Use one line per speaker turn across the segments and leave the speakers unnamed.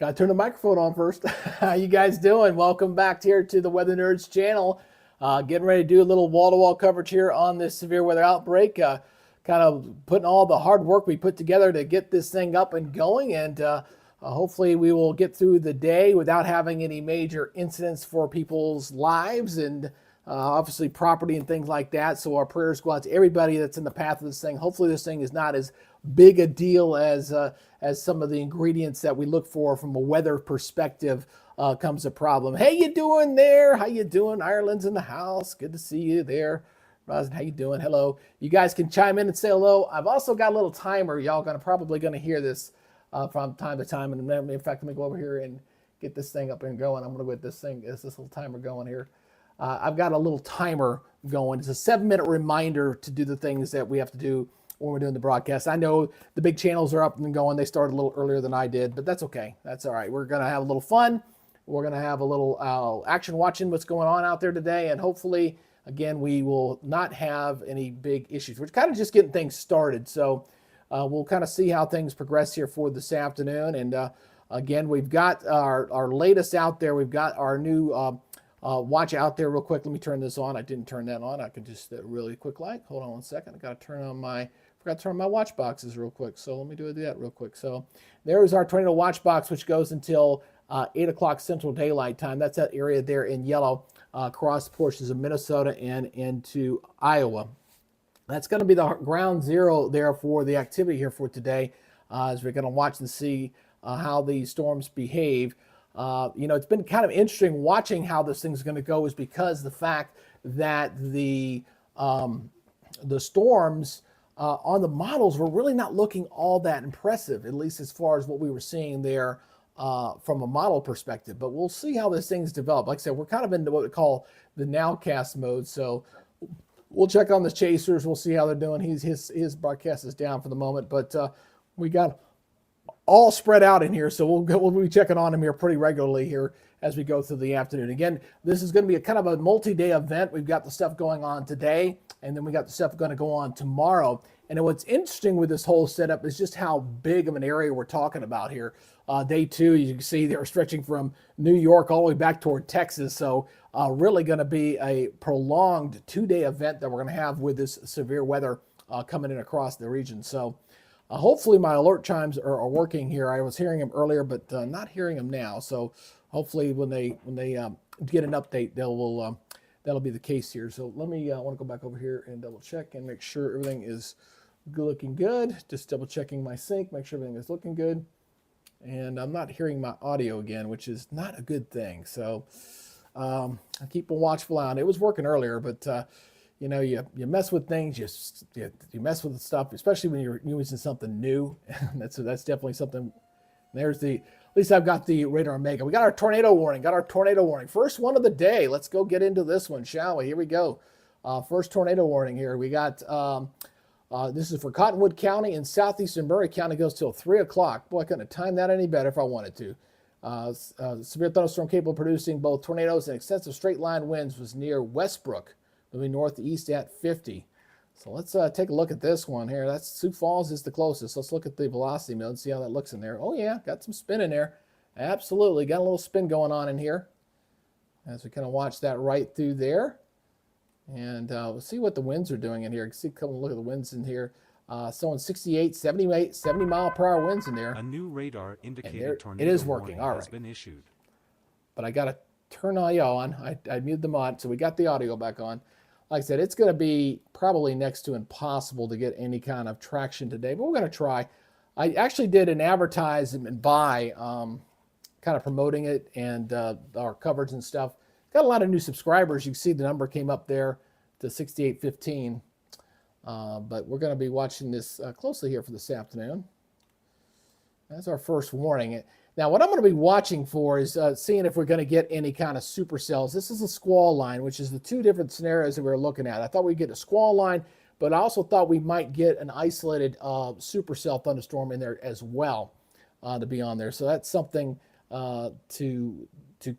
Got to turn the microphone on first. How you guys doing? Welcome back here to the Weather Nerds channel. Getting ready to do a little wall-to-wall coverage here on this severe weather outbreak. Kind of putting all the hard work we put together to get this thing up and going, and hopefully we will get through the day without having any major incidents for people's lives and obviously property and things like that. So our prayers go out to everybody that's in the path of this thing. Hopefully this thing is not as big a deal as some of the ingredients that we look for from a weather perspective comes a problem. Hey, you doing there? How you doing? Ireland's in the house. Good to see you there. Rosin, how you doing? Hello. You guys can chime in and say hello. I've also got a little timer. Y'all probably gonna hear this from time to time. And in fact, let me go over here and get this thing up and going. I'm gonna get this little timer going here. I've got a little timer going. It's a 7-minute reminder to do the things that we have to do when we're doing the broadcast. I know the big channels are up and going. They started a little earlier than I did, but that's okay. That's all right. We're going to have a little fun. We're going to have a little action watching what's going on out there today. And hopefully, again, we will not have any big issues. We're kind of just getting things started. So we'll kind of see how things progress here for this afternoon. And again, we've got our latest out there. We've got our new watch out there real quick. Let me turn this on. I didn't turn that on. I could just really quick light. Hold on one second. I got to turn on forgot to turn on my watch boxes real quick. So let me do that real quick. So there is our tornado watch box, which goes until 8 o'clock Central Daylight Time. That's that area there in yellow across portions of Minnesota and into Iowa. That's going to be the ground zero there for the activity here for today as we're going to watch and see how these storms behave. It's been kind of interesting watching how this thing's going to go is because the fact that the storms on the models were really not looking all that impressive, at least as far as what we were seeing there from a model perspective. But we'll see how this thing's developed. Like I said, we're kind of into what we call the nowcast mode. So we'll check on the chasers. We'll see how they're doing. His broadcast is down for the moment, but we got all spread out in here, so we'll be checking on them here pretty regularly here as we go through the afternoon. Again, this is going to be a kind of a multi-day event. We've got the stuff going on today, and then we got the stuff going to go on tomorrow. And what's interesting with this whole setup is just how big of an area we're talking about here. Day 2, you can see they're stretching from New York all the way back toward Texas. So really going to be a prolonged 2-day event that we're going to have with this severe weather coming in across the region. So hopefully my alert chimes are working here. I was hearing them earlier, but not hearing them now. So hopefully when they get an update, that'll be the case here. So let me, I want to go back over here and double check and make sure everything is looking good. Just double checking my sync, make sure everything is looking good. And I'm not hearing my audio again, which is not a good thing. So I keep a watchful eye on it. It was working earlier, but you mess with things, you mess with the stuff, especially when you're using something new. that's definitely something. At least I've got the radar mega. We got our tornado warning. First one of the day. Let's go get into this one, shall we? Here we go. First tornado warning here. We got, this is for Cottonwood County and southeastern Murray County. Goes till 3 o'clock. Boy, I couldn't have timed that any better if I wanted to. Severe thunderstorm capable of producing both tornadoes and extensive straight line winds was near Westbrook, moving northeast at 50. So let's take a look at this one here. That's Sioux Falls is the closest. Let's look at the velocity mode and see how that looks in there. Oh yeah, got some spin in there. Absolutely, got a little spin going on in here as we kind of watch that right through there. And we'll see what the winds are doing in here. Come look at the winds in here. Showing 68, 78, 70 mile per hour winds in there.
A new radar indicated tornado
it is working.
warning
All right.
has been issued.
But I got to turn audio on. I muted them on, so we got the audio back on. Like I said, it's going to be probably next to impossible to get any kind of traction today, but we're going to try. I actually did an advertisement by kind of promoting it and our coverage and stuff. Got a lot of new subscribers. You can see the number came up there to 6815. But we're going to be watching this closely here for this afternoon. That's our first warning. Now, what I'm going to be watching for is seeing if we're going to get any kind of supercells. This is a squall line, which is the two different scenarios that we were looking at. I thought we'd get a squall line, but I also thought we might get an isolated supercell thunderstorm in there as well to be on there. So that's something to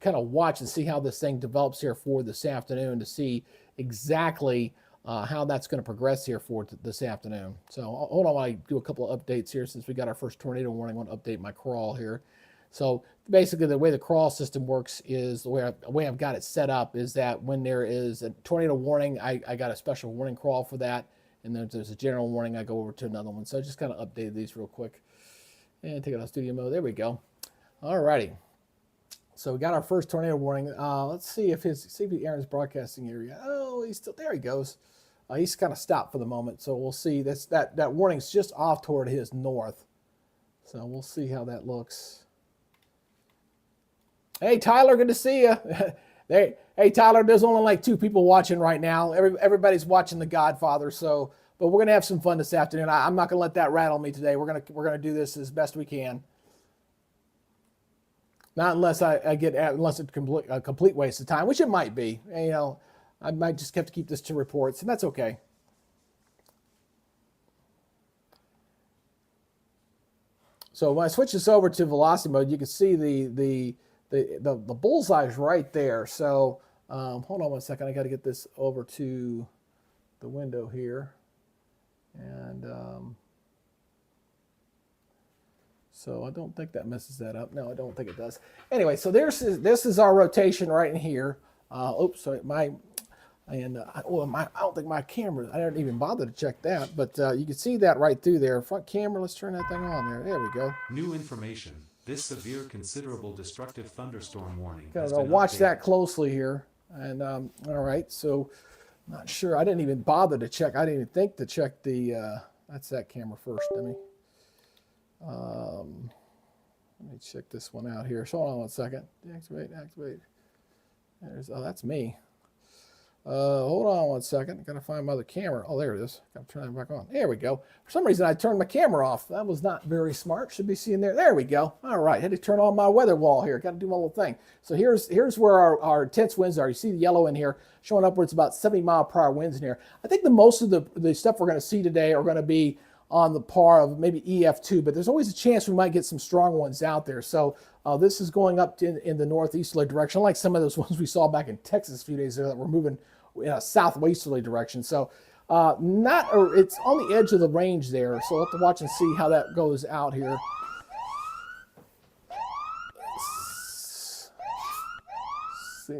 kind of watch and see how this thing develops here for this afternoon to see exactly how that's going to progress here for this afternoon. So hold on while I do a couple of updates here since we got our first tornado warning. I want to update my crawl here. So basically the way the crawl system works is the way I've got it set up is that when there is a tornado warning, I got a special warning crawl for that. And then if there's a general warning, I go over to another one. So I just kind of updated these real quick. And take it out of studio mode. There we go. All righty. So we got our first tornado warning. Let's see if Aaron's broadcasting area. Oh, he's still there. He goes. He's kind of stopped for the moment. So we'll see. That warning's just off toward his north. So we'll see how that looks. Hey, Tyler, good to see you. Hey, Tyler, there's only like 2 people watching right now. Everybody's watching The Godfather. So, but we're gonna have some fun this afternoon. I'm not gonna let that rattle me today. We're gonna do this as best we can. Not unless unless it's a complete waste of time, which it might be. You know, I might just have to keep this to reports, and that's okay. So when I switch this over to velocity mode, you can see the bullseye's right there. So hold on one second. I got to get this over to the window here, and so I don't think that messes that up. No, I don't think it does. Anyway, so this is our rotation right in here. Oops, sorry, I don't think my camera, I didn't even bother to check that, but you can see that right through there. Front camera, let's turn that thing on there. There we go.
New information. This severe, considerable destructive thunderstorm warning.
Gotta watch that closely here. And all right, so not sure. I didn't even bother to check. I didn't even think to check the. That's that camera first. Let me check this one out here. So hold on one second. Activate. That's me. Hold on one second. Gotta find my other camera. Oh, there it is. Gotta turn that back on. There we go. For some reason, I turned my camera off. That was not very smart. Should be seeing there. There we go. All right. Had to turn on my weather wall here. Got to do my little thing. So here's where our intense winds are. You see the yellow in here showing upwards about 70-mile-per-hour winds in here. I think the most of the stuff we're going to see today are going to be on the par of maybe EF2, but there's always a chance we might get some strong ones out there. So this is going up in the northeasterly direction, like some of those ones we saw back in Texas a few days ago that were moving in a southwesterly direction. So it's on the edge of the range there. So we'll have to watch and see how that goes out here.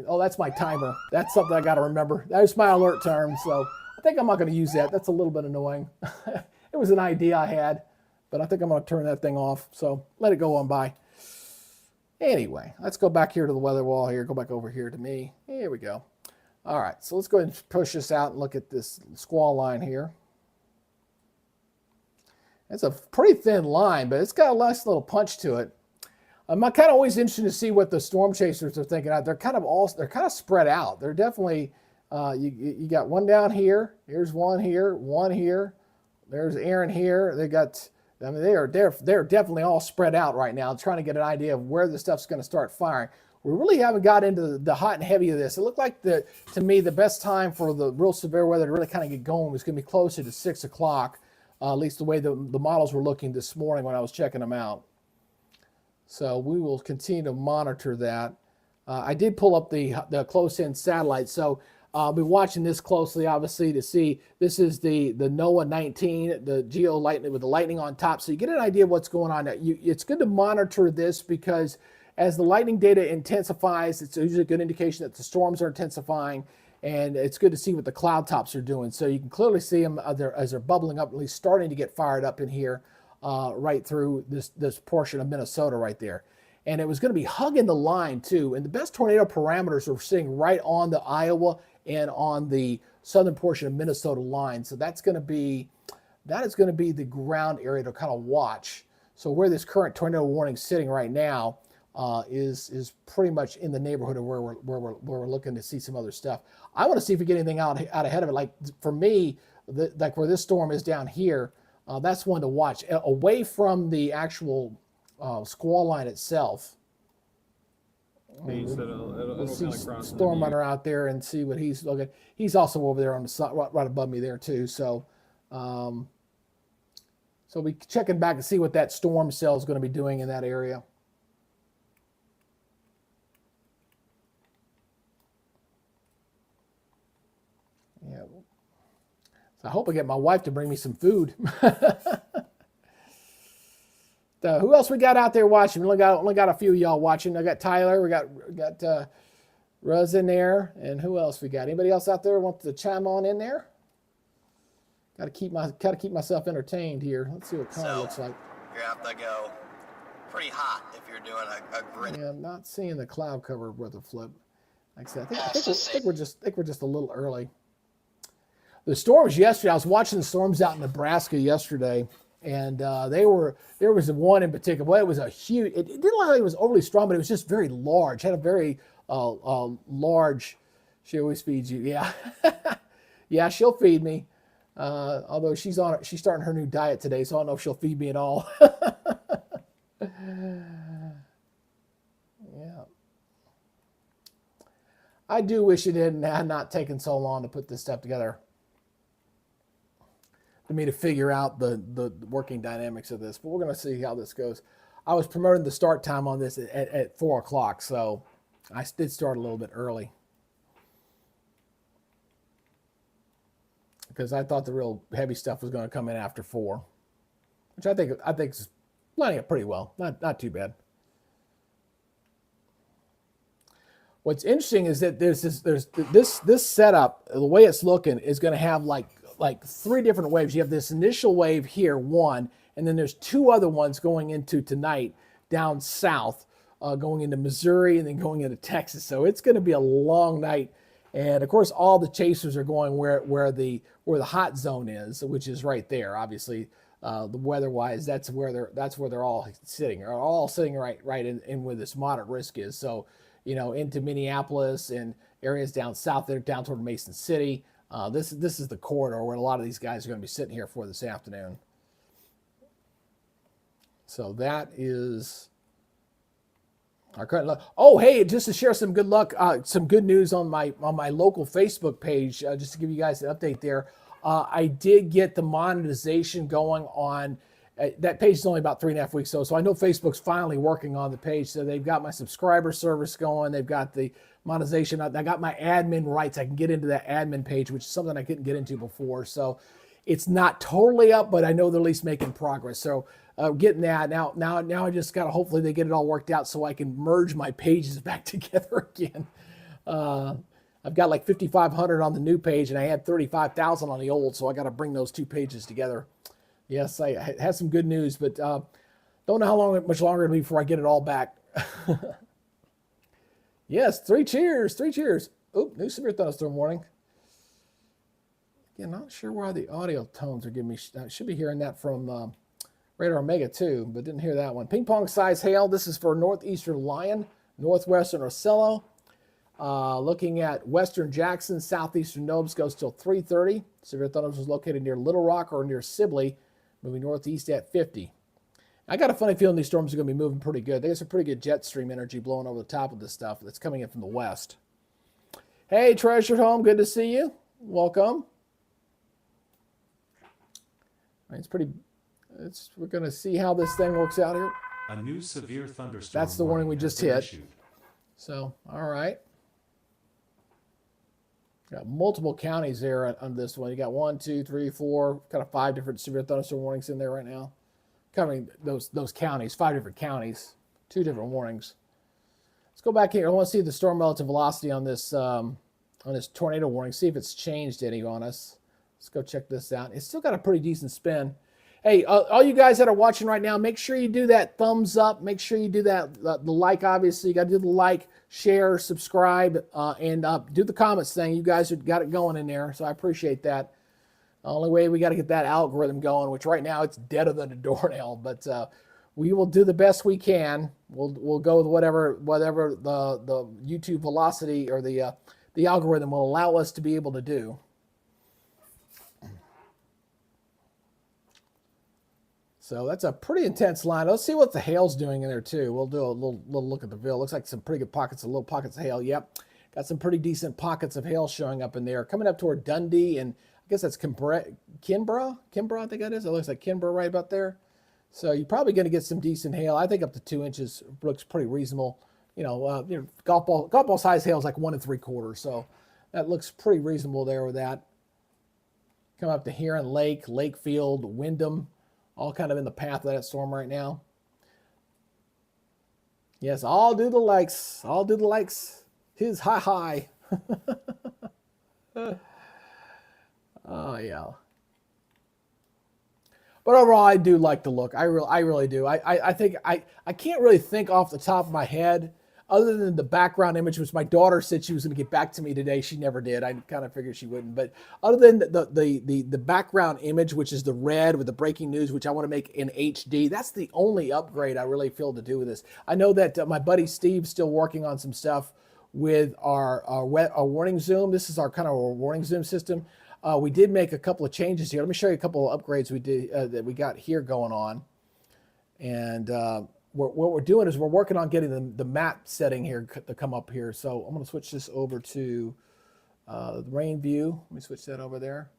Oh, that's my timer. That's something I got to remember. That's my alert term. So I think I'm not going to use that. That's a little bit annoying. It was an idea I had, but I think I'm going to turn that thing off. So let it go on by. Anyway, let's go back here to the weather wall here. Go back over here to me. Here we go. All right, so let's go ahead and push this out and look at this squall line here. It's a pretty thin line, but it's got a nice little punch to it. I'm kind of always interested to see what the storm chasers are thinking. They're kind of spread out. They're definitely you got one down here. Here's one here. There's Aaron here. They're definitely all spread out right now, trying to get an idea of where the stuff's going to start firing. We really haven't got into the hot and heavy of this. It looked like, to me, the best time for the real severe weather to really kind of get going was going to be closer to 6 o'clock, at least the way the models were looking this morning when I was checking them out. So we will continue to monitor that. I did pull up the close-in satellite, so I'll be watching this closely, obviously, to see. This is the NOAA 19, the geo lightning with the lightning on top, so you get an idea of what's going on. It's good to monitor this because as the lightning data intensifies, it's usually a good indication that the storms are intensifying, and it's good to see what the cloud tops are doing. So you can clearly see them as they're bubbling up, at least starting to get fired up in here, right through this portion of Minnesota right there. And it was going to be hugging the line too. And the best tornado parameters are sitting right on the Iowa and on the southern portion of Minnesota line. So that is going to be the ground area to kind of watch. So where this current tornado warning is sitting right now is pretty much in the neighborhood of where we're looking to see some other stuff. I want to see if we get anything out ahead of it. Like for me, like where this storm is down here, that's one to watch away from the actual squall line itself.
He said it'll
see
kind of cross
Storm Runner out there and see what he's looking. He's also over there on the side, right above me there too. So, so we checking back to see what that storm cell is going to be doing in that area. Yeah. So I hope I get my wife to bring me some food. Who else we got out there watching? We only got a few of y'all watching. I got Tyler. We got Ruz in there, and who else we got? Anybody else out there want to chime on in there? Got to keep myself entertained here. Let's see what Connor looks like.
You're gonna have to go pretty hot if you're doing a grid.
Yeah, I'm not seeing the cloud cover with a flip. Like I said, I think we're just a little early. The storms yesterday. I was watching the storms out in Nebraska yesterday, and there was one in particular. Well, it was a huge. It didn't look like it was overly strong, but it was just very large. Had a very large. She always feeds you. Yeah, yeah, she'll feed me. Although she's starting her new diet today, so I don't know if she'll feed me at all. Yeah. I do wish it had not taken so long to put this stuff together. For me to figure out the working dynamics of this, but we're going to see how this goes. I was promoting the start time on this at 4 o'clock, so I did start a little bit early because I thought the real heavy stuff was going to come in after 4, which I think is lining up pretty well. Not too bad. What's interesting is that there's this setup. The way it's looking is going to have like 3 different waves. You have this initial wave here, one, and then there's 2 other ones going into tonight down south, going into Missouri and then going into Texas. So it's going to be a long night. And of course, all the chasers are going where the hot zone is, which is right there. Obviously, the weather-wise, that's where they're all sitting. Are all sitting right in where this moderate risk is. So, into Minneapolis and areas down south there, down toward Mason City. This is the corridor where a lot of these guys are going to be sitting here for this afternoon. So that is our current luck. Oh, hey, just to share some good luck, some good news on my local Facebook page, just to give you guys an update there. I did get the monetization going on. That page is only about 3.5 weeks old, so I know Facebook's finally working on the page. So they've got my subscriber service going. They've got the monetization. I got my admin rights. I can get into that admin page, which is something I couldn't get into before. So it's not totally up, but I know they're at least making progress. So getting that now I just got to hopefully they get it all worked out so I can merge my pages back together again. I've got like 5,500 on the new page, and I had 35,000 on the old, so I got to bring those 2 pages together. Yes, I had some good news, but don't know much longer it'll be before I get it all back. Yes, 3 cheers, 3 cheers. Oh, new severe thunderstorm warning. Yeah, not sure why the audio tones are giving me. I should be hearing that from Radar Omega too, but didn't hear that one. Ping pong size hail. This is for northeastern Lyon, northwestern Ocello. Looking at western Jackson, southeastern Nobes goes till 3:30. Severe thunderstorms located near Little Rock or near Sibley, moving northeast at 50. I got a funny feeling these storms are going to be moving pretty good. There's some pretty good jet stream energy blowing over the top of this stuff that's coming in from the west. Hey, Treasured Home, good to see you. Welcome. We're going to see how this thing works out here.
A new severe thunderstorm.
That's the warning we just hit.
Issued.
So, all right. Got multiple counties there on this one. You got 1, 2, 3, 4, kind of 5 different severe thunderstorm warnings in there right now. Covering those counties, 5 different counties, 2 different warnings. Let's go back here. I want to see the storm relative velocity on this tornado warning. See if it's changed any on us. Let's go check this out. It's still got a pretty decent spin. Hey, all you guys that are watching right now, make sure you do that thumbs up. Make sure you do that the like. Obviously, you got to do the like, share, subscribe, and do the comments thing. You guys have got it going in there, so I appreciate that. The only way we got to get that algorithm going, which right now it's deader than a doornail, but we will do the best we can. We'll go with whatever the YouTube velocity or the algorithm will allow us to be able to do. So that's a pretty intense line. Let's see what the hail's doing in there too. We'll do a little look at the bill. Looks like some pretty good pockets, little pockets of hail. Yep, got some pretty decent pockets of hail showing up in there. Coming up toward Dundee, and I guess that's Kinbra, I think that is. It looks like Kinbra right about there. So you're probably going to get some decent hail. I think up to 2 inches looks pretty reasonable. Golf ball size hail is like 1 3/4. So that looks pretty reasonable there with that. Come up to Huron Lake, Lakefield, Wyndham. All kind of in the path of that storm right now. Yes, I'll do the likes. I'll do the likes. His high. Oh yeah. But overall, I do like the look. I really do. I think I can't really think off the top of my head, other than the background image, which my daughter said she was going to get back to me today. She never did. I kind of figured she wouldn't. But other than the background image, which is the red with the breaking news, which I want to make in HD, that's the only upgrade I really feel to do with this. I know that my buddy Steve's still working on some stuff with our warning zoom. This is our kind of our warning zoom system. We did make a couple of changes here. Let me show you a couple of upgrades we did that we got here going on. And what we're doing is we're working on getting the map setting here to come up here. So I'm going to switch this over to the rain view. Let me switch that over there,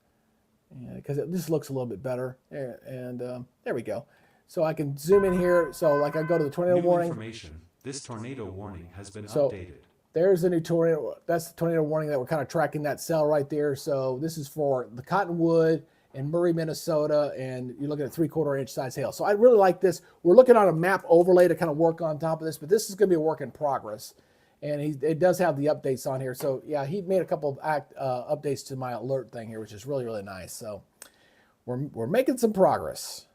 because it just looks a little bit better. And there we go. So I can zoom in here. So like I go to the tornado
New
warning.
information. This tornado warning has been
So
updated.
there's the new tornado. That's the tornado warning that we're kind of tracking that cell right there. So this is for the Cottonwood and Murray, Minnesota, and you're looking at 3/4 inch size hail. So I really like this. We're looking on a map overlay to kind of work on top of this, but this is going to be a work in progress. And it does have the updates on here. So yeah, he made a couple of updates to my alert thing here, which is really, really nice. So we're making some progress.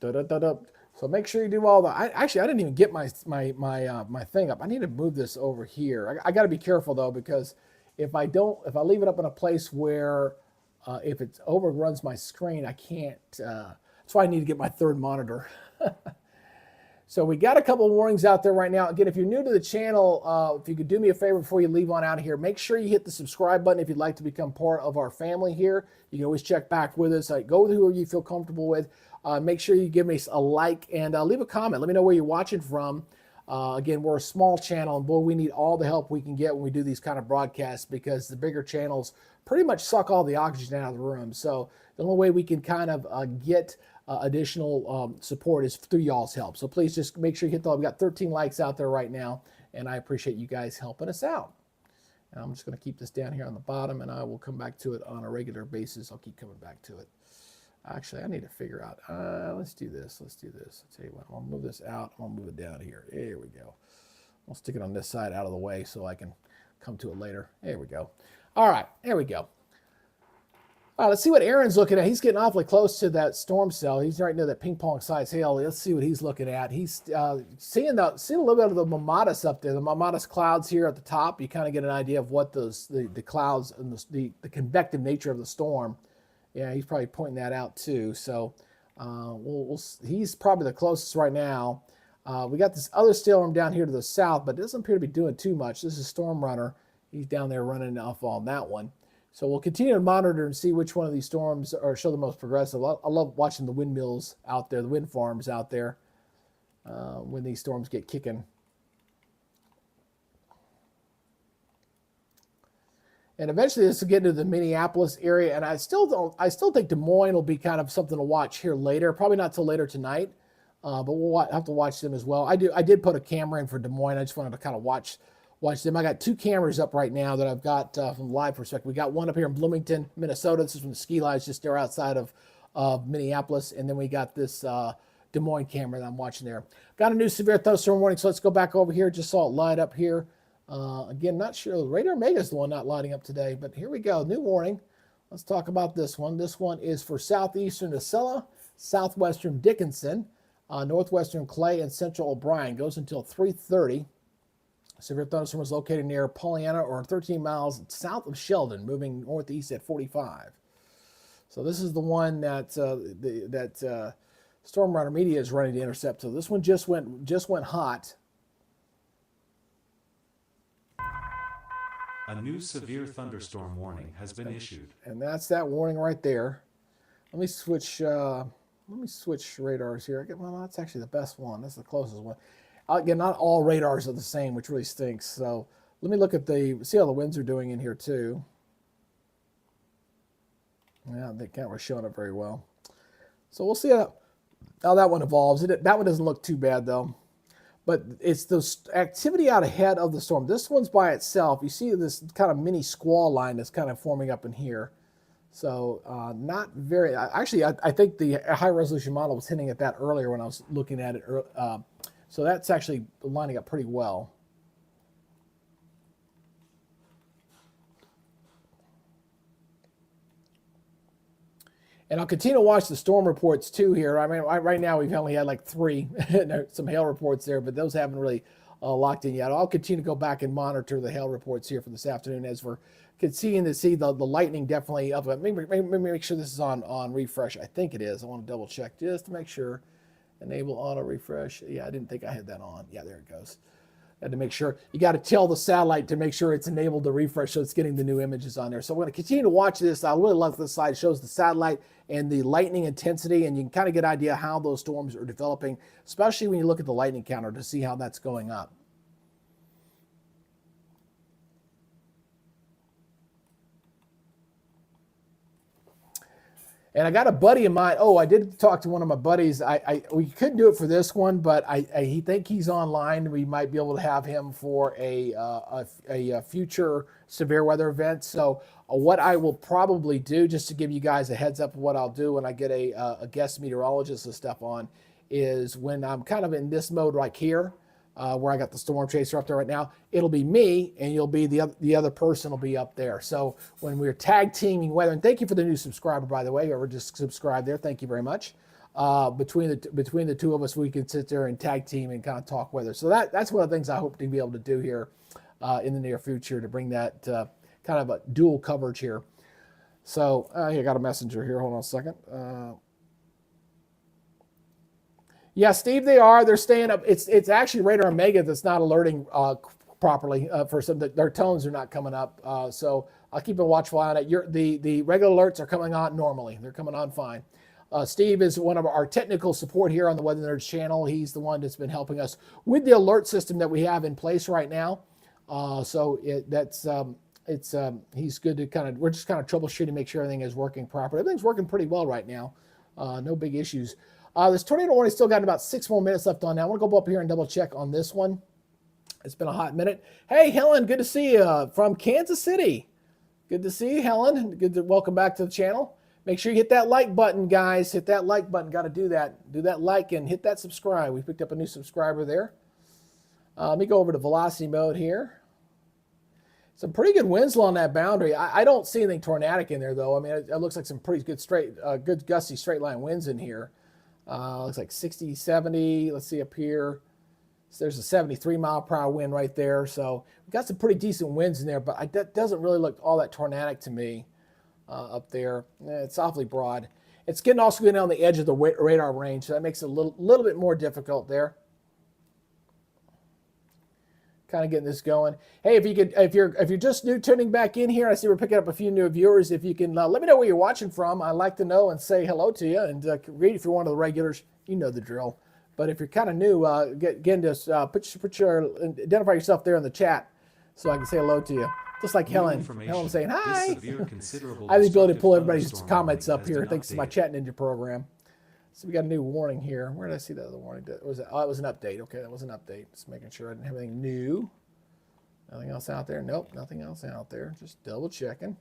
So make sure you do all the. I didn't even get my thing up. I need to move this over here. I got to be careful though, because if I leave it up in a place where if it overruns my screen, I can't. That's why I need to get my third monitor. So we got a couple of warnings out there right now. Again, if you're new to the channel, if you could do me a favor before you leave on out of here, make sure you hit the subscribe button if you'd like to become part of our family here. You can always check back with us. Go with whoever you feel comfortable with. Make sure you give me a like and leave a comment. Let me know where you're watching from. Again, we're a small channel, and boy, we need all the help we can get when we do these kind of broadcasts, because the bigger channels pretty much suck all the oxygen out of the room. So the only way we can kind of get additional support is through y'all's help. So please just make sure you hit the. We got 13 likes out there right now, and I appreciate you guys helping us out. And I'm just going to keep this down here on the bottom, and I will come back to it on a regular basis. I'll keep coming back to it. Actually, I need to figure out. Let's do this. I'll tell you what. I'll move this out. I'll move it down here. There we go. I'll stick it on this side out of the way so I can come to it later. There we go. All right. There we go. All right, let's see what Aaron's looking at. He's getting awfully close to that storm cell. He's right near that ping pong size hail. Let's see what he's looking at. He's seeing a little bit of the Mamadas up there. The Mamadas clouds here at the top. You kind of get an idea of what the clouds and the convective nature of the storm. Yeah, he's probably pointing that out too. So he's probably the closest right now. We got this other storm down here to the south, but it doesn't appear to be doing too much. This is Storm Runner. He's down there running off on that one. So we'll continue to monitor and see which one of these storms show the most progressive. I love watching the windmills out there, the wind farms out there, when these storms get kicking. And eventually this will get into the Minneapolis area, and I still think Des Moines will be kind of something to watch here later. Probably not till later tonight, but we'll have to watch them as well. I did put a camera in for Des Moines. I just wanted to kind of watch them. I got two cameras up right now that I've got from the live perspective. We got one up here in Bloomington, Minnesota. This is from the ski lines just there outside of Minneapolis, and then we got this Des Moines camera that I'm watching there. Got a new severe thunderstorm warning, so let's go back over here. Just saw it light up here. Again, not sure. Radar Mega is the one not lighting up today, but here we go. New warning. Let's talk about this one. This one is for southeastern Acela, southwestern Dickinson, northwestern Clay, and central O'Brien. Goes until 3:30. Severe thunderstorm was located near Pollyanna, or 13 miles south of Sheldon, moving northeast at 45. So this is the one that Storm Runner Media is running to intercept. So this one just went hot.
A new severe thunderstorm warning has been issued.
And that's that warning right there. Let me switch radars here. Well, that's actually the best one. That's the closest one. Again, not all radars are the same, which really stinks. So let me look at see how the winds are doing in here too. Yeah, they can't really showing up very well. So we'll see how that one evolves. That one doesn't look too bad though. but it's the activity out ahead of the storm. This one's by itself. You see this kind of mini squall line that's kind of forming up in here. So not very, actually, I think the high resolution model was hinting at that earlier when I was looking at it. So that's actually lining up pretty well. And I'll continue to watch the storm reports too here. I mean, right now we've only had like 3, some hail reports there, but those haven't really locked in yet. I'll continue to go back and monitor the hail reports here for this afternoon as we're continuing to see the lightning definitely up. Maybe make sure this is on refresh. I think it is. I want to double check just to make sure. Enable auto refresh. Yeah, I didn't think I had that on. Yeah, there it goes. Had to make sure. You got to tell the satellite to make sure it's enabled to refresh so it's getting the new images on there. So we're going to continue to watch this. I really love this slide. It shows the satellite and the lightning intensity, and you can kind of get an idea how those storms are developing, especially when you look at the lightning counter to see how that's going up. And I got a buddy of mine. Oh, I did talk to one of my buddies. We couldn't do it for this one, but he think he's online. We might be able to have him for a future severe weather event. So what I will probably do, just to give you guys a heads up of what I'll do when I get a guest meteorologist and stuff on, is when I'm kind of in this mode right here, where I got the storm chaser up there right now, it'll be me, and you'll be the other person will be up there. So when we're tag teaming weather, and thank you for the new subscriber, by the way, or just subscribe there. Thank you very much. Between the two of us, we can sit there and tag team and kind of talk weather. So that's one of the things I hope to be able to do here in the near future, to bring that kind of a dual coverage here. So I got a messenger here. Hold on a second. Yeah, Steve, they're staying up. It's actually Radar Omega that's not alerting properly for some. Their tones are not coming up. So I'll keep a watchful eye on it. The regular alerts are coming on normally. They're coming on fine. Steve is one of our technical support here on the Weather Nerds channel. He's the one that's been helping us with the alert system that we have in place right now. So he's good to we're just kind of troubleshooting, make sure everything is working properly. Everything's working pretty well right now. No big issues. This tornado warning still got about 6 more minutes left on now. I want to go up here and double check on this one. It's been a hot minute. Hey, Helen, good to see you from Kansas City. Good to see you, Helen. Good to welcome back to the channel. Make sure you hit that like button, guys. Hit that like button. Got to do that. Do that like and hit that subscribe. We picked up a new subscriber there. Let me go over to velocity mode here. Some pretty good winds along that boundary. I don't see anything tornadic in there, though. I mean, it looks like some pretty good good gusty straight line winds in here. Looks like 60, 70. Let's see up here. So there's a 73 mile per hour wind right there. So we've got some pretty decent winds in there, but that doesn't really look all that tornadic to me up there. It's awfully broad. It's also getting on the edge of the radar range, so that makes it a little bit more difficult there. Kind of getting this going. Hey, if you're just new tuning back in here, I see we're picking up a few new viewers. If you can let me know where you're watching from, I'd like to know and say hello to you. And read if you're one of the regulars, you know the drill. But if you're kind of new, just identify yourself there in the chat so I can say hello to you. Just like Helen. Helen saying hi. I have the ability to pull everybody's comments up here thanks to my Chat Ninja program. So we got a new warning here. Where did I see that other warning? It was an update. Okay, that was an update. Just making sure I didn't have anything new. Nothing else out there? Nope, nothing else out there. Just double checking.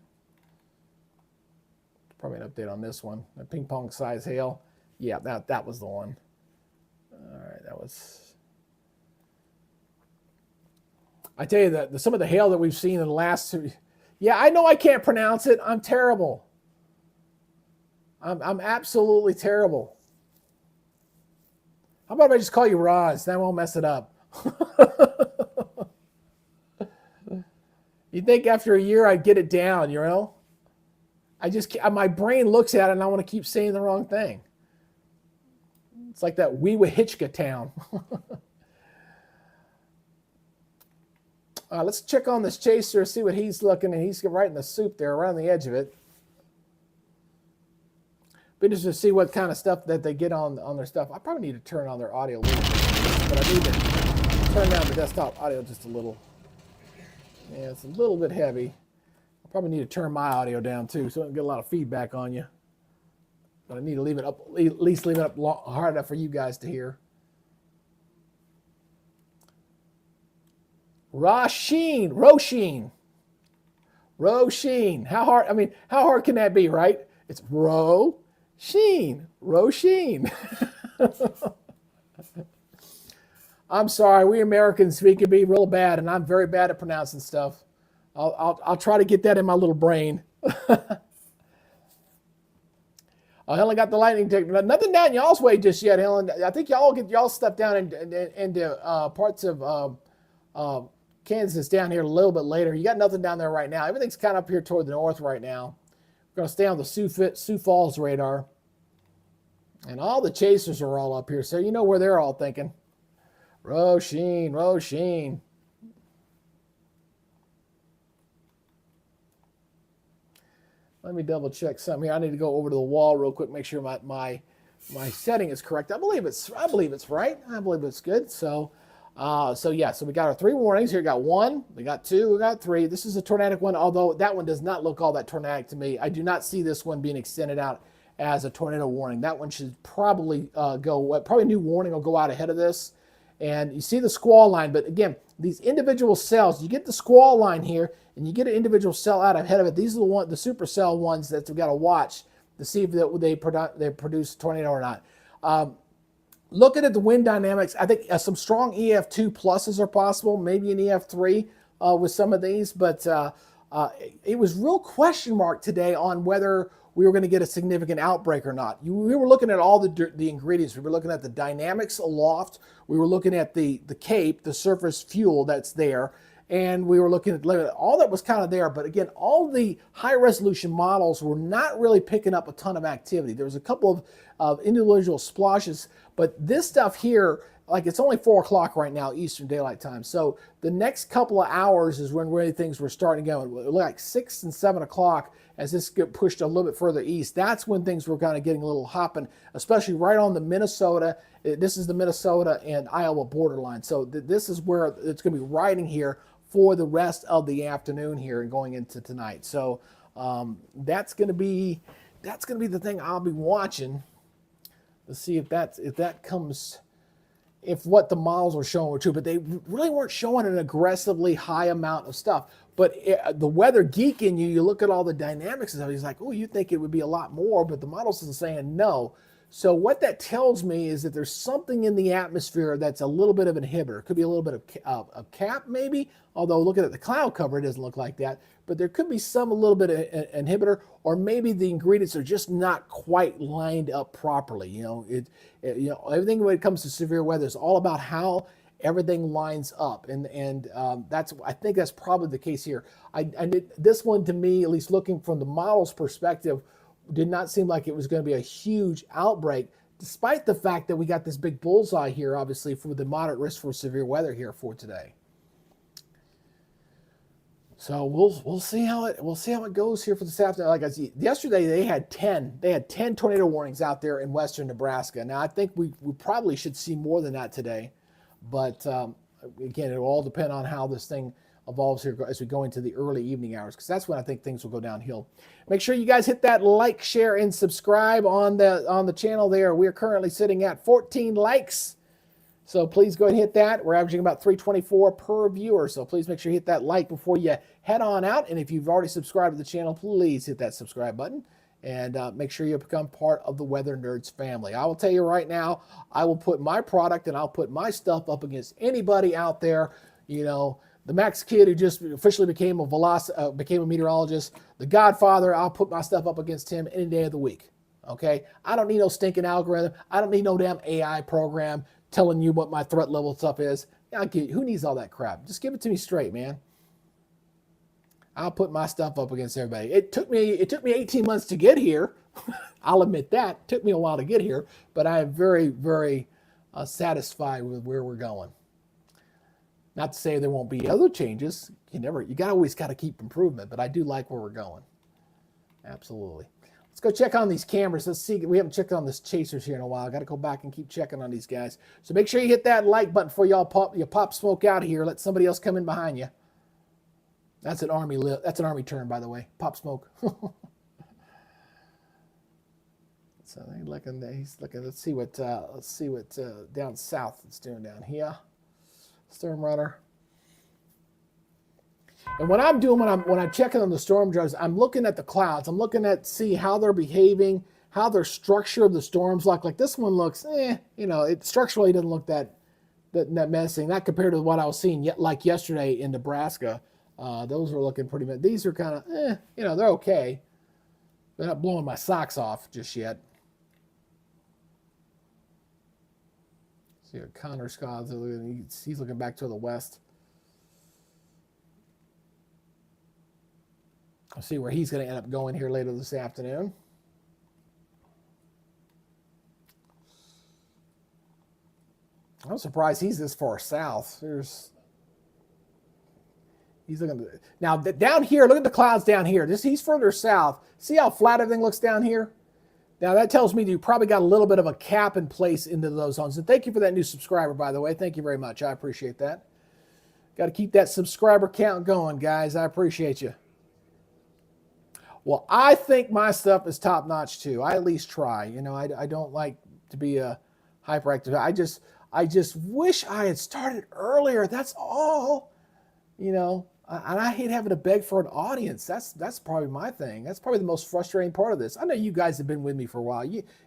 Probably an update on this one. A ping pong size hail. Yeah, that was the one. All right, that was. I tell you that some of the hail that we've seen in the last 2. Yeah, I know I can't pronounce it. I'm terrible. I'm absolutely terrible. How about if I just call you Roz? Then I won't mess it up. You'd think after a year I'd get it down, you know? My brain looks at it and I want to keep saying the wrong thing. It's like that Weewahitchka town. Let's check on this chaser, see what he's looking, and he's right in the soup there, around the edge of it. Be interested to see what kind of stuff that they get on their stuff. I probably need to turn on their audio a little bit, but I need to turn down the desktop audio just a little. Yeah, it's a little bit heavy. I probably need to turn my audio down too, so I don't get a lot of feedback on you. But I need to leave it up, at least leave it up hard enough for you guys to hear. Roisin. How hard? I mean, how hard can that be, right? It's Roisin. I'm sorry, we Americans, we can be real bad, and I'm very bad at pronouncing stuff. I'll try to get that in my little brain. Helen got the lightning tick. Nothing down y'all's way just yet, Helen. I think y'all get y'all stuff down into parts of Kansas down here a little bit later. You got nothing down there right now. Everything's kind of up here toward the north right now. We're going to stay on the Sioux Falls radar. And all the chasers are all up here, so you know where they're all thinking. Roisin. Let me double check something here. I need to go over to the wall real quick, make sure my setting is correct. I believe it's right. I believe it's good. So we got our 3 warnings here. We got 1, we got 2, we got 3. This is a tornadic one, although that one does not look all that tornadic to me. I do not see this one being extended out as a tornado warning. That one should probably probably a new warning will go out ahead of this. And you see the squall line, but again, these individual cells, you get the squall line here, and you get an individual cell out ahead of it. These are the supercell ones that we've got to watch to see if they produce a tornado or not. Looking at the wind dynamics, I think some strong EF2 pluses are possible, maybe an EF3 with some of these, but it was real question mark today on whether we were going to get a significant outbreak or not. We were looking at all the ingredients. We were looking at the dynamics aloft. We were looking at the CAPE, the surface fuel that's there. And we were looking at all that was kind of there. But again, all the high resolution models were not really picking up a ton of activity. There was a couple of individual splashes. But this stuff here, like it's only 4 o'clock right now, Eastern Daylight Time. So the next couple of hours is when really things were starting to go. Like 6 and 7 o'clock as this get pushed a little bit further east. That's when things were kind of getting a little hopping, especially right on the Minnesota. This is the Minnesota and Iowa borderline. So this is where it's going to be riding here for the rest of the afternoon here and going into tonight. So that's going to be the thing I'll be watching to see if that comes. If what the models were showing were true, but they really weren't showing an aggressively high amount of stuff. But the weather geek in you look at all the dynamics and stuff, he's like, oh, you think it would be a lot more, but the models are saying no. So what that tells me is that there's something in the atmosphere that's a little bit of an inhibitor. It could be a little bit of cap maybe, although looking at the cloud cover, it doesn't look like that. But there could be a little bit of inhibitor, or maybe the ingredients are just not quite lined up properly. Everything when it comes to severe weather is all about how everything lines up, and I think that's probably the case here. This one, to me, at least looking from the model's perspective, did not seem like it was going to be a huge outbreak, despite the fact that we got this big bullseye here, obviously, for the moderate risk for severe weather here for today. So we'll see how it goes here for this afternoon. Like I see, yesterday they had 10 tornado warnings out there in western Nebraska. Now I think we probably should see more than that today, but again, it will all depend on how this thing evolves here as we go into the early evening hours, because that's when I think things will go downhill. Make sure you guys hit that like, share, and subscribe on the channel there. We are currently sitting at 14 likes. So please go ahead and hit that. We're averaging about 324 per viewer. So please make sure you hit that like before you head on out. And if you've already subscribed to the channel, please hit that subscribe button and make sure you become part of the Weather Nerds family. I will tell you right now, I will put my product and I'll put my stuff up against anybody out there. The Max kid who just officially became a meteorologist, the Godfather, I'll put my stuff up against him any day of the week. Okay? I don't need no stinking algorithm. I don't need no damn AI program telling you what my threat level stuff is. Who needs all that crap? Just give it to me straight, man. I'll put my stuff up against everybody. It took me 18 months to get here. I'll admit that. It took me a while to get here, but I am very, very satisfied with where we're going. Not to say there won't be other changes. Always got to keep improvement, but I do like where we're going. Absolutely. Let's go check on these cameras. Let's see. We haven't checked on this chasers here in a while. I got to go back and keep checking on these guys. So make sure you hit that like button before y'all pop smoke out of here. Let somebody else come in behind you. That's an army term, by the way. Pop smoke. So he's looking. Let's see what down south it's doing down here. Storm runner. And what I'm doing when I'm checking on the storm drugs, I'm looking at the clouds. I'm looking at see how they're behaving, how their structure of the storms look. Like this one looks, it structurally doesn't look that menacing. Not compared to what I was seeing like yesterday in Nebraska. Those were looking pretty. These are kind of, they're okay. They're not blowing my socks off just yet. See what Connor Scott's looking. He's looking back to the west. I'll see where he's going to end up going here later this afternoon. I'm surprised he's this far south. He's looking now down here. Look at the clouds down here. He's further south. See how flat everything looks down here? Now that tells me you probably got a little bit of a cap in place into those zones. And thank you for that new subscriber, by the way. Thank you very much. I appreciate that. Got to keep that subscriber count going, guys. I appreciate you. Well, I think my stuff is top notch too. I at least try. I don't like to be a hyperactive. I just wish I had started earlier. That's all. And I hate having to beg for an audience. That's probably my thing. That's probably the most frustrating part of this. I know you guys have been with me for a while.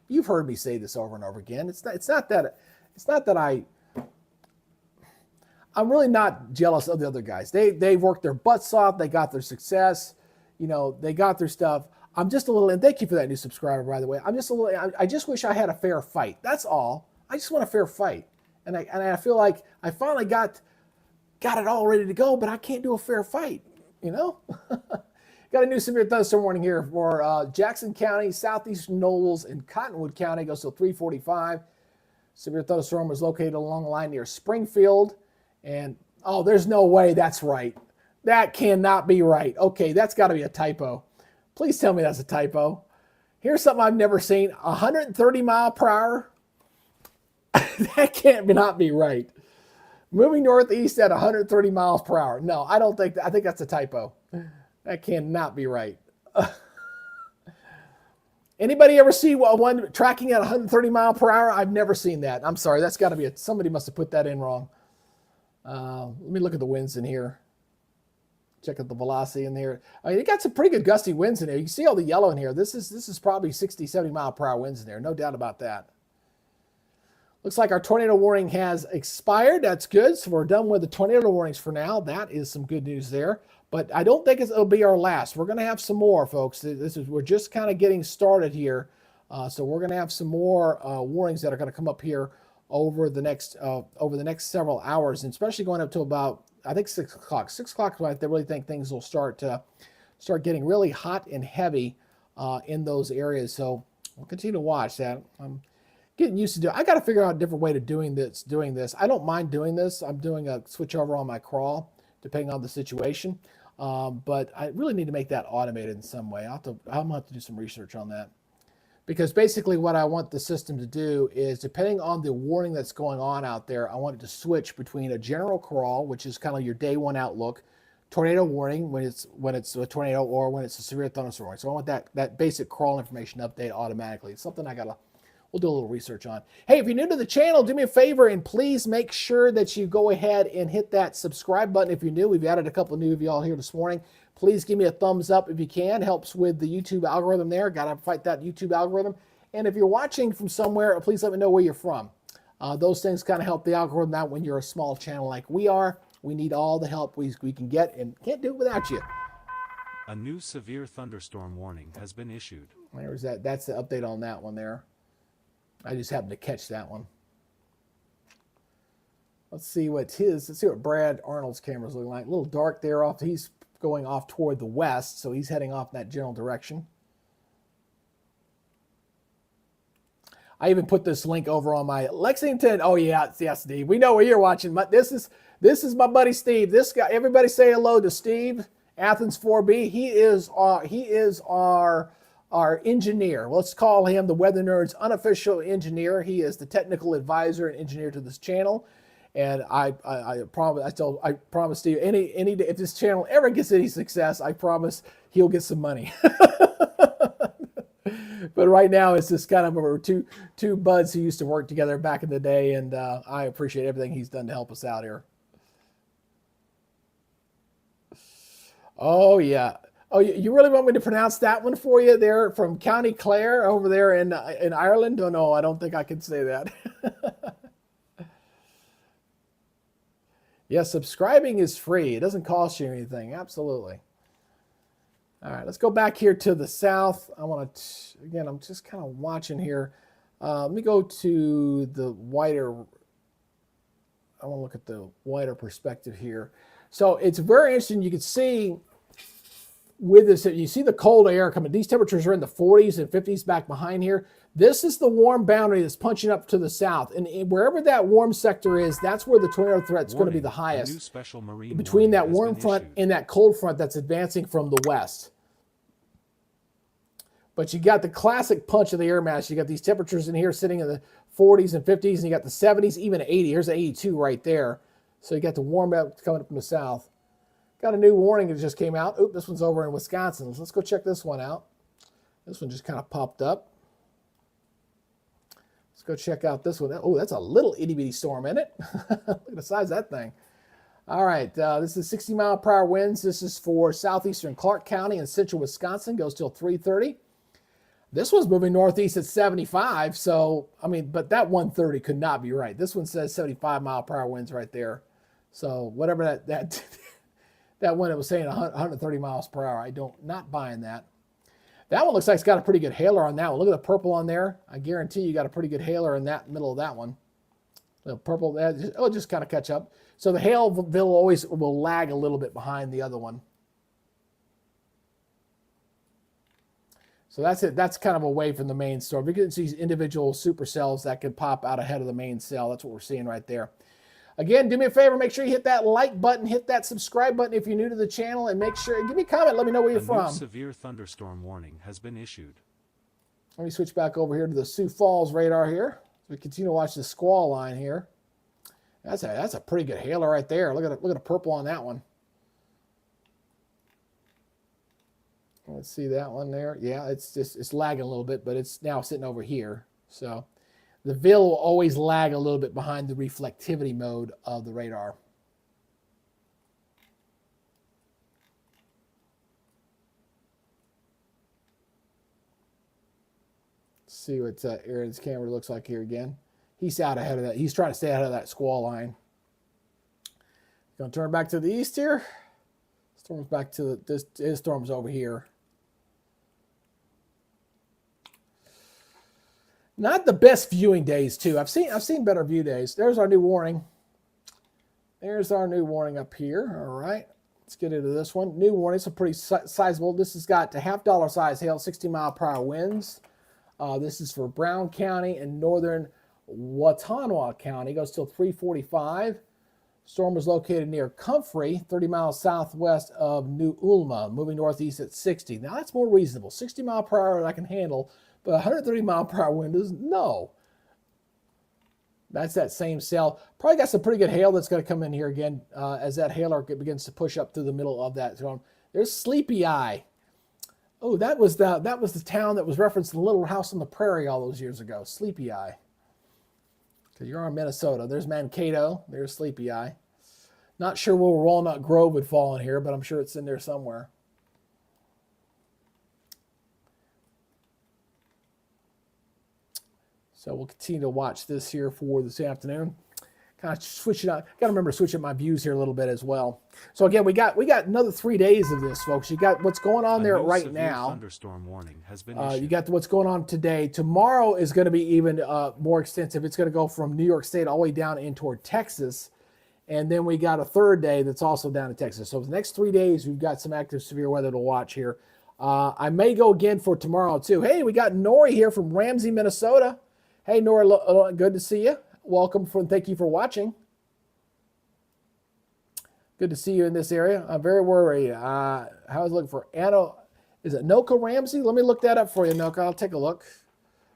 You've heard me say this over and over again. It's not that I'm really not jealous of the other guys. They worked their butts off. They got their success. They got their stuff. I'm just a little, and thank you for that new subscriber, by the way. I just wish I had a fair fight. That's all. I just want a fair fight. And I feel like I finally got it all ready to go, but I can't do a fair fight, Got a new severe thunderstorm warning here for Jackson County, Southeast Knowles, and Cottonwood County. Goes till 3:45. Severe thunderstorm was located along the line near Springfield. And, there's no way that's right. That cannot be right. Okay, that's got to be a typo. Please tell me that's a typo. Here's something I've never seen. 130 mile per hour. That can't not be right. Moving northeast at 130 miles per hour. No, I don't think that. I think that's a typo. That cannot be right. Anybody ever see one tracking at 130 mile per hour? I've never seen that. I'm sorry. That's got to be somebody must have put that in wrong. Let me look at the winds in here. Check out the velocity in there. You got some pretty good gusty winds in there. You can see all the yellow in here. This is probably 60, 70 mile per hour winds in there. No doubt about that. Looks like our tornado warning has expired. That's good. So we're done with the tornado warnings for now. That is some good news there. But I don't think it'll be our last. We're going to have some more, folks. We're just kind of getting started here. So we're going to have some more warnings that are going to come up here over the next several hours, and especially going up to about, I think, 6 o'clock. 6 o'clock, I really think things will start getting really hot and heavy in those areas. So we'll continue to watch that. I'm getting used to do it. I got to figure out a different way to doing this. I don't mind doing this. I'm doing a switch over on my crawl, depending on the situation. But I really need to make that automated in some way. I'm going to have to do some research on that. Because basically what I want the system to do is, depending on the warning that's going on out there, I want it to switch between a general crawl, which is kind of your day one outlook, tornado warning when it's a tornado or when it's a severe thunderstorm. So I want that basic crawl information update automatically. It's something we'll do a little research on. Hey, if you're new to the channel, do me a favor and please make sure that you go ahead and hit that subscribe button if you're new. We've added a couple of new of y'all here this morning. Please give me a thumbs up if you can. Helps with the YouTube algorithm there. Got to fight that YouTube algorithm. And if you're watching from somewhere, please let me know where you're from. Those things kind of help the algorithm out when you're a small channel like we are. We need all the help we can get and can't do it without you.
A new severe thunderstorm warning has been issued.
There's that. That's the update on that one there. I just happened to catch that one. Let's see what Brad Arnold's camera is looking like. A little dark there off. He's going off toward the west, so he's heading off in that general direction. I even put this link over on my Lexington. Oh yeah, Steve. We know where you're watching. But this is my buddy Steve. This guy. Everybody say hello to Steve. Athens 4B. He is our engineer. Let's call him the Weather Nerd's unofficial engineer. He is the technical advisor and engineer to this channel. And I promise Steve, any day, if this channel ever gets any success, I promise he'll get some money. But right now, it's just kind of we're two buds who used to work together back in the day, and I appreciate everything he's done to help us out here. Oh yeah. Oh, you really want me to pronounce that one for you? There from County Clare over there in Ireland? Oh no, I don't think I can say that. Yeah, subscribing is free. It doesn't cost you anything. Absolutely. All right, let's go back here to the south. I want to, again, I'm just kind of watching here. Let me go to the wider, I want to look at the wider perspective here. So it's very interesting. You can see with this, you see the cold air coming. These temperatures are in the 40s and 50s back behind here. This is the warm boundary that's punching up to the south. And wherever that warm sector is, that's where the tornado threat is going to be the highest. Between that warm front and that cold front that's advancing from the west. But you got the classic punch of the air mass. You got these temperatures in here sitting in the 40s and 50s, and you got the 70s, even 80. Here's 82 right there. So you got the warm up coming up from the south. Got a new warning that just came out. Oop, this one's over in Wisconsin. So let's go check this one out. This one just kind of popped up. Let's go check out this one. Oh, that's a little itty-bitty storm, isn't it? Look at the size of that thing. All right, this is 60-mile-per-hour winds. This is for southeastern Clark County and central Wisconsin. Goes till 3:30. This one's moving northeast at 75. So, I mean, but that 130 could not be right. This one says 75-mile-per-hour winds right there. So whatever that that one it was saying 130 miles per hour. Not buying that. That one looks like it's got a pretty good hailer on that one. Look at the purple on there. I guarantee you got a pretty good hailer in that middle of that one. The purple, it'll just kind of catch up. So the hail always will lag a little bit behind the other one. So that's it. That's kind of away from the main storm. You can see these individual supercells that can pop out ahead of the main cell. That's what we're seeing right there. Again, do me a favor. Make sure you hit that like button, hit that subscribe button if you're new to the channel, and make sure, give me a comment. Let me know where you're from.
A new severe thunderstorm warning has been issued.
Let me switch back over here to the Sioux Falls radar here. We continue to watch the squall line here. That's a pretty good hailer right there. Look at the purple on that one. Let's see that one there. Yeah, it's lagging a little bit, but it's now sitting over here. So the VIL will always lag a little bit behind the reflectivity mode of the radar. Let's see what Aaron's camera looks like here again. He's out ahead of that. He's trying to stay ahead of that squall line. Going to turn back to the east here. Storm's back to his storm's over here. Not the best viewing days, too. I've seen better view days. There's our new warning. There's our new warning up here. All right. Let's get into this one. New warning. It's a pretty sizable. This has got the $half size hail, 60-mile-per-hour winds. This is for Brown County and northern Watauga County. Goes till 3:45. Storm was located near Comfrey, 30 miles southwest of New Ulma, moving northeast at 60. Now, that's more reasonable. 60 mile per hour I can handle, but 130 mile per hour wind is no. That's that same cell. Probably got some pretty good hail that's going to come in here again as that hailer begins to push up through the middle of that storm. There's Sleepy Eye. Oh, that was the town that was referenced in Little House on the Prairie all those years ago. Sleepy Eye. Because you're in Minnesota. There's Mankato. There's Sleepy Eye. Not sure where Walnut Grove would fall in here, but I'm sure it's in there somewhere. So we'll continue to watch this here for this afternoon. Kind of switch it out. Got to remember to switch up my views here a little bit as well. So again, we got another 3 days of this, folks. You got what's going on there right now.
Thunderstorm warning has been issued.
You got what's going on today. Tomorrow is going to be even more extensive. It's going to go from New York State all the way down in toward Texas. And then we got a third day that's also down in Texas. So the next 3 days, we've got some active severe weather to watch here. I may go again for tomorrow, too. Hey, we got Nori here from Ramsey, Minnesota. Hey, Nori, good to see you. Welcome, thank you for watching. Good to see you in this area. I'm very worried. I was looking for Anna. Is it Noka Ramsey? Let me look that up for you, Noka. I'll take a look.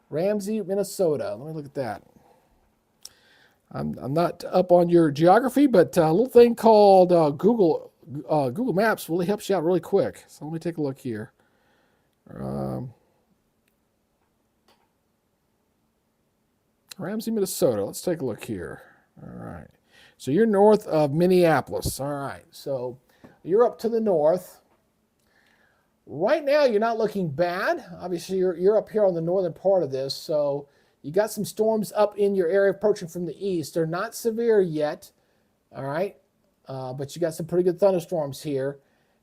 Ramsey, Minnesota. Let me look at that. I'm not up on your geography, but a little thing called Google Maps really helps you out really quick. So let me take a look here. Ramsey, Minnesota. Let's take a look here. All right. So you're north of Minneapolis. All right. So you're up to the north. right now you're not looking bad. Obviously, you're up here on the northern part of this, so you got some storms up in your area approaching from the east. They're not severe yet, all right, but you got some pretty good thunderstorms here.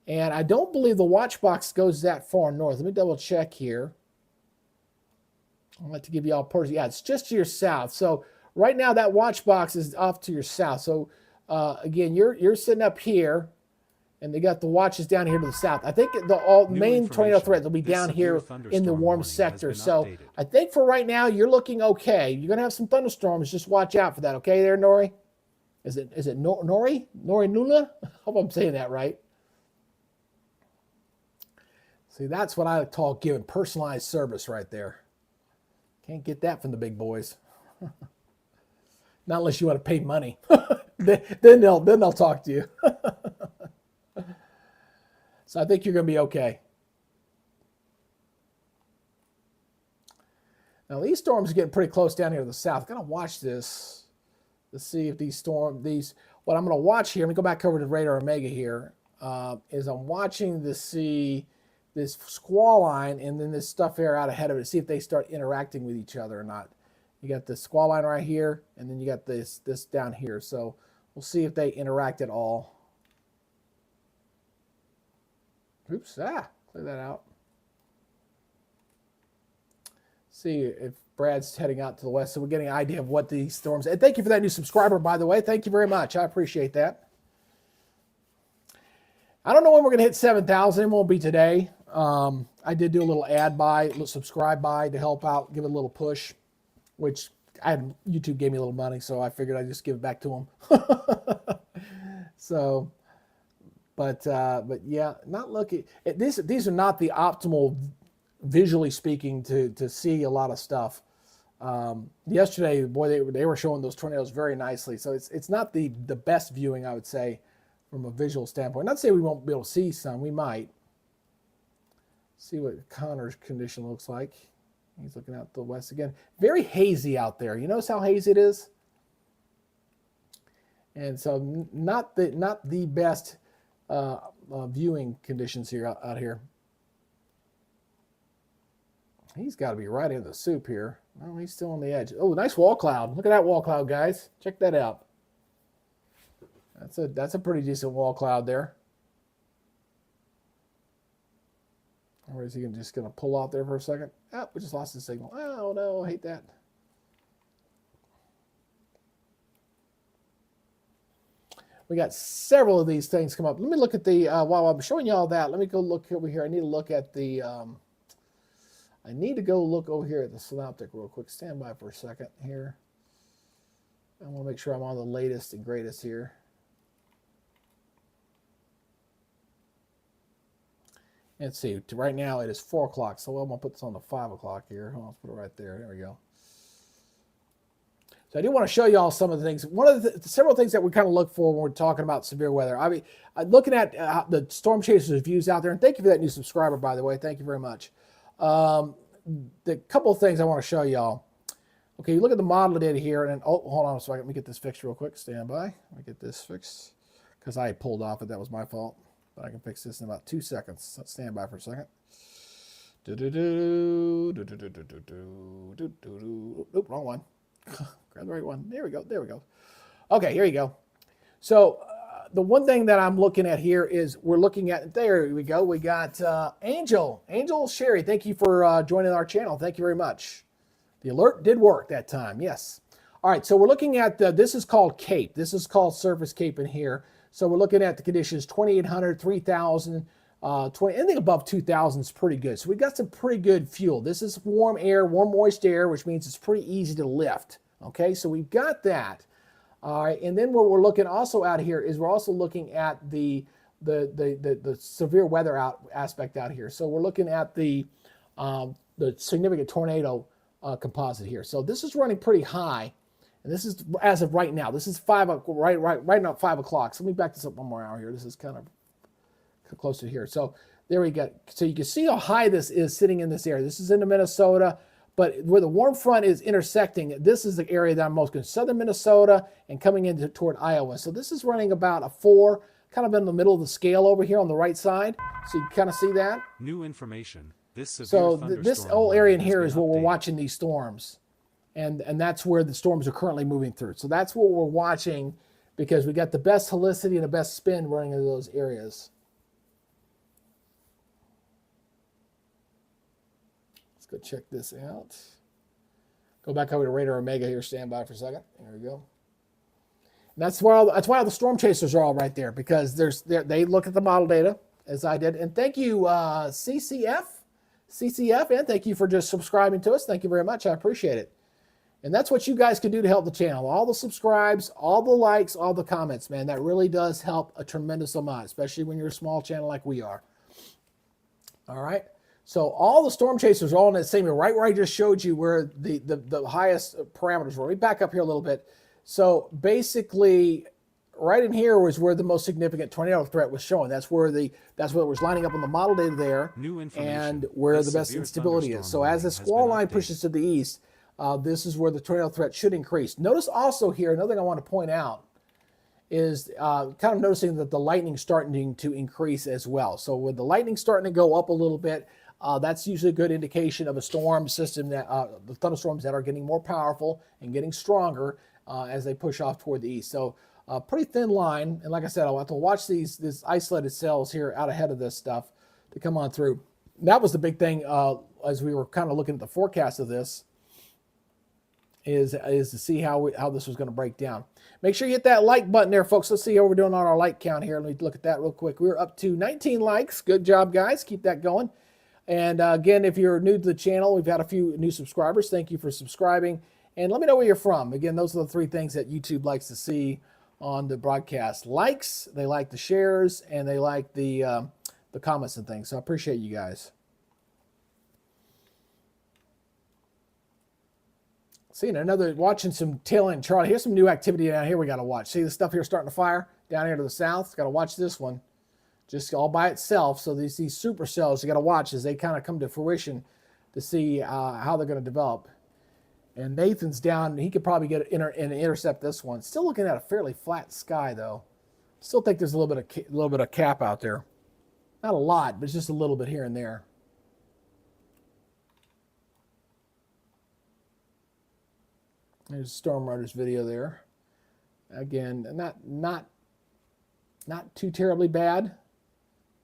And I don't believe the watch box goes that far north. Let me double check here. I'd like to give you all yeah, it's just to your south. So right now that watch box is off to your south. So again, you're sitting up here, and they got the watches down here to the south. I think the main tornado threat will be down here in the warm sector. So I think for right now you're looking okay. You're gonna have some thunderstorms. Just watch out for that. Okay, there, Nori. Is it Nori Nula? I hope I'm saying that right. See, that's what I call giving personalized service right there. Can't get that from the big boys. Not unless you want to pay money. then they'll talk to you. So I think you're going to be okay. Now these storms are getting pretty close down here to the south. I'm going to watch this to see if what I'm going to watch here, let me go back over to Radar Omega here, is I'm watching to see this squall line and then this stuff here out ahead of it, see if they start interacting with each other or not. You got the squall line right here, and then you got this down here. So we'll see if they interact at all. Oops, clear that out. See if Brad's heading out to the west, so we're getting an idea of what these storms. And thank you for that new subscriber, by the way. Thank you very much. I appreciate that. I don't know when we're going to hit 7,000. It won't be today. I did do a little ad buy, a little subscribe buy to help out, give it a little push, which YouTube gave me a little money, so I figured I'd just give it back to them. So, but yeah, not looking. These are not the optimal, visually speaking, to see a lot of stuff. Yesterday, boy, they were showing those tornadoes very nicely. So it's not the best viewing, I would say, from a visual standpoint. Not to say we won't be able to see some. We might. See what Connor's condition looks like. He's looking out the west again. Very hazy out there. You notice how hazy it is? And so not the best viewing conditions here out here. He's got to be right in the soup here. Oh, he's still on the edge. Oh, nice wall cloud. Look at that wall cloud, guys. Check that out. That's a pretty decent wall cloud there. Or is he just going to pull out there for a second? Oh, we just lost the signal. Oh, no, I hate that. We got several of these things come up. Let me look at the, while I'm showing you all that, let me go look over here. I need to look at the, I need to go look over here at the synoptic real quick. Stand by for a second here. I want to make sure I'm on the latest and greatest here. Let's see, right now it is 4 o'clock, so I'm going to put this on the 5 o'clock here. I'll put it right there. There we go. So I do want to show you all some of the things. One of the several things that we kind of look for when we're talking about severe weather. I mean, looking at the Storm Chasers views out there, and thank you for that new subscriber, by the way. Thank you very much. The couple of things I want to show y'all. Okay, you look at the model data here, and then, oh, hold on a second. Let me get this fixed real quick. Stand by. Let me get this fixed because I pulled off it. That was my fault. But I can fix this in about 2 seconds. So stand by for a second. Oop, wrong one. Grab the right one. There we go. There we go. Okay, here you go. So the one thing that I'm looking at here is we're looking at, there we go. We got Angel Sherry. Thank you for joining our channel. Thank you very much. The alert did work that time. Yes. All right. So we're looking at, this is called CAPE. This is called surface CAPE in here. So we're looking at the conditions 2,800, 3,000, 20, anything above 2,000 is pretty good. So we've got some pretty good fuel. This is warm air, warm moist air, which means it's pretty easy to lift. Okay, so we've got that. All right, and then what we're looking also out here is we're also looking at the severe weather aspect out here. So we're looking at the significant tornado composite here. So this is running pretty high. And this is as of right now. This is right now 5 o'clock. So let me back this up one more hour here. This is kind of close to here. So there we go. So you can see how high this is sitting in this area. This is into Minnesota, but where the warm front is intersecting, this is the area that I'm most concerned. Southern Minnesota and coming into toward Iowa. So this is running about a 4, kind of in the middle of the scale over here on the right side. So you can kind of see that.
New information. This severe
So
thunderstorm
this whole area in
warning has
here
been
is where we're
updated.
watching these storms. And that's where the storms are currently moving through. So that's what we're watching because we got the best helicity and the best spin running into those areas. Let's go check this out. Go back over to Radar Omega here. Stand by for a second. There we go. And that's why all the storm chasers are all right there because they look at the model data as I did. And thank you, CCF, and thank you for just subscribing to us. Thank you very much. I appreciate it. And that's what you guys can do to help the channel. All the subscribes, all the likes, all the comments, man. That really does help a tremendous amount, especially when you're a small channel like we are. All right. So all the storm chasers are all in that same area, right where I just showed you where the highest parameters were. Let me back up here a little bit. So basically, right in here was where the most significant tornado threat was showing. That's where it was lining up on the model data there,
New information.
and where
This
the best
severe
instability is. So as the
thunderstorm
squall
warning
line
has been
pushes to the east, this is where the tornado threat should increase. Notice also here, another thing I want to point out is kind of noticing that the lightning's starting to increase as well. So with the lightning starting to go up a little bit, that's usually a good indication of a storm system that the thunderstorms that are getting more powerful and getting stronger as they push off toward the east. So pretty thin line. And like I said, I'll have to watch these isolated cells here out ahead of this stuff to come on through. And that was the big thing as we were kind of looking at the forecast of this. Is to see how this was going to break down. Make sure you hit that like button there, folks. Let's see how we're doing on our like count here. Let me look at that real quick. We're up to 19 likes. Good job, guys. Keep that going. And again, if you're new to the channel, we've had a few new subscribers. Thank you for subscribing. And let me know where you're from. Again, those are the three things that YouTube likes to see on the broadcast. Likes, they like the shares, and they like the comments and things. So I appreciate you guys. Seeing watching some tail end Charlie. Here's some new activity down here we got to watch. See the stuff here starting to fire down here to the south? Got to watch this one. Just all by itself. So these supercells you got to watch as they kind of come to fruition to see how they're going to develop. And Nathan's down. He could probably get and intercept this one. Still looking at a fairly flat sky though. Still think there's a little bit of cap out there. Not a lot, but just a little bit here and there. There's Storm Riders video there. Again, not too terribly bad.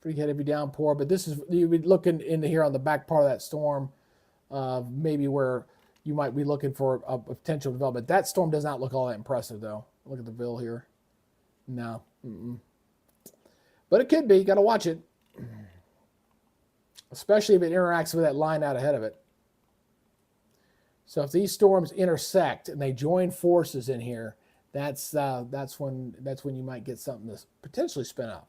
Pretty heavy downpour, but this is you'd be looking into here on the back part of that storm, maybe where you might be looking for a potential development. That storm does not look all that impressive though. Look at the bill here. No, but it could be. You got to watch it, especially if it interacts with that line out ahead of it. So if these storms intersect and they join forces in here, that's when you might get something to potentially spin up.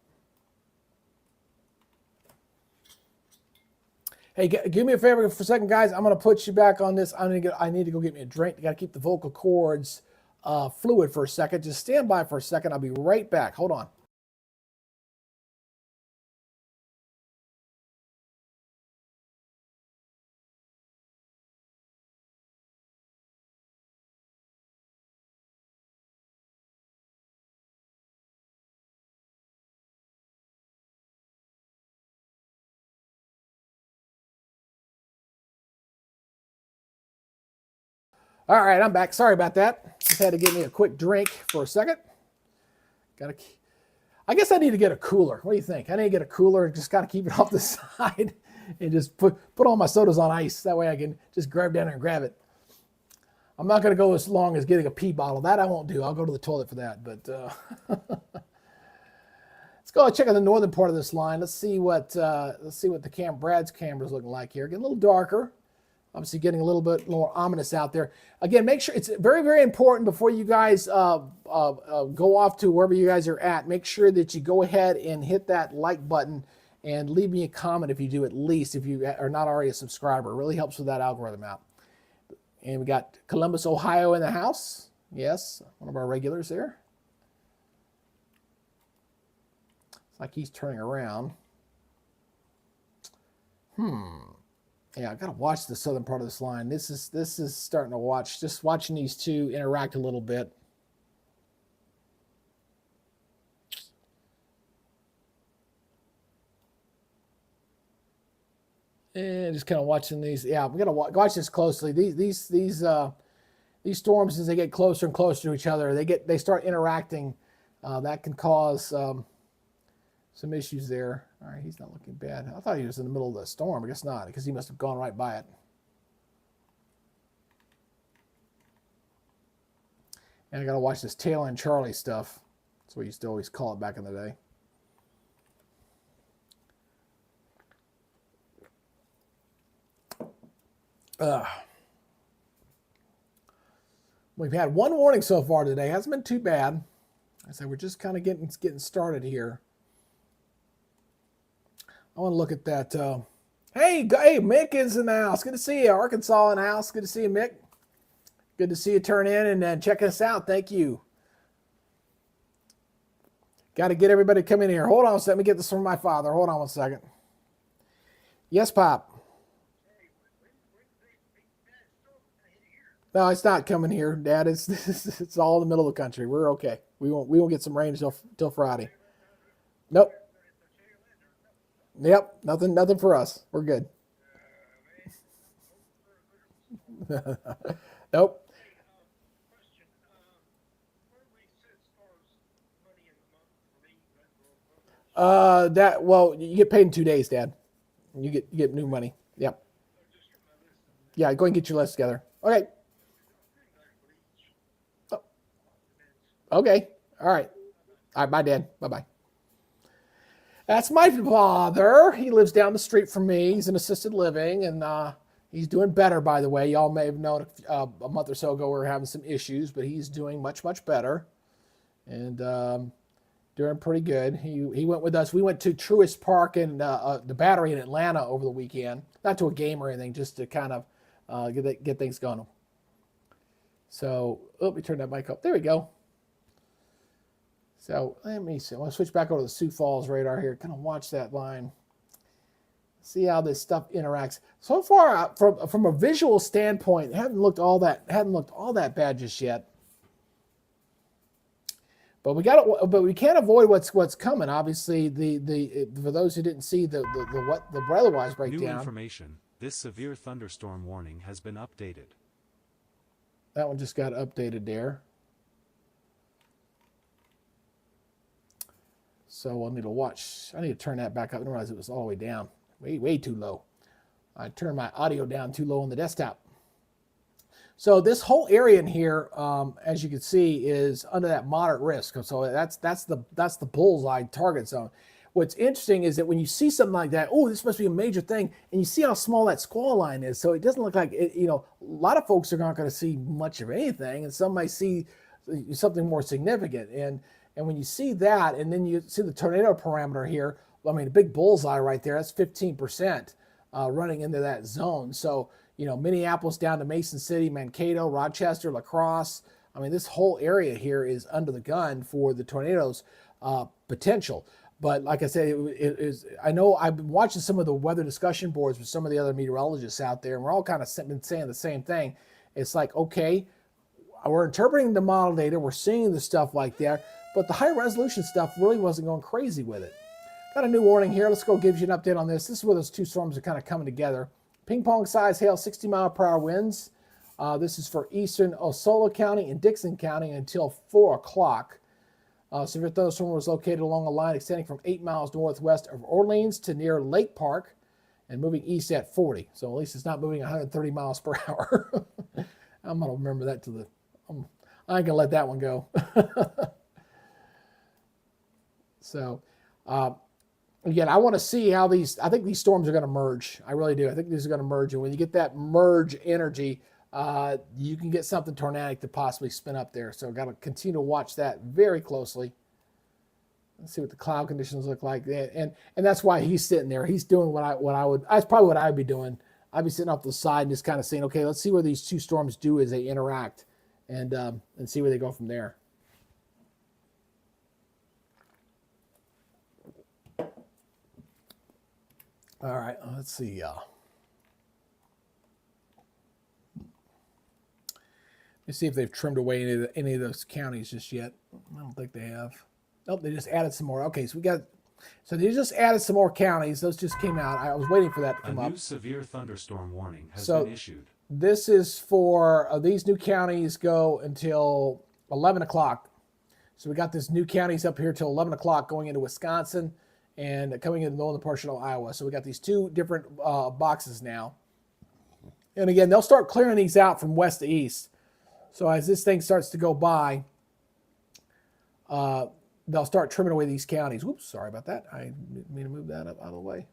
Hey, give me a favor for a second, guys. I'm going to put you back on this. I need to go get me a drink. Got to keep the vocal cords fluid for a second. Just stand by for a second. I'll be right back. Hold on. All right, I'm back. Sorry about that. Just had to get me a quick drink for a second. I guess I need to get a cooler. What do you think? I need to get a cooler and just kind of keep it off the side and just put all my sodas on ice. That way I can just grab down there and grab it. I'm not going to go as long as getting a pee bottle. That I won't do. I'll go to the toilet for that. But let's go check out the northern part of this line. Let's see what Brad's camera is looking like here. Getting a little darker. Obviously getting a little bit more ominous out there. Again, make sure it's very, very important before you guys go off to wherever you guys are at. Make sure that you go ahead and hit that like button and leave me a comment if you do, at least if you are not already a subscriber. It really helps with that algorithm out. And we got Columbus, Ohio in the house. Yes, one of our regulars there. It's like he's turning around. Yeah, I gotta watch the southern part of this line. This is starting to watch. Just watching these two interact a little bit. And just kind of watching these. Yeah, we got to watch this closely. These storms, as they get closer and closer to each other, they start interacting. That can cause some issues there. All right, he's not looking bad. I thought he was in the middle of the storm. I guess not, because he must have gone right by it. And I got to watch this tail end Charlie stuff. That's what we used to always call it back in the day. We've had one warning so far today. Hasn't been too bad. I say we're just kind of getting started here. I want to look at that. Hey, Mick is in the house. Good to see you. Arkansas in the house. Good to see you, Mick. Good to see you turn in and check us out. Thank you. Got to get everybody to come in here. Hold on a second. Let me get this from my father. Hold on one second. Yes, Pop. No, it's not coming here, Dad. It's all in the middle of the country. We're okay. We won't get some rain till Friday. Nope. Yep. Nothing for us. We're good. Nope. Well, you get paid in 2 days, Dad. You get new money. Yep. Yeah, go ahead and get your list together. Okay. Okay. All right. All right. Bye, Dad. Bye-bye. That's my father. He lives down the street from me. He's in assisted living, and he's doing better, by the way. Y'all may have known a month or so ago we were having some issues, but he's doing much, much better and doing pretty good. He went with us. We went to Truist Park and the Battery in Atlanta over the weekend. Not to a game or anything, just to kind of get things going. So, let me turn that mic up. There we go. So let me see. I want to switch back over to the Sioux Falls radar here. Kind of watch that line. See how this stuff interacts. So far, from a visual standpoint, it hadn't looked all that bad just yet. But we can't avoid what's coming. Obviously, for those who didn't see the weather-wise breakdown.
New information. This severe thunderstorm warning has been updated.
That one just got updated there. So I'll need to watch. I need to turn that back up. I didn't realize it was all the way down. Way too low. I turned my audio down too low on the desktop. So this whole area in here, as you can see, is under that moderate risk. So that's the bullseye target zone. What's interesting is that when you see something like that, oh, this must be a major thing, and you see how small that squall line is. So it doesn't look like it, a lot of folks are not going to see much of anything, and some might see something more significant. And when you see that, and then you see the tornado parameter here, I mean, a big bullseye right there, that's 15% running into that zone. So, Minneapolis down to Mason City, Mankato, Rochester, La Crosse. I mean, this whole area here is under the gun for the tornadoes potential. But like I said, it is. I know I've been watching some of the weather discussion boards with some of the other meteorologists out there, and we're all kind of been saying the same thing. It's like, okay, we're interpreting the model data, we're seeing the stuff like that, but the high resolution stuff really wasn't going crazy with it. Got a new warning here. Let's go give you an update on this. This is where those two storms are kind of coming together. Ping pong size hail, 60-mile-per-hour winds. This is for eastern Osceola County and Dixon County until 4 o'clock. Severe thunderstorm was located along a line extending from 8 miles northwest of Orleans to near Lake Park and moving east at 40. So at least it's not moving 130 miles per hour. I'm going to remember that I ain't going to let that one go. So, again, I want to see how I think these storms are going to merge. I really do. I think these are going to merge. And when you get that merge energy, you can get something tornadic to possibly spin up there. So I've got to continue to watch that very closely. Let's see what the cloud conditions look like. And that's why he's sitting there. He's doing that's probably what I'd be doing. I'd be sitting off the side and just kind of saying, okay, let's see where these two storms do as they interact and see where they go from there. All right, let's see. Let's see if they've trimmed away any of those counties just yet. I don't think they have. Nope, they just added some more. Okay, so we got So they just added some more counties. Those just came out. I was waiting for that to
A
come up.
new severe thunderstorm warning has
So-
been issued.
This is for these new counties go until 11 o'clock. So we got this new counties up here till 11 o'clock going into Wisconsin and coming into the northern portion of Iowa. So we got these two different boxes now. And again, they'll start clearing these out from west to east. So as this thing starts to go by, they'll start trimming away these counties. Whoops, sorry about that. I didn't mean to move that up out of the way.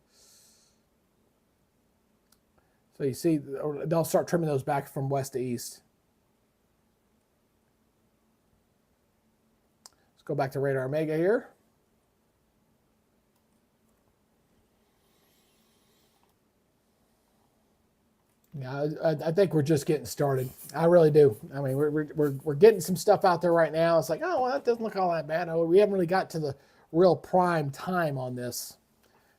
So you see, they'll start trimming those back from west to east. Let's go back to Radar Mega here. Yeah, I think we're just getting started. I really do. I mean, we're getting some stuff out there right now. It's like, oh, well, that doesn't look all that bad. Oh, we haven't really got to the real prime time on this.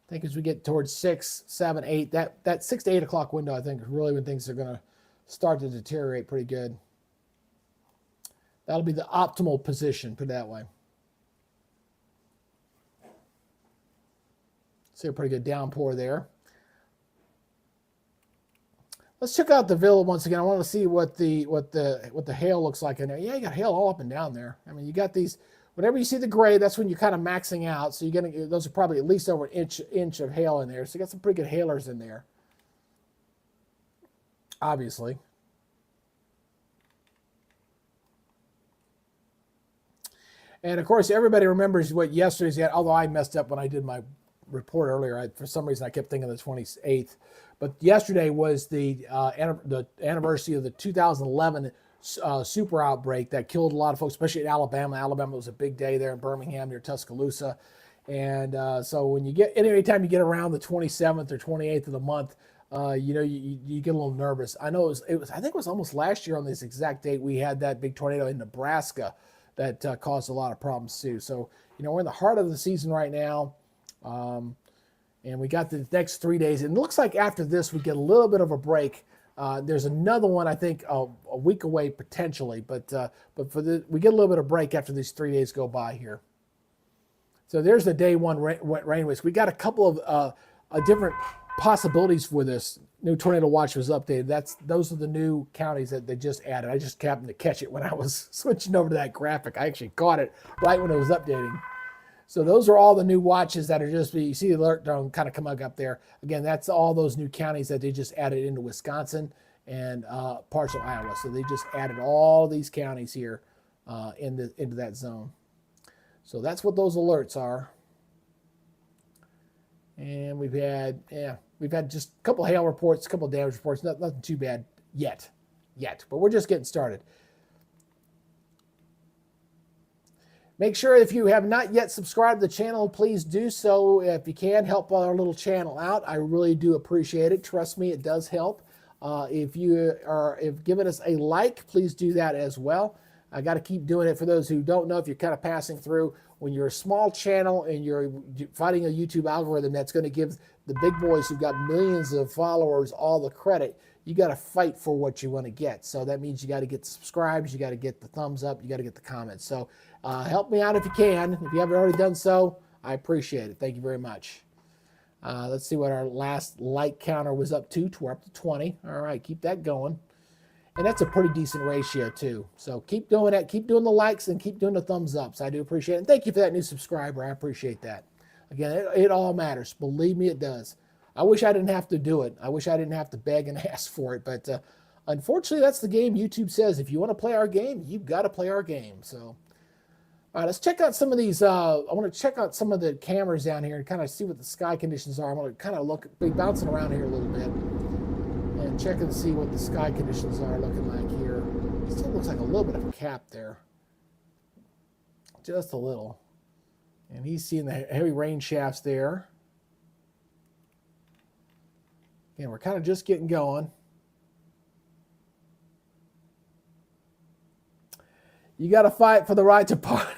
I think as we get towards 6, 7, 8, that 6 to 8 o'clock window, I think is really when things are going to start to deteriorate pretty good. That'll be the optimal position, put it that way. See a pretty good downpour there. Let's check out the Ville once again. I want to see what the hail looks like in there. Yeah, you got hail all up and down there. I mean, you got these. Whenever you see the gray, that's when you're kind of maxing out. So you're gonna, those are probably at least over an inch of hail in there. So you got some pretty good hailers in there. Obviously. And of course, everybody remembers what yesterday's had. Although I messed up when I did my report earlier. For some reason, I kept thinking the 28th. But yesterday was the anniversary of the 2011 super outbreak that killed a lot of folks, especially in Alabama. Alabama was a big day there in Birmingham near Tuscaloosa. And so when you get, anytime you get around the 27th or 28th of the month, you know, you get a little nervous. I know it was, I think it was almost last year on this exact date, we had that big tornado in Nebraska that caused a lot of problems too. So, you know, we're in the heart of the season right now. And we got the next 3 days. It looks like after this, we get a little bit of a break. There's another one, I think, a week away potentially, but we get a little bit of break after these 3 days go by here. So there's the day one rain risk. We got a couple of different possibilities for this. New tornado watch was updated. Those are the new counties that they just added. I just happened to catch it when I was switching over to that graphic. I actually caught it right when it was updating. So those are all the new watches that are just, you see the alert drone kind of come up there. Again, that's all those new counties that they just added into Wisconsin and parts of Iowa. So they just added all these counties here into that zone. So that's what those alerts are. And we've had just a couple of hail reports, a couple of damage reports, nothing too bad yet, but we're just getting started. Make sure if you have not yet subscribed to the channel, please do so. If you can, help our little channel out. I really do appreciate it. Trust me, it does help. If giving us a like, please do that as well. I got to keep doing it. For those who don't know, if you're kind of passing through, when you're a small channel and you're fighting a YouTube algorithm that's going to give the big boys who've got millions of followers all the credit, you got to fight for what you want to get. So that means you got to get the subscribes, you got to get the thumbs up, you got to get the comments. So help me out if you can. If you haven't already done so, I appreciate it. Thank you very much. Let's see what our last like counter was up to. We're up to 20. All right, keep that going. And that's a pretty decent ratio too. So keep doing that. Keep doing the likes and keep doing the thumbs ups. I do appreciate it. And thank you for that new subscriber. I appreciate that. Again, it all matters. Believe me, it does. I wish I didn't have to do it. I wish I didn't have to beg and ask for it. But unfortunately, that's the game. YouTube says if you want to play our game, you've got to play our game. So, all right, let's check out some of these. I want to check out some of the cameras down here and kind of see what the sky conditions are. I want to kind of be bouncing around here a little bit and check and see what the sky conditions are looking like here. It still looks like a little bit of a cap there. Just a little. And he's seeing the heavy rain shafts there. Again, we're kind of just getting going. You got to fight for the right to party.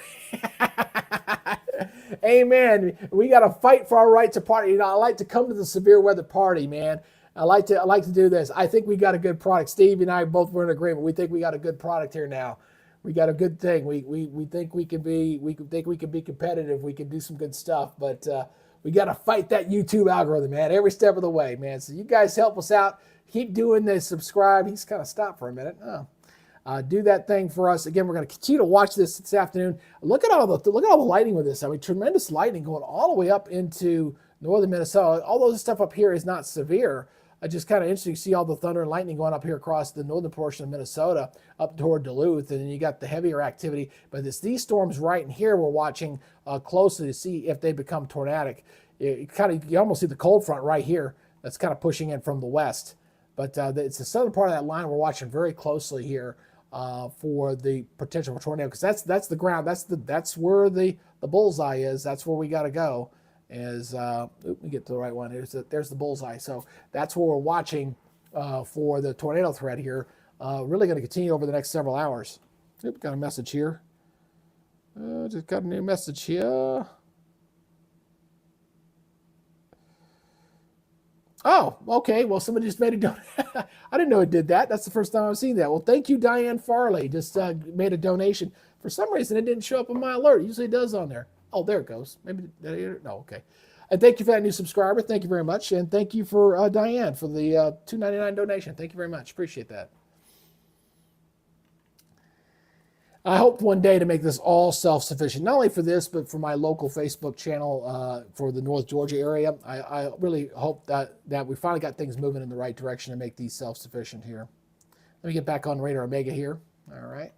Amen. We got to fight for our right to party. You know, I like to come to the severe weather party, man. I like to do this. I think we got a good product. Steve and I both were in agreement. We think we got a good product here now. we got a good thing. We think we can be competitive. We can do some good stuff, but we got to fight that YouTube algorithm, man, every step of the way, man. So you guys help us out. Keep doing this. Subscribe. He's kind of stopped for a minute. Do that thing for us. Again, we're going to continue to watch this afternoon. Look at all the lighting with this. I mean, tremendous lighting going all the way up into northern Minnesota. Although this stuff up here is not severe, just kind of interesting to see all the thunder and lightning going up here across the northern portion of Minnesota up toward Duluth, and then you got the heavier activity. But these storms right in here we're watching closely to see if they become tornadic. You almost see the cold front right here that's kind of pushing in from the west. But it's the southern part of that line we're watching very closely here for the potential for tornado, because that's the ground. That's where the bullseye is. That's where we got to go. Let me get to the right one. There's the bullseye. So that's where we're watching for the tornado threat here. Really going to continue over the next several hours. Got a message here. Just got a new message here. Oh, okay. Well, somebody just made a donation. I didn't know it did that. That's the first time I've seen that. Well, thank you, Diane Farley. Just made a donation. For some reason, it didn't show up on my alert. It usually does on there. Oh, there it goes. Maybe no. Okay. And thank you for that new subscriber. Thank you very much. And thank you for Diane for the $2.99 donation. Thank you very much. Appreciate that. I hope one day to make this all self-sufficient, not only for this, but for my local Facebook channel for the North Georgia area. I really hope that we finally got things moving in the right direction to make these self-sufficient here. Let me get back on Radar Omega here. All right.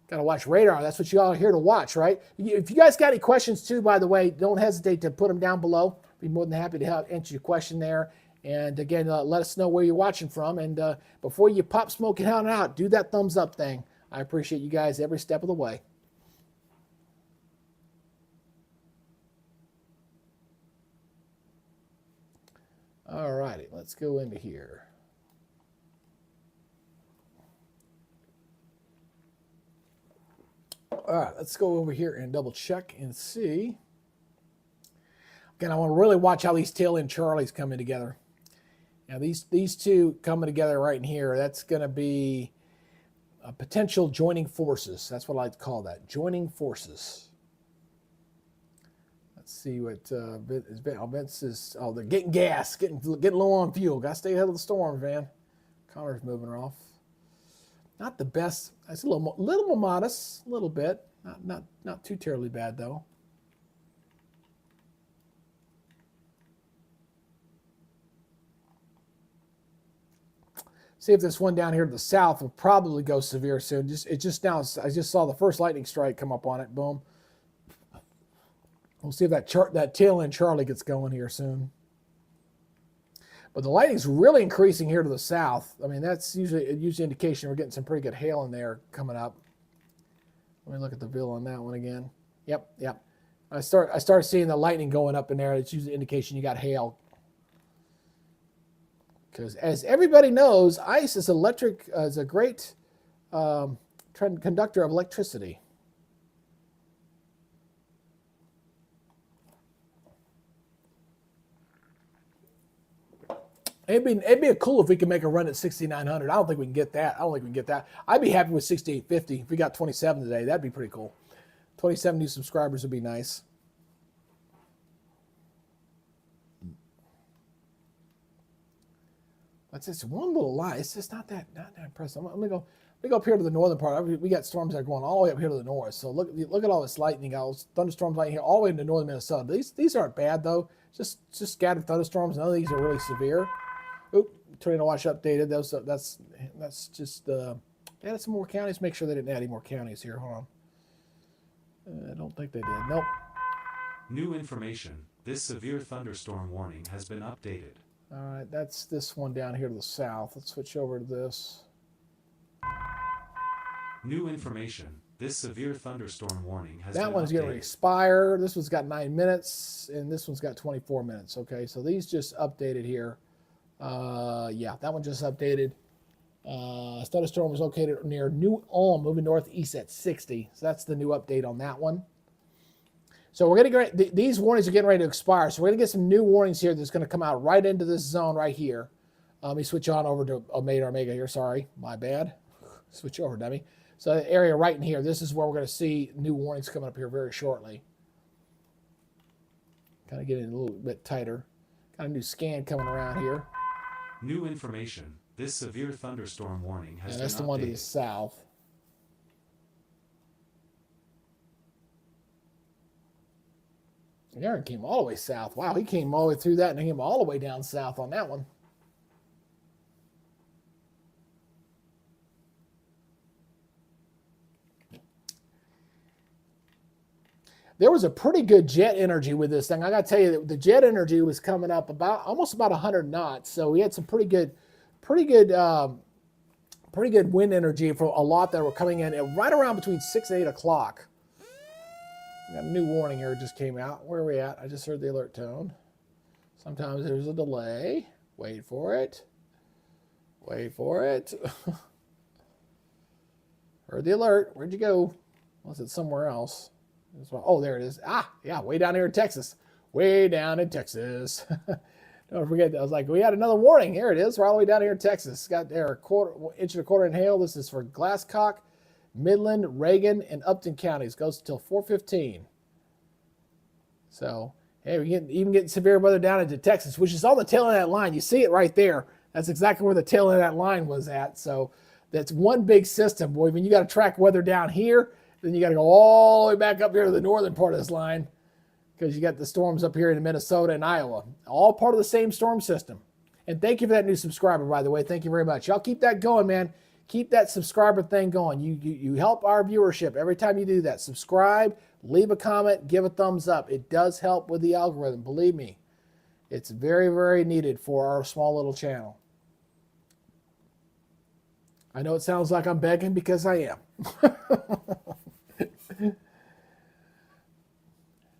Got to watch radar. That's what you all are here to watch, right? If you guys got any questions too, by the way, don't hesitate to put them down below. Be more than happy to help answer your question there. And again, let us know where you're watching from. And before you pop smoke and hound out, do that thumbs up thing. I appreciate you guys every step of the way. All righty, let's go into here. All right, let's go over here and double check and see. Again, I want to really watch how these tail end Charlies coming together. Now, these two coming together right in here, that's going to be potential joining forces. That's what I like to call that, joining forces. Let's see what Vince is. Oh, they're getting gas, getting low on fuel. Got to stay ahead of the storm, man. Connor's moving her off. Not the best. It's a little more modest, a little bit. Not too terribly bad though. See if this one down here to the south will probably go severe soon. I just saw the first lightning strike come up on it. Boom. We'll see if that tail end Charlie gets going here soon. But the lightning's really increasing here to the south. I mean, that's usually an indication we're getting some pretty good hail in there coming up. Let me look at the bill on that one again. Yep. I start seeing the lightning going up in there. It's usually an indication you got hail. Because as everybody knows, ice is a great conductor of electricity. It'd be cool if we could make a run at 6,900. I don't think we can get that. I'd be happy with 6,850. If we got 27 today, that'd be pretty cool. 27 new subscribers would be nice. That's just one little line. It's just not that impressive. Let me go up here to the northern part. We got storms that are going all the way up here to the north. So look at all this lightning, all this thunderstorms lightning here, all the way into northern Minnesota. These aren't bad though. Just scattered thunderstorms. None of these are really severe. Oop, tornado watch updated. That's just added some more counties. Make sure they didn't add any more counties here. Hold on. I don't think they did. Nope.
New information. This severe thunderstorm warning has been updated.
All right, that's this one down here to the south. Let's switch over to this.
New information. This severe thunderstorm warning has been updated.
That one's going to expire. This one's got 9 minutes, and this one's got 24 minutes. Okay, so these just updated here. Yeah, that one just updated. Thunderstorm was located near New Ulm, moving northeast at 60. So that's the new update on that one. So we're going to get these warnings are getting ready to expire. So we're going to get some new warnings here that's going to come out right into this zone right here. Let me switch on over to Omega here. Sorry, my bad. Switch over, dummy. So the area right in here, this is where we're going to see new warnings coming up here very shortly. Kind of getting a little bit tighter. Got a new scan coming around here.
New information. This severe thunderstorm warning has
And
been
that's the one to the
updated.
south. Aaron came all the way south. Wow, he came all the way through that and he came all the way down south on that one. There was a pretty good jet energy with this thing. I got to tell you that the jet energy was coming up almost about 100 knots. So we had some pretty good wind energy for a lot that were coming in at right around between 6 and 8 o'clock. Got a new warning here just came out. Where are we at? I just heard the alert tone. Sometimes there's a delay. Wait for it. Wait for it. Heard the alert. Where'd you go? Was it somewhere else? Oh, there it is. Ah, yeah, way down here in Texas. Way down in Texas. Don't forget that. I was like, we had another warning. Here it is. We're all the way down here in Texas. It's got there a inch and a quarter in hail. This is for Glasscock, Midland, Reagan, and Upton counties. Goes until 4:15. So, hey, we even get severe weather down into Texas, which is on the tail end of that line. You see it right there. That's exactly where the tail end of that line was at. So that's one big system, boy. When you got to track weather down here, then you got to go all the way back up here to the northern part of this line because you got the storms up here in Minnesota and Iowa. All part of the same storm system. And thank you for that new subscriber, by the way. Thank you very much. Y'all keep that going, man. Keep that subscriber thing going. You help our viewership every time you do that. Subscribe, leave a comment, give a thumbs up. It does help with the algorithm. Believe me, it's very, very needed for our small little channel. I know it sounds like I'm begging because I am.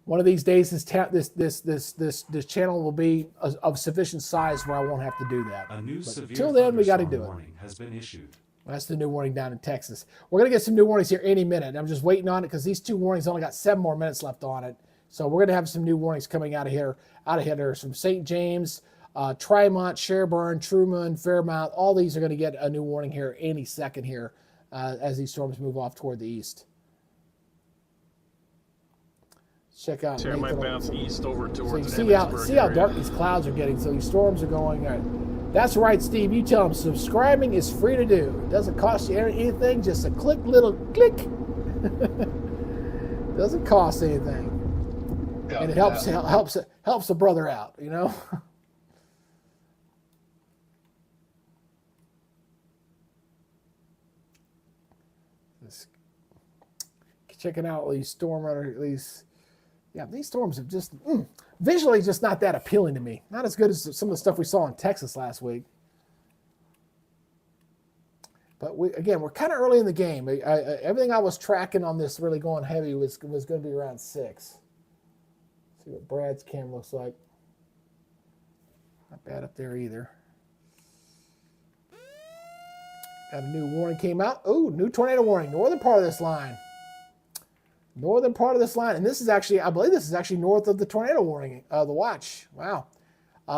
One of these days, this channel will be of sufficient size where I won't have to do that.
A new
But
severe
until then, we got to
thunderstorm
do it.
warning has been issued.
That's the new warning down in Texas. We're going to get some new warnings here any minute. I'm just waiting on it because these two warnings only got 7 more minutes left on it. So we're going to have some new warnings coming out of here. There's from St. James, Tremont, Sherburne, Truman, Fairmount. All these are going to get a new warning here any second here as these storms move off toward the east. Check out.
Here might bounce east over towards
So you
Emmitsburg
see how
area.
dark these clouds are getting. So these storms are going. That's right, Steve. You tell them subscribing is free to do. It doesn't cost you anything. Just a little click. Doesn't cost anything, and it helps a brother out. You know. Just checking out these storm runner these. Yeah, these storms have just visually just not that appealing to me. Not as good as some of the stuff we saw in Texas last week. But we're kind of early in the game. Everything I was tracking on this really going heavy was going to be around 6. See what Brad's cam looks like. Not bad up there either. Got a new warning came out. Oh, new tornado warning. Northern part of this line. Northern part of this line, and this is actually, I believe this is actually north of the tornado warning, the watch. Wow.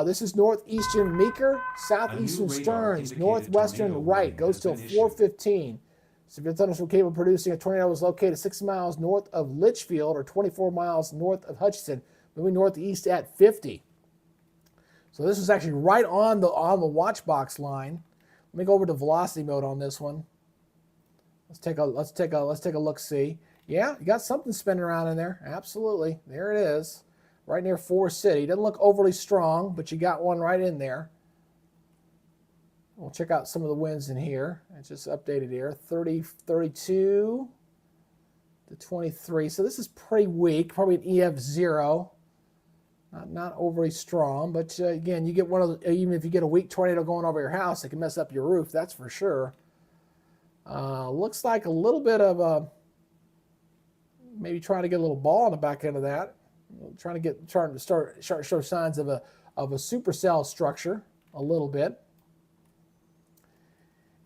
This is northeastern Meeker, southeastern Stearns, northwestern Wright, goes till 4:15. Severe thunderstorm cable producing a tornado was located 6 miles north of Litchfield or 24 miles north of Hutchinson, moving northeast at 50. So this is actually right on the watch box line. Let me go over to velocity mode on this one. Let's take a look see. Yeah, you got something spinning around in there. Absolutely. There it is. Right near Forest City. Doesn't look overly strong, but you got one right in there. We'll check out some of the winds in here. It's just updated here. 32 to 23. So this is pretty weak. Probably an EF 0. Not overly strong, but again, you get one of the, even if you get a weak tornado going over your house, it can mess up your roof. That's for sure. Looks like a little bit of a maybe trying to get a little ball on the back end of that. Trying to start show signs of a supercell structure a little bit.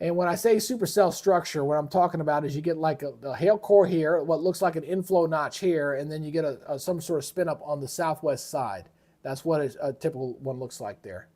And when I say supercell structure, what I'm talking about is you get like a hail core here, what looks like an inflow notch here, and then you get some sort of spin up on the southwest side. That's what a typical one looks like there.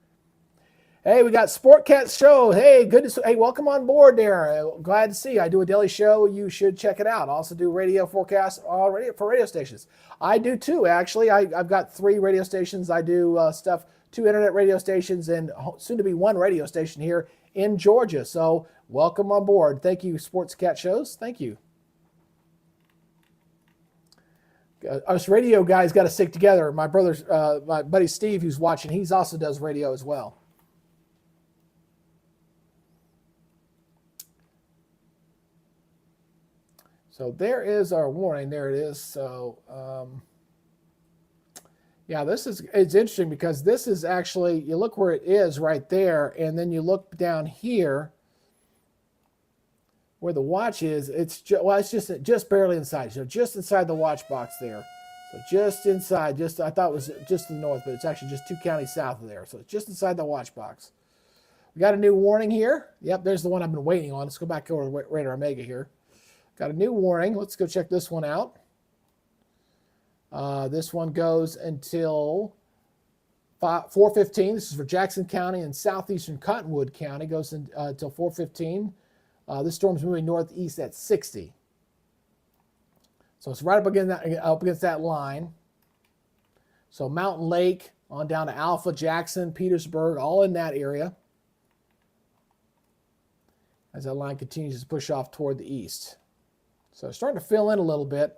Hey, we got Sportcast Show. Hey, hey, welcome on board there. Glad to see you. I do a daily show. You should check it out. I also do radio forecasts already for radio stations. I do too, actually. I've got 3 radio stations. I do stuff, 2 internet radio stations, and soon to be 1 radio station here in Georgia. So welcome on board. Thank you, Sportscat Shows. Thank you. Us radio guys got to stick together. My buddy Steve, who's watching, he's also does radio as well. So there is our warning. There it is. So yeah, it's interesting because this is actually, you look where it is right there, and then you look down here where the watch is. It's just barely inside. So just inside the watch box there. So just inside. I thought it was just to the north, but it's actually just 2 counties south of there. So it's just inside the watch box. We got a new warning here. Yep, there's the one I've been waiting on. Let's go back over to Radar Omega here. Got a new warning. Let's go check this one out. This one goes until 4:15. This is for Jackson County and southeastern Cottonwood County. Goes until 4:15. This storm's moving northeast at 60. So it's right up against that line. So Mountain Lake on down to Alpha, Jackson, Petersburg, all in that area. As that line continues to push off toward the east. So it's starting to fill in a little bit.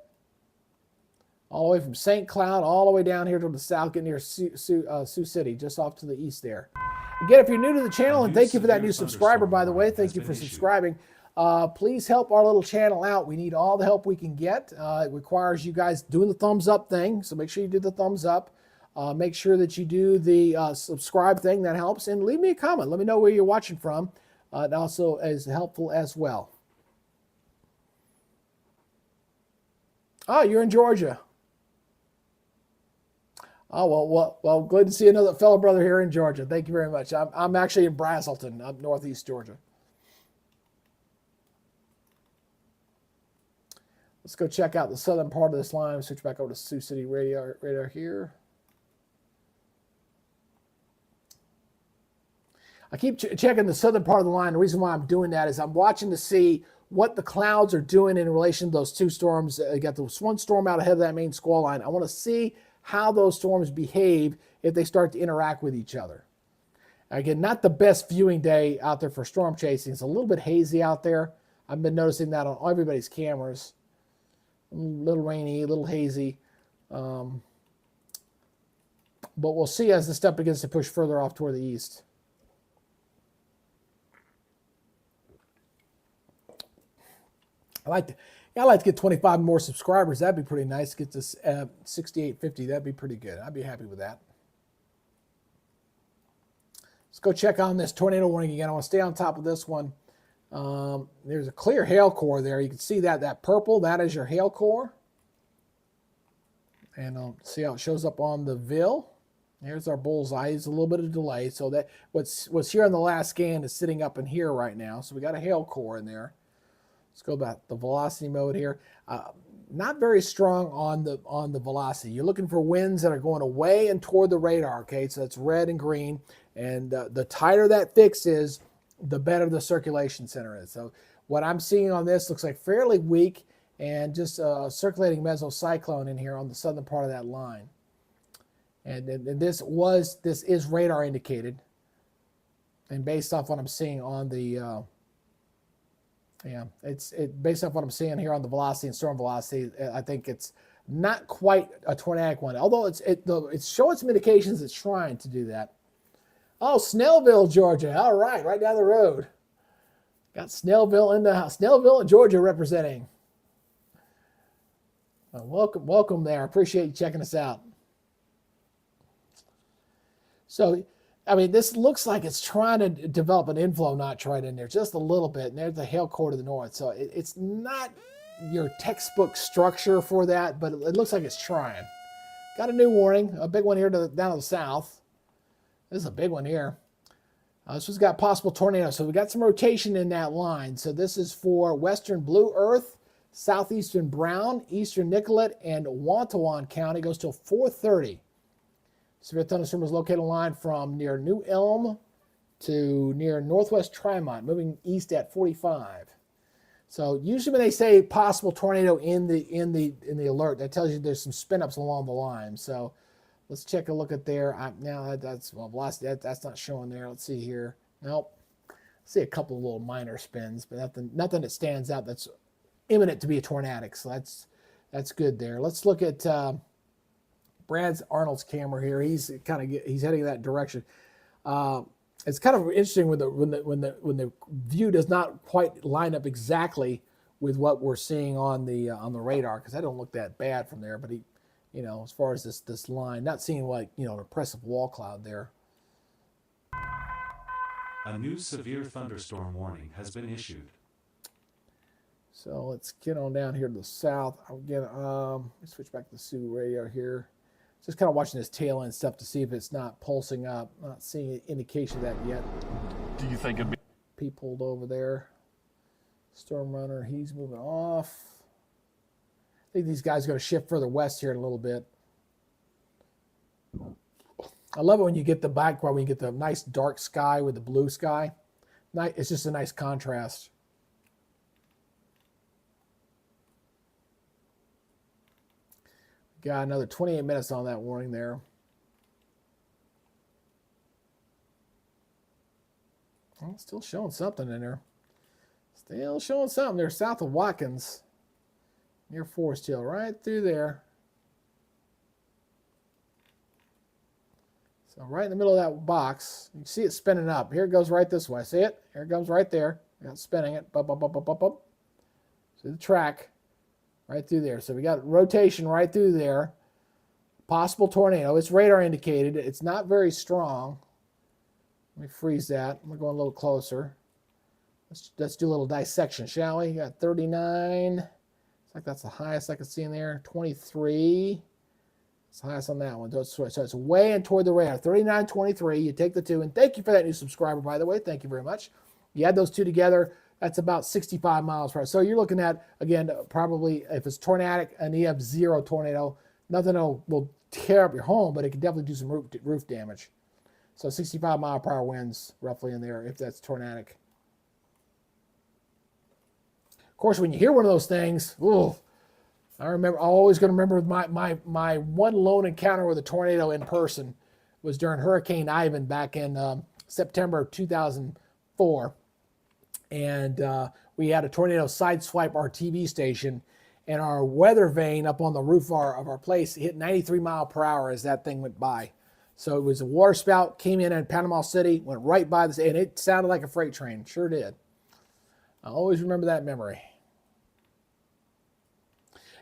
All the way from St. Cloud all the way down here to the south, getting near Sioux City, just off to the east there. Again, if you're new to the channel, and thank you for that new subscriber, by the way. Thank you for subscribing. Please help our little channel out. We need all the help we can get. It requires you guys doing the thumbs up thing, so make sure you do the thumbs up. Make sure that you do the subscribe thing. That helps. And leave me a comment. Let me know where you're watching from. It also is helpful as well. Oh, you're in Georgia. Oh, well, good to see another fellow brother here in Georgia. Thank you very much. I'm actually in Brazelton, up northeast Georgia. Let's go check out the southern part of this line. Switch back over to Sioux City radar here. I keep checking the southern part of the line. The reason why I'm doing that is I'm watching to see what the clouds are doing in relation to those 2 storms. You got this one storm out ahead of that main squall line. I want to see how those storms behave if they start to interact with each other. Again, not the best viewing day out there for storm chasing. It's a little bit hazy out there. I've been noticing that on everybody's cameras. A little rainy, a little hazy. But we'll see as the stuff begins to push further off toward the east. I'd like to get 25 more subscribers. That'd be pretty nice. Get to 6850. That'd be pretty good. I'd be happy with that. Let's go check on this tornado warning again. I want to stay on top of this one. There's a clear hail core there. You can see that purple. That is your hail core. And I'll see how it shows up on the VIL. Here's our bullseye. It's a little bit of delay. So that what's here on the last scan is sitting up in here right now. So we got a hail core in there. Let's go back to the velocity mode here. Not very strong on the velocity. You're looking for winds that are going away and toward the radar, okay? So that's red and green. And the tighter that fix is, the better the circulation center is. So what I'm seeing on this looks like fairly weak and just a circulating mesocyclone in here on the southern part of that line. And this is radar indicated. And based off what I'm seeing on the based off what I'm seeing here on the velocity and storm velocity, I think it's not quite a tornadic one. Although it's showing some indications it's trying to do that. Oh, Snellville, Georgia. All right down the road. Got Snellville in the house. Snellville and Georgia representing. Welcome there. Appreciate you checking us out. So, I mean, this looks like it's trying to develop an inflow notch right in there, just a little bit. And there's the hail core to the north. So it's not your textbook structure for that, but it looks like it's trying. Got a new warning, a big one here down to the south. This is a big one here. This one's got possible tornado. So we got some rotation in that line. So this is for western Blue Earth, southeastern Brown, eastern Nicollet, and Wantawan County. Goes till 4:30. Severe thunderstorm is located on a line from near New Elm to near northwest Tremont, moving east at 45. So usually when they say possible tornado in the alert, that tells you there's some spin ups along the line. So let's take a look at there. That's not showing there. Let's see here. Nope. See a couple of little minor spins, but nothing that stands out that's imminent to be a tornadic. So that's good there. Let's look at Brad Arnold's camera here. He's heading that direction. It's kind of interesting when the view does not quite line up exactly with what we're seeing on the radar, because that don't look that bad from there. But he, as far as this line, not seeing like an oppressive wall cloud there.
A new severe thunderstorm warning has been issued.
So let's get on down here to the south. Again, let's switch back to the Sioux radar here. Just kind of watching this tail end stuff to see if it's not pulsing up. Not seeing any indication of that yet.
Do you think it'd be?
P pulled over there. Storm runner, he's moving off. I think these guys are going to shift further west here in a little bit. I love it when you get the background, when you get the nice dark sky with the blue sky. It's just a nice contrast. Got another 28 minutes on that warning there. Well, still showing something in there. Still showing something there south of Watkins. Near Forest Hill, right through there. So right in the middle of that box, you see it spinning up. Here it goes right this way. See it? Here it comes right there. Got spinning it. Bump, bump, bump, bump, bump, bump. See the track right through there. So we got rotation right through there. Possible tornado. It's radar indicated. It's not very strong. Let me freeze that. I'm going a little closer. Let's do a little dissection, shall we? Got 39. It's like that's the highest I can see in there. 23. It's the highest on that one. So it's way in toward the radar. 39, 23. You take the two. And thank you for that new subscriber, by the way. Thank you very much. You add those two together, that's about 65 miles per hour. So you're looking at, again, probably if it's tornadic and you have zero tornado, nothing will tear up your home, but it can definitely do some roof damage. So 65 mile per hour winds roughly in there if that's tornadic. Of course, when you hear one of those things, ooh, I'm always going to remember my one lone encounter with a tornado in person was during Hurricane Ivan back in September of 2004. And we had a tornado sideswipe our TV station, and our weather vane up on the roof of our place hit 93 mile per hour as that thing went by. So it was a water spout, came in Panama City, went right by this, and it sounded like a freight train. Sure did. I always remember that memory.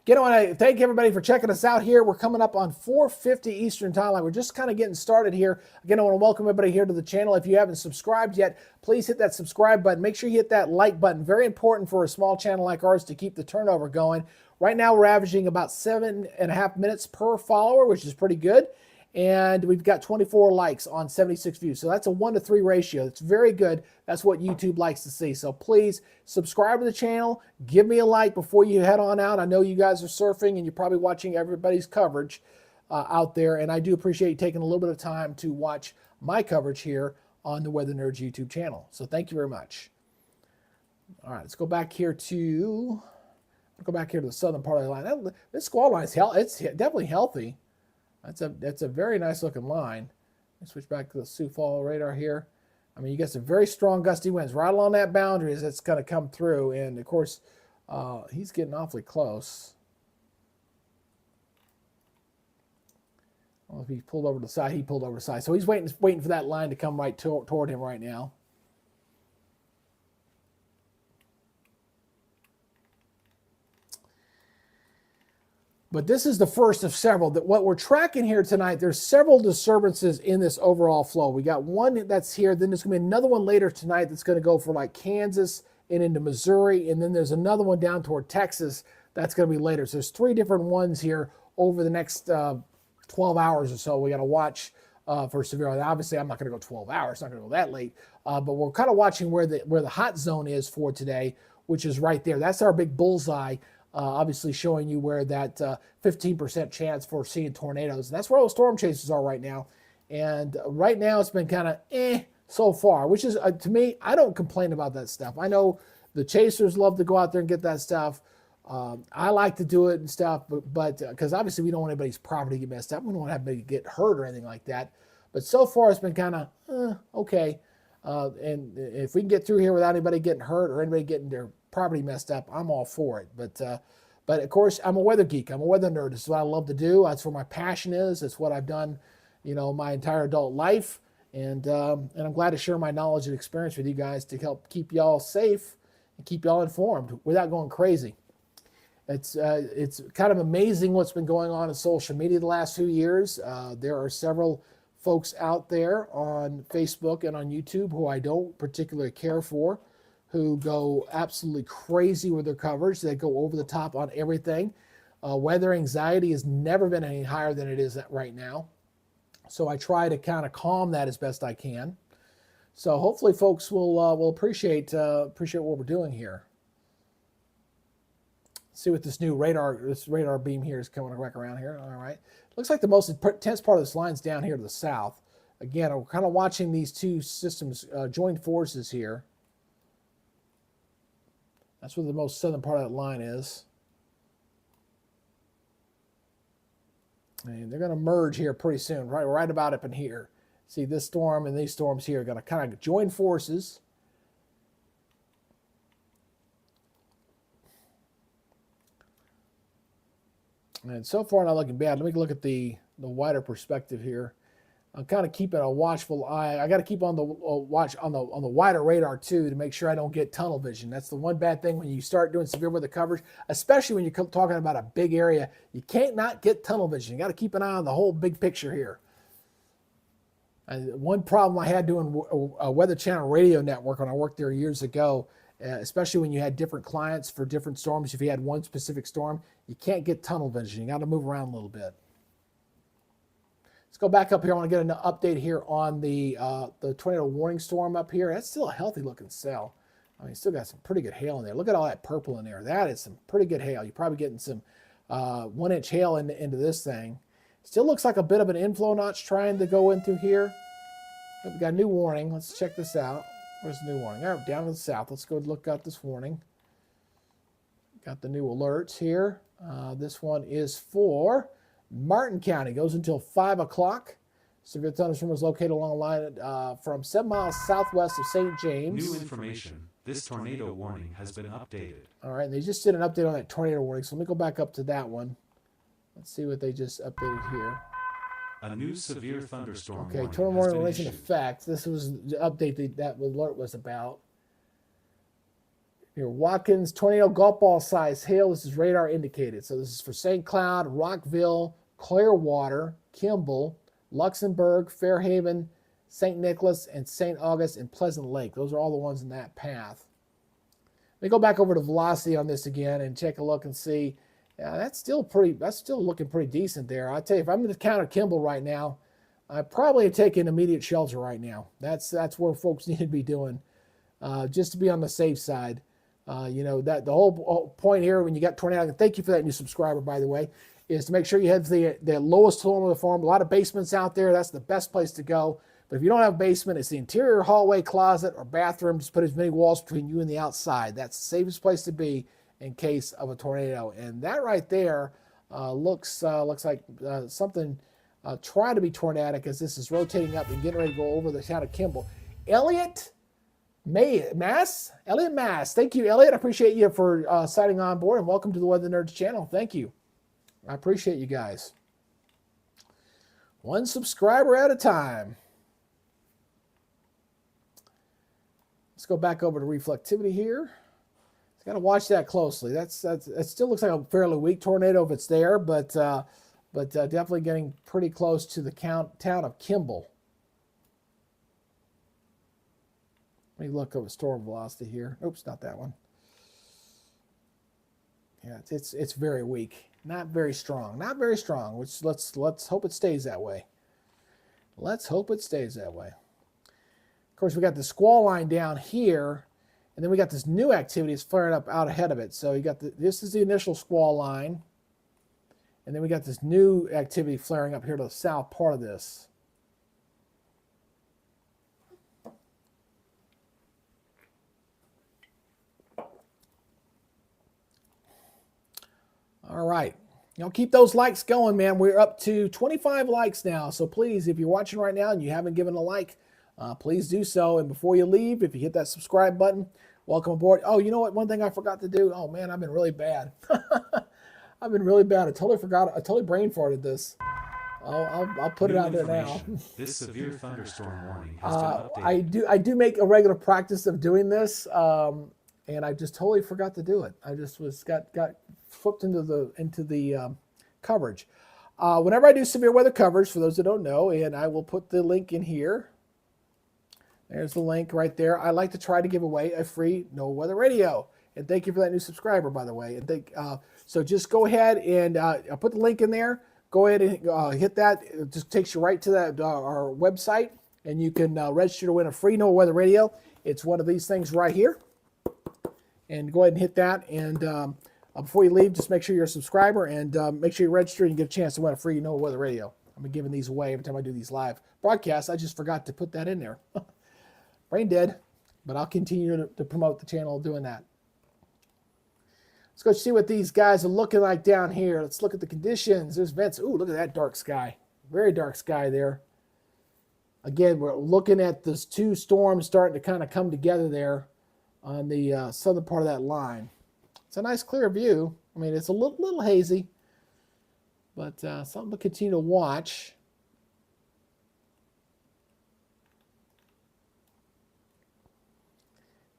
Again, I want to thank everybody for checking us out here. We're coming up on 4:50 Eastern Time. We're just kind of getting started here. Again, I want to welcome everybody here to the channel. If you haven't subscribed yet, please hit that subscribe button. Make sure you hit that like button. Very important for a small channel like ours to keep the turnover going. Right now, we're averaging about 7.5 minutes per follower, which is pretty good. And we've got 24 likes on 76 views. So that's a 1-to-3 ratio. It's very good. That's what YouTube likes to see. So please subscribe to the channel. Give me a like before you head on out. I know you guys are surfing and you're probably watching everybody's coverage out there. And I do appreciate you taking a little bit of time to watch my coverage here on the Weather Nerds YouTube channel. So thank you very much. All right, let's go back here to the southern part of the line. This squall line it's definitely healthy. That's a very nice looking line. Let's switch back to the Sioux Falls radar here. I mean, you get some very strong gusty winds right along that boundary as it's going to come through. And of course, he's getting awfully close. Well, if he pulled over to the side, he pulled over to the side. So he's waiting for that line to come right toward him right now. But this is the first of several. That what we're tracking here tonight, there's several disturbances in this overall flow. We got one that's here, then there's going to be another one later tonight that's going to go for like Kansas and into Missouri, and then there's another one down toward Texas that's going to be later. So there's 3 different ones here over the next 12 hours or so. We got to watch for severe. Obviously, I'm not going to go 12 hours. It's not going to go that late. But we're kind of watching where the hot zone is for today, which is right there. That's our big bullseye. Obviously showing you where that 15% chance for seeing tornadoes. And that's where all the storm chasers are right now. And right now it's been kind of so far, which is, to me, I don't complain about that stuff. I know the chasers love to go out there and get that stuff. I like to do it and stuff, but because obviously we don't want anybody's property to get messed up. We don't want to have anybody get hurt or anything like that. But so far it's been kind of okay. And if we can get through here without anybody getting hurt or anybody getting their property messed up, I'm all for it. But of course, I'm a weather geek. I'm a weather nerd. This is what I love to do. That's where my passion is. It's what I've done, my entire adult life. And I'm glad to share my knowledge and experience with you guys to help keep y'all safe and keep y'all informed without going crazy. It's kind of amazing what's been going on in social media the last few years. There are several folks out there on Facebook and on YouTube who I don't particularly care for, who go absolutely crazy with their coverage. They go over the top on everything. Weather anxiety has never been any higher than it is right now. So I try to kind of calm that as best I can. So hopefully folks will appreciate what we're doing here. See what this new radar beam here is coming back around here. All right. Looks like the most intense part of this line is down here to the south. Again, we're kind of watching these two systems join forces here. That's where the most southern part of that line is. And they're going to merge here pretty soon, right about up in here. See, this storm and these storms here are going to kind of join forces. And so far not looking bad. Let me look at the wider perspective here. I'm kind of keeping a watchful eye. I got to keep on the watch on the wider radar too to make sure I don't get tunnel vision. That's the one bad thing when you start doing severe weather coverage, especially when you're talking about a big area. You can't not get tunnel vision. You got to keep an eye on the whole big picture here. And one problem I had doing a Weather Channel radio network when I worked there years ago, especially when you had different clients for different storms. If you had one specific storm, you can't get tunnel vision. You got to move around a little bit. Let's go back up here. I want to get an update here on the tornado warning storm up here. That's still a healthy looking cell. I mean, still got some pretty good hail in there. Look at all that purple in there. That is some pretty good hail. You're probably getting some 1-inch hail into this thing. Still looks like a bit of an inflow notch trying to go in through here. We've got a new warning. Let's check this out. Where's the new warning? All right, down to the south. Let's go look at this warning. Got the new alerts here. This one is for Martin County. Goes until 5 o'clock. Severe thunderstorm is located along the line from 7 miles southwest of St. James.
New information. This tornado warning has been updated.
All right, and they just did an update on that tornado warning. So let me go back up to that one. Let's see what they just updated here.
A new severe thunderstorm
Okay,
warning
tornado
has
warning
been
relation
issued.
effect. This was the update that alert was about. Here, Watkins, tornado golf ball size hail. This is radar indicated. So this is for St. Cloud, Rockville, Clearwater, Kimball, Luxembourg, Fairhaven, St. Nicholas, and St. August, and Pleasant Lake. Those are all the ones in that path. Let me go back over to velocity on this again and take a look and see. Yeah, that's still looking pretty decent there. I tell you, if I'm in the town of Kimball right now, I probably take an immediate shelter right now. That's where folks need to be doing, just to be on the safe side. That the whole point here when you got tornado. And thank you for that new subscriber, by the way, is to make sure you head to the lowest floor of the farm. A lot of basements out there. That's the best place to go. But if you don't have a basement, it's the interior hallway, closet, or bathroom. Just put as many walls between you and the outside. That's the safest place to be in case of a tornado. And that right there looks like something trying to be tornadic as this is rotating up and getting ready to go over the town of Kimball. Elliot Mass. Thank you, Elliot. I appreciate you for signing on board, and welcome to the Weather Nerds channel. Thank you. I appreciate you guys. One subscriber at a time. Let's go back over to reflectivity here. Got to watch that closely. It still looks like a fairly weak tornado if it's there, but definitely getting pretty close to the town of Kimball. Let me look over storm velocity here. Oops, not that one. Yeah, it's very weak, not very strong, Which let's hope it stays that way. Let's hope it stays that way. Of course, we got the squall line down here. And then we got this new activity that's flaring up out ahead of it. So you got this is the initial squall line. And then we got this new activity flaring up here to the south part of this. All right. Keep those likes going, man. We're up to 25 likes now. So please, if you're watching right now and you haven't given a like, please do so. And before you leave, if you hit that subscribe button, welcome aboard. Oh, you know what? One thing I forgot to do. Oh, man, I've been really bad. I've been really bad. I totally forgot. I totally brain farted this. I'll put it out there now.
This severe thunderstorm warning has been updated.
I do make a regular practice of doing this, and I just totally forgot to do it. I just got flipped into the coverage. Whenever I do severe weather coverage, for those that don't know, and I will put the link in here. There's the link right there. I like to try to give away a free No Weather Radio, and thank you for that new subscriber, by the way. And so just go ahead and I'll put the link in there. Go ahead and hit that. It just takes you right to that our website, and you can register to win a free No Weather Radio. It's one of these things right here. And go ahead and hit that. And before you leave, just make sure you're a subscriber and make sure you register and you get a chance to win a free No Weather Radio. I've been giving these away every time I do these live broadcasts. I just forgot to put that in there. Brain dead, but I'll continue to promote the channel doing that. Let's go see what these guys are looking like down here. Let's look at the conditions. There's vents. Ooh, look at that dark sky. Very dark sky there. Again, we're looking at those two storms starting to kind of come together there on the southern part of that line. It's a nice clear view. I mean, it's a little hazy, but something to continue to watch.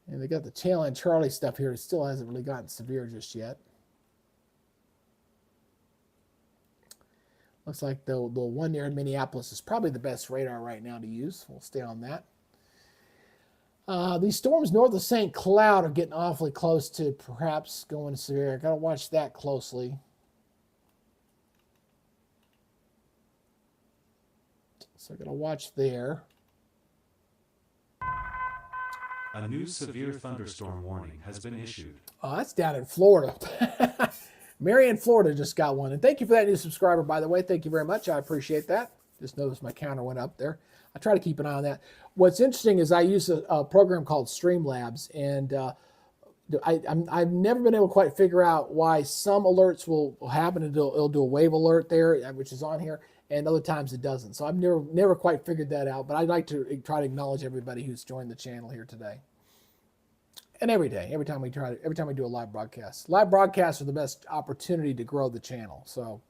And they got the tail end Charlie stuff here. It still hasn't really gotten severe just yet. Looks like the one near Minneapolis is probably the best radar right now to use. We'll stay on that. These storms north of St. Cloud are getting awfully close to perhaps going severe. Got to watch that closely. So I got to watch there.
A new severe thunderstorm warning has been issued.
Oh, that's down in Florida. Marion, Florida just got one. And thank you for that new subscriber, by the way. Thank you very much. I appreciate that. Just noticed my counter went up there. I try to keep an eye on that. What's interesting is I use a program called Streamlabs, and I've never been able to quite figure out why some alerts will happen and it'll do a wave alert there, which is on here, and other times it doesn't. So I've never quite figured that out, but I'd like to try to acknowledge everybody who's joined the channel here today. And every day, every time we do a live broadcast. Live broadcasts are the best opportunity to grow the channel. So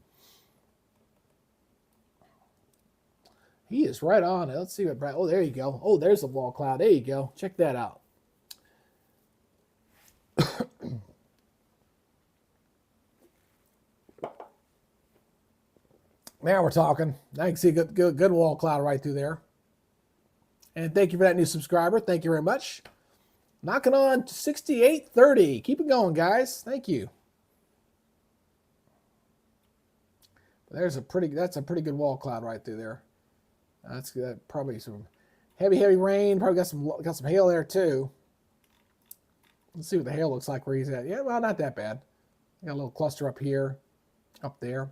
he is right on it. Let's see what Brad. Oh, there you go. Oh, there's the wall cloud. There you go. Check that out. Now we're talking. Now you can see a good wall cloud right through there. And thank you for that new subscriber. Thank you very much. Knocking on 6830. Keep it going, guys. Thank you. That's a pretty good wall cloud right through there. That's probably some heavy rain. Probably got some hail there too. Let's see what the hail looks like where he's at. Yeah, well, not that bad. Got a little cluster up here, up there.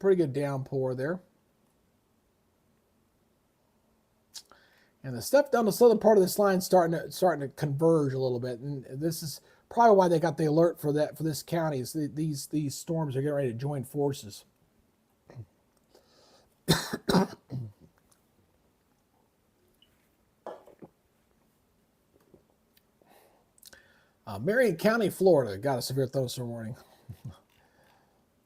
Pretty good downpour there. And the stuff down the southern part of this line starting to converge a little bit, and this is probably why they got the alert for this county. Is these storms are getting ready to join forces. Marion County, Florida got a severe thunderstorm warning.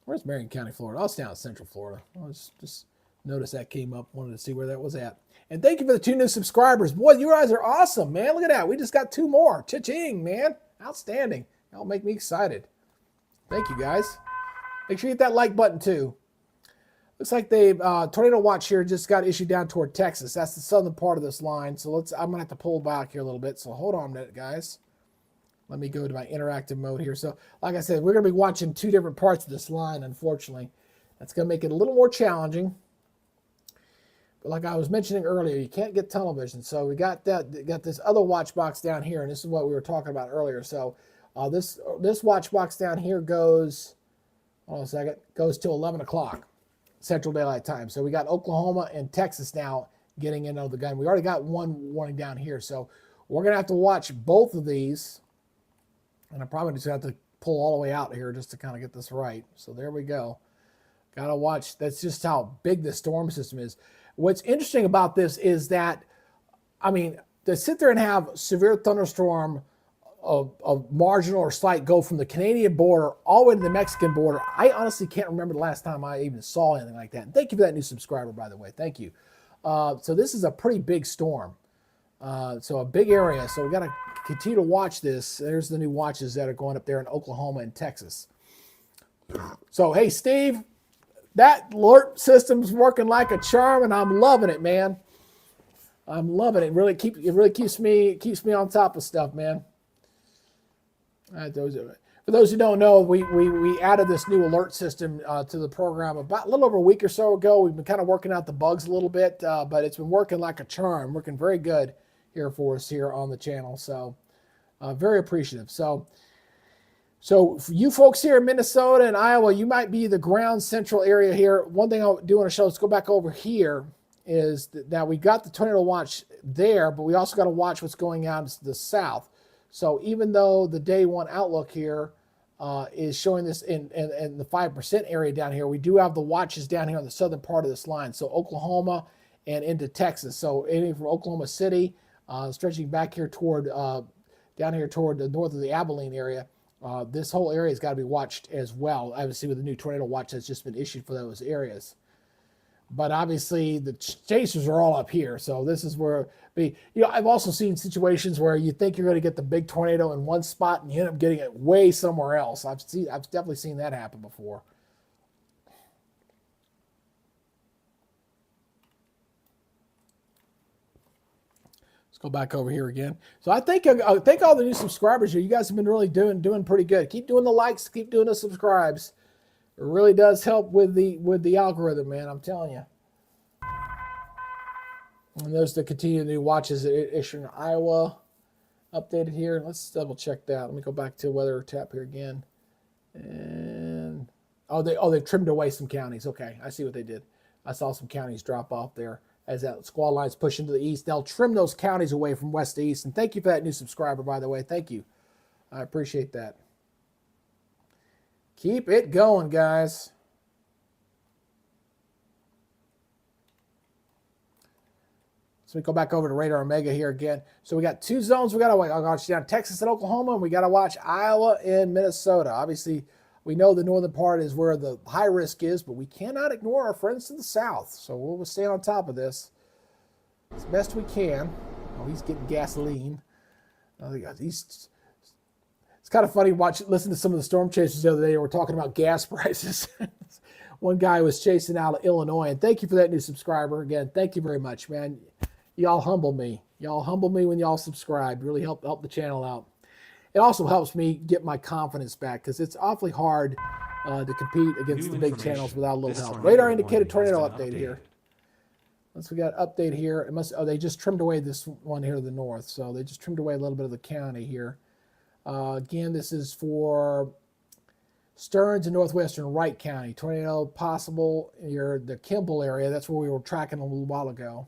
Where's Marion County, Florida? Oh, it's down in Central Florida. I just noticed that came up. Wanted to see where that was at. And thank you for the 2 new subscribers. Boy, you guys are awesome, man. Look at that. We just got 2 more. Cha-ching, man. Outstanding. That'll make me excited. Thank you, guys. Make sure you hit that like button, too. Looks like the tornado watch here just got issued down toward Texas. That's the southern part of this line. So I'm going to have to pull back here a little bit. So hold on a minute, guys. Let me go to my interactive mode here. So, like I said, we're going to be watching 2 different parts of this line, unfortunately. That's going to make it a little more challenging. But like I was mentioning earlier, you can't get tunnel vision. So we got this other watch box down here, and this is what we were talking about earlier. So this watch box down here goes, hold on a second, goes till 11 o'clock Central Daylight Time. So we got Oklahoma and Texas now getting in under the gun. We already got one warning down here. So we're going to have to watch both of these And I'm probably just going to have to pull all the way out here just to kind of get this right. So there we go. Got to watch. That's just how big this storm system is. What's interesting about this is that, I mean, to sit there and have severe thunderstorm of marginal or slight go from the Canadian border all the way to the Mexican border, I honestly can't remember the last time I even saw anything like that. And thank you for that new subscriber, by the way. Thank you. So this is a pretty big storm. So a big area. So we got to continue to watch this. There's the new watches that are going up there in Oklahoma and Texas. So, hey, Steve, that alert system's working like a charm, and I'm loving it, man. I'm loving it. It really keeps me on top of stuff, man. For those who don't know, we added this new alert system to the program about a little over a week or so ago. We've been kind of working out the bugs a little bit, but it's been working like a charm, working very good here for us here on the channel. So very appreciative. So for you folks here in Minnesota and Iowa, you might be the ground central area here. One thing I do want to show, let's go back over here, is that now we got the tornado watch there, but we also got to watch what's going on to the south. So even though the day one outlook here is showing this in the 5% area down here, we do have the watches down here on the southern part of this line. So Oklahoma and into Texas. So anything from Oklahoma City, stretching back here toward, down here toward the north of the Abilene area. This whole area has got to be watched as well, obviously with the new tornado watch that's just been issued for those areas. But obviously the chasers are all up here. So this is where, I've also seen situations where you think you're going to get the big tornado in one spot and you end up getting it way somewhere else. I've definitely seen that happen before. Let's go back over here again. So I thank all the new subscribers here. You guys have been really doing pretty good. Keep doing the likes, keep doing the subscribes. It really does help with the algorithm, man. I'm telling you. And there's the continued new watches issued in Iowa, updated here. Let's double check that. Let me go back to weather tab here again. And they've trimmed away some counties. Okay, I see what they did. I saw some counties drop off there as that squall line's push into the east. They'll trim those counties away from west to east. And thank you for that new subscriber, by the way. Thank you. I appreciate that. Keep it going, guys. So we go back over to Radar Omega here again. So we got two zones. We got to watch down Texas and Oklahoma, and we got to watch Iowa and Minnesota. Obviously, we know the northern part is where the high risk is, but we cannot ignore our friends to the south. So we'll stay on top of this as best we can. Oh, he's getting gasoline. It's kind of funny listen to some of the storm chasers the other day. We're talking about gas prices. One guy was chasing out of Illinois, and thank you for that new subscriber. Again, thank you very much, man. Y'all humble me. Y'all humble me when y'all subscribe. Really help the channel out. It also helps me get my confidence back because it's awfully hard to compete against the big channels without a little help. Radar indicated tornado update here. Once we got an update here, it must. Oh, they just trimmed away this one here to the north. So they just trimmed away a little bit of the county here. Again, this is for Stearns and northwestern Wright County. Tornado possible near the Kimball area. That's where we were tracking a little while ago.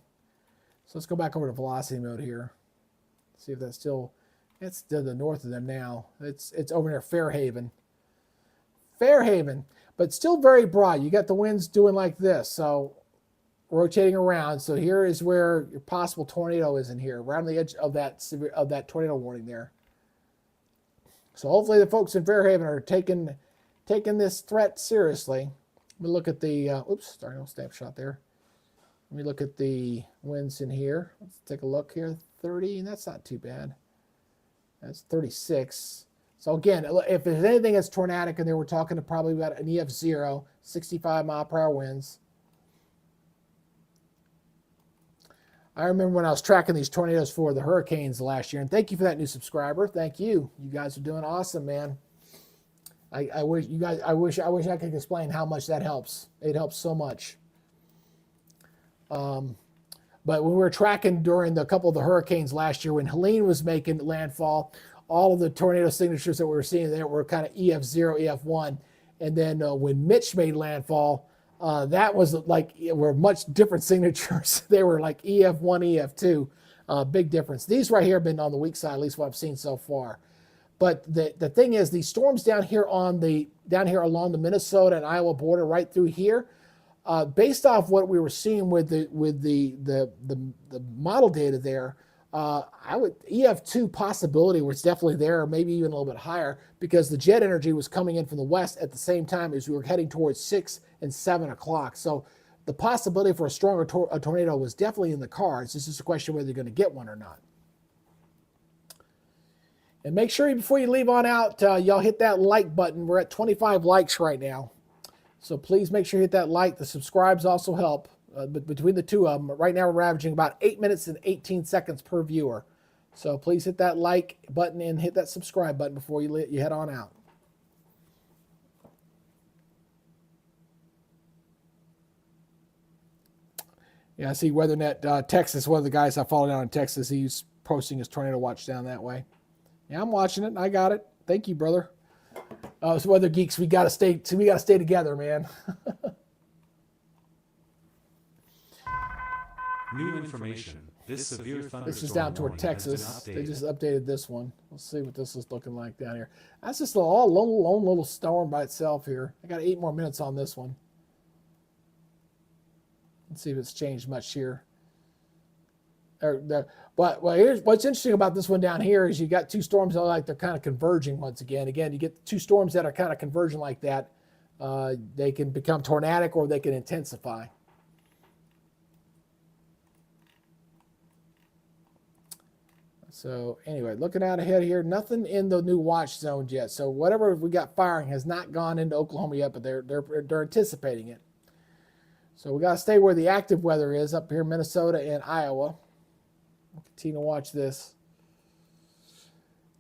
So let's go back over to velocity mode here. See if that's still, it's to the north of them now. It's over near Fairhaven. Fairhaven, but still very broad. You got the winds doing like this, so rotating around. So here is where your possible tornado is in here, around the edge of that tornado warning there. So hopefully the folks in Fairhaven are taking this threat seriously. Let me look at the, oops, sorry, no snapshot there. Let me look at the winds in here. Let's take a look here. 30, and that's not too bad. That's 36. So again, if there's anything that's tornadic in there, we're talking probably about an EF0, 65 mile per hour winds. I remember when I was tracking these tornadoes for the hurricanes last year, and thank you for that new subscriber. Thank you. You guys are doing awesome, man. I wish I could explain how much that helps. It helps so much. But when we were tracking during a couple of the hurricanes last year, when Helene was making landfall, all of the tornado signatures that we were seeing there were kind of EF0, EF1. And then when Mitch made landfall, that was like, were much different signatures. They were like EF1, EF2, big difference. These right here have been on the weak side, at least what I've seen so far. But the thing is, these storms down here along the Minnesota and Iowa border, right through here, based off what we were seeing with the model data there, EF2 possibility where it's definitely there, or maybe even a little bit higher, because the jet energy was coming in from the west at the same time as we were heading towards 6 and 7 o'clock. So the possibility for a stronger tornado was definitely in the cards. It's just a question whether you're going to get one or not. And make sure before you leave on out, y'all hit that like button. We're at 25 likes right now. So please make sure you hit that like. The subscribes also help. But between the two of them, right now we're averaging about 8 minutes and 18 seconds per viewer. So please hit that like button and hit that subscribe button before you head on out. Yeah, I see WeatherNet Texas. One of the guys I follow down in Texas, he's posting his tornado watch down that way. Yeah, I'm watching it. I got it. Thank you, brother. So Weather Geeks, we gotta stay together, man.
New information. This severe thunderstorm
This is down toward
warning has been
Texas. They
updated.
just updated this one. Let's see what this is looking like down here. That's just a lone little storm by itself here. I got 8 more minutes on this one. Let's see if it's changed much here. Here's what's interesting about this one down here is you got two storms that are like they're kind of converging once again. Again, you get two storms that are kind of converging like that. They can become tornadic or they can intensify. So anyway, looking out ahead here, nothing in the new watch zones yet. So whatever we got firing has not gone into Oklahoma yet, but they're anticipating it. So we got to stay where the active weather is up here, Minnesota and Iowa. We'll continue to watch this.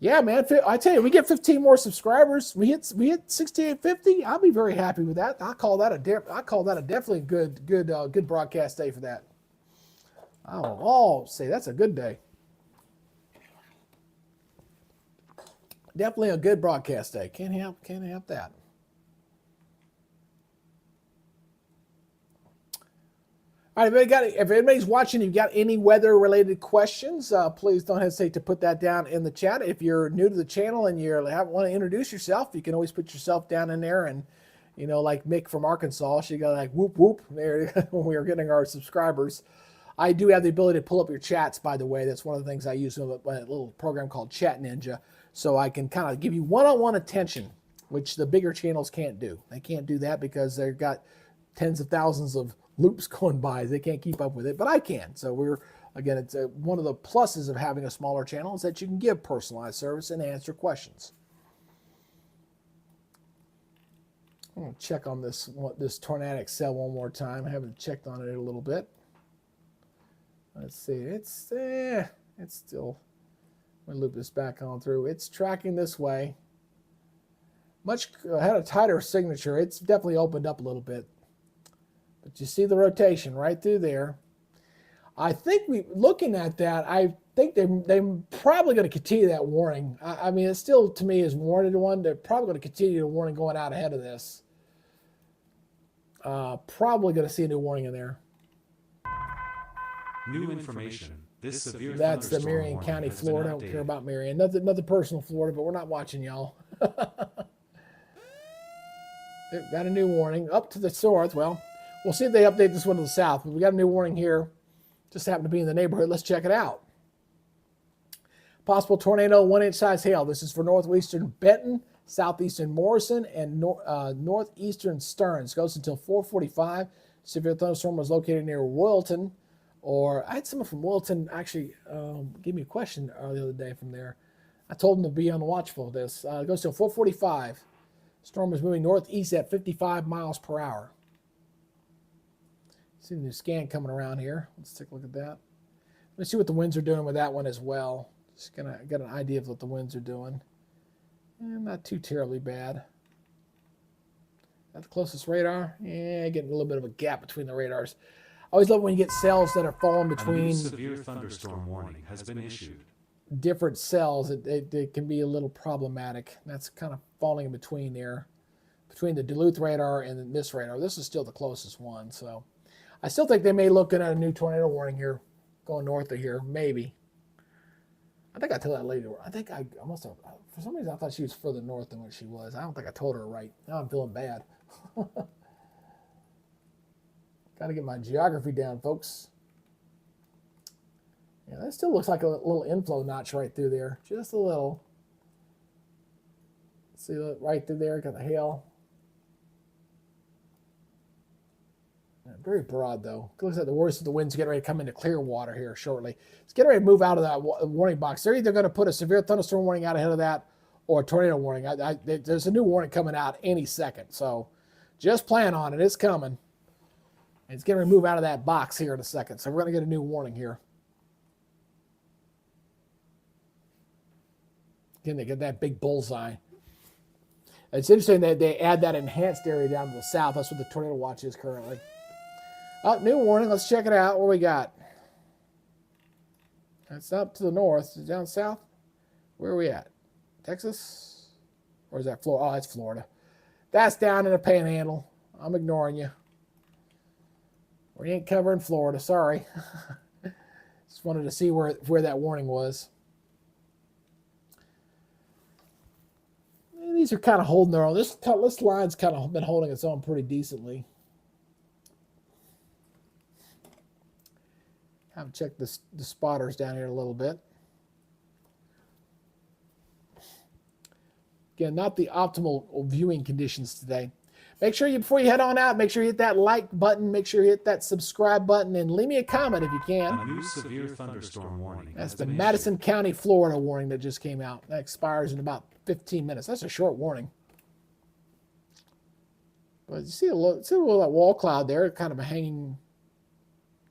Yeah, man, I tell you, we get 15 more subscribers. We hit 6850. I'll be very happy with that. I call that a definitely good broadcast day for that. I'll say that's a good day. Definitely a good broadcast day. Can't help that. All right, if anybody's watching, you've got any weather-related questions, please don't hesitate to put that down in the chat. If you're new to the channel and you want to introduce yourself, you can always put yourself down in there. And, you know, like Mick from Arkansas, she got like whoop, whoop there when we were getting our subscribers. I do have the ability to pull up your chats, by the way. That's one of the things I use in a little program called Chat Ninja. So I can kind of give you one-on-one attention, which the bigger channels can't do. They can't do that because they've got tens of thousands of loops going by. They can't keep up with it, but I can. So it's one of the pluses of having a smaller channel is that you can give personalized service and answer questions. I'm going to check on this tornadic cell one more time. I haven't checked on it a little bit. Let's see. It's still. I'm going to loop this back on through. It's tracking this way. Had a tighter signature. It's definitely opened up a little bit. But you see the rotation right through there. I think looking at that, I think they're probably going to continue that warning. I mean, it still, to me, is warranted one. They're probably going to continue the warning going out ahead of this. Probably going to see a new warning in there.
New information. This severe
That's the
thunderstorm
Marion
warning
County,
has been
Florida. I don't
updated.
care about Marion. Nothing personal, Florida, but we're not watching y'all. Got a new warning up to the north. Well, we'll see if they update this one to the south. But we got a new warning here. Just happened to be in the neighborhood. Let's check it out. Possible tornado, 1-inch size hail. This is for northwestern Benton, southeastern Morrison, and northeastern Stearns. Goes until 4:45. Severe thunderstorm was located near Royalton. Or I had someone from Wilton actually give me a question the other day from there. I told them to be on the watch for this. It goes till 4:45. Storm is moving northeast at 55 miles per hour. See the new scan coming around here. Let's take a look at that. Let's see what the winds are doing with that one as well. Just gonna get an idea of what the winds are doing. Not too terribly bad. At the closest radar, getting a little bit of a gap between the radars. I always love when you get cells that are falling
A
between
new severe thunderstorm warning has been issued.
different cells. It can be a little problematic. That's kind of falling in between there, between the Duluth radar and this radar. This is still the closest one, so I still think they may look at a new tornado warning here, going north of here, maybe. I think I told that lady. I think I must have. For some reason, I thought she was further north than what she was. I don't think I told her right. Now I'm feeling bad. Got to get my geography down, folks. Yeah, that still looks like a little inflow notch right through there. Just a little. See right through there, got the hail. Yeah, very broad, though. It looks like the worst of the wind's getting ready to come into clear water here shortly. It's getting ready to move out of that warning box. They're either going to put a severe thunderstorm warning out ahead of that or a tornado warning. There's a new warning coming out any second. So just plan on it. It's coming. It's getting ready to move out of that box here in a second. So we're going to get a new warning here. Again, they get that big bullseye. It's interesting that they add that enhanced area down to the south. That's what the tornado watch is currently. Oh, new warning. Let's check it out. What we got? It's up to the north. It's down south. Where are we at? Texas? Or is that Florida? Oh, that's Florida. That's down in the panhandle. I'm ignoring you. We ain't covering Florida. Sorry. Just wanted to see where that warning was. These are kind of holding their own. This line's kind of been holding its own pretty decently. Have checked the spotters down here a little bit. Again, not the optimal viewing conditions today. Make sure before you head on out, make sure you hit that like button. Make sure you hit that subscribe button and leave me a comment if you can.
A new severe thunderstorm warning.
That's the Madison County, Florida warning that just came out. That expires in about 15 minutes. That's a short warning. But you see a little that wall cloud there, kind of a hanging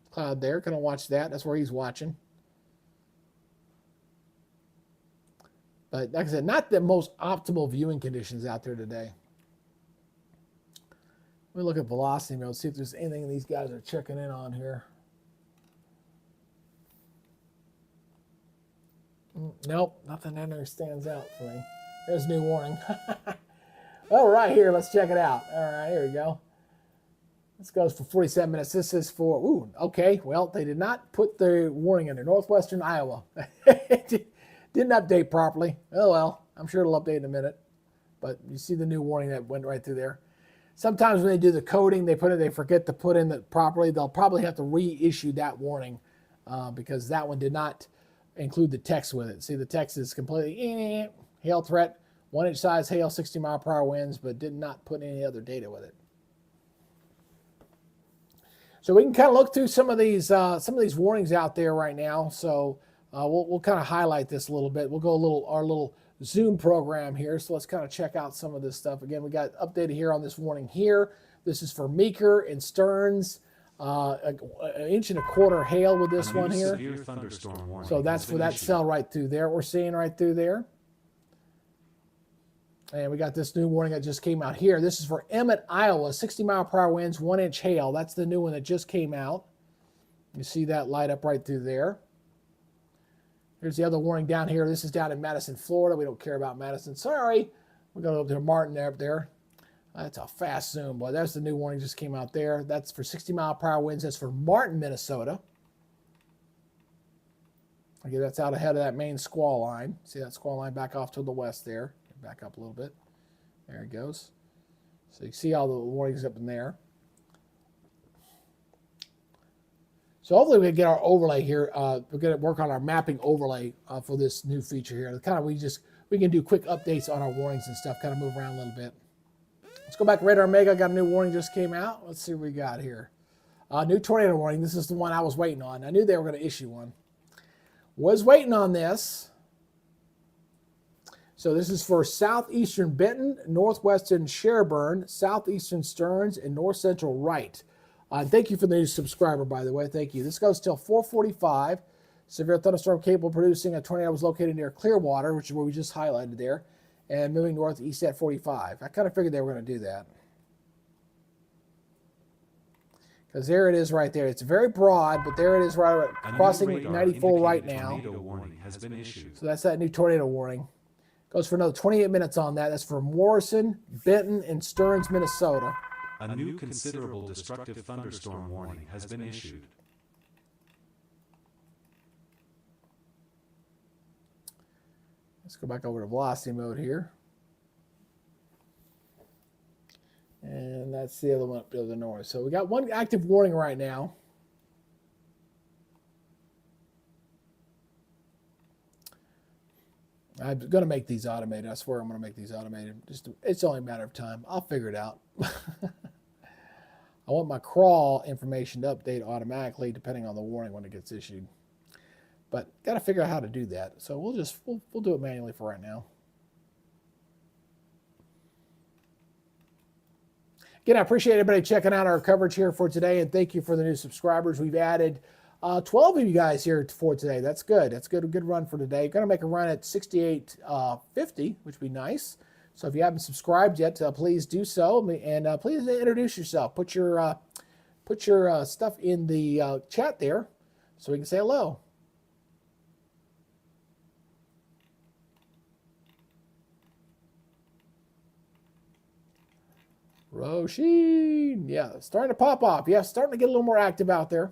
cloud there. Kind of watch that. That's where he's watching. But like I said, not the most optimal viewing conditions out there today. Let me look at velocity mode, see if there's anything these guys are checking in on here. Nope, nothing in there stands out for me. There's a new warning. All right, here, let's check it out. All right, here we go. This goes for 47 minutes. This is for, okay, well, they did not put the warning in there. Northwestern Iowa. Didn't update properly. Oh, well, I'm sure it'll update in a minute. But you see the new warning that went right through there. Sometimes when they do the coding, they forget to put in it properly. They'll probably have to reissue that warning because that one did not include the text with it. See, the text is completely hail threat, 1-inch size hail, 60-mile-per-hour winds, but did not put any other data with it. So we can kind of look through some of these warnings out there right now. So we'll kind of highlight this a little bit. We'll go our little Zoom program here. So let's kind of check out some of this stuff. Again, we got updated here on this warning here. This is for Meeker and Stearns. An inch and a quarter hail with this one here. So that's for that cell right through there. We're seeing right through there. And we got this new warning that just came out here. This is for Emmett, Iowa, 60-mile-per-hour winds, 1-inch hail. That's the new one that just came out. You see that light up right through there. Here's the other warning down here. This is down in Madison, Florida. We don't care about Madison. Sorry. We're going up to Martin up there. That's a fast zoom, boy. That's the new warning just came out there. That's for 60-mile-per-hour winds. That's for Martin, Minnesota. Okay, that's out ahead of that main squall line. See that squall line back off to the west there. Back up a little bit. There it goes. So you see all the warnings up in there. So hopefully we can get our overlay here. We're going to work on our mapping overlay for this new feature here. Kind of we can do quick updates on our warnings and stuff. Kind of move around a little bit. Let's go back to Radar Mega. Got a new warning just came out. Let's see what we got here. New tornado warning. This is the one I was waiting on. I knew they were going to issue one. Was waiting on this. So this is for southeastern Benton, northwestern Sherburne, southeastern Stearns, and north central Wright. Thank you for the new subscriber, by the way. Thank you. This goes till 4:45. Severe thunderstorm capable of producing a tornado was located near Clearwater, which is where we just highlighted there, and moving northeast at 45. I kind of figured they were going to do that. Because there it is right there. It's very broad, but there it is right crossing 94 right now. So that's that new tornado warning. Goes for another 28 minutes on that. That's for Morrison, Benton, and Stearns, Minnesota.
A new considerable destructive thunderstorm warning has been issued.
Let's go back over to velocity mode here. And that's the other one up to the north. So we got one active warning right now. I'm going to make these automated. I swear I'm going to make these automated. It's only a matter of time. I'll figure it out. I want my crawl information to update automatically depending on the warning when it gets issued. But got to figure out how to do that. So we'll do it manually for right now. Again, I appreciate everybody checking out our coverage here for today, and thank you for the new subscribers. We've added 12 of you guys here for today. That's good. That's good. A good run for today. Going to make a run at 68.50, which would be nice. So if you haven't subscribed yet, please do so, and please introduce yourself. Put your stuff in the chat there, so we can say hello. Roshin, yeah, starting to pop off. Yeah, starting to get a little more active out there.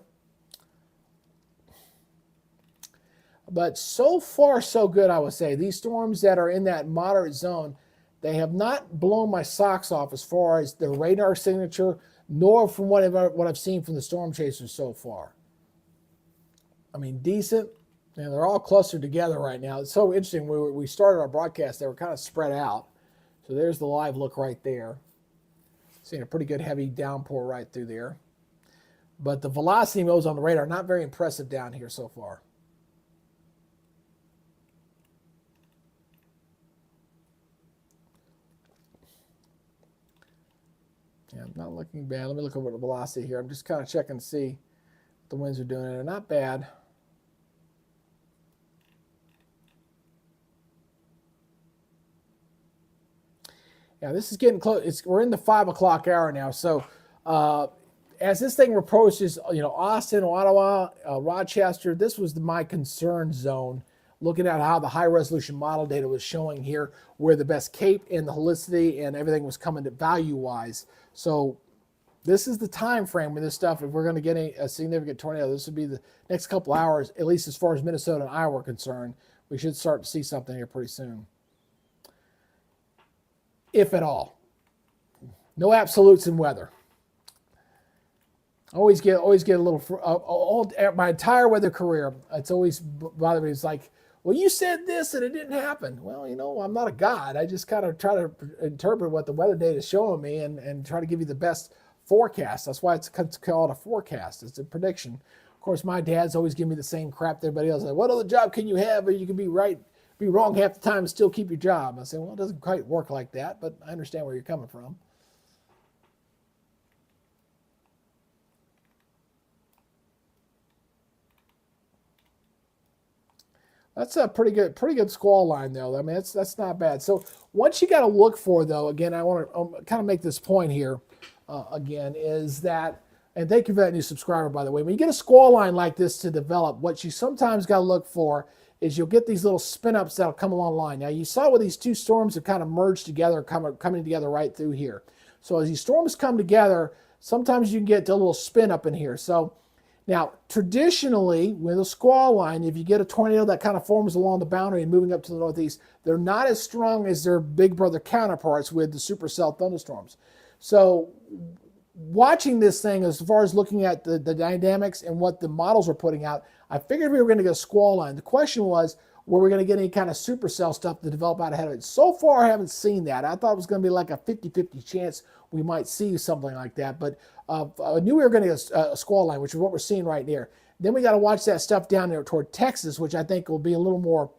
But so far, so good, I would say. These storms that are in that moderate zone, they have not blown my socks off as far as the radar signature, nor from what I've seen from the storm chasers so far. I mean, decent. And they're all clustered together right now. It's so interesting. We started our broadcast, they were kind of spread out. So there's the live look right there. Seeing a pretty good heavy downpour right through there. But the velocity modes on the radar, not very impressive down here so far. Yeah, not looking bad. Let me look over the velocity here. I'm just kind of checking to see what the winds are doing. They're not bad. Yeah, this is getting close. We're in the 5 o'clock hour now. So as this thing approaches, Austin, Ottawa, Rochester, this was my concern zone. Looking at how the high resolution model data was showing here, where the best cape and the helicity and everything was coming to value wise. So this is the time frame when this stuff, if we're going to get a significant tornado, this would be the next couple hours, at least as far as Minnesota and Iowa are concerned. We should start to see something here pretty soon, if at all. No absolutes in weather. Always get a little. My entire weather career, it's always bothered me. It's like, well, you said this and it didn't happen. Well, I'm not a god. I just kind of try to interpret what the weather data is showing me and try to give you the best forecast. That's why it's called a forecast. It's a prediction. Of course, my dad's always giving me the same crap that everybody else. Like, what other job can you have where you can be wrong half the time and still keep your job? I say, well, it doesn't quite work like that, but I understand where you're coming from. That's a pretty good squall line, though. I mean, that's not bad. So what you got to look for, though, again, I want to kind of make this point here, again, is that, and thank you for that new subscriber, by the way. When you get a squall line like this to develop, what you sometimes got to look for is you'll get these little spin-ups that'll come along the line. Now, you saw where these two storms have kind of merged together, coming together right through here. So as these storms come together, sometimes you can get a little spin up in here. So now, traditionally, with a squall line, if you get a tornado that kind of forms along the boundary and moving up to the northeast, they're not as strong as their big brother counterparts with the supercell thunderstorms. So watching this thing, as far as looking at the dynamics and what the models are putting out, I figured we were going to get a squall line. The question was, were we going to get any kind of supercell stuff to develop out ahead of it? So far, I haven't seen that. I thought it was going to be like a 50-50 chance we might see something like that. But I knew we were going to get a squall line, which is what we're seeing right there. Then we got to watch that stuff down there toward Texas, which I think will be a little more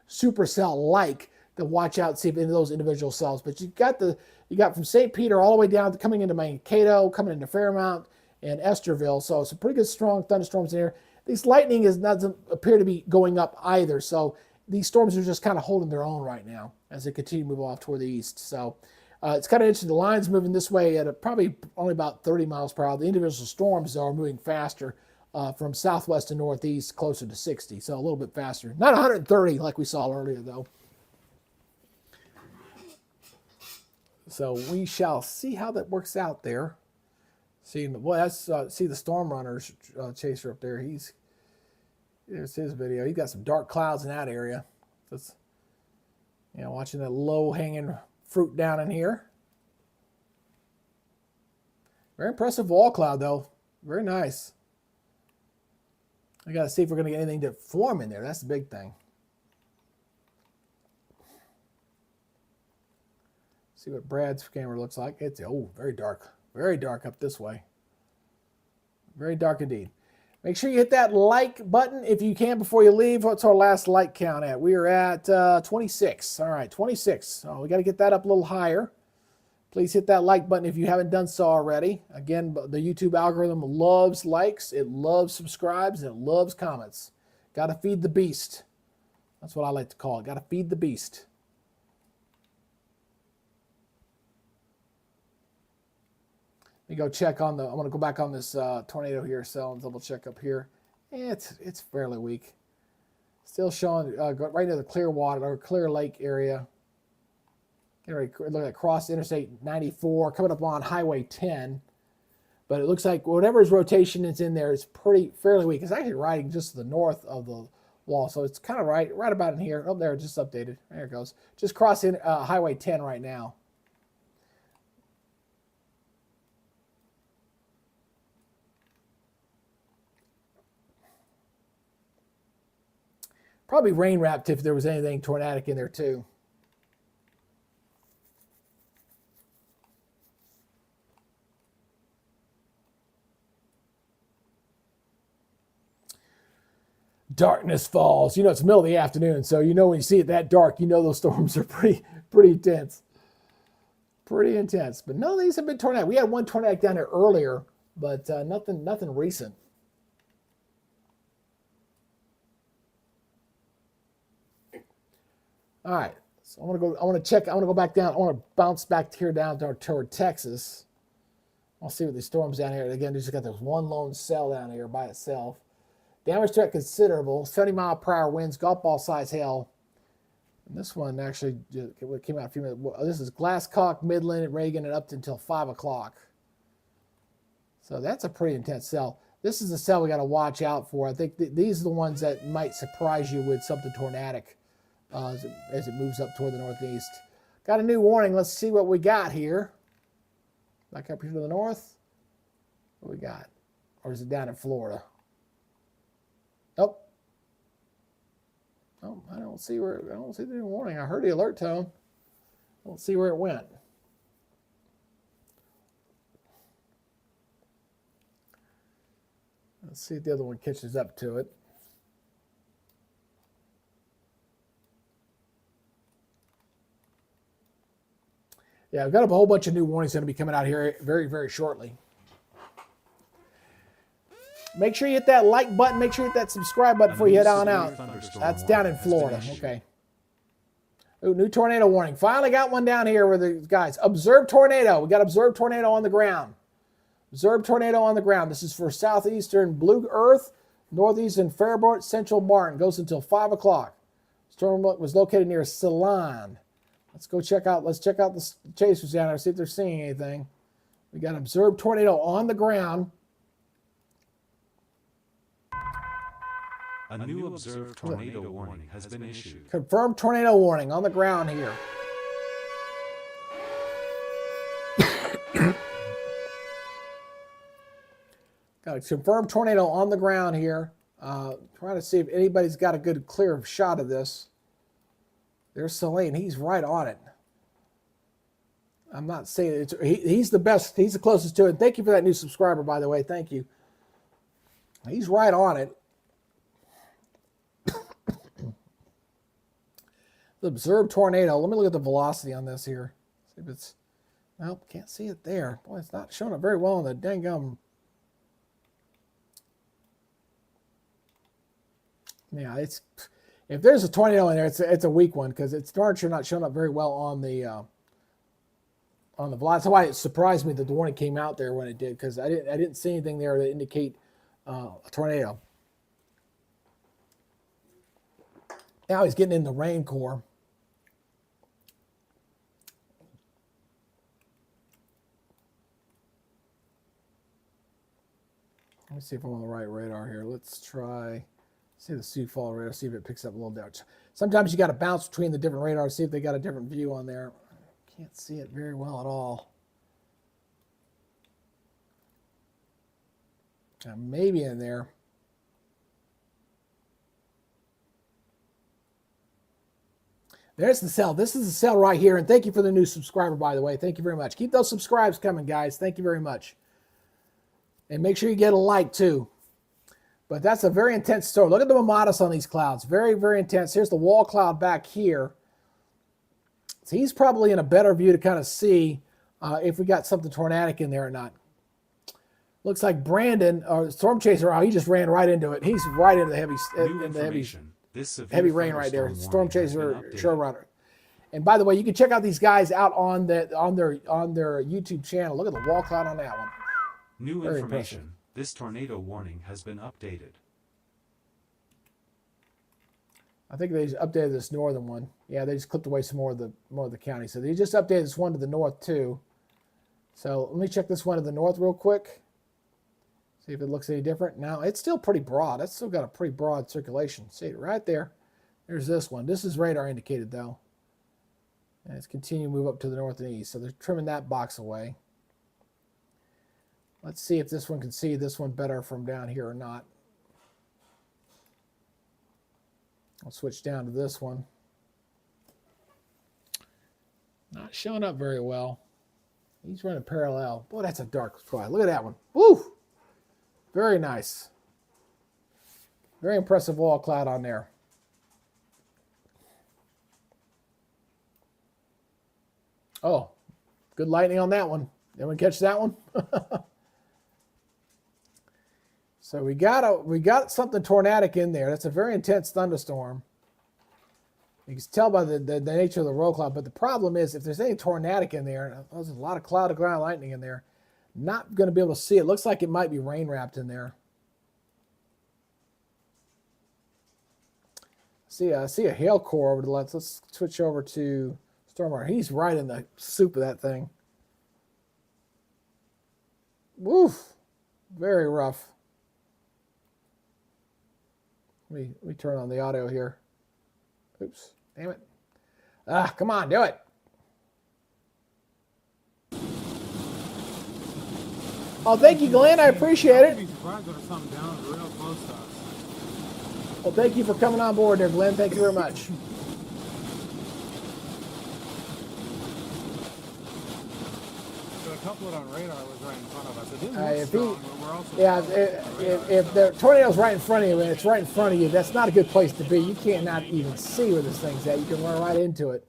supercell-like to watch out and see if any of those individual cells. But you got from St. Peter all the way down to coming into Mankato, coming into Fairmount and Esterville. So it's a pretty good strong thunderstorms there. This lightning doesn't appear to be going up either. So these storms are just kind of holding their own right now as they continue to move off toward the east. So it's kind of interesting. The line's moving this way at probably only about 30 miles per hour. The individual storms, though, are moving faster from southwest to northeast, closer to 60. So a little bit faster. Not 130 like we saw earlier, though. So we shall see how that works out there. See the storm runners chaser up there. There's his video. He's got some dark clouds in that area. You know, watching that low-hanging fruit down in here. Very impressive wall cloud, though. Very nice. I got to see if we're going to get anything to form in there. That's the big thing. See what Brad's camera looks like. It's, oh, very dark. Very dark up this way. Very dark indeed. Make sure you hit that like button if you can before you leave. What's our last like count at? We are at 26. All right, 26. So we got to get that up a little higher. Please hit that like button if you haven't done so already. Again, the YouTube algorithm loves likes, it loves subscribes, and it loves comments. Got to feed the beast. That's what I like to call it. Got to feed the beast. Let me go check on the, I'm going to go back on this tornado here, so double check up here. It's fairly weak. Still showing right near the Clearwater or Clear Lake area. Look at cross Interstate 94, coming up on Highway 10. But it looks like whatever's rotation is in there is fairly weak. It's actually riding just to the north of the wall, so it's kind of right about in here. Oh, there, just updated. There it goes. Just crossing Highway 10 right now. Probably rain wrapped if there was anything tornadic in there too. Darkness falls. You know, it's the middle of the afternoon, so you know when you see it that dark, you know those storms are pretty intense. Pretty intense. But none of these have been tornadic. We had one tornadic down there earlier, but nothing recent. All right, so I want to go back down. I want to bounce back here down toward Texas. I'll see what these storms down here. Again, just got this one lone cell down here by itself. Damage threat considerable. 70-mile-per-hour winds, golf ball size hail. And this one actually came out a few minutes. This is Glasscock, Midland, Reagan, and up until 5 o'clock. So that's a pretty intense cell. This is the cell we got to watch out for. I think these are the ones that might surprise you with something tornadic. As it moves up toward the northeast. Got a new warning. Let's see what we got here. Back up here to the north. What we got? Or is it down in Florida? Nope. Oh, I don't see the new warning. I heard the alert tone. I don't see where it went. Let's see if the other one catches up to it. Yeah, I've got a whole bunch of new warnings going to be coming out here very, very shortly. Make sure you hit that like button. Make sure you hit that subscribe button before you head on out. That's down in Florida. Okay. Ooh, new tornado warning. Finally got one down here where the guys. Observed tornado. We got observed tornado on the ground. Observed tornado on the ground. This is for southeastern Blue Earth, northeastern Faribault, central Martin. Goes until 5 o'clock. Storm was located near Ceylon. Let's go check out. Let's check out the chasers down there. See if they're seeing anything. We got an observed tornado on the ground.
A new observed tornado warning has been issued.
Confirmed tornado warning on the ground here. Got a confirmed tornado on the ground here. Trying to see if anybody's got a good clear shot of this. There's Celine. He's right on it. I'm not saying he's the best. He's the closest to it. Thank you for that new subscriber, by the way. Thank you. He's right on it. The observed tornado. Let me look at the velocity on this here. See if it's. Nope, can't see it there. Boy, it's not showing up very well on the dang Yeah, it's. If there's a tornado in there, it's a weak one because it's darn sure not showing up very well on the velocity. That's why it surprised me that the warning came out there when it did, because I didn't see anything there to indicate a tornado. Now he's getting in the rain core. Let me see if I'm on the right radar here. Let's try See the Sioux Falls radar, see if it picks up a little different. Sometimes you got to bounce between the different radars, see if they got a different view on there. Can't see it very well at all. Maybe in there. There's the cell. This is the cell right here. And thank you for the new subscriber, by the way. Thank you very much. Keep those subscribes coming, guys. Thank you very much. And make sure you get a like, too. But that's a very intense storm. Look at the Mamadas on these clouds. Very, very intense. Here's the wall cloud back here. So he's probably in a better view to kind of see if we got something tornadic in there or not. Looks like Brandon, or Storm Chaser, he just ran right into it. He's right into the heavy rain right there. Storm Chaser showrunner. And by the way, you can check out these guys out on their YouTube channel. Look at the wall cloud on that one.
New information. This tornado warning has been updated.
I think they just updated this northern one. Yeah, they just clipped away some more of the county. So they just updated this one to the north too. So let me check this one to the north real quick. See if it looks any different. Now it's still pretty broad. It's still got a pretty broad circulation. See it right there. There's this one. This is radar indicated though. And it's continuing to move up to the north and east. So they're trimming that box away. Let's see if this one can see this one better from down here or not. I'll switch down to this one. Not showing up very well. He's running parallel. Boy, that's a dark sky. Look at that one. Woo! Very nice. Very impressive wall cloud on there. Oh, good lightning on that one. Anyone catch that one? So we got something tornadic in there. That's a very intense thunderstorm. You can tell by the nature of the roll cloud. But the problem is, if there's any tornadic in there, there's a lot of cloud-to-ground lightning in there, not going to be able to see it. Looks like it might be rain-wrapped in there. I see a hail core over the left. Let's switch over to Stormar. He's right in the soup of that thing. Woof. Very rough. Let me turn on the audio here. Oops. Damn it. Come on, do it. Oh, thank you, Glenn. I appreciate it. Well, thank you for coming on board there, Glenn. Thank you very much.
A couple on radar was right in front of us. It didn't
if the tornado's right in front of you and it's right in front of you, that's not a good place to be. You can't not even see where this thing's at. You can run right into it.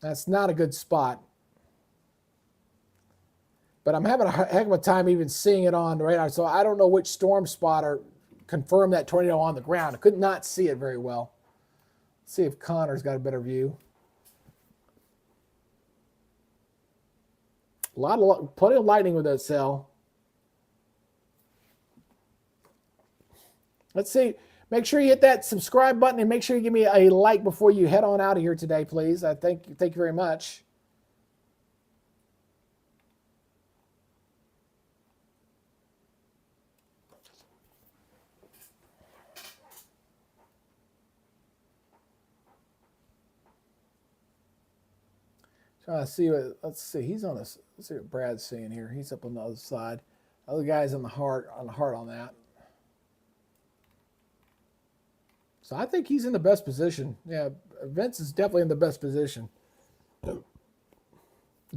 That's not a good spot. But I'm having a heck of a time even seeing it on the radar, so I don't know which storm spotter confirmed that tornado on the ground. I could not see it very well. Let's see if Connor's got a better view. Plenty of lightning with that cell. Let's see. Make sure you hit that subscribe button and make sure you give me a like before you head on out of here today, please. I thank you very much. Trying to see let's see. He's on this. Let's see what Brad's seeing here. He's up on the other side. Other guy's on the heart on that. So I think he's in the best position. Yeah, Vince is definitely in the best position to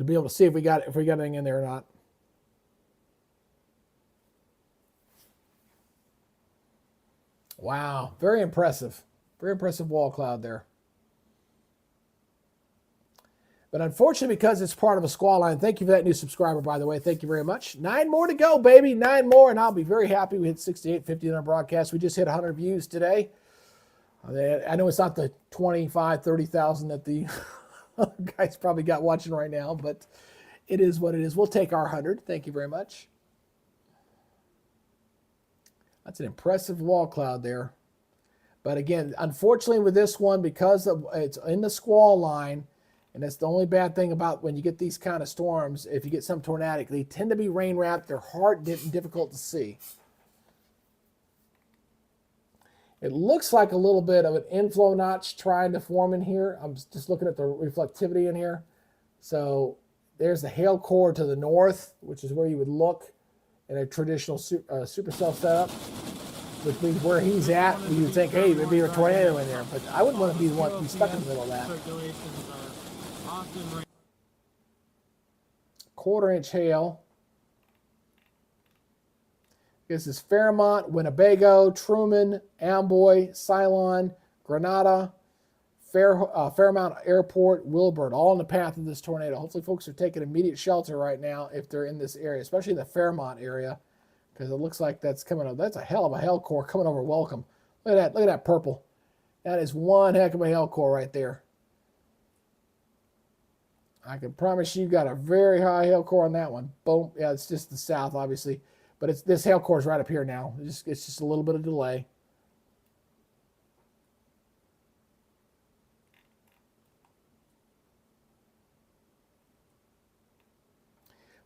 be able to see if we got anything in there or not. Wow, very impressive. Very impressive wall cloud there. But unfortunately, because it's part of a squall line, thank you for that new subscriber, by the way. Thank you very much. 9 more to go, baby. 9 more, and I'll be very happy. We hit 6850 on our broadcast. We just hit 100 views today. I know it's not the 25, 30,000 that the guys probably got watching right now, but it is what it is. We'll take our 100. Thank you very much. That's an impressive wall cloud there. But again, unfortunately with this one, because it's in the squall line, and that's the only bad thing about when you get these kind of storms, if you get some tornadic, they tend to be rain-wrapped. They're hard and difficult to see. It looks like a little bit of an inflow notch trying to form in here. I'm just looking at the reflectivity in here. So there's the hail core to the north, which is where you would look in a traditional supercell setup, which means where he's at, you would think, hey, there'd be a tornado in there. But I wouldn't want to be the one to be stuck in the middle of that. Quarter-inch hail. This is Fairmont, Winnebago, Truman, Amboy, Ceylon, Grenada, Fairmont Airport, Wilbur, all in the path of this tornado. Hopefully folks are taking immediate shelter right now if they're in this area, especially the Fairmont area, because it looks like that's coming up. That's a hell of a hail core coming over welcome. Look at that. Look at that purple. That is one heck of a hail core right there. I can promise you got a very high hail core on that one. Boom. Yeah, it's just the south, obviously. But it's this hail core is right up here now. It's just a little bit of delay.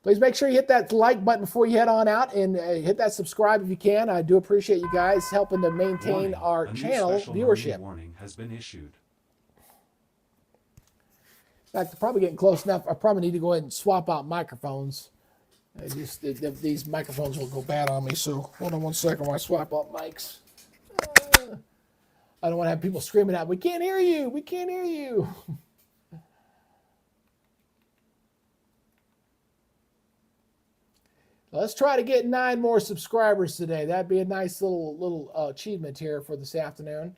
Please make sure you hit that like button before you head on out, and hit that subscribe if you can. I do appreciate you guys helping to maintain our channel viewership.
Warning has been issued.
In fact, they're probably getting close enough. I probably need to go ahead and swap out microphones. These microphones will go bad on me, so hold on one second while I swap out mics. I don't want to have people screaming out, we can't hear you, we can't hear you. Let's try to get 9 more subscribers today. That'd be a nice little achievement here for this afternoon.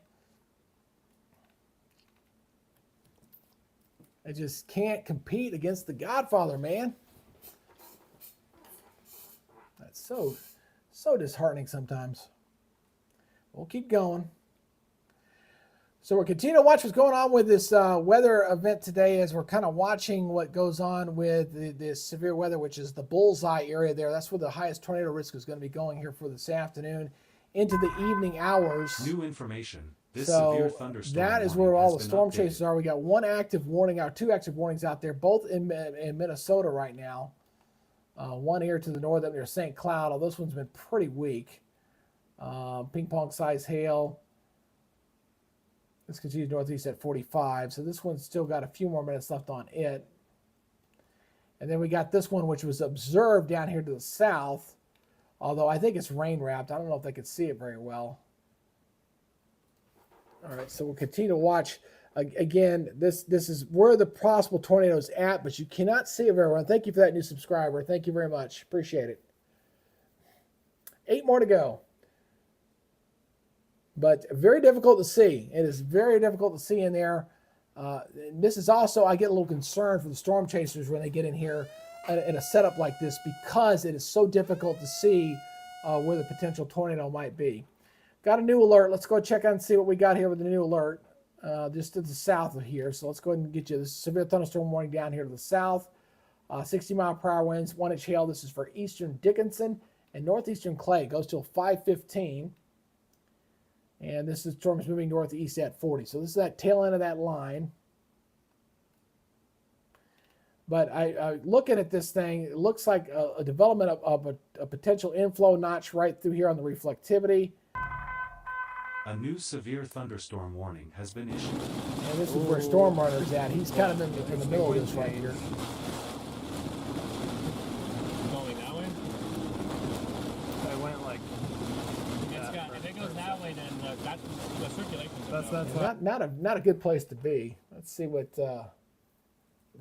I just can't compete against the Godfather, man. That's so disheartening sometimes. We'll keep going. So we're continuing to watch what's going on with this weather event today as we're kind of watching what goes on with this severe weather, which is the bullseye area there. That's where the highest tornado risk is going to be going here for this afternoon into the evening hours.
New information. This severe thunderstorm
that is where all the storm chasers are. We got 1 active warning out, 2 active warnings out there, both in Minnesota right now. One here to the north up near St. Cloud. Although this one's been pretty weak. Ping pong size hail. This continues northeast at 45. So this one's still got a few more minutes left on it. And then we got this one, which was observed down here to the south. Although I think it's rain wrapped. I don't know if they could see it very well. All right, so we'll continue to watch. Again, this is where the possible tornado is at, but you cannot see it very well. Thank you for that new subscriber. Thank you very much. Appreciate it. 8 more to go. But very difficult to see. It is very difficult to see in there. This is also, I get a little concerned for the storm chasers when they get in here in a setup like this because it is so difficult to see where the potential tornado might be. Got a new alert. Let's go check out and see what we got here with the new alert. Just to the south of here. So let's go ahead and get you this severe thunderstorm warning down here to the south. 60-mile-per-hour winds, 1-inch hail. This is for eastern Dickinson and northeastern Clay. It goes till 5:15. And this storm is moving northeast at 40. So this is that tail end of that line. But I looking at this thing, it looks like a development of a potential inflow notch right through here on the reflectivity.
A new severe thunderstorm warning has been issued.
And this is where Storm Runner's at. He's kind of in the middle of this right here.
Going that way? I went like.
If it goes that way, then that's the circulation.
That's
Not a good place to be. Let's see what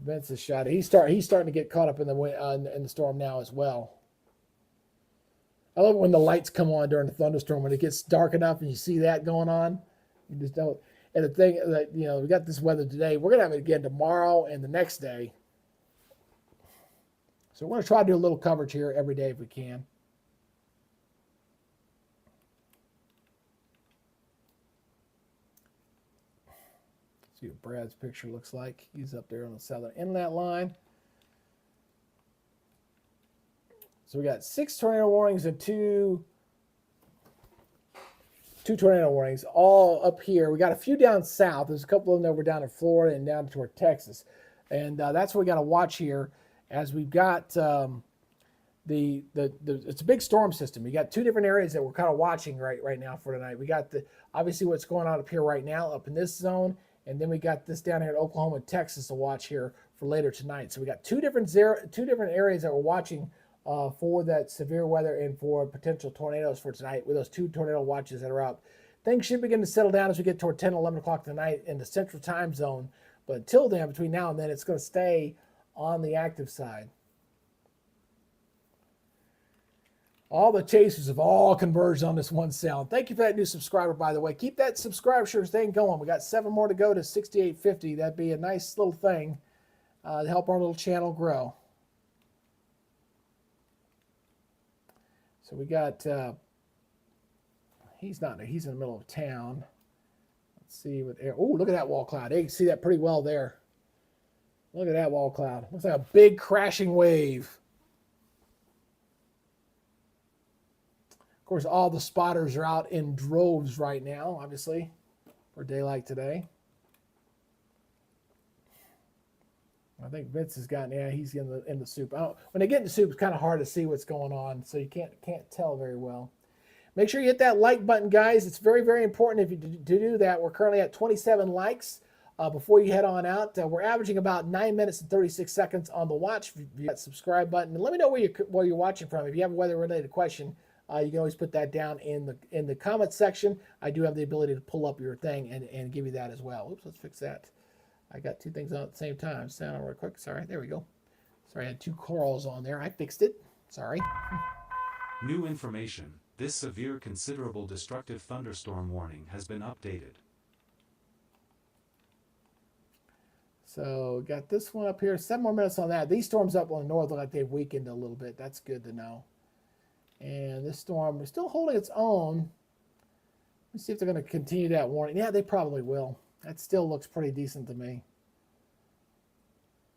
Vince has shot. He's starting to get caught up in the storm now as well. I love it when the lights come on during the thunderstorm, when it gets dark enough and you see that going on. You just don't. And the thing that, we got this weather today. We're going to have it again tomorrow and the next day. So we're going to try to do a little coverage here every day if we can. See what Brad's picture looks like. He's up there on the southern end of that line. So we got 6 tornado warnings and two tornado warnings, all up here. We got a few down south. There's a couple of them over down in Florida and down toward Texas. And that's what we got to watch here as we've got it's a big storm system. You got two different areas that we're kind of watching right now for tonight. We got obviously what's going on up here right now, up in this zone, and then we got this down here in Oklahoma and Texas to watch here for later tonight. So we got two different areas that we're watching for that severe weather and for potential tornadoes for tonight with those two tornado watches that are up. Things should begin to settle down as we get toward 10, 11 o'clock tonight in the central time zone. But until then, between now and then, it's going to stay on the active side. All the chasers have all converged on this one sound. Thank you for that new subscriber, by the way. Keep that subscriber thing going. We got 7 more to go to 6,850. That'd be a nice little thing to help our little channel grow. So we got, he's not, he's in the middle of town. Let's see what air. Oh, look at that wall cloud. You can see that pretty well there. Look at that wall cloud. Looks like a big crashing wave. Of course, all the spotters are out in droves right now, obviously, for a day like today. I think Vince has gotten, yeah, he's in the soup. When they get in the soup, it's kind of hard to see what's going on, so you can't tell very well. Make sure you hit that like button, guys. It's very, very important if you do that. We're currently at 27 likes before you head on out. We're averaging about 9 minutes and 36 seconds on the watch. That subscribe button, and let me know where you're watching from. If you have a weather-related question, you can always put that down in the comments section. I do have the ability to pull up your thing and give you that as well. Oops, let's fix that. I got two things on at the same time. Sound on real quick. Sorry, there we go. Sorry, I had two corals on there. I fixed it. Sorry.
New information. This severe considerable destructive thunderstorm warning has been updated.
So got this one up here. 7 more minutes on that. These storms up on the north look like they've weakened a little bit. That's good to know. And this storm is still holding its own. Let's see if they're going to continue that warning. Yeah, they probably will. That still looks pretty decent to me.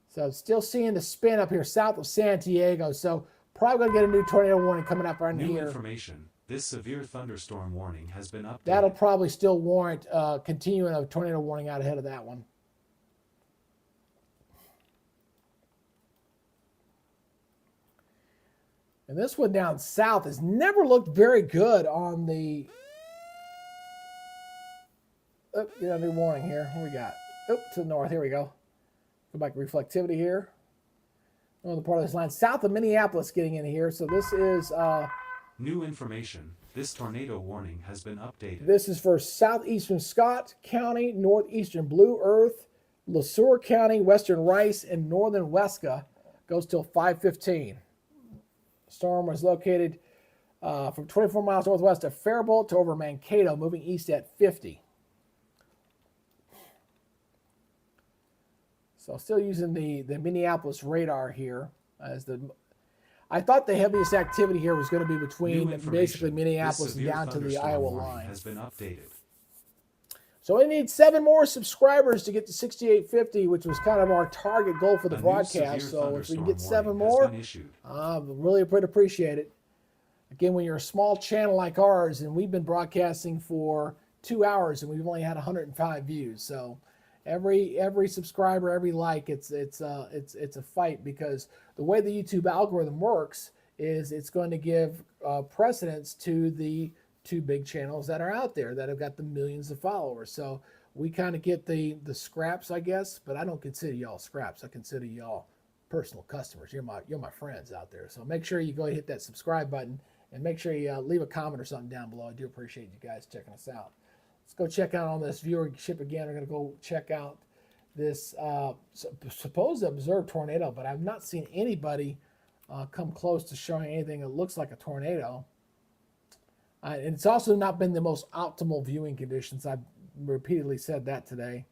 So still seeing the spin up here south of San Diego. So probably going to get a new tornado warning coming up right here.
New information. This severe thunderstorm warning has been updated.
That'll probably still warrant continuing a tornado warning out ahead of that one. And this one down south has never looked very good on the... Oh, get a new warning here. What we got? Oh, to the north. Here we go. Go back to reflectivity here. Another part of this line. South of Minneapolis getting in here. So this is...
New information. This tornado warning has been updated.
This is for southeastern Scott County, northeastern Blue Earth, LeSueur County, western Rice, and northern Weska. Goes till 5:15. Storm was located from 24 miles northwest of Faribault to over Mankato, moving east at 50. So still using the Minneapolis radar here as the... I thought the heaviest activity here was going to be between basically Minneapolis and down to the Iowa line.
Has been updated.
So we need 7 more subscribers to get to 6,850, which was kind of our target goal for the broadcast. So if we can get 7 more, really would appreciate it. Again, when you're a small channel like ours, and we've been broadcasting for 2 hours, and we've only had 105 views. So every subscriber, every like, it's a fight, because the way the YouTube algorithm works is it's going to give precedence to the 2 big channels that are out there that have got the millions of followers. So we kind of get the scraps, I guess, but I don't consider y'all scraps. I consider y'all personal customers. You're my friends out there. So make sure you go and hit that subscribe button, and make sure you leave a comment or something down below. I do appreciate you guys checking us out. Let's go check out on this viewership again. We're going to go check out this supposed observed tornado, but I've not seen anybody come close to showing anything that looks like a tornado. And it's also not been the most optimal viewing conditions. I've repeatedly said that today.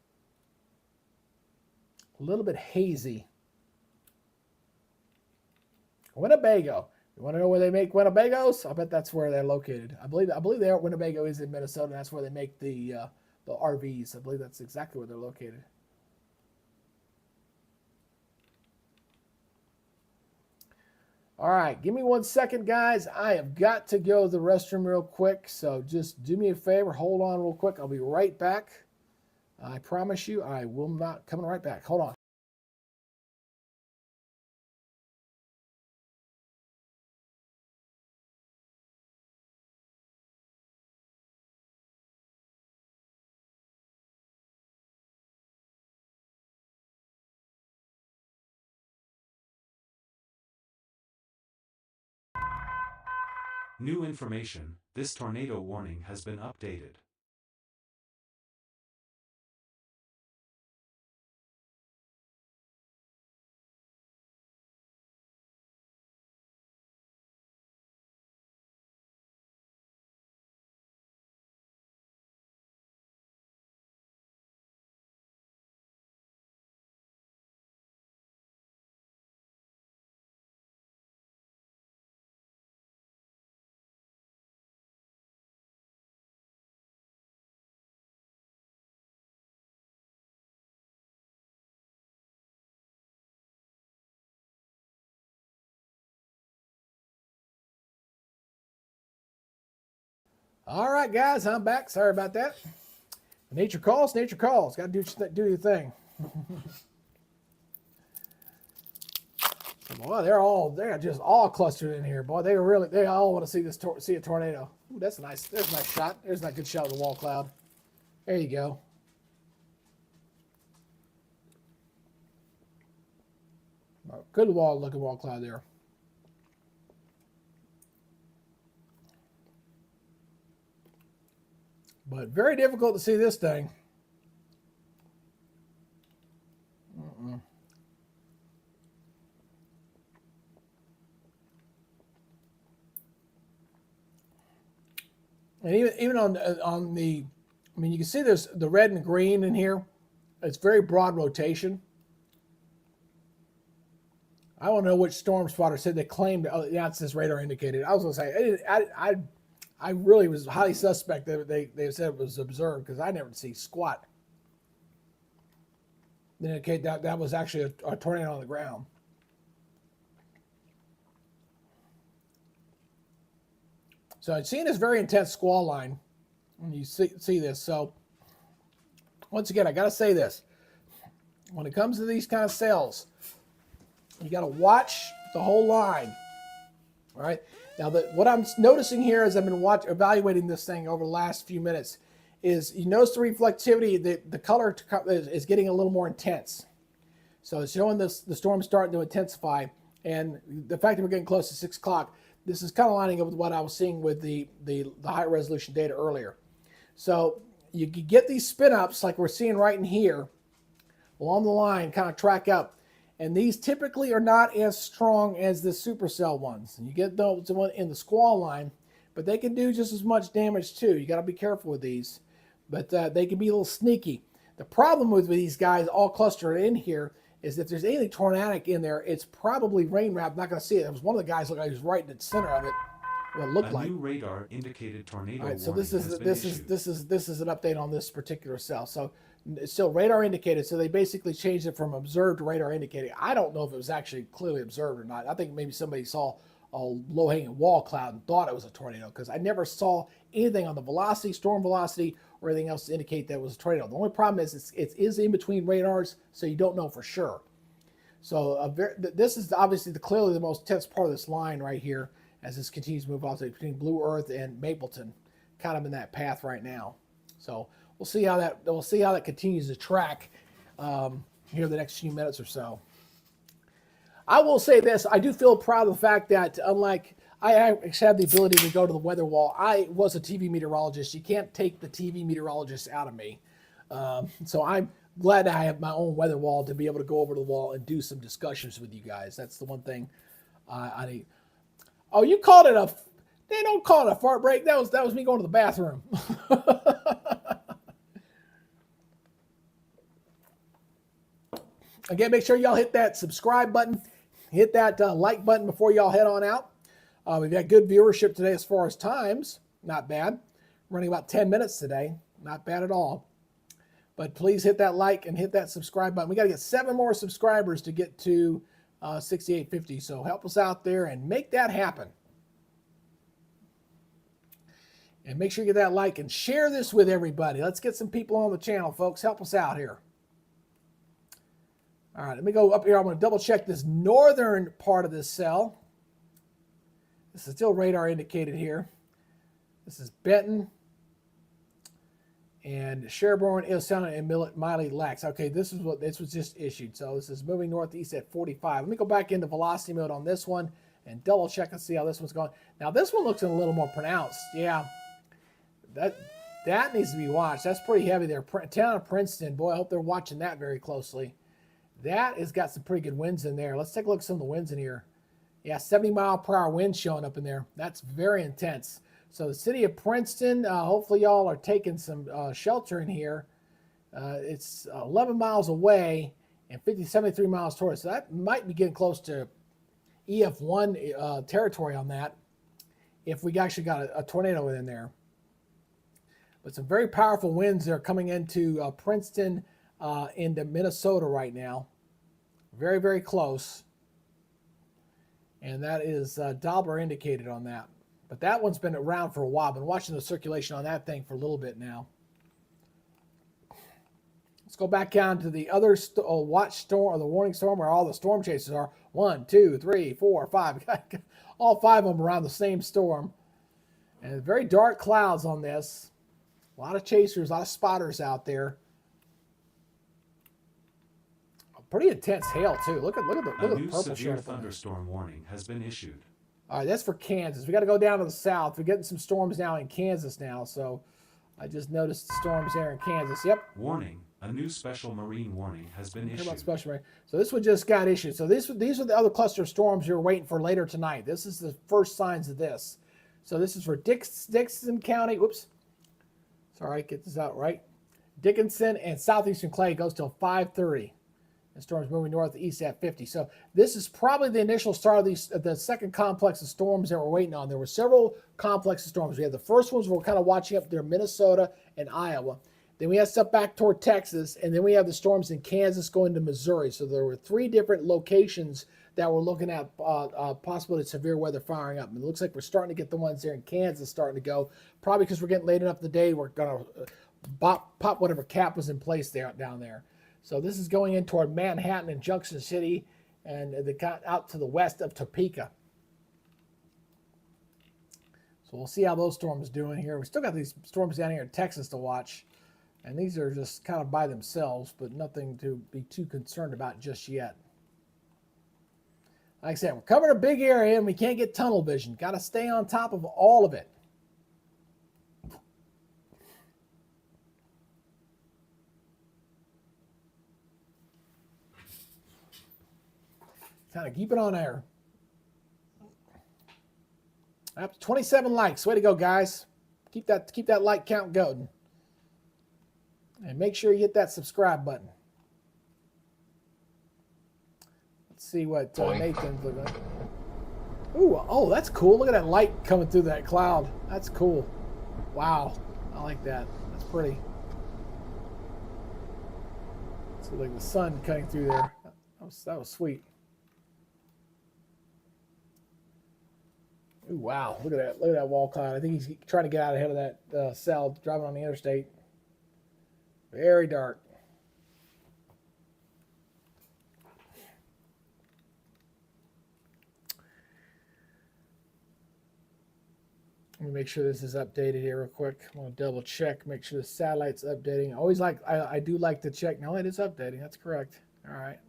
A little bit hazy. Winnebago. You want to know where they make Winnebagos? I bet that's where they're located. I believe Winnebago is in Minnesota, and that's where they make the RVs. I believe that's exactly where they're located. All right, give me 1 second, guys. I have got to go to the restroom real quick, so just do me a favor. Hold on real quick. I'll be right back. I promise you I will not coming right back. Hold on.
New information, this tornado warning has been updated.
All right, guys, I'm back. Sorry about that. Nature calls, nature calls. Got to do your thing. Boy, they're just all clustered in here. Boy, they all want to see see a tornado. Ooh, that's nice. There's a nice shot. There's a good shot of the wall cloud. There you go. Good looking wall cloud there. But very difficult to see this thing. And even on the, I mean, you can see there's the red and green in here. It's very broad rotation. I don't know which storm spotter said they claimed. Oh, yeah, it says radar indicated. I was gonna say I really was highly suspect that they said it was observed because I never see squat. They indicate that was actually a tornado on the ground. So I've seen this very intense squall line when you see this. So once again, I got to say this. When it comes to these kind of cells, you got to watch the whole line. All right. Now, what I'm noticing here as I've been evaluating this thing over the last few minutes is you notice the reflectivity, the color is getting a little more intense. So it's showing the storm starting to intensify. And the fact that we're getting close to 6 o'clock, this is kind of lining up with what I was seeing with the high resolution data earlier. So you can get these spin ups like we're seeing right in here along the line, kind of track up. And these typically are not as strong as the supercell ones. And you get those in the squall line, but they can do just as much damage too. You got to be careful with these, but they can be a little sneaky. The problem with these guys all clustered in here is if there's anything tornadic in there, it's probably rain wrap. Not going to see it. It was one of the guys looked like he was right in the center of it. What it looked like.
A new radar indicated tornado
All right, so
warning
this is an update on this particular cell. So it's still radar indicated. So they basically changed it from observed to radar indicated. I don't know if it was actually clearly observed or not. I think maybe somebody saw a low-hanging wall cloud and thought it was a tornado because I never saw anything on the velocity, storm velocity, or anything else to indicate that it was a tornado. The only problem is it is in between radars, so you don't know for sure. So this is obviously clearly the most tense part of this line right here as this continues to move off between Blue Earth and Mapleton, kind of in that path right now. So we'll see how that continues to track here the next few minutes or so. I will say this: I do feel proud of the fact that unlike I actually have the ability to go to the weather wall. I was a TV meteorologist. You can't take the TV meteorologist out of me. So I'm glad I have my own weather wall to be able to go over to the wall and do some discussions with you guys. That's the one thing I need. Oh, you called it a... They don't call it a fart break. That was me going to the bathroom. Again, make sure y'all hit that subscribe button. Hit that like button before y'all head on out. We've got good viewership today as far as times. Not bad. Running about 10 minutes today. Not bad at all. But please hit that like and hit that subscribe button. We got to get 7 more subscribers to get to 6850. So help us out there and make that happen. And make sure you get that like and share this with everybody. Let's get some people on the channel, folks. Help us out here. All right, let me go up here. I'm going to double check this northern part of this cell. This is still radar indicated here. This is Benton and Sherborne, Ilsana, and Miley Lax. Okay, this was just issued. So this is moving northeast at 45. Let me go back into velocity mode on this one and double check and see how this one's going. Now this one looks a little more pronounced. Yeah, that needs to be watched. That's pretty heavy there. Town of Princeton, boy, I hope they're watching that very closely. That has got some pretty good winds in there. Let's take a look at some of the winds in here. Yeah, 70-mile-per-hour wind showing up in there. That's very intense. So the city of Princeton, hopefully y'all are taking some shelter in here. It's 11 miles away and 73 miles toward us. So that might be getting close to EF1 territory on that if we actually got a tornado in there. But some very powerful winds that are coming into Princeton, into Minnesota right now. Very, very close. And that is Doppler indicated on that. But that one's been around for a while. Been watching the circulation on that thing for a little bit now. Let's go back down to the other watch storm, or the warning storm, where all the storm chasers are. 1, 2, 3, 4, 5. All 5 of them around the same storm. And very dark clouds on this. A lot of chasers, a lot of spotters out there. Pretty intense hail too. Look at the
A new
purple
severe
showing.
thunderstorm warning has been issued.
All right, that's for Kansas. We got to go down to the south. We're getting some storms now in Kansas now. So I just noticed the storms there in Kansas. Yep.
Warning, a new special marine warning has been
Hear about
issued.
special marine. So this one just got issued. So these are the other cluster of storms you're waiting for later tonight. This is the first signs of this. So this is for Dixon County. Whoops. Sorry, get this out right. Dickinson and southeastern Clay goes till 5:30. The storm's moving northeast at 50. So this is probably the initial start of the second complex of storms that we're waiting on. There were several complex of storms. We had the first ones we're kind of watching up there, Minnesota and Iowa. Then we have stuff back toward Texas, and then we have the storms in Kansas going to Missouri. So there were 3 different locations that we're looking at possibility of severe weather firing up. And it looks like we're starting to get the ones there in Kansas starting to go, probably because we're getting late enough in the day. We're going to pop whatever cap was in place there down there. So this is going in toward Manhattan and Junction City and out to the west of Topeka. So we'll see how those storms doing here. We still got these storms down here in Texas to watch. And these are just kind of by themselves, but nothing to be too concerned about just yet. Like I said, we're covering a big area and we can't get tunnel vision. Got to stay on top of all of it. Kind of keep it on air. Up to 27 likes. Way to go, guys. Keep that like count going. And make sure you hit that subscribe button. Let's see what Nathan's looking at. Ooh, oh, that's cool. Look at that light coming through that cloud. That's cool. Wow. I like that. That's pretty. So like the sun cutting through there. That was sweet. Ooh, wow. Look at that. Look at that wall cloud. I think he's trying to get out ahead of that cell driving on the interstate. Very dark. Let me make sure this is updated here real quick. I want to double check, make sure the satellite's updating. I do like to check. No, it is updating. That's correct. All right.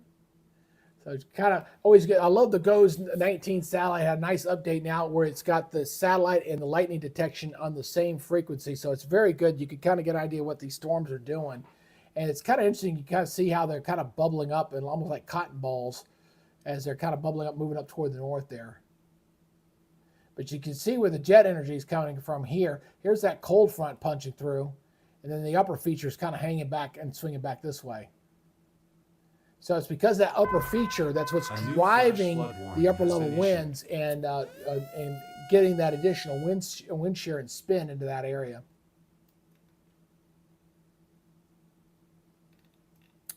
So it's kind of always good. I love the GOES 19 satellite. Had a nice update now where it's got the satellite and the lightning detection on the same frequency. So it's very good. You can kind of get an idea what these storms are doing. And it's kind of interesting. You kind of see how they're kind of bubbling up and almost like cotton balls as they're kind of bubbling up, moving up toward the north there. But you can see where the jet energy is coming from here. Here's that cold front punching through. And then the upper feature is kind of hanging back and swinging back this way. So it's because that upper feature that's what's driving the upper level winds and getting that additional wind shear and spin into that area.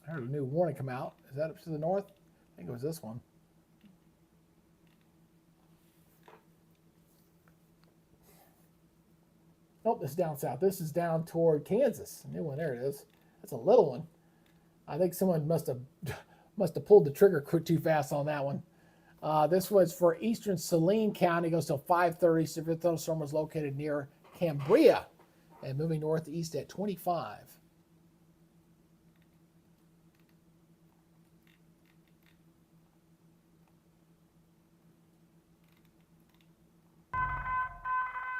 I heard a new warning come out. Is that up to the north? I think it was this one. Nope, this is down south. This is down toward Kansas. A new one. There it is. That's a little one. I think someone must have pulled the trigger too fast on that one. This was for eastern Saline County. It goes till 5:30. Severe thunderstorm was located near Cambria and moving northeast at 25.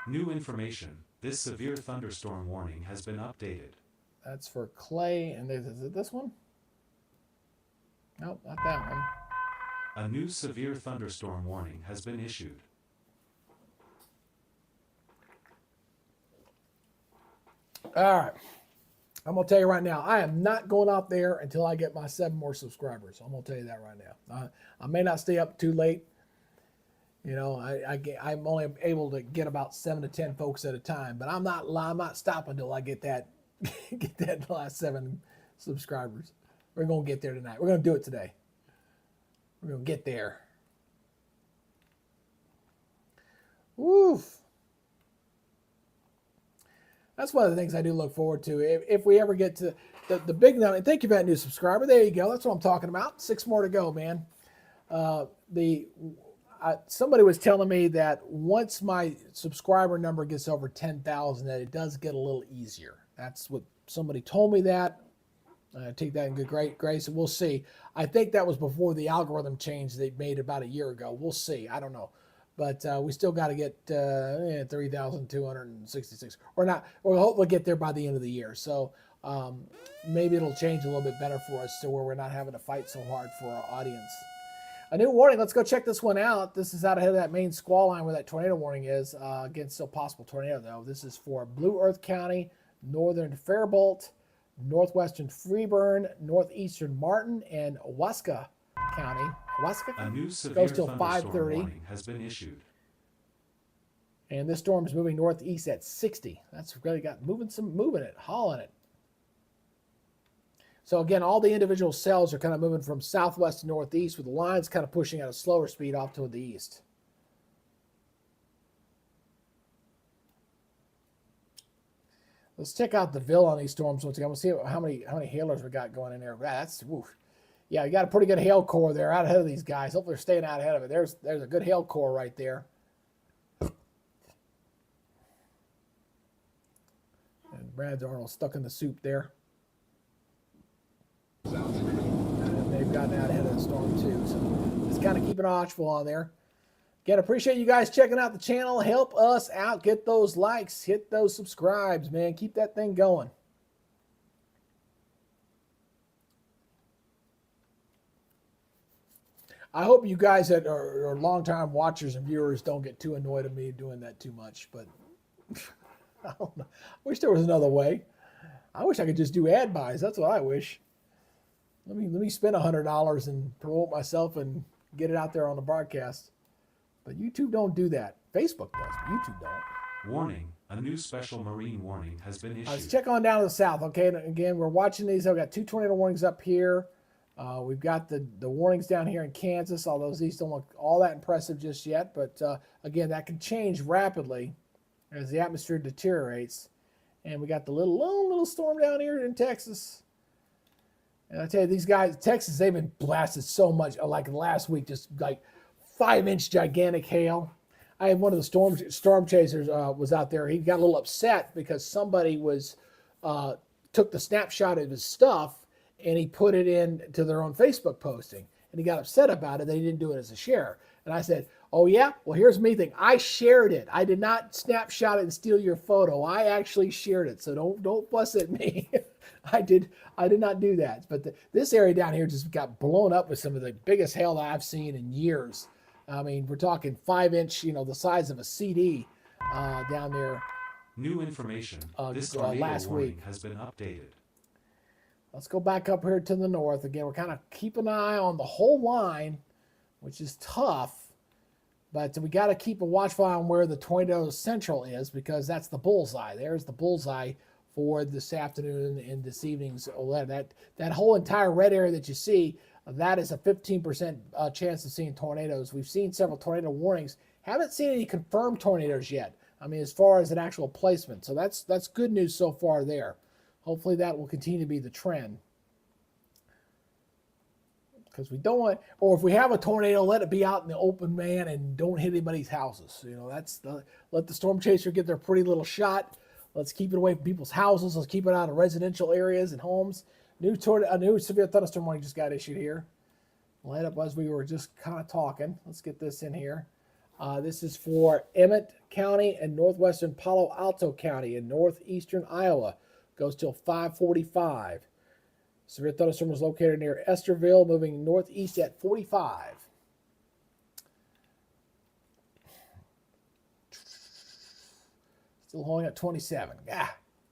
New information. This severe thunderstorm warning has been updated.
That's for Clay, and is it this one? Nope, not that one.
A new severe thunderstorm warning has been issued.
All right. I'm going to tell you right now, I am not going out there until I get my 7 more subscribers. I'm going to tell you that right now. I may not stay up too late. You know, I'm only able to get about 7 to 10 folks at a time, but I'm not stopping until I get that last 7 subscribers. We're going to get there tonight. We're going to do it today. We're going to get there. Woof. That's one of the things I do look forward to. If we ever get to the big number, thank you for that new subscriber. There you go. That's what I'm talking about. 6 more to go, man. Somebody was telling me that once my subscriber number gets over 10,000, that it does get a little easier. That's what somebody told me that. I take that in good grace, and we'll see. I think that was before the algorithm change they made about a year ago. We'll see. I don't know. But we still got to get 3,266. Or not. We'll hopefully get there by the end of the year. So maybe it'll change a little bit better for us to where we're not having to fight so hard for our audience. A new warning. Let's go check this one out. This is out ahead of that main squall line where that tornado warning is. Again, still possible tornado, though. This is for Blue Earth County, northern Faribault, northwestern Freeburn, northeastern Martin, and Owasco County.
A new severe
goes till
thunderstorm
5:30.
warning has been issued.
And this storm is moving northeast at 60. That's really got moving it, hauling it. So again, all the individual cells are kind of moving from southwest to northeast, with the lines kind of pushing at a slower speed off to the east. Let's check out the Ville on these storms once again. We'll see how many hailers we got going in there. That's woof. Yeah, you got a pretty good hail core there out ahead of these guys. Hopefully they're staying out ahead of it. There's a good hail core right there. And Brad's Arnold stuck in the soup there. And they've gotten out ahead of the storm too. So just kind of keep an watchful on there. Again, appreciate you guys checking out the channel. Help us out. Get those likes. Hit those subscribes, man. Keep that thing going. I hope you guys that are longtime watchers and viewers don't get too annoyed at me doing that too much, but I don't know. I wish there was another way. I wish I could just do ad buys. That's what I wish. Let me spend $100 and promote myself and get it out there on the broadcast. But YouTube don't do that. Facebook does, but YouTube don't.
Warning, a new special marine warning has been issued.
Let's check on down to the south, okay? And again, we're watching these. I've got 2 tornado warnings up here. We've got the warnings down here in Kansas, although these don't look all that impressive just yet. But again, that can change rapidly as the atmosphere deteriorates. And we got the little storm down here in Texas. And I tell you, these guys, Texas, they've been blasted so much. Like last week, just like 5-inch gigantic hail. I had one of the storm chasers was out there. He got a little upset because somebody took the snapshot of his stuff and he put it into their own Facebook posting. And he got upset about it. They didn't do it as a share. And I said, oh, yeah? Well, here's me thing. I shared it. I did not snapshot it and steal your photo. I actually shared it. So don't fuss at me. I did not do that. But this area down here just got blown up with some of the biggest hail that I've seen in years. I mean, we're talking 5-inch, the size of a CD down there.
New information. This tornado
last
warning
week.
has been updated.
Let's go back up here to the north. Again, we're kind of keeping an eye on the whole line, which is tough. But we got to keep a watchful eye on where the tornado central is, because that's the bullseye. There's the bullseye for this afternoon and this evening's OLED. That whole entire red area that you see, that is a 15% chance of seeing tornadoes. We've seen several tornado warnings. Haven't seen any confirmed tornadoes yet. I mean, as far as an actual placement. So that's good news so far there. Hopefully that will continue to be the trend. Because we don't want, or if we have a tornado, let it be out in the open, man, and don't hit anybody's houses. Let the storm chaser get their pretty little shot. Let's keep it away from people's houses. Let's keep it out of residential areas and homes. A new severe thunderstorm warning just got issued here. Light up as we were just kind of talking. Let's get this in here. This is for Emmett County and northwestern Palo Alto County in northeastern Iowa. Goes till 5:45. Severe thunderstorm was located near Esterville, moving northeast at 45. Still holding at 27.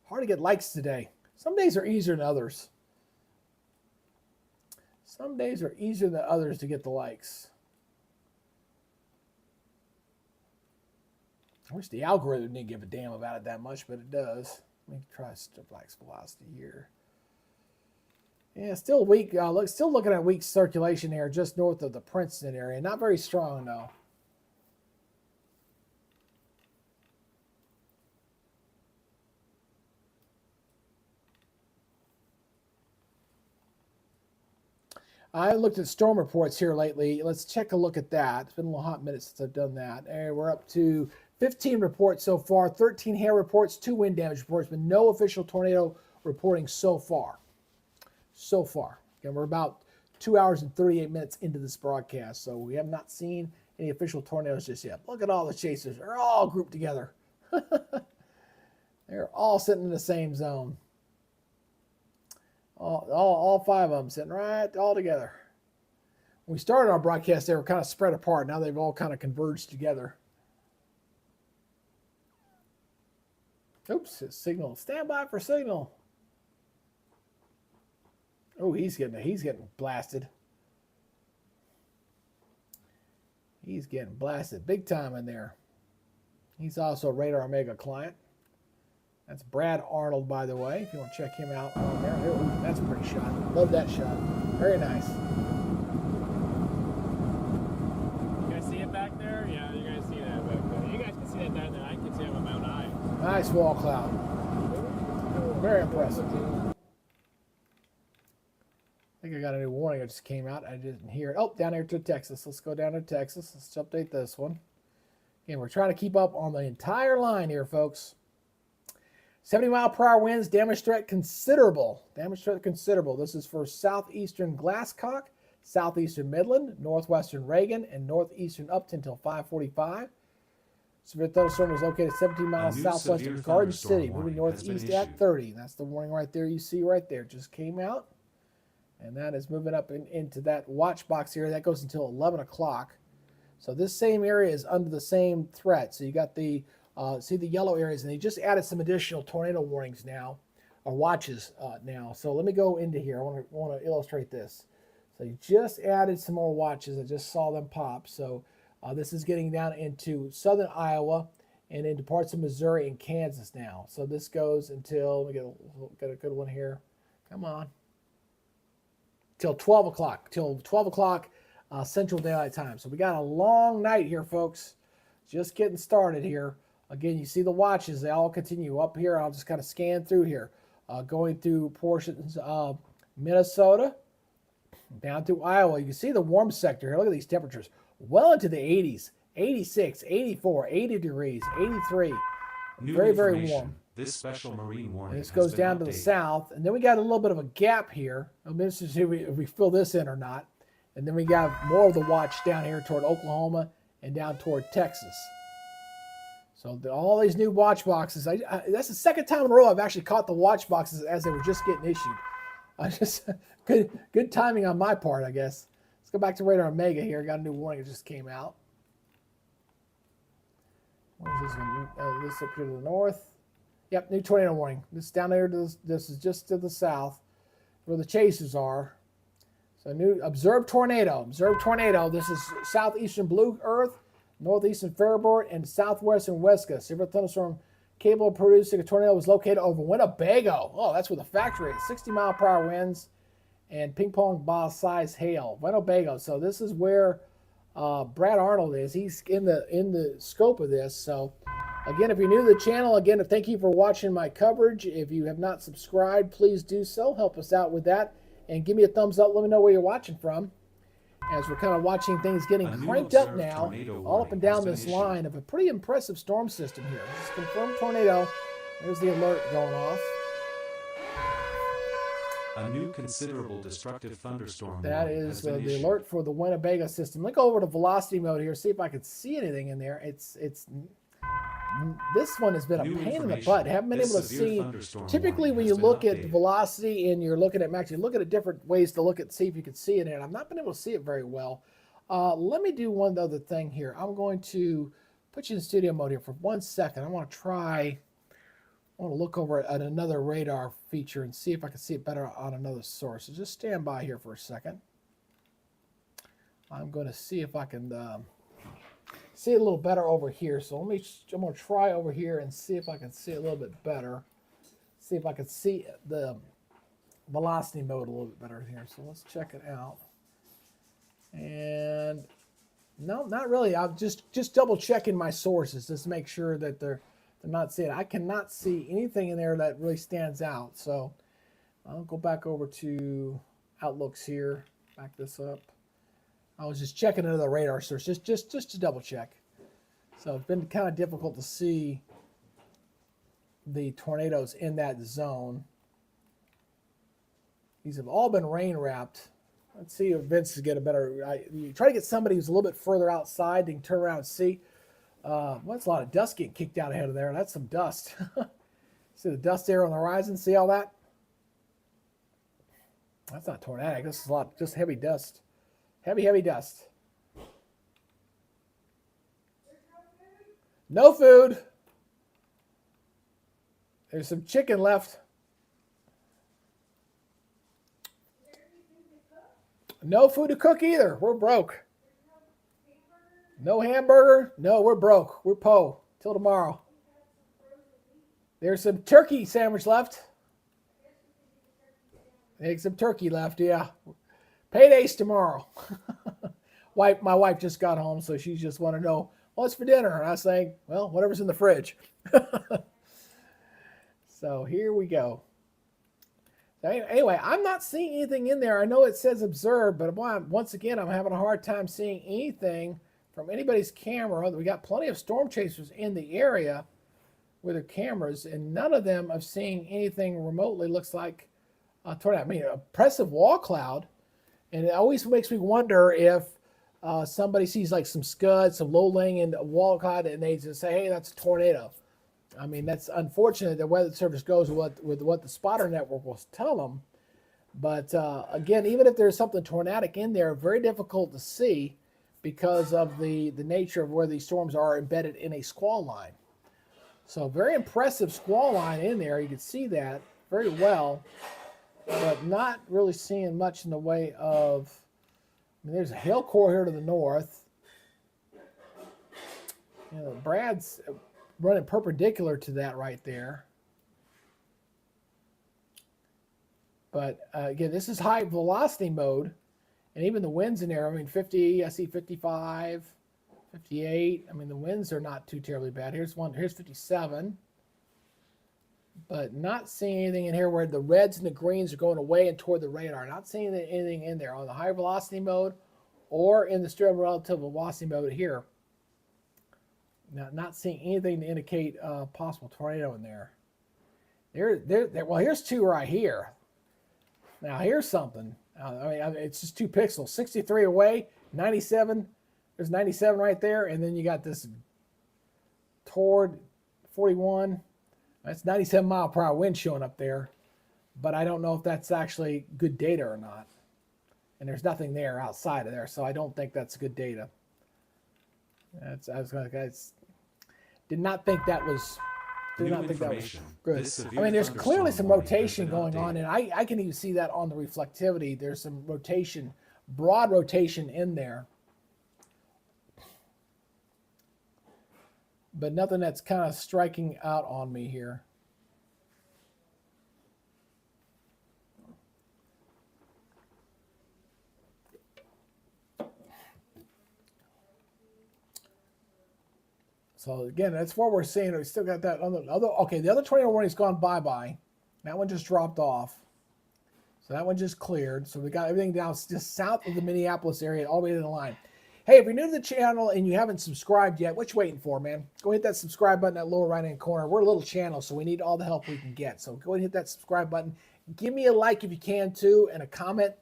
Hard to get likes today. Some days are easier than others. Some days are easier than others to get the likes. I wish the algorithm didn't give a damn about it that much, but it does. Let me try Black's velocity here. Yeah, still weak. Still looking at weak circulation here just north of the Princeton area. Not very strong, though. I looked at storm reports here lately. Let's check a look at that. It's been a little hot minute since I've done that. And we're up to 15 reports so far, 13 hail reports, 2 wind damage reports, but no official tornado reporting so far. So far. Again, we're about 2 hours and 38 minutes into this broadcast, so we have not seen any official tornadoes just yet. Look at all the chasers. They're all grouped together. They're all sitting in the same zone. All 5 of them sitting right all together. When we started our broadcast, they were kind of spread apart. Now they've all kind of converged together. Oops, it's signal. Stand by for signal. Oh, he's getting blasted. He's getting blasted big time in there. He's also a Radar Omega client. That's Brad Arnold, by the way, if you want to check him out on there. Ooh, that's a pretty shot. Love that shot. Very nice.
You guys see it back there? Yeah, you guys see that back there. You guys can see that better than I can see it with my own eye.
Nice wall cloud. Very impressive. I think I got a new warning that just came out. I didn't hear it. Oh, down here to Texas. Let's go down to Texas. Let's update this one. Again, we're trying to keep up on the entire line here, folks. 70-mile-per-hour winds, damage threat considerable. Damage threat considerable. This is for southeastern Glasscock, southeastern Midland, northwestern Reagan, and northeastern Upton until 5:45. Severe thunderstorm was located 17 miles southwest of Garden City, moving northeast at 30. That's the warning right there you see right there. Just came out. And that is moving up into that watch box here. That goes until 11 o'clock. So this same area is under the same threat. So you got the see the yellow areas, and they just added some additional tornado warnings now, or watches now. So let me go into here. I want to illustrate this. So you just added some more watches. I just saw them pop. So this is getting down into southern Iowa and into parts of Missouri and Kansas now. So this goes until, we get a good one here. Come on. Till 12 o'clock. Till 12 o'clock Central Daylight Time. So we got a long night here, folks. Just getting started here. Again, you see the watches. They all continue up here. I'll just kind of scan through here. Going through portions of Minnesota, down through Iowa. You can see the warm sector here. Look at these temperatures. Well into the 80s. 86, 84, 80 degrees, 83. Very, very warm.
This special marine warning.
And this goes down to the south. And then we got a little bit of a gap here. I'm interested to see if we fill this in or not. And then we got more of the watch down here toward Oklahoma and down toward Texas. So all these new watch boxes, that's the second time in a row I've actually caught the watch boxes as they were just getting issued. Good timing on my part, I guess. Let's go back to Radar Omega here. Got a new warning that just came out. Where's this one? This up here to the north. Yep, new tornado warning. This down there. This is just to the south, where the chasers are. So new observed tornado. Observed tornado. This is southeastern Blue Earth, northeastern Faribault, and southwestern Wesca. Severe thunderstorm capable of producing a tornado was located over Winnebago. Oh, that's where the factory is. 60-mile-per-hour winds and ping pong ball size hail. Winnebago. So this is where Brad Arnold is. He's in the scope of this. So again, if you're new to the channel, again, thank you for watching my coverage. If you have not subscribed, please do so. Help us out with that. And give me a thumbs up. Let me know where you're watching from. As we're kind of watching things getting cranked up now, all up and down this line of a pretty impressive storm system here. This is confirmed tornado. There's the alert going off.
A new considerable destructive thunderstorm
That
warning
is
has been
the
issued.
alert for the Winnebago system. Let me go over to velocity mode here, see if I can see anything in there. This one has been a
New
pain in the
information.
butt. Haven't been
This
able to
severe
see.
thunderstorm
Typically,
warning
when
has
you
been
look at
updated.
velocity and you're looking at actually looking at different ways to look at see if you can see it in it. I've not been able to see it very well. Let me do one other thing here. I'm going to put you in studio mode here for 1 second. I want to look over at another radar feature and see if I can see it better on another source. So just stand by here for a second. I'm going to see if I can see it a little better over here. So I'm going to try over here and see if I can see it a little bit better. See if I can see the velocity mode a little bit better here. So let's check it out. And no, not really. I'm just double checking my sources just to make sure that they're not seeing it. I cannot see anything in there that really stands out. So I'll go back over to Outlooks here. Back this up. I was just checking another radar source just to double check. So it's been kind of difficult to see the tornadoes in that zone. These have all been rain wrapped. Let's see if Vince can get a better. You try to get somebody who's a little bit further outside. They can turn around and see. That's a lot of dust getting kicked out ahead of there. That's some dust. See the dust there on the horizon? See all that? That's not tornadic. This is a lot, just heavy dust. Heavy dust. No food. There's some chicken left. No food to cook either. We're broke. No hamburger. No, we're broke. We're po. Till tomorrow. There's some turkey sandwich left. There's some turkey left, yeah. Payday's tomorrow. My wife just got home, so she just want to know, what's for dinner? And I was saying, well, whatever's in the fridge. So here we go. Anyway, I'm not seeing anything in there. I know it says observe, but once again, I'm having a hard time seeing anything from anybody's camera. We got plenty of storm chasers in the area with their cameras, and none of them have seen anything remotely looks like a tornado. I mean, a oppressive wall cloud, and it always makes me wonder if somebody sees like some scud, some low-lying wall cloud, and they just say, hey, that's a tornado. I mean, that's unfortunate. The Weather Service goes with what the spotter network will tell them. But again, even if there's something tornadic in there, very difficult to see because of the nature of where these storms are embedded in a squall line. So very impressive squall line in there. You can see that very well, but not really seeing much in the way of, I mean, there's a hail core here to the north. You know, Brad's running perpendicular to that right there. But again, this is high velocity mode, and even the winds in there, I mean, 50, I see 55, 58. I mean, the winds are not too terribly bad. Here's 57. But not seeing anything in here where the reds and the greens are going away and toward the radar. Not seeing anything in there on the high velocity mode or in the stereo relative velocity mode here. Not seeing anything to indicate a possible tornado in there. Well, here's two right here. Now, here's something. I mean, it's just 2 pixels. 63 away, 97. There's 97 right there. And then you got this toward 41. That's 97 mile per hour wind showing up there. But I don't know if that's actually good data or not. And there's nothing there outside of there. So I don't think that's good data. Did not think that was good. I mean, there's clearly some rotation going on, and I can even see that on the reflectivity. There's some rotation, broad rotation in there. But nothing that's kind of striking out on me here. So again, that's what we're seeing. We still got that okay, the other tornado warning's gone bye-bye. That one just dropped off. So that one just cleared. So we got everything down just south of the Minneapolis area, all the way to the line. Hey, if you're new to the channel and you haven't subscribed yet, what you waiting for, man? Go hit that subscribe button in that lower right-hand corner. We're a little channel, so we need all the help we can get. So go ahead and hit that subscribe button. Give me a like if you can too, and a comment.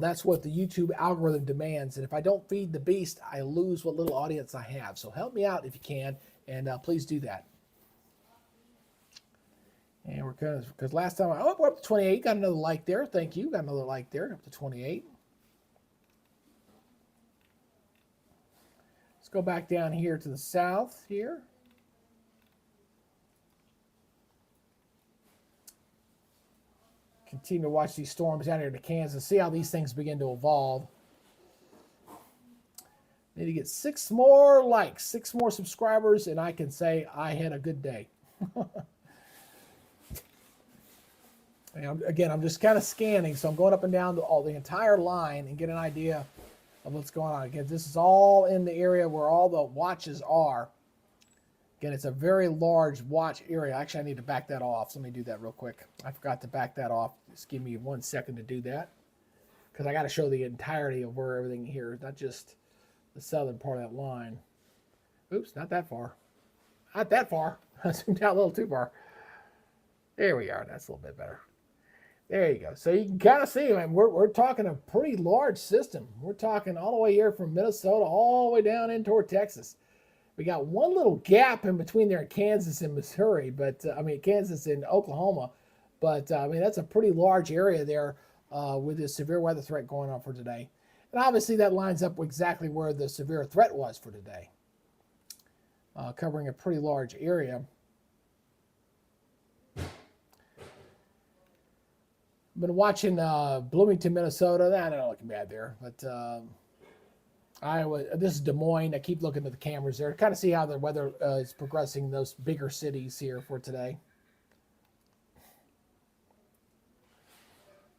That's what the YouTube algorithm demands. And if I don't feed the beast, I lose what little audience I have. So help me out if you can, and please do that. And we're going to, because last time, we're up to 28. Got another like there. Thank you. Got another like there, up to 28. Let's go back down here to the south here. Continue to watch these storms down here to Kansas. See how these things begin to evolve. Need to get 6 more likes, 6 more subscribers, and I can say I had a good day. And again, I'm just kind of scanning, so I'm going up and down the entire line and get an idea of what's going on. Again, this is all in the area where all the watches are. Again, it's a very large watch area. Actually, I need to back that off. So let me do that real quick. I forgot to back that off. Just give me 1 second to do that, because I got to show the entirety of where everything here is, not just the southern part of that line. Oops, not that far. Not that far. I zoomed out a little too far. There we are. That's a little bit better. There you go. So you can kind of see, man, we're talking a pretty large system. We're talking all the way here from Minnesota all the way down in toward Texas. We got one little gap in between there in Kansas and Missouri, but Kansas and Oklahoma. But that's a pretty large area there with this severe weather threat going on for today. And obviously that lines up exactly where the severe threat was for today, covering a pretty large area. Been watching Bloomington, Minnesota. That not looking bad there, but Iowa. This is Des Moines. I keep looking at the cameras there to kind of see how the weather is progressing in those bigger cities here for today.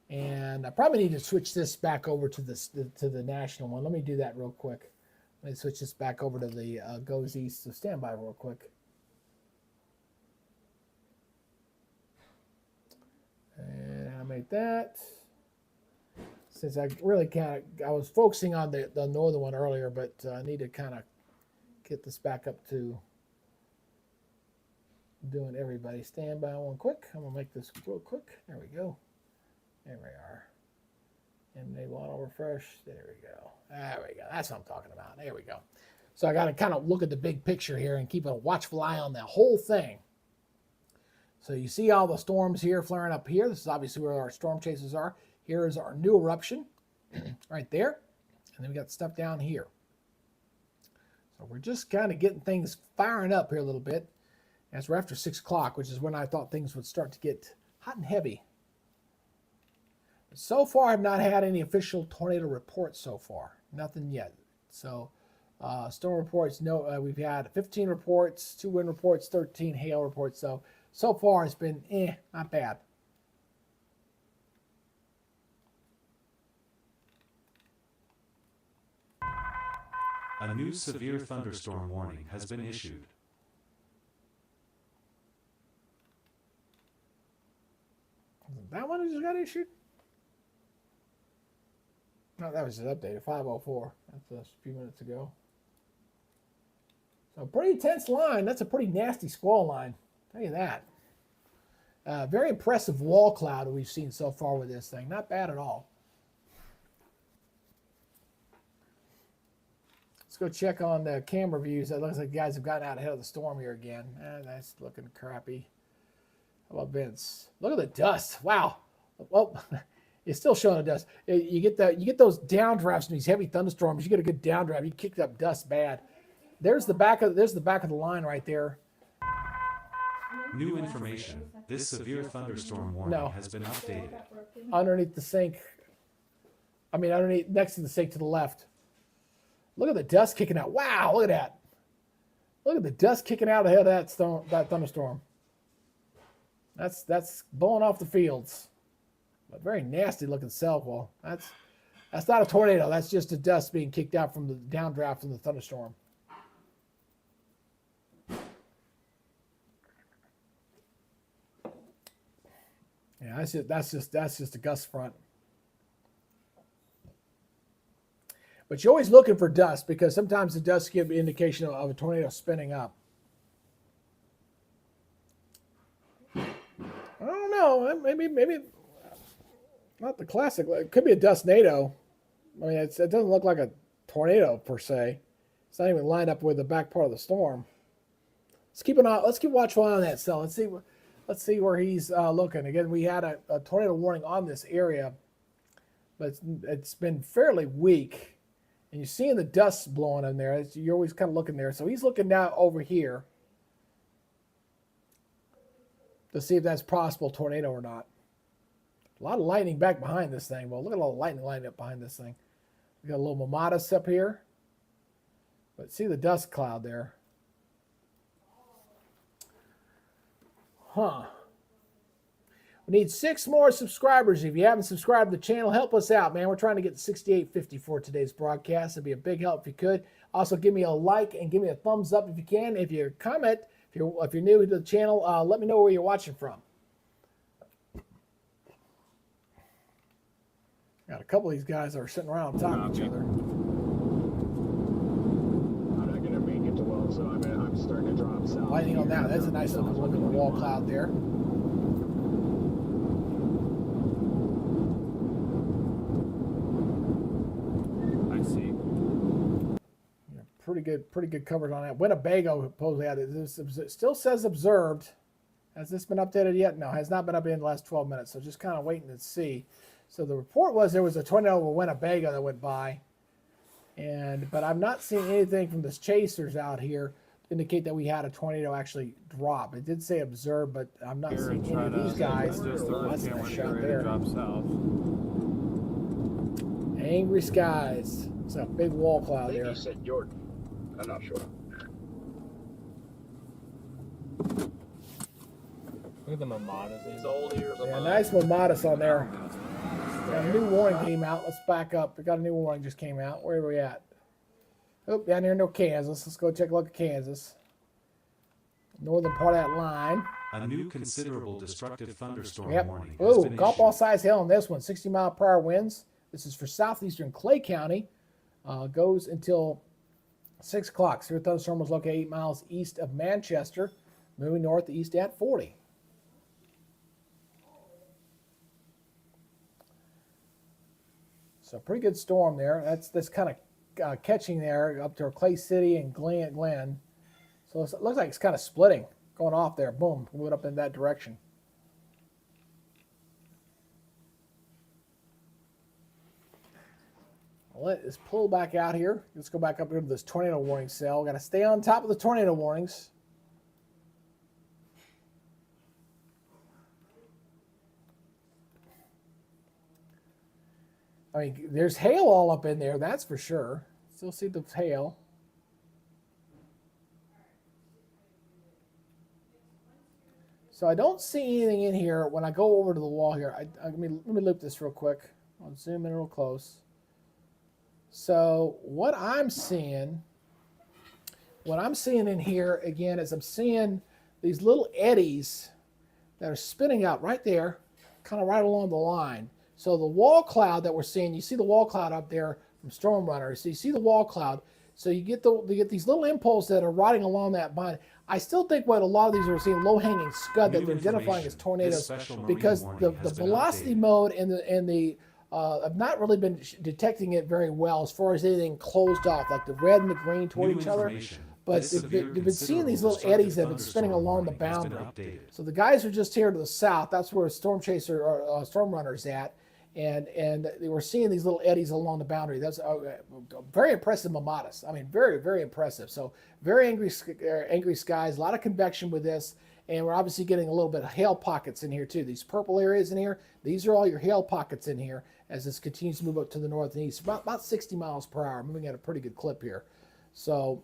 And I probably need to switch this back over to the national one. Let me do that real quick. Let me switch this back over to the goes east. So stand by real quick. And animate that. Since I really I was focusing on the northern one earlier, but I need to kind of get this back up to doing everybody. Stand by one quick. I'm going to make this real quick. There we go. There we are. And they want to refresh. There we go. There we go. That's what I'm talking about. There we go. So I got to kind of look at the big picture here and keep a watchful eye on the whole thing. So you see all the storms here flaring up here. This is obviously where our storm chasers are. Here is our new eruption right there. And then we got stuff down here. So we're just kind of getting things firing up here a little bit. As we're after 6 o'clock, which is when I thought things would start to get hot and heavy. But so far, I've not had any official tornado reports so far. Nothing yet. So storm reports, no, we've had 15 reports, 2 wind reports, 13 hail reports. So far, it's been not bad.
A new severe thunderstorm warning has been issued.
That one just got issued? No, that was just updated, 5:04. That's a few minutes ago. So pretty tense line. That's a pretty nasty squall line. Tell you that. Very impressive wall cloud that we've seen so far with this thing. Not bad at all. Let's go check on the camera views. It looks like the guys have gotten out ahead of the storm here again. That's looking crappy. How about Vince? Look at the dust. Wow. Well, it's still showing the dust. You get those downdrafts in these heavy thunderstorms. You get a good downdraft. You kick up dust bad. There's the back of the line right there.
New information. This severe thunderstorm warning has been updated.
Underneath the sink. Underneath, next to the sink to the left. Look at the dust kicking out. Wow, look at that. Look at the dust kicking out ahead of that thunderstorm. That's blowing off the fields. But very nasty looking cell wall. That's not a tornado. That's just the dust being kicked out from the downdraft from the thunderstorm. Yeah, that's just a gust front. But you're always looking for dust because sometimes the dust gives an indication of a tornado spinning up. I don't know. Maybe Not the classic. It could be a dustnado. I mean, it doesn't look like a tornado per se. It's not even lined up with the back part of the storm. Let's keep an eye. Let's keep watchful eye on that cell. Let's see where he's looking. Again, we had a tornado warning on this area, but it's been fairly weak. And you're seeing the dust blowing in there. You're always kind of looking there. So he's looking now over here to see if that's possible tornado or not. A lot of lightning back behind this thing. Well, look at all the lightning lining up behind this thing. We got a little Mamadas up here. But see the dust cloud there. Huh. We need 6 more subscribers. If you haven't subscribed to the channel, help us out, man. We're trying to get to 6850 for today's broadcast. It'd be a big help if you could. Also, give me a like and give me a thumbs up if you can. If you comment, if you're new to the channel, let me know where you're watching from. Got a couple of these guys that are sitting around on top of each other.
I'm not going to make it to well, so I'm starting to drop south.
Lightning on that. That's a nice looking wall cloud there.
I see.
Yeah, pretty good coverage on that. Winnebago supposedly had it. This still says observed. Has this been updated yet? No, has not been updated in the last 12 minutes. So just kind of waiting to see. So the report was there was a tornado over Winnebago that went by, but I'm not seeing anything from the chasers out here to indicate that we had a tornado actually drop. It did say observed, but I'm not seeing any of these guys.
Just
Oh, that's a nice shot there.
drop south.
Angry skies. It's a big wall cloud there.
You said Jordan. I'm not sure.
Look at the Mamadas.
It's old ears of
Yeah,
mine.
nice Mamadas on there. Got a new warning came out. Let's back up. We got a new warning just came out. Where are we at? Oh, down here near Kansas. Let's go check a look at Kansas. Northern part of that line.
A new considerable destructive thunderstorm
Yep.
warning has
Oh,
been
golf ball
issued.
size hail on this one. 60-mile-per-hour winds. This is for southeastern Clay County. Goes until 6 o'clock. Severe thunderstorm was located 8 miles east of Manchester, moving northeast at 40. So pretty good storm there. That's kind of catching there up to Clay City and Glen. So it looks like it's kind of splitting, going off there. Boom, went up in that direction. Let's pull back out here. Let's go back up here to this tornado warning cell. Got to stay on top of the tornado warnings. I mean, there's hail all up in there, that's for sure. Still see the hail. So I don't see anything in here when I go over to the wall here. Let me loop this real quick. I'll zoom in real close. So what I'm seeing in here again is I'm seeing these little eddies that are spinning out right there, kind of right along the line. So the wall cloud that we're seeing, you see the wall cloud up there from Storm Runner. So you see the wall cloud. So you get these little impulses that are riding along that bind. I still think what a lot of these are seeing low-hanging scud that
New
they're identifying as
information.
tornadoes
This special marine
because
warning
the
has been
velocity
updated.
mode and the I've not really been detecting it very well as far as anything closed off, like the red and the green toward
New
each other.
information.
But
This
they've
severe
been seeing these little
considerable
eddies that have been spinning
destructive
along the
thunderstorm warning
boundary.
has been updated.
So the guys are just here to the south. That's where Storm Chaser or Storm Runner's at. And they were seeing these little eddies along the boundary. That's very impressive Mamadas. I mean, very, very impressive. So very angry skies, a lot of convection with this. And we're obviously getting a little bit of hail pockets in here too. These purple areas in here, these are all your hail pockets in here as this continues to move up to the north and east. About 60 miles per hour, moving at a pretty good clip here. So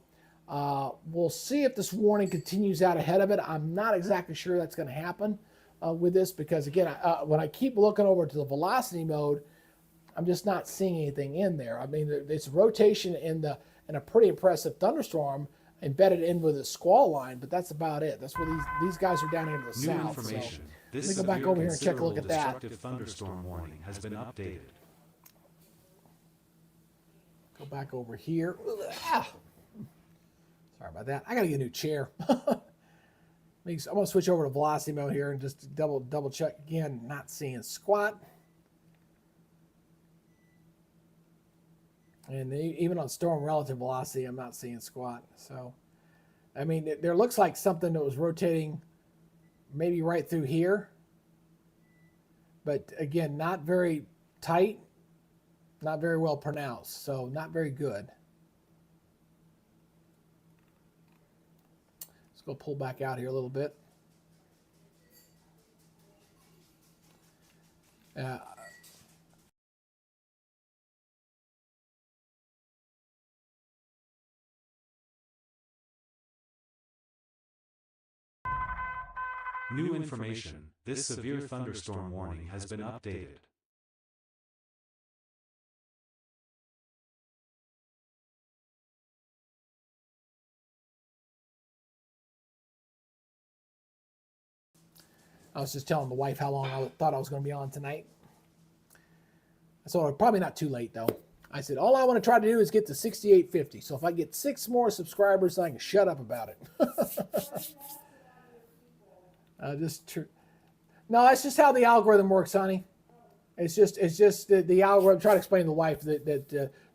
we'll see if this warning continues out ahead of it. I'm not exactly sure that's going to happen with this because, again, when I keep looking over to the velocity mode, I'm just not seeing anything in there. I mean, it's rotation in a pretty impressive thunderstorm embedded in with a squall line, but that's about it. That's where these guys are down here to the
New
south.
information.
So
This
let me go back
severe
over here and check a look at
considerable
that.
destructive thunderstorm warning has been updated.
Go back over here. Ah. Sorry about that. I got to get a new chair. I'm going to switch over to velocity mode here and just double check again. Not seeing squat. And even on storm relative velocity, I'm not seeing squat. So, I mean, there looks like something that was rotating maybe right through here. But again, not very tight, not very well pronounced. So not very good. Let's go pull back out here a little bit.
New information. This severe thunderstorm warning has been updated.
I was just telling the wife how long I thought I was going to be on tonight. So probably not too late though. I said, all I want to try to do is get to 6850. So if I get 6 more subscribers, I can shut up about it. No, that's just how the algorithm works, honey. It's just the algorithm. Try to explain to the wife that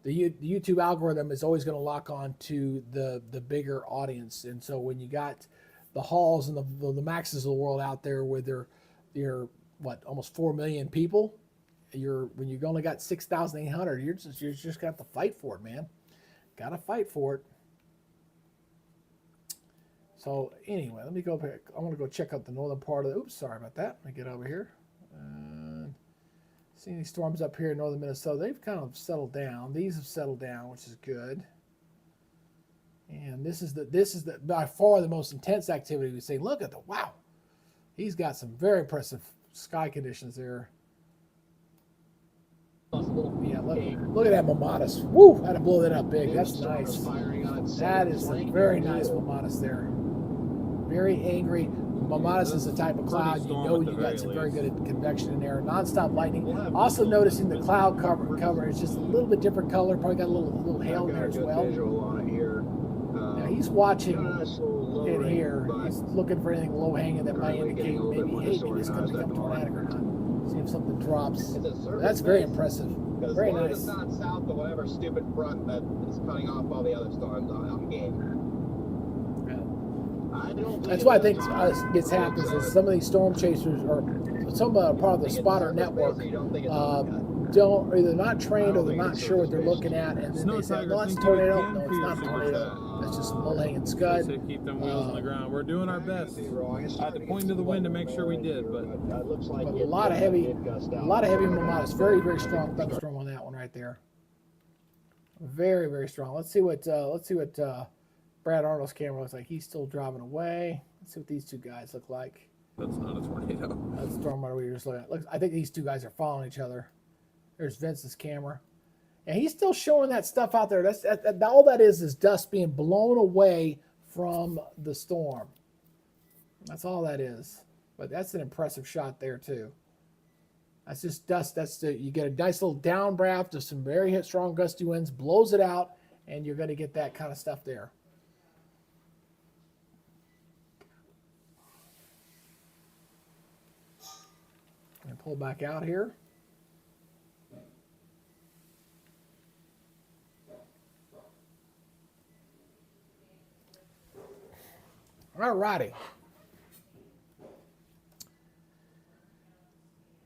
the YouTube algorithm is always going to lock on to the bigger audience. And so when you got the Halls and the Maxes of the world out there with their what, almost 4 million people, when you've only got 6,800, you're just got to fight for it, man. Got to fight for it. So anyway, let me go back. I want to go check out the northern part of the. Oops, sorry about that. Let me get over here. See any storms up here in northern Minnesota? They've kind of settled down. These have settled down, which is good. And this is the by far the most intense activity. We say, look at the wow. He's got some very impressive sky conditions there. Yeah, look at that Mamatus. Woo! Had to blow that up big. That's nice. That is a very nice Mamatus there. Very angry. Mamatus is the type of cloud you know you got some very good convection in there. Non-stop lightning. Also noticing the cloud cover is just a little bit different color. Probably got a little hail in there as well. Now he's watching in here. He's looking for anything low hanging that might indicate maybe, hey, maybe it's going to become tornadic or not. See if something drops. That's very impressive. Very nice.
It's not south of whatever stupid front that is cutting off all the other storms on game.
That's why I think gets happens is some of these storm chasers or some part of the spotter network don't either not trained or they're not sure what they're looking at, and then they say, "No, it's a tornado." No, it's not a tornado. That's just a low-hanging scud.
To keep them wheels on the ground. We're doing our best. I had to point to the wind to make sure we did, but
a lot of heavy Mamatus. Very, very strong thunderstorm on that one right there. Very, very strong. Let's see what Brad Arnold's camera looks like. He's still driving away. Let's see what these two guys look like.
that's not a tornado.
That's the storm we were just looking at. Look, I think these two guys are following each other. There's Vince's camera. And he's still showing that stuff out there. All that is dust being blown away from the storm. That's all that is. But that's an impressive shot there too. That's just dust. You get a nice little downdraft of some very strong gusty winds, blows it out, and you're going to get that kind of stuff there. And pull back out here. All righty.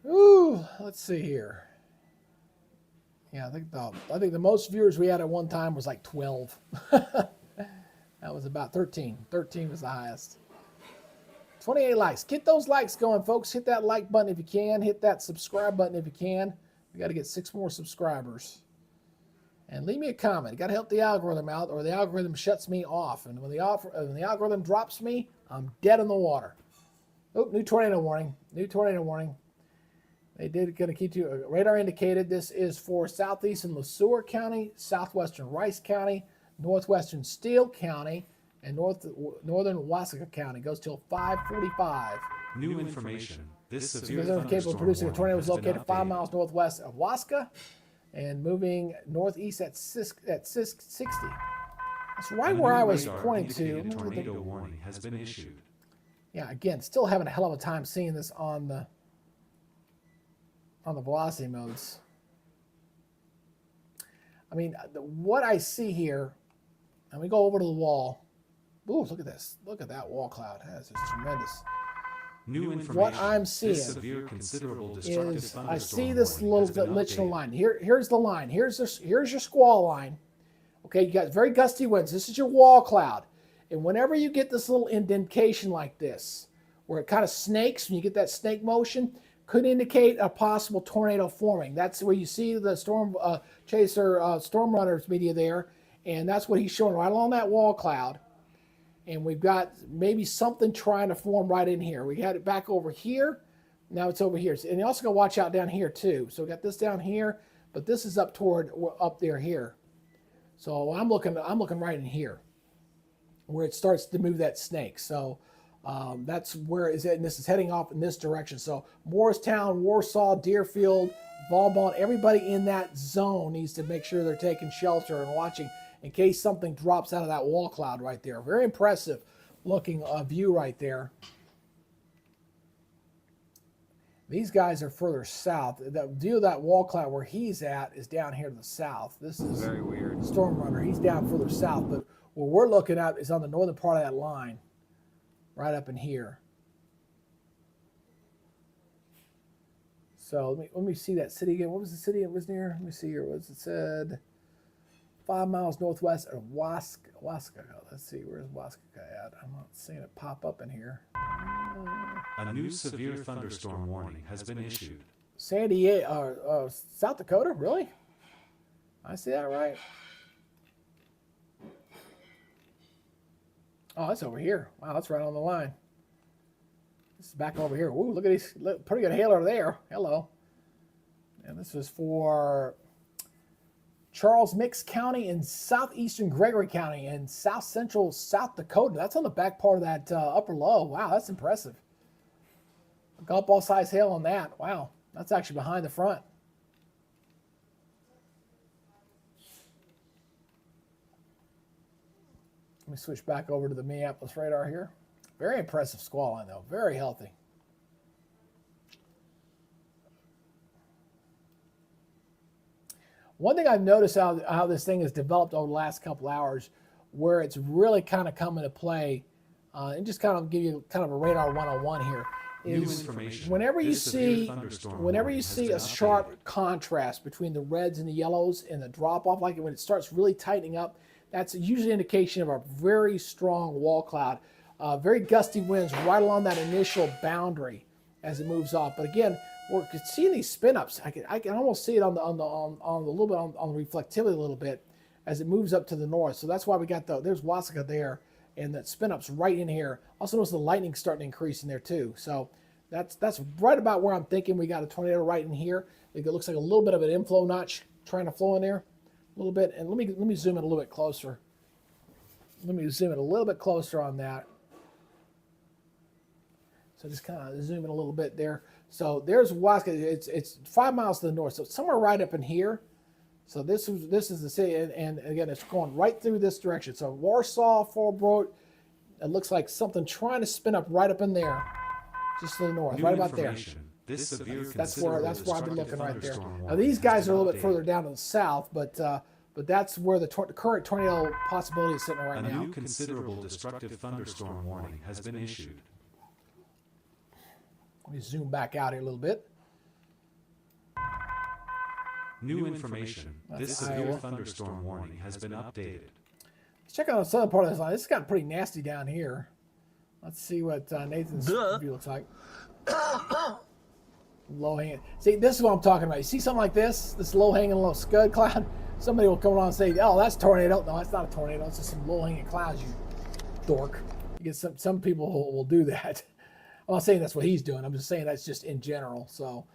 Ooh, let's see here. Yeah, I think the most viewers we had at one time was like 12. That was about 13. 13 was the highest. 28 likes. Get those likes going, folks. Hit that like button if you can. Hit that subscribe button if you can. We got to get 6 more subscribers. And leave me a comment. You got to help the algorithm out, or the algorithm shuts me off. And when the algorithm drops me, I'm dead in the water. Oh, new tornado warning. New tornado warning. They did going to keep you radar indicated. This is for southeastern LeSueur County, southwestern Rice County, northwestern Steele County, and northern Wasaga County. Goes till 5:45.
New information. This severe
capable of
thunderstorm
producing a tornado
warning
was
has been
located 5
updated.
miles northwest of Waska and moving northeast at 60. That's right
A
where
new
I was
radar
pointing to.
indicated tornado warning has been issued.
Yeah, again, still having a hell of a time seeing this on the velocity modes. I mean, what I see here, and we go over to the wall. Ooh, look at this. Look at that wall cloud. That's just tremendous.
New information.
What I'm
This
seeing
severe considerable destructive
is I
thunderstorm
see this
warning has
little
been
lichen
updated.
line. Here's the line. Here's your squall line. Okay, you got very gusty winds. This is your wall cloud. And whenever you get this little indentation like this, where it kind of snakes, when you get that snake motion, could indicate a possible tornado forming. That's where you see the storm chaser, storm runners media there, and that's what he's showing right along that wall cloud. And we've got maybe something trying to form right in here. We had it back over here. Now it's over here. And you also got to watch out down here too. So we got this down here, but this is up there here. So I'm looking right in here, where it starts to move that snake. So that's where it's at, and this is heading off in this direction. So Morristown, Warsaw, Deerfield, Vauban, everybody in that zone needs to make sure they're taking shelter and watching in case something drops out of that wall cloud right there. Very impressive looking view right there. These guys are further south. The view of that wall cloud where he's at is down here to the south. This is
Very weird.
Storm Runner. He's down further south, but what we're looking at is on the northern part of that line, right up in here. So let me see that city again. What was the city it was near? Let me see here. What was it said? 5 miles northwest of Waska. Let's see, where's Waska at? I'm not seeing it pop up in here.
A new severe thunderstorm warning has been issued.
San Diego, South Dakota, really? I see that right? Oh, that's over here. Wow, that's right on the line. This is back over here. Ooh, look at these, pretty good hailer there. Hello. And this is for Charles Mix County in southeastern Gregory County and south central South Dakota. That's on the back part of that upper low. Wow, that's impressive. Golf ball size hail on that. Wow, that's actually behind the front. Let me switch back over to the Minneapolis radar here. Very impressive squall line though, very healthy. One thing I've noticed how this thing has developed over the last couple hours, where it's really kind of come into play, and just kind of give you kind of a radar 101 here, is whenever you see a sharp contrast between the reds and the yellows and the drop off, like when it starts really tightening up, that's usually an indication of a very strong wall cloud. Very gusty winds right along that initial boundary as it moves off. But again, we're seeing these spin ups. I can almost see it on the little bit on the reflectivity a little bit as it moves up to the north. So that's why we got there's Wasaga there, and that spin ups right in here. Also notice the lightning starting to increase in there too. So that's right about where I'm thinking we got a tornado right in here. It looks like a little bit of an inflow notch trying to flow in there a little bit. And let me zoom in a little bit closer. Let me zoom in a little bit closer on that. So just kind of zoom in a little bit there. So there's Waska. It's 5 miles to the north. So it's somewhere right up in here. So this is the city, and again, it's going right through this direction. So Warsaw, Fallbrook, it looks like something trying to spin up right up in there, just to the north, right about there. That's where I've been looking right there. Now these guys are a little bit further down to the south, but that's where the current tornado possibility is sitting right now.
A new considerable destructive thunderstorm warning has been issued.
Let me zoom back out here a little bit.
New information. This severe thunderstorm warning has been updated.
Let's check out the southern part of this line. This has gotten pretty nasty down here. Let's see what Nathan's view looks like. Low hanging. See, this is what I'm talking about. You see something like this low hanging little scud cloud? Somebody will come along and say, "Oh, that's a tornado." No, that's not a tornado. It's just some low hanging clouds, you dork. You get some people will do that. I'm not saying that's what he's doing. I'm just saying that's just in general. So,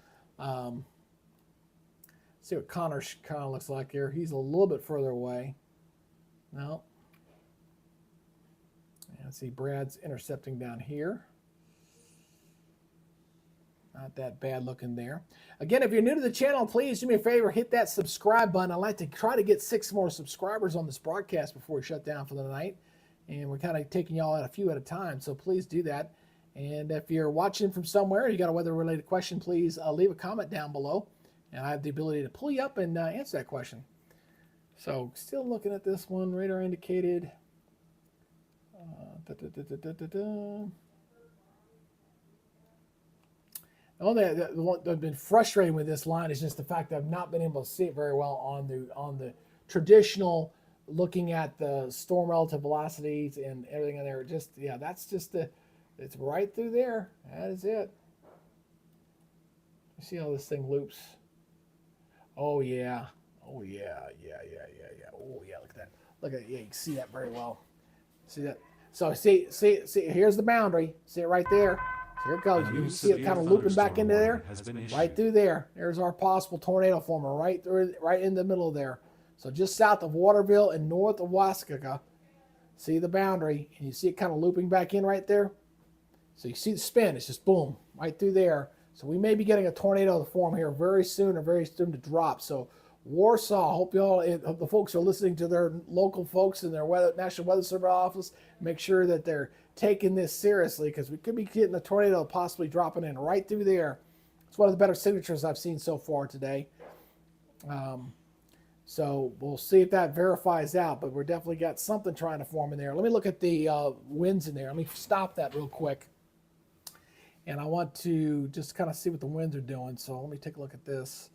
see what Connor kind of looks like here. He's a little bit further away. No. And see, Brad's intercepting down here. Not that bad looking there. Again, if you're new to the channel, please do me a favor, hit that subscribe button. I'd like to try to get 6 more subscribers on this broadcast before we shut down for the night. And we're kind of taking y'all out a few at a time, so please do that. And if you're watching from somewhere, you got a weather-related question, please leave a comment down below. And I have the ability to pull you up and answer that question. So still looking at this one, radar indicated. The only thing that's been frustrating with this line is just the fact that I've not been able to see it very well on the traditional looking at the storm relative velocities and everything in there. Just that's just it's right through there. That is it. You see how this thing loops? Oh yeah. Oh yeah. Oh yeah. Look at that. Look at yeah. You can see that very well. See that? So see. Here's the boundary. See it right there. Here it goes. You can see it kind of looping back into there, right through there. There's our possible tornado former, right in the middle there. So just south of Waterville and north of Waskaka. See the boundary, and you see it kind of looping back in right there. So you see the spin. It's just boom, right through there. So we may be getting a tornado to form here very soon to drop. So Warsaw, hope the folks are listening to their local folks in their National Weather Service office. Make sure that they're taking this seriously, because we could be getting a tornado possibly dropping in right through there. It's one of the better signatures I've seen so far today. So we'll see if that verifies out, but we're definitely got something trying to form in there. Let me look at the winds in there. Let me stop that real quick. And I want to just kind of see what the winds are doing. So let me take a look at this.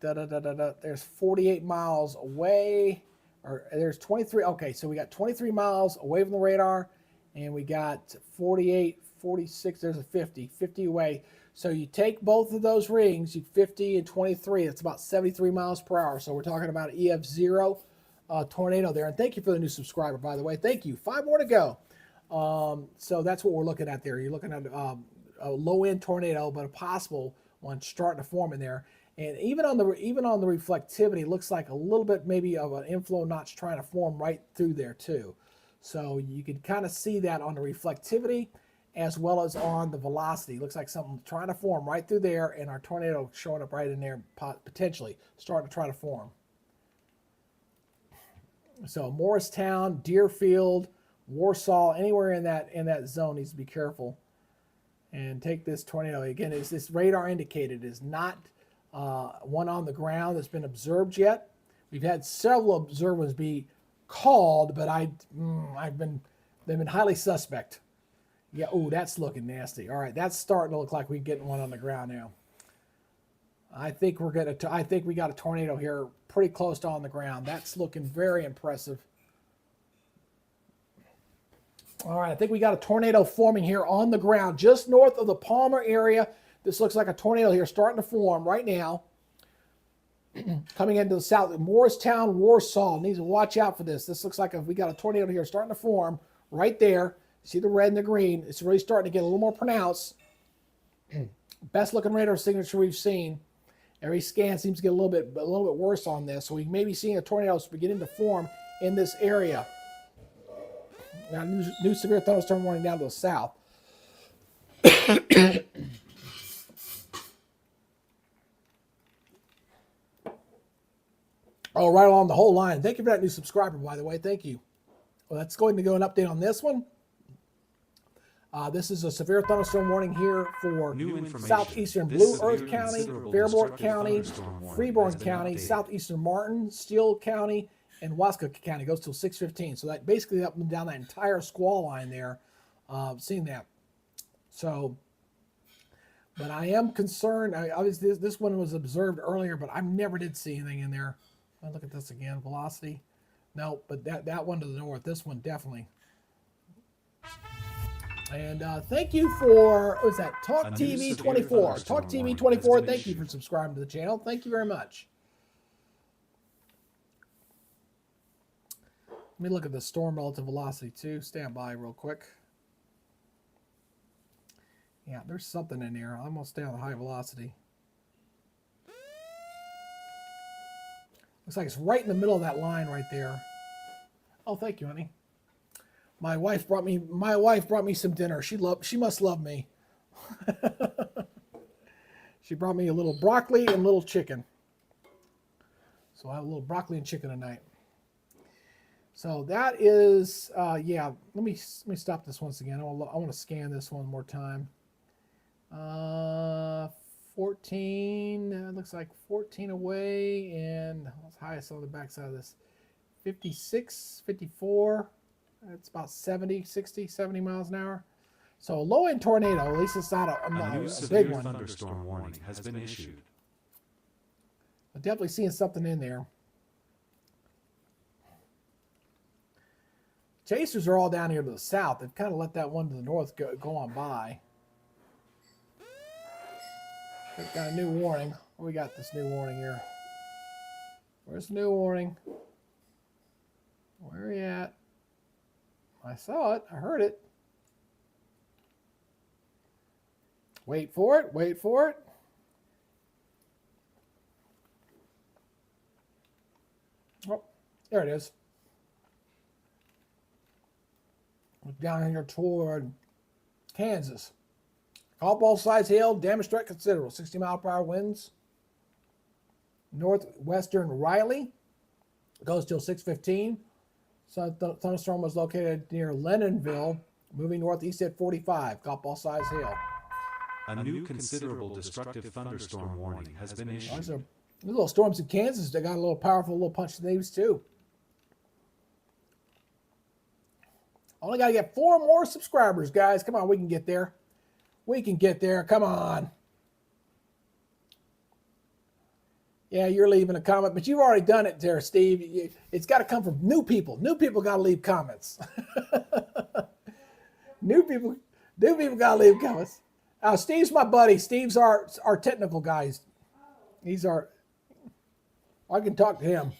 There's 48 miles away, or there's 23. Okay, so we got 23 miles away from the radar, and we got 48, 46. There's a 50 away. So you take both of those rings, 50 and 23. That's about 73 miles per hour. So we're talking about EF0 tornado there. And thank you for the new subscriber, by the way. Thank you. 5 more to go. So that's what we're looking at there. You're looking at a low-end tornado, but a possible one starting to form in there. And even on the reflectivity, it looks like a little bit maybe of an inflow notch trying to form right through there too. So you can kind of see that on the reflectivity as well as on the velocity. It looks like something trying to form right through there, and our tornado showing up right in there, potentially starting to try to form. So Morristown, Deerfield, Warsaw, anywhere in that zone needs to be careful. And take this tornado again. Is this radar indicated? Is not one on the ground that's been observed yet. We've had several observed ones be called, but they've been highly suspect. Yeah, oh, that's looking nasty. All right, that's starting to look like we're getting one on the ground now. I think we got a tornado here pretty close to on the ground. That's looking very impressive. All right, I think we got a tornado forming here on the ground just north of the Palmer area. This looks like a tornado here starting to form right now. Coming into the south, Morristown, Warsaw. Needs to watch out for this. This looks like we got a tornado here starting to form right there. See the red and the green. It's really starting to get a little more pronounced. Best looking radar signature we've seen. Every scan seems to get a little bit worse on this. So we may be seeing a tornado beginning to form in this area. Now, new severe thunderstorm warning down to the south. Oh, right along the whole line. Thank you for that new subscriber, by the way. Thank you. Well, that's going to go an update on this one. This is a severe thunderstorm warning here for southeastern Blue Earth County, Fairborn County, Freeborn County, southeastern Martin, Steele County, and Waskaka County. It goes till 6:15. So that basically up and down that entire squall line there, seeing that. So, but I am concerned. Obviously, this one was observed earlier, but I never did see anything in there. I'll look at this again. Velocity. No, but that one to the north. This one definitely. And thank you for, what was that? Talk TV 24. Talk TV 24. Thank you for subscribing to the channel. Thank you very much. Let me look at the storm relative velocity too. Stand by real quick. Yeah, there's something in there. I'm going to stay on the high velocity. Looks like it's right in the middle of that line right there. Oh, thank you, honey. My wife brought me some dinner. She must love me. She brought me a little broccoli and a little chicken. So I have a little broccoli and chicken tonight. So that is, yeah. Let me stop this once again. I want to scan this one more time. 14, looks like 14 away, and what's highest on the backside of this? 56, 54. That's about 70, 60, 70 miles an hour. So a low-end tornado, at least it's not
A new
a
severe
big one.
thunderstorm warning has been issued.
I'm definitely seeing something in there. Chasers are all down here to the south. They've kind of let that one to the north go on by. We've got a new warning. We got this new warning here. Where's the new warning? Where are you at? I saw it. I heard it. Wait for it. Wait for it. Oh, there it is. Look down here toward Kansas. All sides hail, damage threat considerable. 60-mile-per-hour winds. Northwestern Riley goes till 6:15. So the thunderstorm was located near Lennonville, moving northeast at 45. Golf size hail.
A new considerable destructive thunderstorm warning has been issued.
There's little storms in Kansas that got a little powerful, little punch to the knees too. Only got to get 4 more subscribers, guys. Come on, we can get there. We can get there. Come on. Yeah, you're leaving a comment, but you've already done it there, Steve. It's got to come from new people. New people got to leave comments. New people got to leave comments. Steve's my buddy. Steve's our technical guy. He's our. I can talk to him.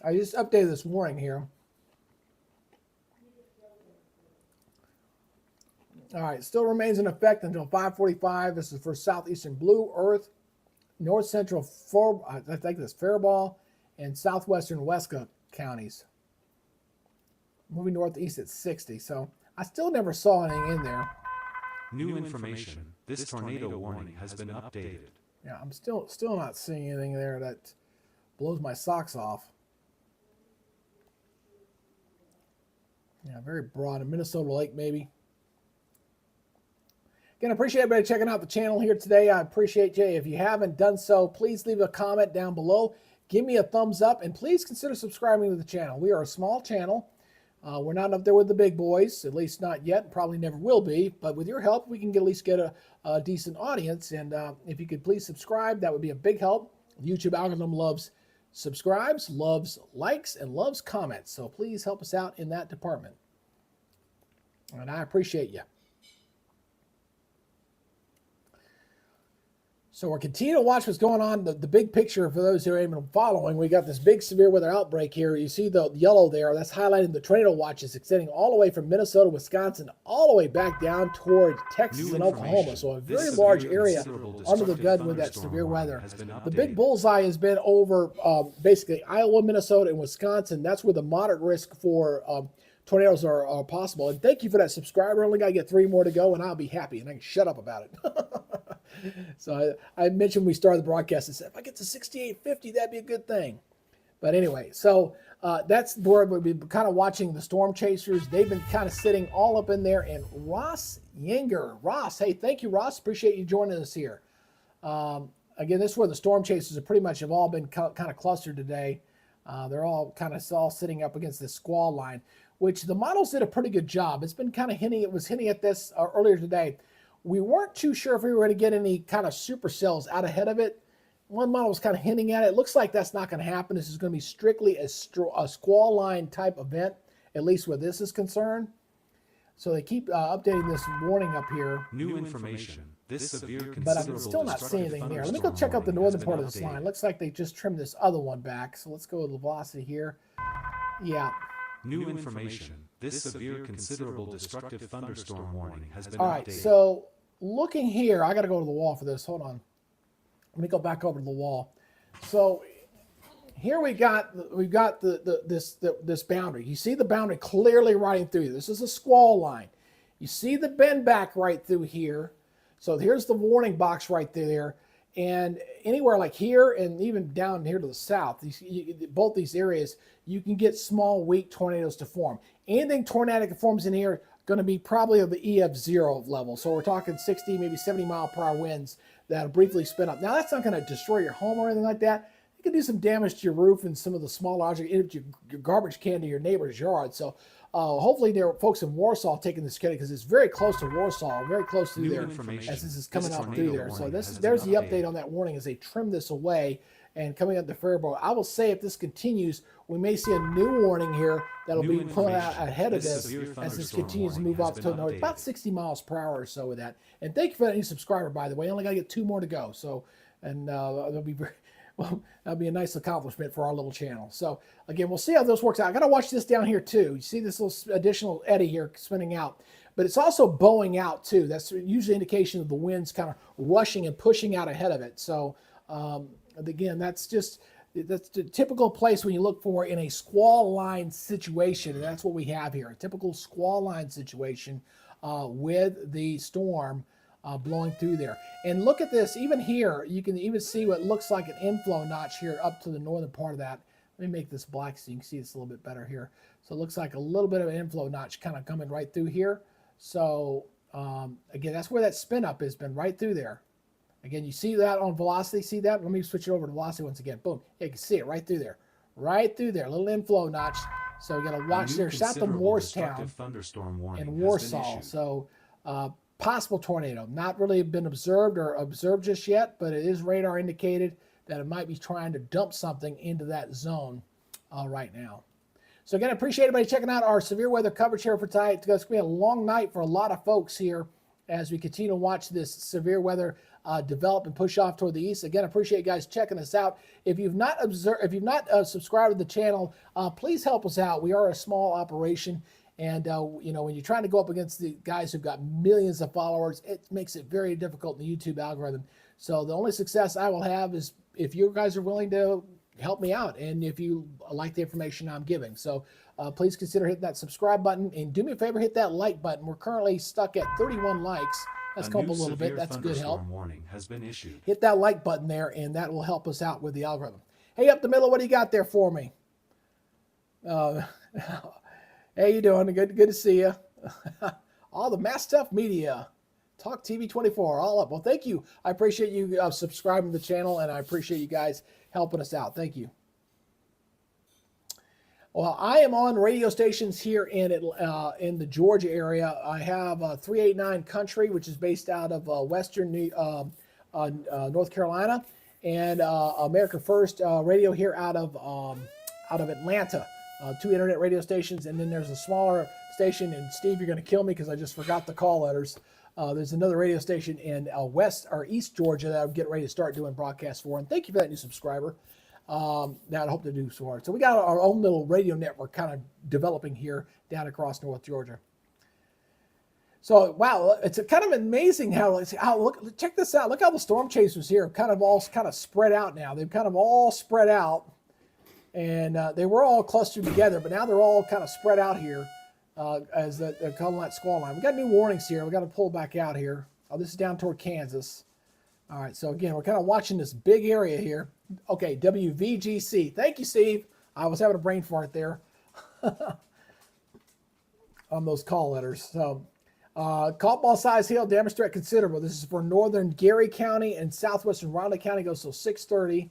I just updated this warning here. All right, still remains in effect until 5:45. This is for southeastern Blue Earth, north central, I think that's Faribault, and southwestern Wesca counties. Moving northeast at 60. So I still never saw anything in there.
New information. This tornado warning has been updated.
Yeah, I'm still not seeing anything there that blows my socks off. Yeah, very broad. A Minnesota lake, maybe. Again, I appreciate everybody checking out the channel here today. I appreciate you. If you haven't done so, please leave a comment down below. Give me a thumbs up, and please consider subscribing to the channel. We are a small channel. We're not up there with the big boys, at least not yet, probably never will be. But with your help, we can at least get a decent audience. And if you could please subscribe, that would be a big help. The YouTube algorithm loves subscribes, loves likes, and loves comments. So please help us out in that department. And I appreciate you. So we're continuing to watch what's going on. The big picture for those who are even following, we got this big severe weather outbreak here. You see the yellow there. That's highlighting the tornado watches extending all the way from Minnesota, Wisconsin, all the way back down toward Texas and Oklahoma. So a very large area under the gun with that severe weather. The big bullseye has been over basically Iowa, Minnesota, and Wisconsin. That's where the moderate risk for tornadoes are possible. And thank you for that subscriber. Only got to get 3 more to go, and I'll be happy, and I can shut up about it. So I mentioned we started the broadcast and said, if I get to 6850, that'd be a good thing. But anyway, so that's where we've been kind of watching the storm chasers. They've been kind of sitting all up in there. And Ross Yenger. Ross, hey, thank you, Ross. Appreciate you joining us here. Again, this is where the storm chasers have pretty much have all been kind of clustered today. They're all kind of all sitting up against this squall line, which the models did a pretty good job. It's been kind of hinting, it was hinting at this earlier today. We weren't too sure if we were going to get any kind of supercells out ahead of it. One model was kind of hinting at it. It looks like that's not going to happen. This is going to be strictly a squall line type event, at least where this is concerned. So they keep updating this warning up here.
New information. This severe
but I'm still not seeing anything there. Let me go check out the northern part of this line. Looks like they just trimmed this other one back. So let's go with the velocity here. Yeah.
New information. This severe considerable destructive thunderstorm warning has been updated.
All right, so looking here, I got to go to the wall for this. Hold on. Let me go back over to the wall. So here we've got this boundary. You see the boundary clearly running through. This is a squall line. You see the bend back right through here. So here's the warning box right there. And anywhere like here and even down here to the south, both these areas, you can get small, weak tornadoes to form. Anything tornadic that forms in here going to be probably of the EF0 level. So we're talking 60, maybe 70 mile per hour winds that'll briefly spin up. Now that's not going to destroy your home or anything like that. It can do some damage to your roof and some of the small objects, your garbage can to your neighbor's yard. So hopefully there are folks in Warsaw taking this credit because it's very close to Warsaw, very close to there as this is coming up through there. So there's the update on that warning as they trim this away and coming up to Faribault. I will say if this continues, we may see a new warning here that'll be put out ahead of this as this continues to move up to the north, about 60 miles per hour or so with that. And thank you for that new subscriber, by the way. I only got to get 2 more to go. So, and that'll be very, well, that'll be a nice accomplishment for our little channel. So again, we'll see how this works out. I got to watch this down here too. You see this little additional eddy here spinning out, but it's also bowing out too. That's usually an indication of the winds kind of rushing and pushing out ahead of it. So again, that's the typical place when you look for in a squall line situation, and that's what we have here, a typical squall line situation with the storm blowing through there. And look at this, even here, you can even see what looks like an inflow notch here up to the northern part of that. Let me make this black so you can see this a little bit better here. So it looks like a little bit of an inflow notch kind of coming right through here. So again, that's where that spin up has been, right through there. Again, you see that on velocity, see that? Let me switch it over to velocity once again. Boom, yeah, you can see it right through there. Right through there, little inflow notch. So you got to watch there, south of Morristown in Warsaw. So possible tornado, not really been observed just yet, but it is radar indicated that it might be trying to dump something into that zone right now. So again, I appreciate everybody checking out our severe weather coverage here for tonight. It's going to be a long night for a lot of folks here as we continue to watch this severe weather develop and push off toward the east. Again, I appreciate you guys checking us out. If you've not subscribed to the channel, please help us out. We are a small operation, and you know, when you're trying to go up against the guys who've got millions of followers, it makes it very difficult in the YouTube algorithm. So the only success I will have is if you guys are willing to help me out and if you like the information I'm giving. So please consider hitting that subscribe button, and do me a favor, hit that like button. We're currently stuck at 31 likes. Let's come up a little bit. That's good help.
Warning has been issued.
Hit that like button there, and that will help us out with the algorithm. Hey, up the middle, what do you got there for me? Hey, you doing? Good to see you. All the Mass Stuff Media, Talk TV 24, all up. Well, thank you. I appreciate you subscribing to the channel, and I appreciate you guys helping us out. Thank you. Well, I am on radio stations here in the Georgia area. I have 389 Country, which is based out of Western North Carolina, and America First Radio here out of Atlanta. 2 internet radio stations, and then there's a smaller station. And Steve, you're going to kill me because I just forgot the call letters. There's another radio station in East Georgia that I'm getting ready to start doing broadcasts for. And thank you for that new subscriber. That I hope to do so. So we got our own little radio network kind of developing here down across North Georgia. So wow, it's kind of amazing how look, check this out. Look how the storm chasers here have all spread out now. They've kind of all spread out, and they were all clustered together, but now they're all kind of spread out here as they're calling that squall line. We got new warnings here. We got to pull back out here. Oh, this is down toward Kansas. All right, so again, we're kind of watching this big area here. Okay, WVGC. Thank you, Steve. I was having a brain fart there on those call letters. So, Caldwell size hail, damage threat considerable. This is for northern Gary County and southwestern Ronda County. Goes till 6:30.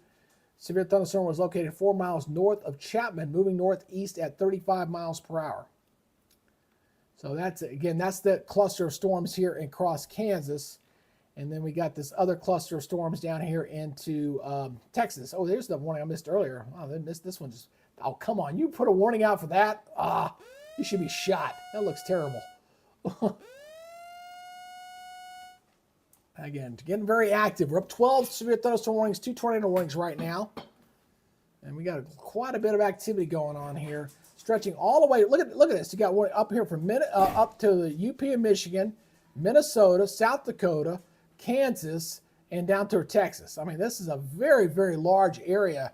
Severe thunderstorm was located 4 miles north of Chapman, moving northeast at 35 miles per hour. So that's the cluster of storms here across Kansas. And then we got this other cluster of storms down here into Texas. Oh, there's the warning I missed earlier. Oh, they missed this one. Oh, come on. You put a warning out for that? You should be shot. That looks terrible. Again, getting very active. We're up 12 severe thunderstorm warnings, 2 tornado warnings right now. And we got quite a bit of activity going on here. Stretching all the way. Look at this. You got one up here from up to the UP of Michigan, Minnesota, South Dakota, Kansas, and down to Texas. I mean, this is a very, very large area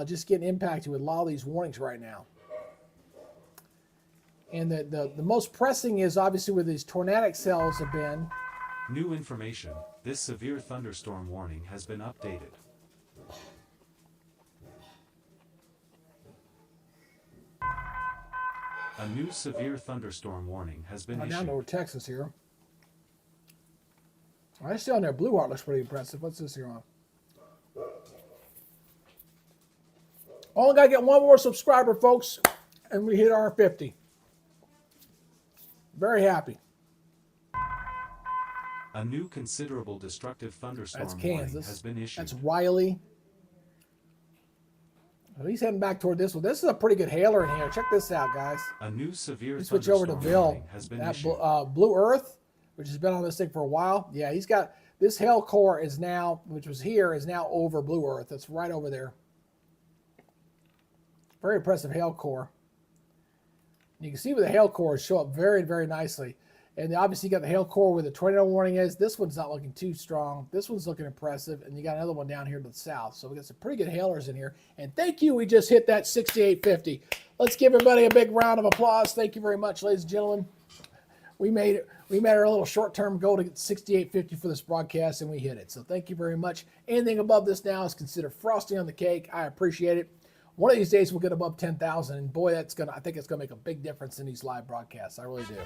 just getting impacted with a lot of these warnings right now. And the most pressing is obviously where these tornadic cells have been.
New information. This severe thunderstorm warning has been updated. A new severe thunderstorm warning has been
Down
issued.
to Texas here. I see on there, Blue Heart looks pretty impressive. What's this here on? Only got to get one more subscriber, folks, and we hit our 50. Very happy.
A new considerable destructive thunderstorm
That's
warning
Kansas.
has been issued.
That's Riley. Oh, he's heading back toward this one. This is a pretty good hailer in here. Check this out, guys.
A new severe
We switch over to
thunderstorm
Bill.
warning has been
That
issued.
Blue Earth, which has been on this thing for a while. Yeah, he's got this hail core is now, which was here, is now over Blue Earth. It's right over there. Very impressive hail core. You can see where the hail cores show up very, very nicely. And obviously you got the hail core where the tornado warning is. This one's not looking too strong. This one's looking impressive. And you got another one down here to the south. So we got some pretty good hailers in here. And thank you. We just hit that 6850. Let's give everybody a big round of applause. Thank you very much, ladies and gentlemen. We made it. We made our little short-term goal to get 6850 for this broadcast, and we hit it. So thank you very much. Anything above this now is considered frosting on the cake. I appreciate it. One of these days we'll get above 10,000, and boy, I think it's gonna make a big difference in these live broadcasts. I really do.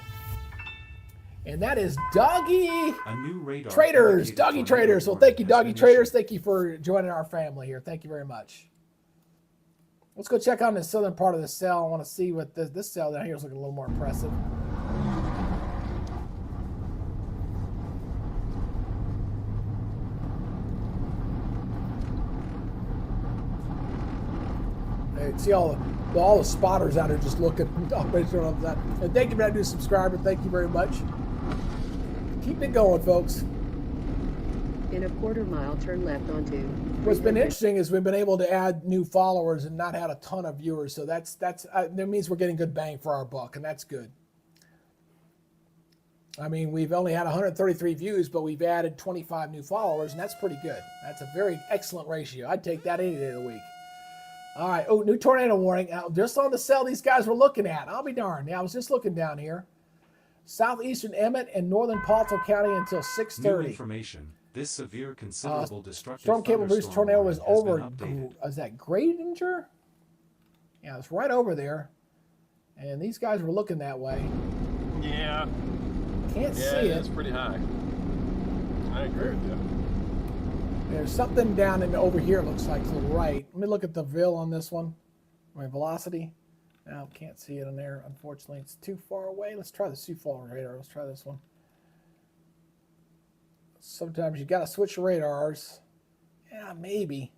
And that is Doggy
A new radar
Traders,
indicated
Doggy
tornado
Traders. Well,
warning
thank you,
has
Doggy
been
Traders.
issued.
Thank you for joining our family here. Thank you very much. Let's go check on the southern part of the cell. I want to see what this cell down here is looking a little more impressive. Hey, see all the spotters out there just looking. And thank you for that new subscriber. Thank you very much. Keep it going, folks.
In a quarter mile, turn left onto.
What's been
300.
interesting is we've been able to add new followers and not had a ton of viewers. So that means we're getting good bang for our buck, and that's good. I mean, we've only had 133 views, but we've added 25 new followers, and that's pretty good. That's a very excellent ratio. I'd take that any day of the week. All right. Oh, new tornado warning. Just on the cell these guys were looking at. I'll be darned. Yeah, I was just looking down here. Southeastern Emmett and northern Palto County until
New
6:30.
information. This severe considerable destructive
Storm Cable Bruce
thunderstorm
tornado was
warning has
over.
been updated.
Is that Gradinger? Yeah, it's right over there. And these guys were looking that way.
Yeah.
Can't see
it's
it.
pretty high. I agree with you.
There's something down in over here. It looks like to the right. Let me look at the VIL on this one. My velocity. No, can't see it in there. Unfortunately, it's too far away. Let's try the Sioux Falls radar. Let's try this one. Sometimes you got to switch radars. Yeah, maybe.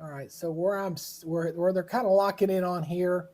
All right. So where they're kind of locking in on here.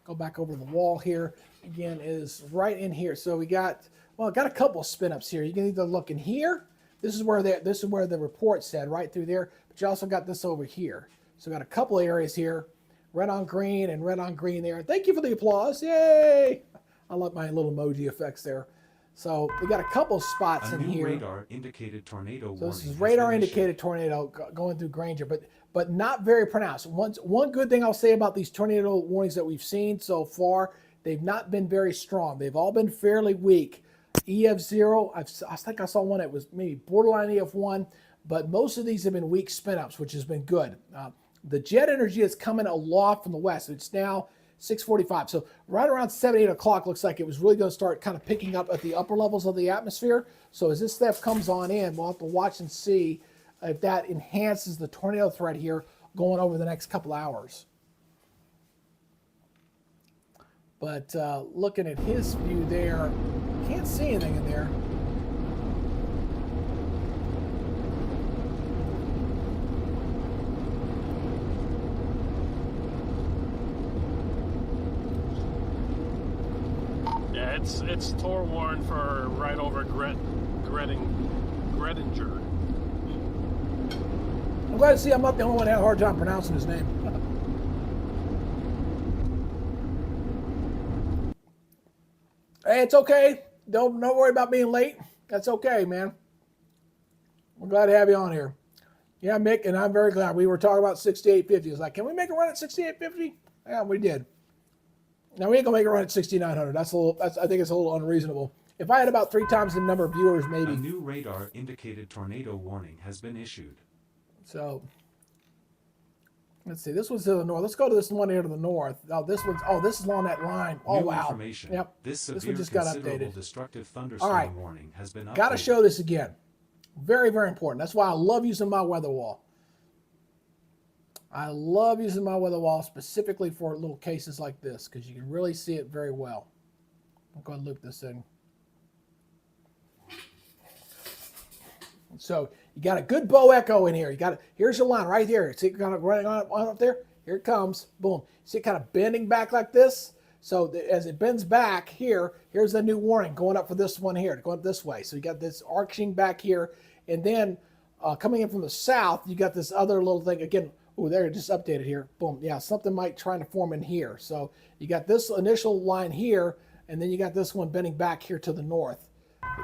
Go back over the wall here again is right in here. So we got a couple of spin ups here. You can either look in here. This is where the report said right through there. But you also got this over here. So we got a couple of areas here. Red on green and red on green there. Thank you for the applause. Yay! I love my little emoji effects there. So we got a couple spots
A
in
new
here.
radar indicated tornado warning.
So this is
has
radar
been issued.
indicated tornado going through Granger, but not very pronounced. One good thing I'll say about these tornado warnings that we've seen so far, they've not been very strong. They've all been fairly weak. EF0, I think I saw one that was maybe borderline EF1, but most of these have been weak spin-ups, which has been good. The jet energy is coming aloft from the west. It's now 6:45. So right around 7, 8 o'clock looks like it was really going to start kind of picking up at the upper levels of the atmosphere. So as this stuff comes on in, we'll have to watch and see if that enhances the tornado threat here going over the next couple hours. But looking at his view there, can't see anything in there.
Yeah, it's Tor warned for right over Gredinger.
I'm glad to see I'm not the only one that had a hard time pronouncing his name. Hey, it's okay. Don't worry about being late. That's okay, man. We're glad to have you on here. Yeah, Mick, and I'm very glad. We were talking about 6850. It's like, can we make a run at 6850? Yeah, we did. Now we ain't gonna make a run at 6900. I think it's a little unreasonable. If I had about 3 times the number of viewers,
A
maybe.
new radar indicated tornado warning has been issued.
So Let's see. This one's to the north. Let's go to this one here to the north. Oh, this is along that line. Oh,
New
wow.
information.
Yep.
This
This
severe
one just got
considerable
updated.
destructive thunderstorm
All right.
warning has been updated.
Got to show this again. Very, very important. That's why I love using my weather wall. I love using my weather wall specifically for little cases like this because you can really see it very well. I'm going to loop this in. So you got a good bow echo in here. Here's your line right here. See it kind of running on up there? Here it comes. Boom. See it kind of bending back like this? So as it bends back here, here's the new warning going up for this one here, going up this way. So you got this arching back here. And then coming in from the south, you got this other little thing. Again, oh, there, just updated here. Boom. Yeah, something might try to form in here. So you got this initial line here, and then you got this one bending back here to the north.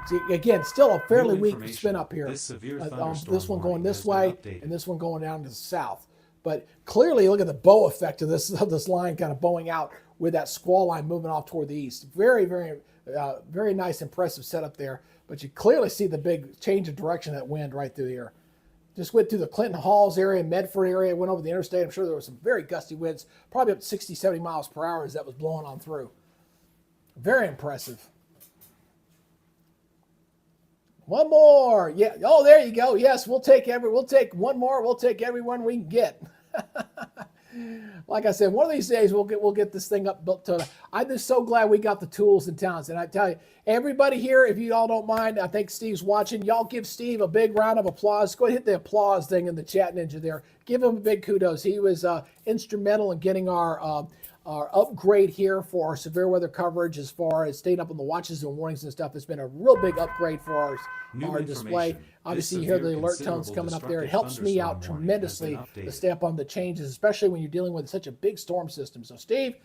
See, again, still a fairly
New
weak
information.
spin up here.
This severe thunderstorm
This one going
warning
this
has been
way,
updated.
and this one going down to the south. But clearly, look at the bow effect of this line kind of bowing out with that squall line moving off toward the east. Very, very, very nice, impressive setup there. But you clearly see the big change of direction of that wind right through here. Just went through the Clinton Halls area, Medford area, went over the interstate. I'm sure there were some very gusty winds, probably up to 60, 70 miles per hour as that was blowing on through. Very impressive. One more. Yeah. Oh, there you go. Yes, we'll take one more. We'll take everyone we can get. Like I said, one of these days we'll get this thing up built to. I'm just so glad we got the tools and talents. And I tell you, everybody here, if you all don't mind, I think Steve's watching. Y'all give Steve a big round of applause. Go ahead and hit the applause thing in the chat ninja there. Give him a big kudos. He was instrumental in getting our upgrade here for our severe weather coverage as far as staying up on the watches and warnings and stuff. It's been a real big upgrade for our display. Obviously, you hear the alert tones coming up there. It helps me out tremendously to stay up on the changes, especially when you're dealing with such a big storm system. So, Steve,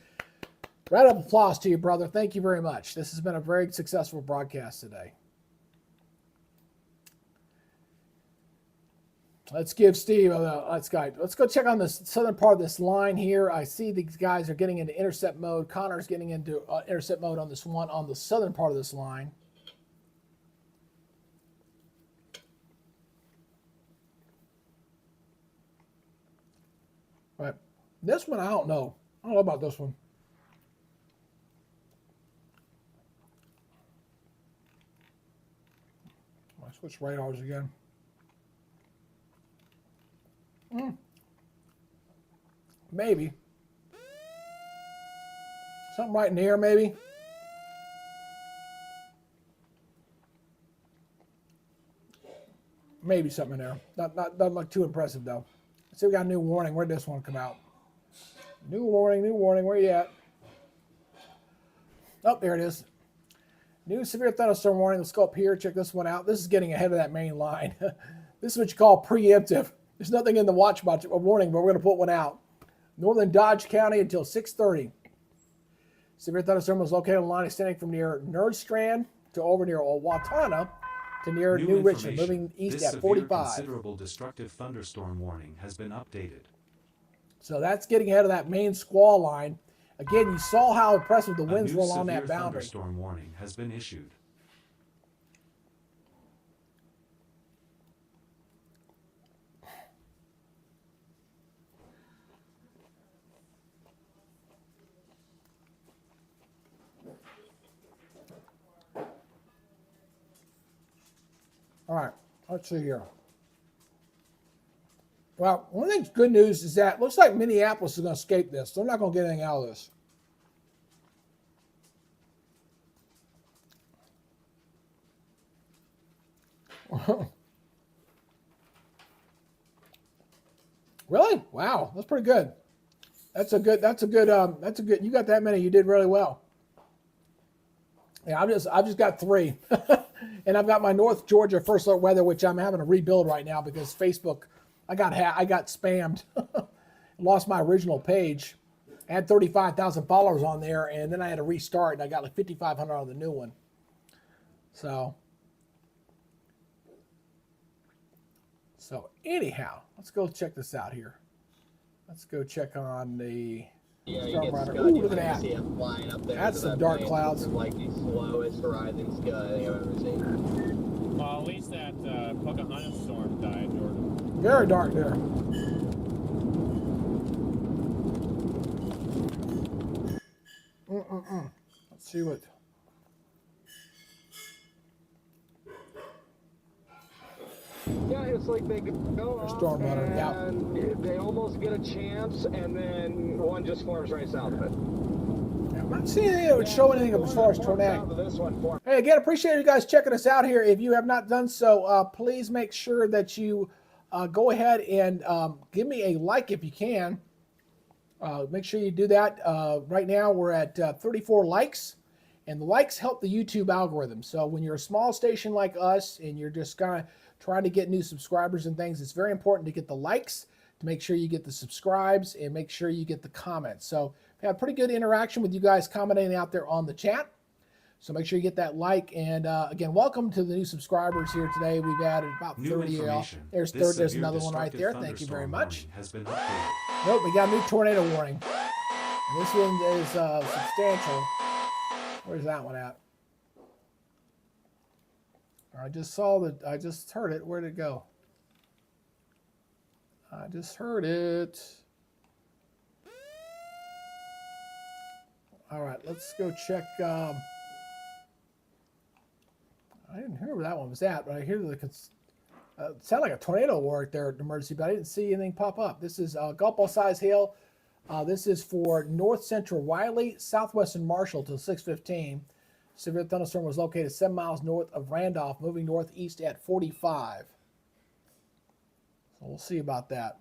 round of applause to you, brother. Thank you very much. This has been a very successful broadcast today. Let's give Steve let's go check on the southern part of this line here. I see these guys are getting into intercept mode. Connor's getting into intercept mode on this one on the southern part of this line. Right. This one I don't know. I don't know about this one. I switch radars again. Maybe. Something right in here, maybe. Maybe something in there. Not look too impressive though. Let's see, we got a new warning. Where'd this one come out? New warning, where you at? Oh, there it is. New severe thunderstorm warning. Let's go up here, check this one out. This is getting ahead of that main line. This is what you call preemptive. There's nothing in the watch warning, but we're going to put one out. Northern Dodge County until 6:30. Severe thunderstorm was located on the line extending from near Nerdstrand to over near Owatonna to near New Richmond, moving east at 45.
Considerable destructive thunderstorm warning has been updated.
So that's getting ahead of that main squall line. Again, you saw how impressive the winds were along that boundary.
Thunderstorm warning has been issued.
All right, let's see here. Well, one thing's good news is that it looks like Minneapolis is going to escape this. They're not going to get anything out of this. Really? Wow, that's pretty good. That's a good, you got that many, you did really well. Yeah, I've just got 3. And I've got my North Georgia First Alert Weather, which I'm having to rebuild right now because Facebook, I got spammed. Lost my original page. I had 35,000 followers on there, and then I had to restart, and I got like 5,500 on the new one. So anyhow, let's go check this out here. Let's go check on the Storm Rider. Ooh, look at that.
See him flying up there.
That's some dark clouds.
It's like the slowest rising scud I think I've ever seen.
Well, at least that Pocahontas storm died, Jordan.
Very dark there. Let's see what.
Yeah, it's like they go off
Storm runner, yeah.
and they almost get a chance, and then one just forms right south of it.
I'm not seeing anything that would show anything as far as tornado.
South of this one forms.
Hey, again, appreciate you guys checking us out here. If you have not done so, please make sure that you go ahead and give me a like if you can. Make sure you do that. Right now, we're at 34 likes, and the likes help the YouTube algorithm. So when you're a small station like us and you're just kind of trying to get new subscribers and things, it's very important to get the likes, to make sure you get the subscribes, and make sure you get the comments. So we have pretty good interaction with you guys commenting out there on the chat. So make sure you get that like. And again, welcome to the new subscribers here today. We've added about 30. There's another one right there. Thank you very much.
Has been updated.
Nope, we got a new tornado warning. And this one is substantial. Where's that one at? I just heard it. Where'd it go? I just heard it. All right, let's go check. I didn't hear where that one was at, but I hear it sounded like a tornado warning there at emergency, but I didn't see anything pop up. This is golf ball size hail. This is for north central Riley, southwestern Marshall till 6:15. Severe thunderstorm was located 7 miles north of Randolph, moving northeast at 45. So we'll see about that.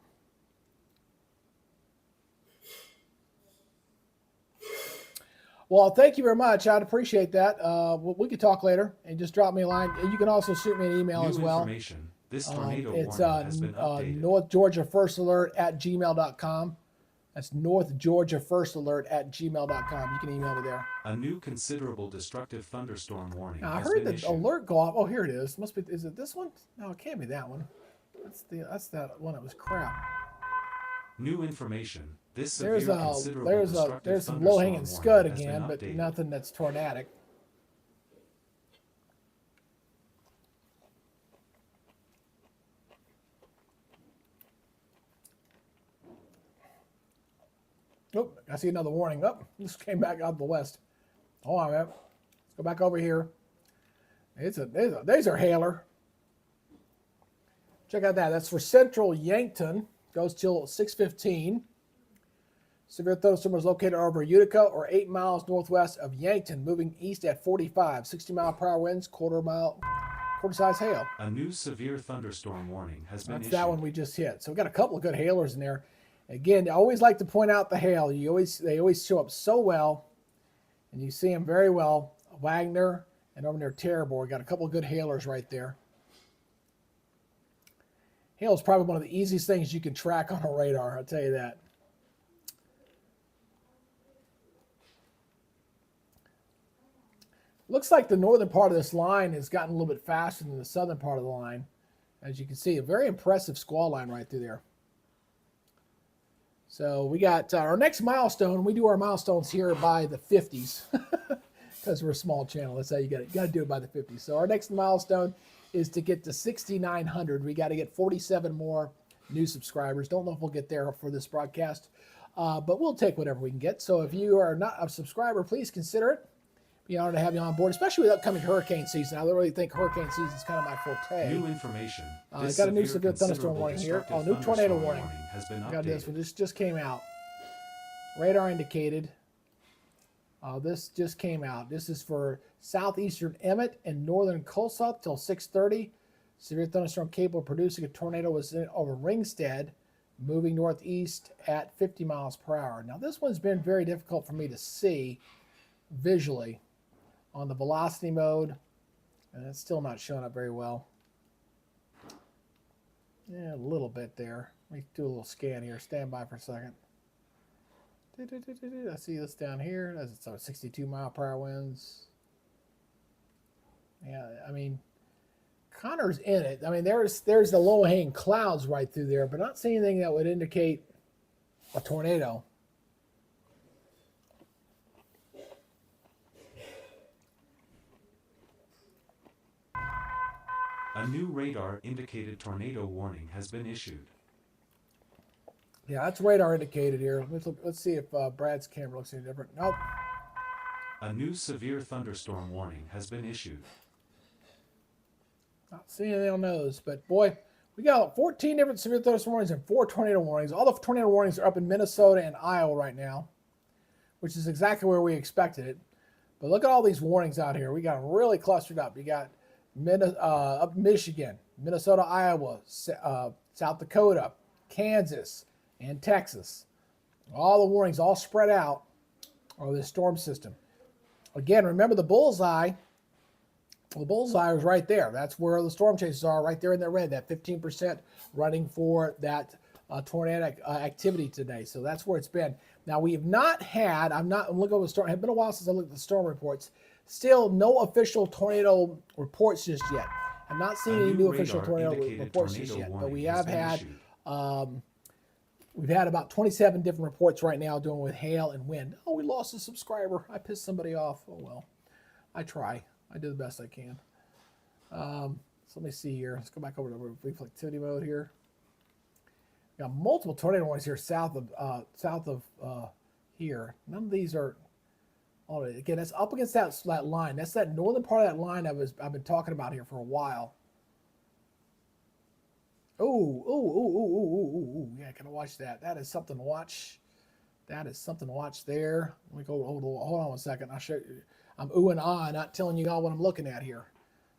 Well, thank you very much. I'd appreciate that. We could talk later, and just drop me a line. And you can also shoot me an email
New
as well.
information. This tornado
It's
warning has been updated.
North Georgia First Alert at gmail.com. That's North Georgia First Alert at gmail.com. You can email me there.
A new considerable destructive thunderstorm warning
Now, I
has
heard
been
the
issued.
alert go off. Oh, here it is. Must be. Is it this one? No, it can't be that one. That's that one that was crap.
New information. This
There's
severe considerable
there's
destructive
some
thunderstorm
low-hanging
warning
scud
has been
again, but
updated.
nothing that's tornadic. Oh, I see another warning. Oh, this came back out of the west. Hold on, man. Let's go back over here. There's our hailer. Check out that. That's for central Yankton. Goes till 6:15. Severe thunderstorm was located over Utica or 8 miles northwest of Yankton, moving east at 45. 60-mile-per-hour winds, quarter-size hail.
A new severe thunderstorm warning has been
That's
issued.
that one we just hit. So we got a couple of good hailers in there. Again, I always like to point out the hail. They always show up so well, and you see them very well. Wagner and over near Terrorboard got a couple of good hailers right there. Hail is probably one of the easiest things you can track on a radar, I'll tell you that. Looks like the northern part of this line has gotten a little bit faster than the southern part of the line. As you can see, a very impressive squall line right through there. So we got our next milestone. We do our milestones here by the 50s because we're a small channel. That's how you got it. You got to do it by the 50s. So our next milestone is to get to 6,900. We got to get 47 more new subscribers. Don't know if we'll get there for this broadcast, but we'll take whatever we can get. So if you are not a subscriber, please consider it. Be honored to have you on board, especially with upcoming hurricane season. I really think hurricane season is kind of my forte.
New information.
I got a new severe thunderstorm warning here. Oh, new tornado warning.
Has been
Got this
updated.
one. This just came out. Radar indicated. This just came out. This is for southeastern Emmett and northern Colesop till 6:30. Severe thunderstorm capable of producing a tornado was over Ringstead, moving northeast at 50 miles per hour. Now this one's been very difficult for me to see visually on the velocity mode, and it's still not showing up very well. Yeah, a little bit there. Let me do a little scan here. Stand by for a second. I see this down here. That's 62 mile per hour winds. Yeah, I mean, Connor's in it. I mean, there's the low-hanging clouds right through there, but not seeing anything that would indicate a tornado.
A new radar indicated tornado warning has been issued.
Yeah, that's radar indicated here. Let's see if Brad's camera looks any different. Nope.
A new severe thunderstorm warning has been issued.
Not seeing anything on those, but boy, we got 14 different severe thunderstorm warnings and 4 tornado warnings. All the tornado warnings are up in Minnesota and Iowa right now, which is exactly where we expected it. But look at all these warnings out here. We got them really clustered up. You got up Michigan, Minnesota, Iowa, South Dakota, Kansas, and Texas. All the warnings all spread out over this storm system. Again, remember the bullseye. The bullseye was right there. That's where the storm chasers are, right there in the red, that 15% running for that tornado activity today. So that's where it's been. Now, we have not had, I'm looking over the storm, it's been a while since I looked at the storm reports. Still no official tornado reports just yet. I'm not seeing any new official tornado reports just yet, but we have had, we've had about 27 different reports right now doing with hail and wind. Oh, we lost a subscriber. I pissed somebody off. Oh, well, I try. I do the best I can. So let me see here. Let's go back over to reflectivity mode here. We got multiple tornado warnings here south of here. None of these are. Oh, again, that's up against that line. That's that northern part of that line I've been talking about here for a while. Oh, yeah, can I watch that? That is something to watch. That is something to watch there. Let me go. Hold on one second. I'll show you. I'm ooh and ah, not telling you all what I'm looking at here.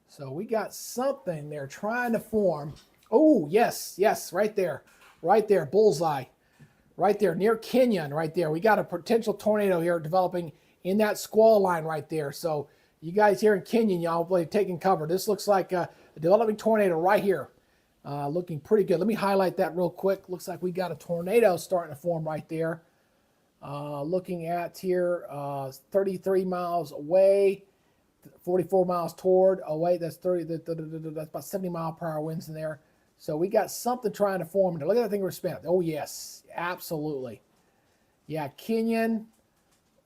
So we got something there trying to form. Oh, yes, right there, bullseye, right there, near Kenyon, right there. We got a potential tornado here developing in that squall line right there. So you guys here in Kenyon, y'all will be taking cover. This looks like a developing tornado right here, looking pretty good. Let me highlight that real quick. Looks like we got a tornado starting to form right there. Looking at here, 33 miles away, 44 miles toward away. That's 30. That's about 70 mile per hour winds in there. So we got something trying to form. Look at that thing we're spinning. Oh yes, absolutely. Yeah, Kenyon,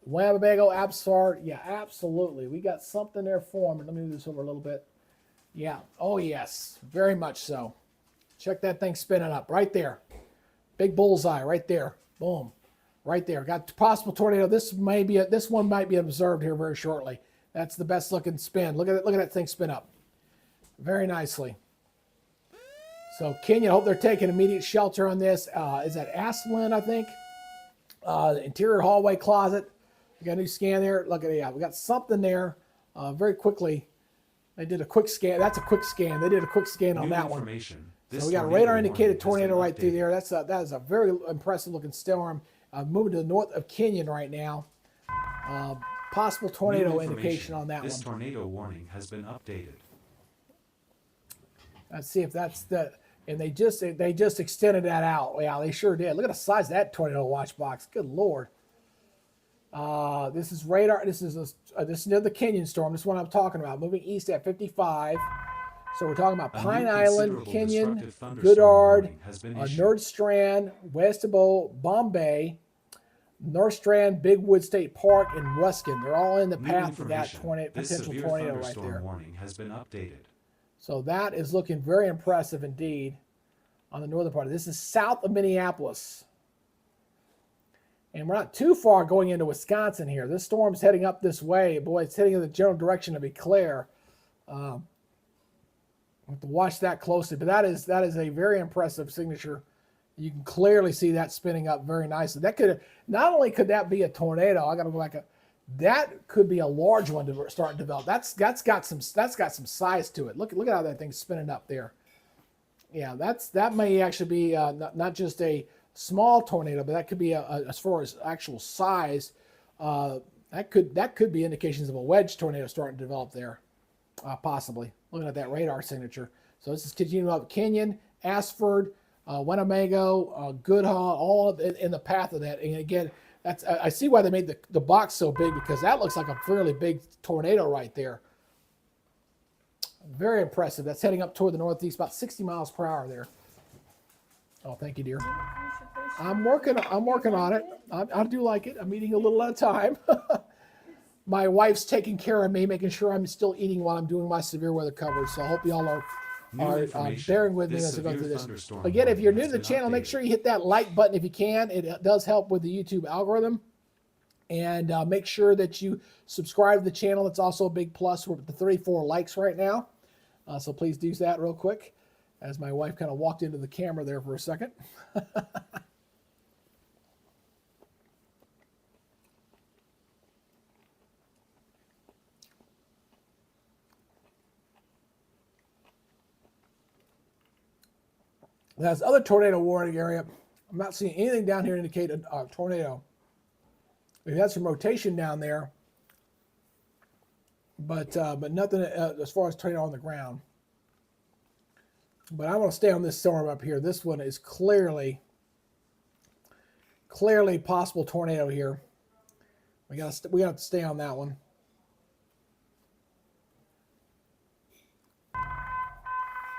Winnebago, Absart. Yeah, absolutely. We got something there forming. Let me move this over a little bit. Yeah. Oh yes, very much so. Check that thing spinning up right there. Big bullseye right there. Boom. Right there. Got possible tornado. This one might be observed here very shortly. That's the best looking spin. Look at it. Look at that thing spin up. Very nicely. So Kenyon, I hope they're taking immediate shelter on this. Is that Asplin, I think? Interior hallway closet. We got a new scan there. Look at it. Yeah, we got something there. Very quickly. They did a quick scan. That's a quick scan. They did a quick scan on that one. So we got a radar indicated tornado right through there. That is a very impressive looking storm. Moving to the north of Kenyon right now. Possible tornado indication on that one.
This tornado warning has been updated.
Let's see if that's the. And they just extended that out. Yeah, they sure did. Look at the size of that tornado watch box. Good Lord. This is radar. This is near the Kenyon storm. This is what I'm talking about. Moving east at 55. So we're talking about Pine Island, Kenyon, Goodard, Nordstrand, Westabo, Bombay, Nordstrand, Big Wood State Park, and Ruskin. They're all in the path of that potential tornado right there.
Warning has been updated.
So that is looking very impressive indeed on the northern part. This is south of Minneapolis. And we're not too far going into Wisconsin here. This storm's heading up this way. Boy, it's heading in the general direction of Eclair. Have to watch that closely, but that is a very impressive signature. You can clearly see that spinning up very nicely. That could not only could that be a tornado. I got to go back. That could be a large one to start to develop. That's got some size to it. Look at how that thing's spinning up there. Yeah, that may actually be not just a small tornado, but that could be as far as actual size. That could be indications of a wedge tornado starting to develop there, possibly. Looking at that radar signature. So this is continuing up Kenyon, Asford, Winnebago, Goodhall, all in the path of that. And again, I see why they made the box so big, because that looks like a fairly big tornado right there. Very impressive. That's heading up toward the northeast, about 60 miles per hour there. Oh, thank you, dear. I'm working on it. I do like it. I'm eating a little at a time. My wife's taking care of me, making sure I'm still eating while I'm doing my severe weather coverage. So I hope y'all are bearing with me as I go through this. Again, if you're new to the channel, make sure you hit that like button if you can. It does help with the YouTube algorithm. And make sure that you subscribe to the channel. It's also a big plus. We're at the 34 likes right now. So please do that real quick, as my wife kind of walked into the camera there for a second. That's other tornado warning area. I'm not seeing anything down here to indicate a tornado. We've had some rotation down there, but nothing as far as tornado on the ground. But I want to stay on this storm up here. This one is clearly possible tornado here. We got to stay on that one.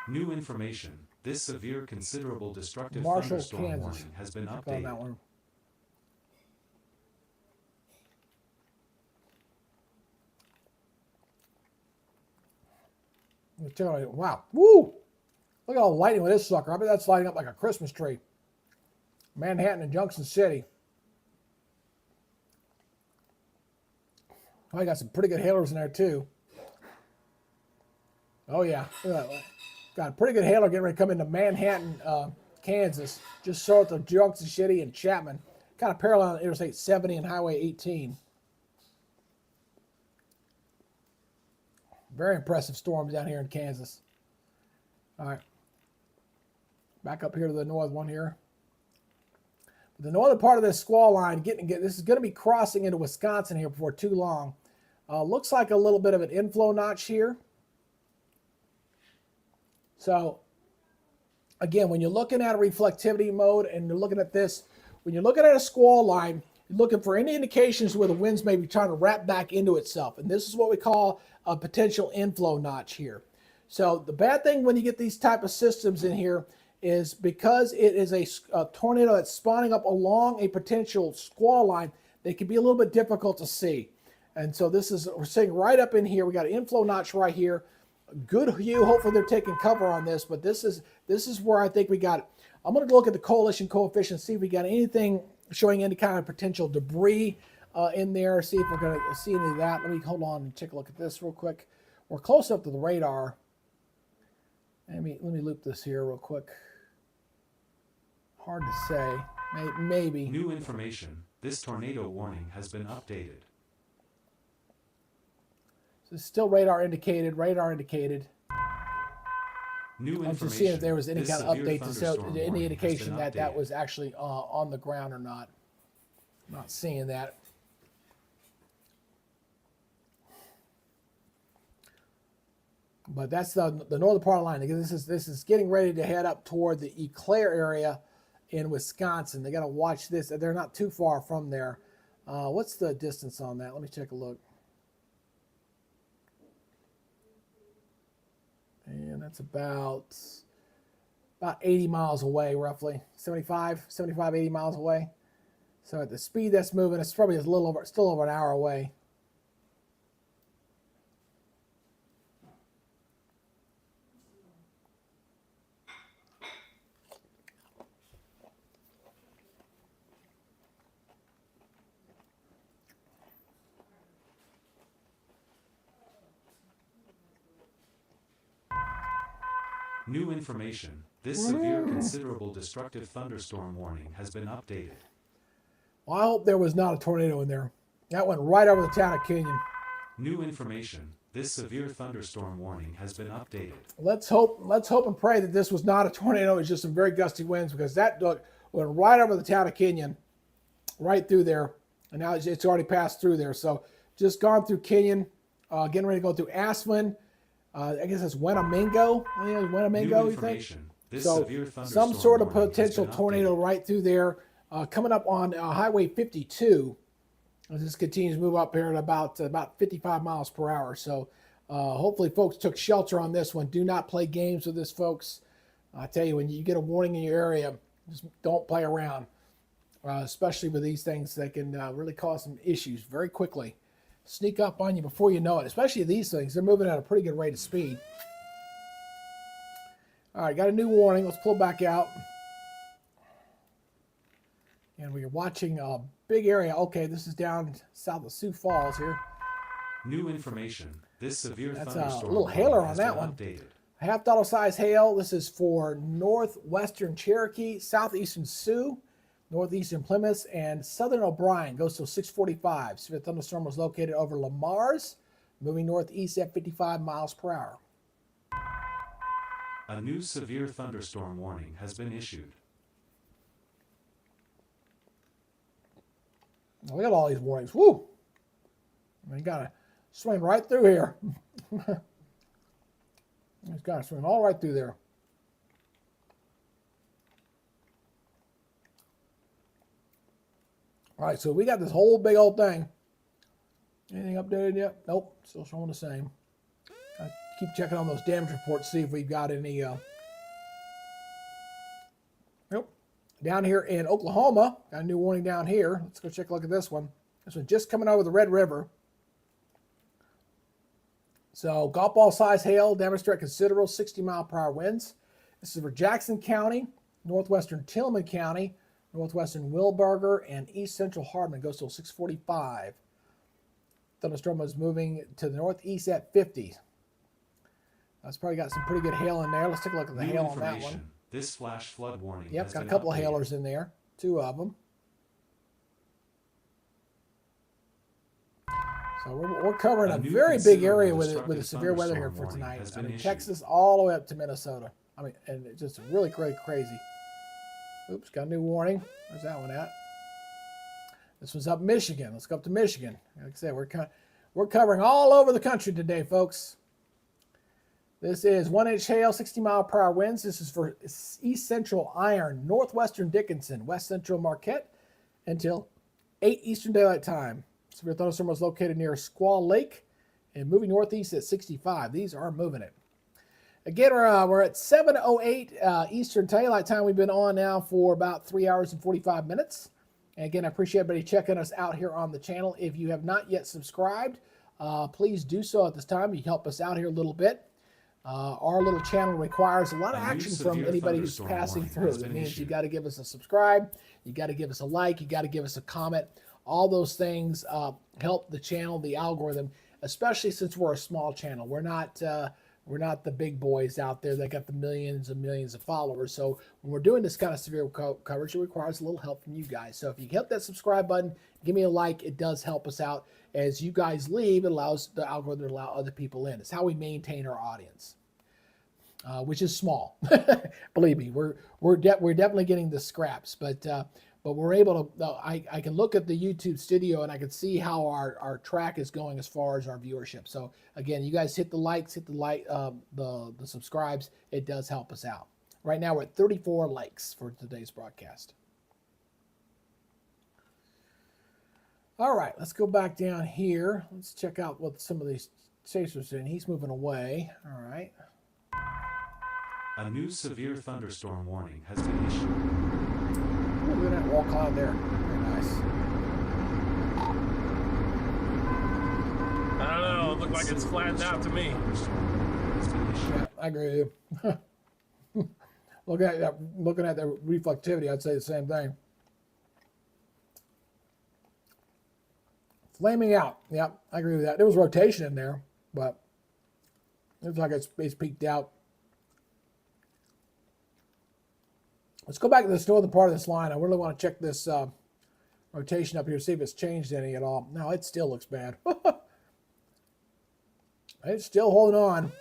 New information. This severe, considerable, destructive
Marshall,
thunderstorm
Kansas.
warning has been
Check on that
updated.
one. Wow. Woo! Look at all the lightning with this sucker. I bet that's lighting up like a Christmas tree. Manhattan and Junction City. Oh, I got some pretty good hailers in there, too. Oh, yeah. Look at that. Got a pretty good hailer getting ready to come into Manhattan, Kansas. Just short of Junction City and Chapman. Kind of parallel on Interstate 70 and Highway 18. Very impressive storms down here in Kansas. All right. Back up here to the north one here. The northern part of this squall line, this is going to be crossing into Wisconsin here before too long. Looks like a little bit of an inflow notch here. So, again, when you're looking at a reflectivity mode and you're looking at this, when you're looking at a squall line, you're looking for any indications where the winds may be trying to wrap back into itself. And this is what we call a potential inflow notch here. So the bad thing when you get these type of systems in here is because it is a tornado that's spawning up along a potential squall line, they can be a little bit difficult to see. And so we're seeing right up in here, we got an inflow notch right here. Good view. Hopefully they're taking cover on this, but this is where I think we got it. I'm going to look at the coalition coefficient, see if we got anything showing any kind of potential debris in there, see if we're going to see any of that. Let me hold on and take a look at this real quick. We're close up to the radar. Let me loop this here real quick. Hard to say. Maybe.
New information. This tornado warning has been updated.
So it's still radar indicated.
New
I'm just seeing if there was any kind of update to show any indication that that was actually on the ground or not. I'm not seeing that. But that's the northern part of the line. This is getting ready to head up toward the Eau Claire area in Wisconsin. They got to watch this. They're not too far from there. What's the distance on that? Let me take a look. And that's about 80 miles away, roughly. 75, 80 miles away. So at the speed that's moving, it's probably still over an hour away.
New information. This severe, considerable, destructive thunderstorm warning has been updated.
Well, I hope there was not a tornado in there. That went right over the town of Kenyon.
New information. This severe thunderstorm warning has been updated.
Let's hope and pray that this was not a tornado. It's just some very gusty winds, because that went right over the town of Kenyon, right through there. And now it's already passed through there. So just gone through Kenyon, getting ready to go through Aspen. I guess it's Winnemingo. Winnemingo, you think? So some sort of potential tornado right through there, coming up on Highway 52. As this continues to move up here at about 55 miles per hour. So hopefully folks took shelter on this one. Do not play games with this, folks. I tell you, when you get a warning in your area, just don't play around, especially with these things that can really cause some issues very quickly. Sneak up on you before you know it, especially these things. They're moving at a pretty good rate of speed. All right, got a new warning. Let's pull back out. And we're watching a big area. Okay, this is down south of Sioux Falls here.
New information. This severe
That's
thunderstorm
a little hailer
warning
on
has
that
been
one.
updated.
Half dollar size hail. This is for northwestern Cherokee, southeastern Sioux, northeastern Plymouth, and southern O'Brien. Goes till 6:45. Severe thunderstorm was located over Lamar's, moving northeast at 55 miles per hour.
A new severe thunderstorm warning has been issued.
Look at all these warnings. Woo! We got to swing right through here. It's got to swing all right through there. All right, so we got this whole big old thing. Anything updated yet? Nope, still showing the same. I keep checking on those damage reports, see if we've got any. Nope. Down here in Oklahoma, got a new warning down here. Let's go take a look at this one. This one just coming over the Red River. So golf ball size hail, damage threat considerable, 60-mile-per-hour winds. This is for Jackson County, northwestern Tillman County, northwestern Wilburger, and east central Hardman. Goes till 6:45. Thunderstorm was moving to the northeast at 50. That's probably got some pretty good hail in there. Let's take a look at the
New
hail on that
information.
one.
This flash flood warning
Yep,
has
got a
been
couple of
updated.
hailers in there, 2 of them. So we're covering
A
a
new
very big area
considerable
with the
destructive
severe weather here
thunderstorm
for
warning
tonight.
has
I
been
mean,
issued.
Texas all the way up to Minnesota. I mean, and it's just really crazy. Oops, got a new warning. Where's that one at? This one's up Michigan. Let's go up to Michigan. Like I said, we're covering all over the country today, folks. This is 1-inch hail, 60-mile-per-hour winds. This is for east central Iron, northwestern Dickinson, west central Marquette, until 8 Eastern Daylight Time. Severe thunderstorm was located near Squaw Lake and moving northeast at 65. These are moving it. Again, we're at 7:08 Eastern Daylight Time. We've been on now for about 3 hours and 45 minutes. And again, I appreciate everybody checking us out here on the channel. If you have not yet subscribed, please do so at this time. You help us out here a little bit. Our little channel requires a lot of
A new
action from
severe
anybody who's
thunderstorm
passing
warning
through.
has
That
been
means you
issued.
got to give us a subscribe, you got to give us a like, you got to give us a comment. All those things help the channel, the algorithm, especially since we're a small channel. We're not the big boys out there that got the millions and millions of followers. So when we're doing this kind of severe coverage, it requires a little help from you guys. So if you hit that subscribe button, give me a like, it does help us out. As you guys leave, it allows the algorithm to allow other people in. It's how we maintain our audience. Which is small. Believe me, we're definitely getting the scraps, but we're able to. I can look at the YouTube studio and I can see how our track is going as far as our viewership. So again, you guys hit the likes, the subscribes. It does help us out. Right now we're at 34 likes for today's broadcast. All right, let's go back down here. Let's check out what some of these chasers are doing. He's moving away. All right.
A new severe thunderstorm warning has been issued.
Ooh, look at that wall cloud there. Very nice.
I don't know. It looked like it's flattened out to me.
Thunderstorm warning has been issued.
Yeah, I agree with you. Looking at the reflectivity, I'd say the same thing. Flaming out. Yeah, I agree with that. There was rotation in there, but it looks like it's peaked out. Let's go back to this northern part of this line. I really want to check this rotation up here, see if it's changed any at all. No, it still looks bad. It's still holding on.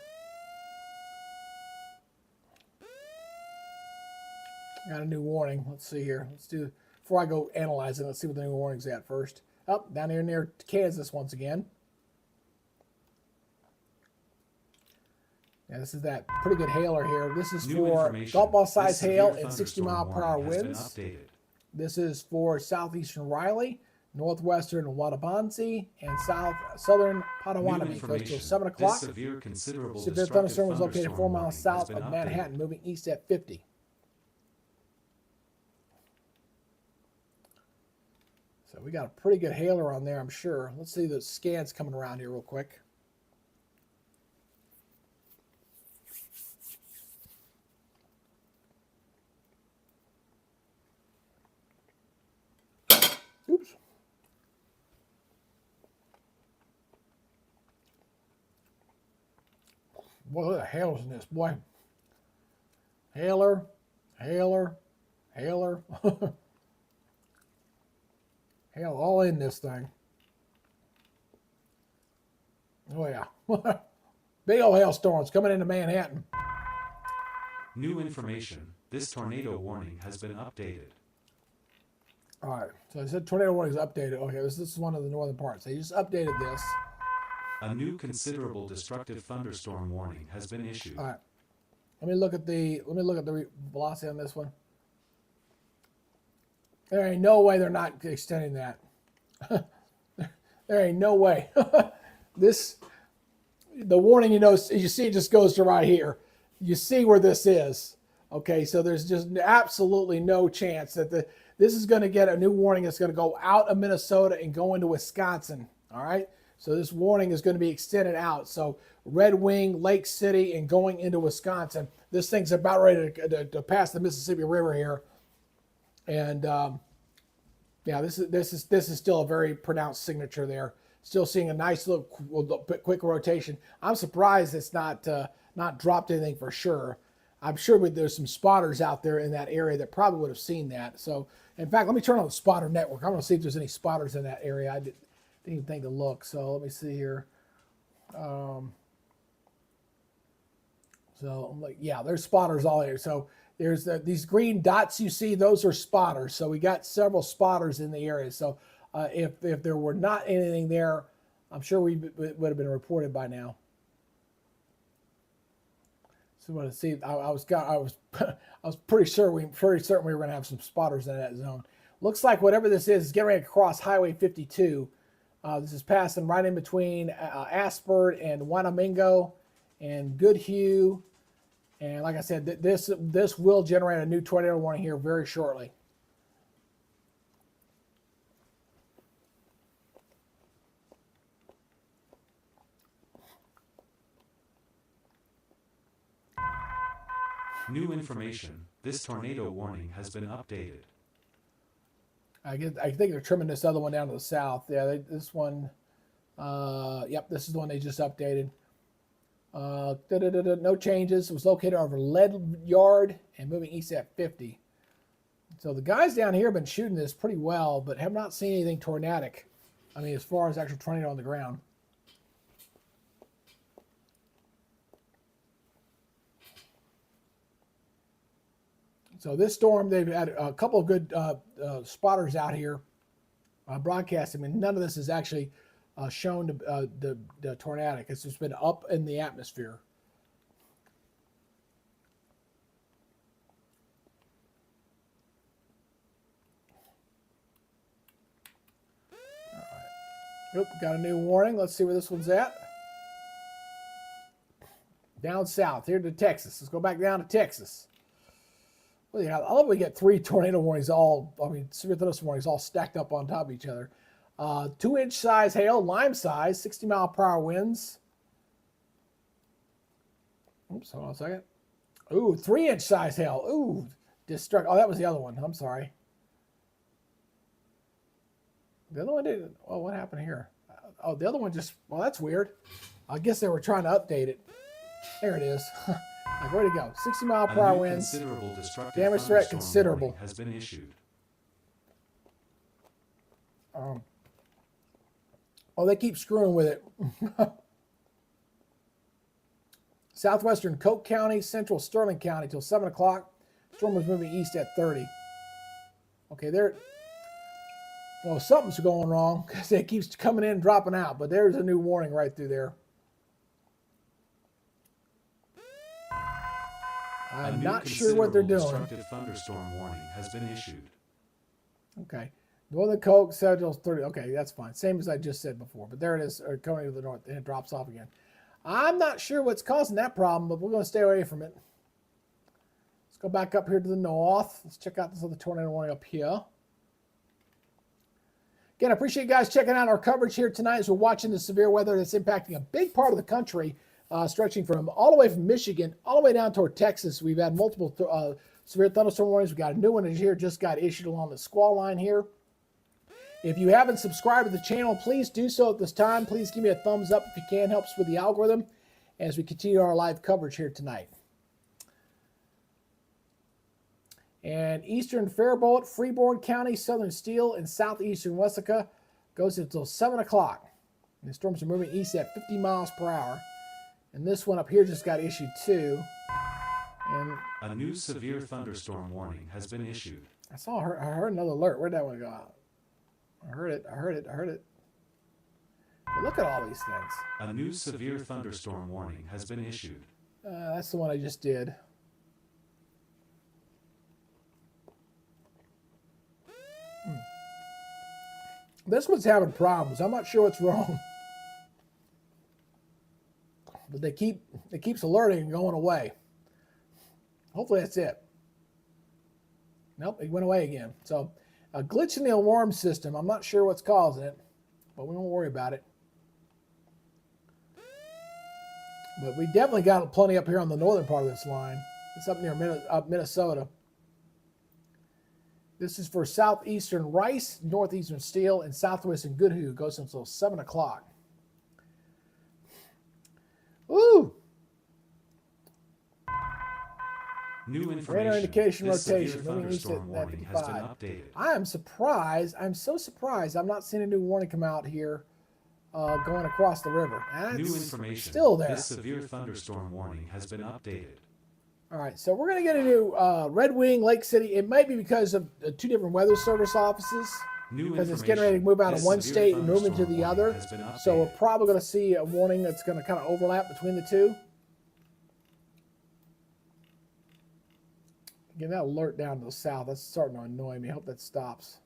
Got a new warning. Let's see here. Let's do, before I go analyze it, let's see what the new warning's at first. Up, down here near Kansas once again. Yeah, this is that pretty good hailer here. This is
New
for
information.
golf ball size
This
hail
severe
and 60
thunderstorm
mile per hour
warning has been
winds.
updated.
This is for southeastern Riley, northwestern Wattabansee, and southern
New
Potawatomi. Goes till
information.
7
This
o'clock.
severe considerable
Severe
destructive
thunderstorm was located
thunderstorm
4 miles
warning has
south
been
of
updated.
Manhattan, moving east at 50. So we got a pretty good hailer on there, I'm sure. Let's see the scans coming around here real quick. What the hell is in this, boy? Hailer. Hell, all in this thing. Oh, yeah. Big old hailstorms coming into Manhattan.
New information. This tornado warning has been updated.
All right. So I said tornado warning is updated. Okay, this is one of the northern parts. They just updated this.
A new considerable destructive thunderstorm warning has been issued.
All right. Let me look at the velocity on this one. There ain't no way they're not extending that. There ain't no way. The warning, you see it just goes to right here. You see where this is. Okay, so there's just absolutely no chance that this is going to get a new warning that's going to go out of Minnesota and go into Wisconsin. All right, so this warning is going to be extended out. So Red Wing, Lake City, and going into Wisconsin. This thing's about ready to pass the Mississippi River here, and yeah, this is still a very pronounced signature there. Still seeing a nice little quick rotation. I'm surprised it's not dropped anything for sure. I'm sure there's some spotters out there in that area that probably would have seen that. So, in fact, let me turn on the spotter network. I want to see if there's any spotters in that area. I didn't even think to look. So let me see here. So I'm like, yeah, there's spotters all there. So there's these green dots you see. Those are spotters. So we got several spotters in the area. So if there were not anything there, I'm sure we would have been reported by now. So what to see, I was pretty certain we were going to have some spotters in that zone. Looks like whatever this is getting ready to cross Highway 52. This is passing right in between Asper and Wanamingo and Goodhue. And like I said, this will generate a new tornado warning here very shortly.
New information. This tornado warning has been updated.
I think they're trimming this other one down to the south. Yeah, this one. Yep, this is the one they just updated. No changes. It was located over Lead Yard and moving east at 50. So the guys down here have been shooting this pretty well, but have not seen anything tornadic. I mean, as far as actual tornado on the ground. So this storm, they've had a couple of good spotters out here broadcasting. I mean, none of this is actually shown the tornadic. It's just been up in the atmosphere. All right. Oop, got a new warning. Let's see where this one's at. Down south, here to Texas. Let's go back down to Texas. Well, yeah, I love we get 3 tornado warnings severe thunderstorm warnings all stacked up on top of each other. 2-inch size hail, lime size, 60-mile-per-hour winds. Oops, hold on a second. Ooh, 3-inch size hail. Ooh, oh, that was the other one. I'm sorry. The other one didn't. Oh, what happened here? Oh, the other one just, well, that's weird. I guess they were trying to update it. There it is. Like, where'd it go? 60-mile-per-hour winds. Damage threat considerable.
Has been issued.
Oh, they keep screwing with it. Southwestern Coke County, Central Sterling County till 7 o'clock. Storm was moving east at 30. Okay, well, something's going wrong because it keeps coming in and dropping out, but there's a new warning right through there. I'm not sure what they're doing.
Destructive thunderstorm warning has been issued.
Okay. Northern Coke, Central 30. Okay, that's fine. Same as I just said before. But there it is, coming to the north, and it drops off again. I'm not sure what's causing that problem, but we're going to stay away from it. Let's go back up here to the north. Let's check out this other tornado warning up here. Again, I appreciate you guys checking out our coverage here tonight as we're watching the severe weather that's impacting a big part of the country. Stretching from all the way from Michigan all the way down toward Texas. We've had multiple severe thunderstorm warnings. We've got a new one here, just got issued along the squall line here. If you haven't subscribed to the channel, please do so at this time. Please give me a thumbs up if you can. Helps with the algorithm. as we continue our live coverage here tonight. And eastern Faribault, Freeborn County, southern Steele, and southeastern Wesseca goes until 7 o'clock. The storms are moving east at 50 miles per hour. And this one up here just got issued too. And
A new severe thunderstorm warning has been issued.
I heard another alert. Where'd that one go out? I heard it. But look at all these things.
A new severe thunderstorm warning has been issued.
That's the one I just did. This one's having problems. I'm not sure what's wrong. But it keeps alerting and going away. Hopefully that's it. Nope, it went away again. So a glitch in the alarm system. I'm not sure what's causing it, but we won't worry about it. But we definitely got plenty up here on the northern part of this line. It's up near Minnesota. This is for southeastern Rice, northeastern Steele, and southwestern Goodhue. Goes until 7 o'clock. Ooh!
New information.
Radar indication
This
rotation.
severe
Moving east
thunderstorm
at
warning has been
55.
updated.
I am surprised. I'm so surprised. I'm not seeing a new warning come out here going across the river. That's
New information.
still there.
This severe thunderstorm warning has been updated.
All right, so we're going to get a new Red Wing, Lake City. It might be because of two different weather service offices.
New
Because it's getting ready to move out of one state and move into the other. So we're probably going to see a warning that's going to kind of overlap between the two. Again, that alert down to the south, that's starting to annoy me. I hope that stops.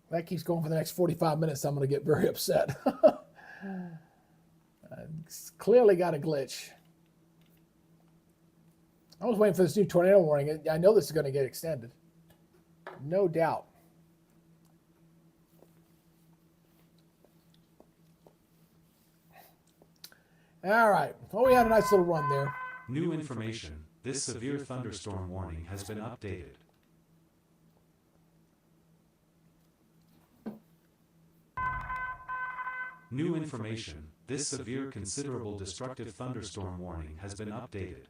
That keeps going for the next 45 minutes. I'm going to get very upset. It's clearly got a glitch. I was waiting for this new tornado warning. I know this is going to get extended. No doubt. All right. Well, we had a nice little run there.
New information. This severe thunderstorm warning has been updated. New information. This severe considerable destructive thunderstorm warning has been updated.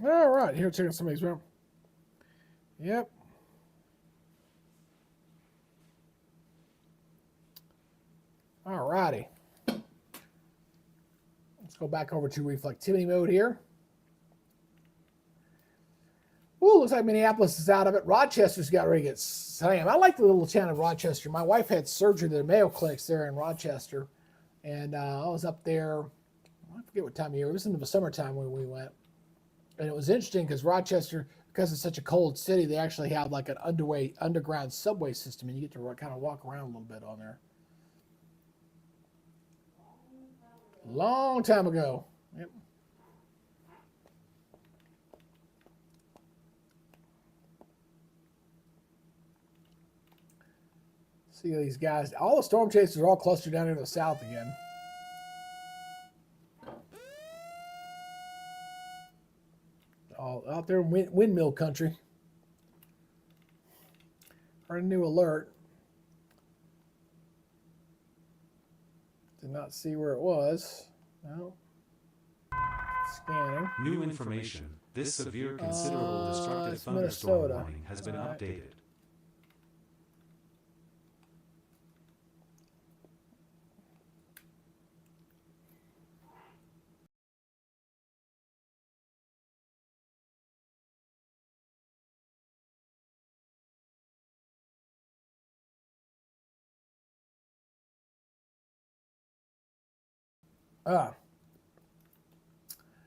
All right. Here, check out somebody's room. Yep. All righty. Let's go back over to reflectivity mode here. Ooh, looks like Minneapolis is out of it. Rochester's got ready to get slammed. I like the little town of Rochester. My wife had surgery at the Mayo Clinics there in Rochester. And I was up there, I forget what time of year. It was in the summertime when we went. And it was interesting because Rochester, because it's such a cold city, they actually have like an underground subway system. And you get to kind of walk around a little bit on there. Long time ago. Yep. See these guys. All the storm chasers are all clustered down here to the south again. All out there in windmill country. Heard a new alert. Did not see where it was. No. Scanning.
New information. This severe considerable destructive
it's
thunderstorm
Minnesota.
warning has been
All right.
updated.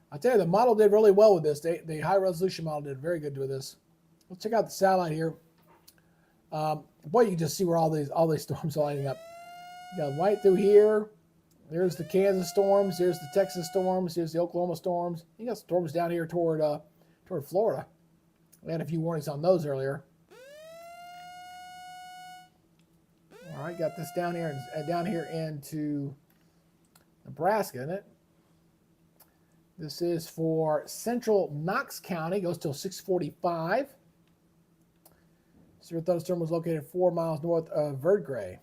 I tell you, the model did really well with this. The high resolution model did very good with this. Let's check out the satellite here. Boy, you can just see where all these storms are lining up. You got right through here. There's the Kansas storms. There's the Texas storms. There's the Oklahoma storms. You got storms down here toward Florida. We had a few warnings on those earlier. All right, got this down here into Nebraska, isn't it? This is for central Knox County. Goes till 6:45. Severe thunderstorm was located 4 miles north of Verdgray.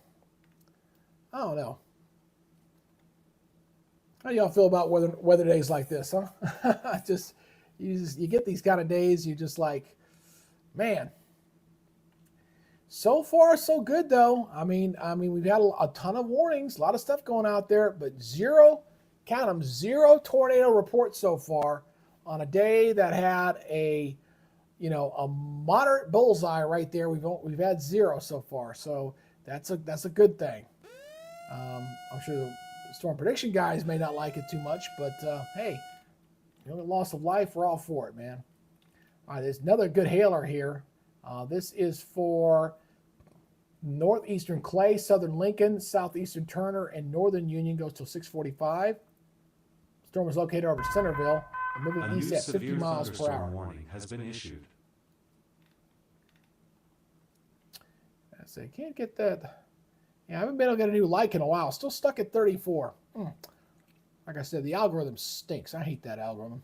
I don't know. How y'all feel about weather days like this, huh? You get these kind of days, you just like, man. So far, so good though. I mean, we've had a ton of warnings, a lot of stuff going out there, but zero, count them, zero tornado reports so far on a day that had a moderate bullseye right there. We've had zero so far, so that's a good thing. I'm sure the storm prediction guys may not like it too much, but hey, the loss of life, we're all for it, man. All right, there's another good hailer here. This is for northeastern Clay, southern Lincoln, southeastern Turner, and northern Union. Goes till 6:45. Storm is located over Centerville and moving
A
east
new
at 50
severe
miles per
thunderstorm
hour.
warning has been issued.
I say, can't get that. Yeah, I haven't been able to get a new like in a while. Still stuck at 34. Like I said, the algorithm stinks. I hate that algorithm.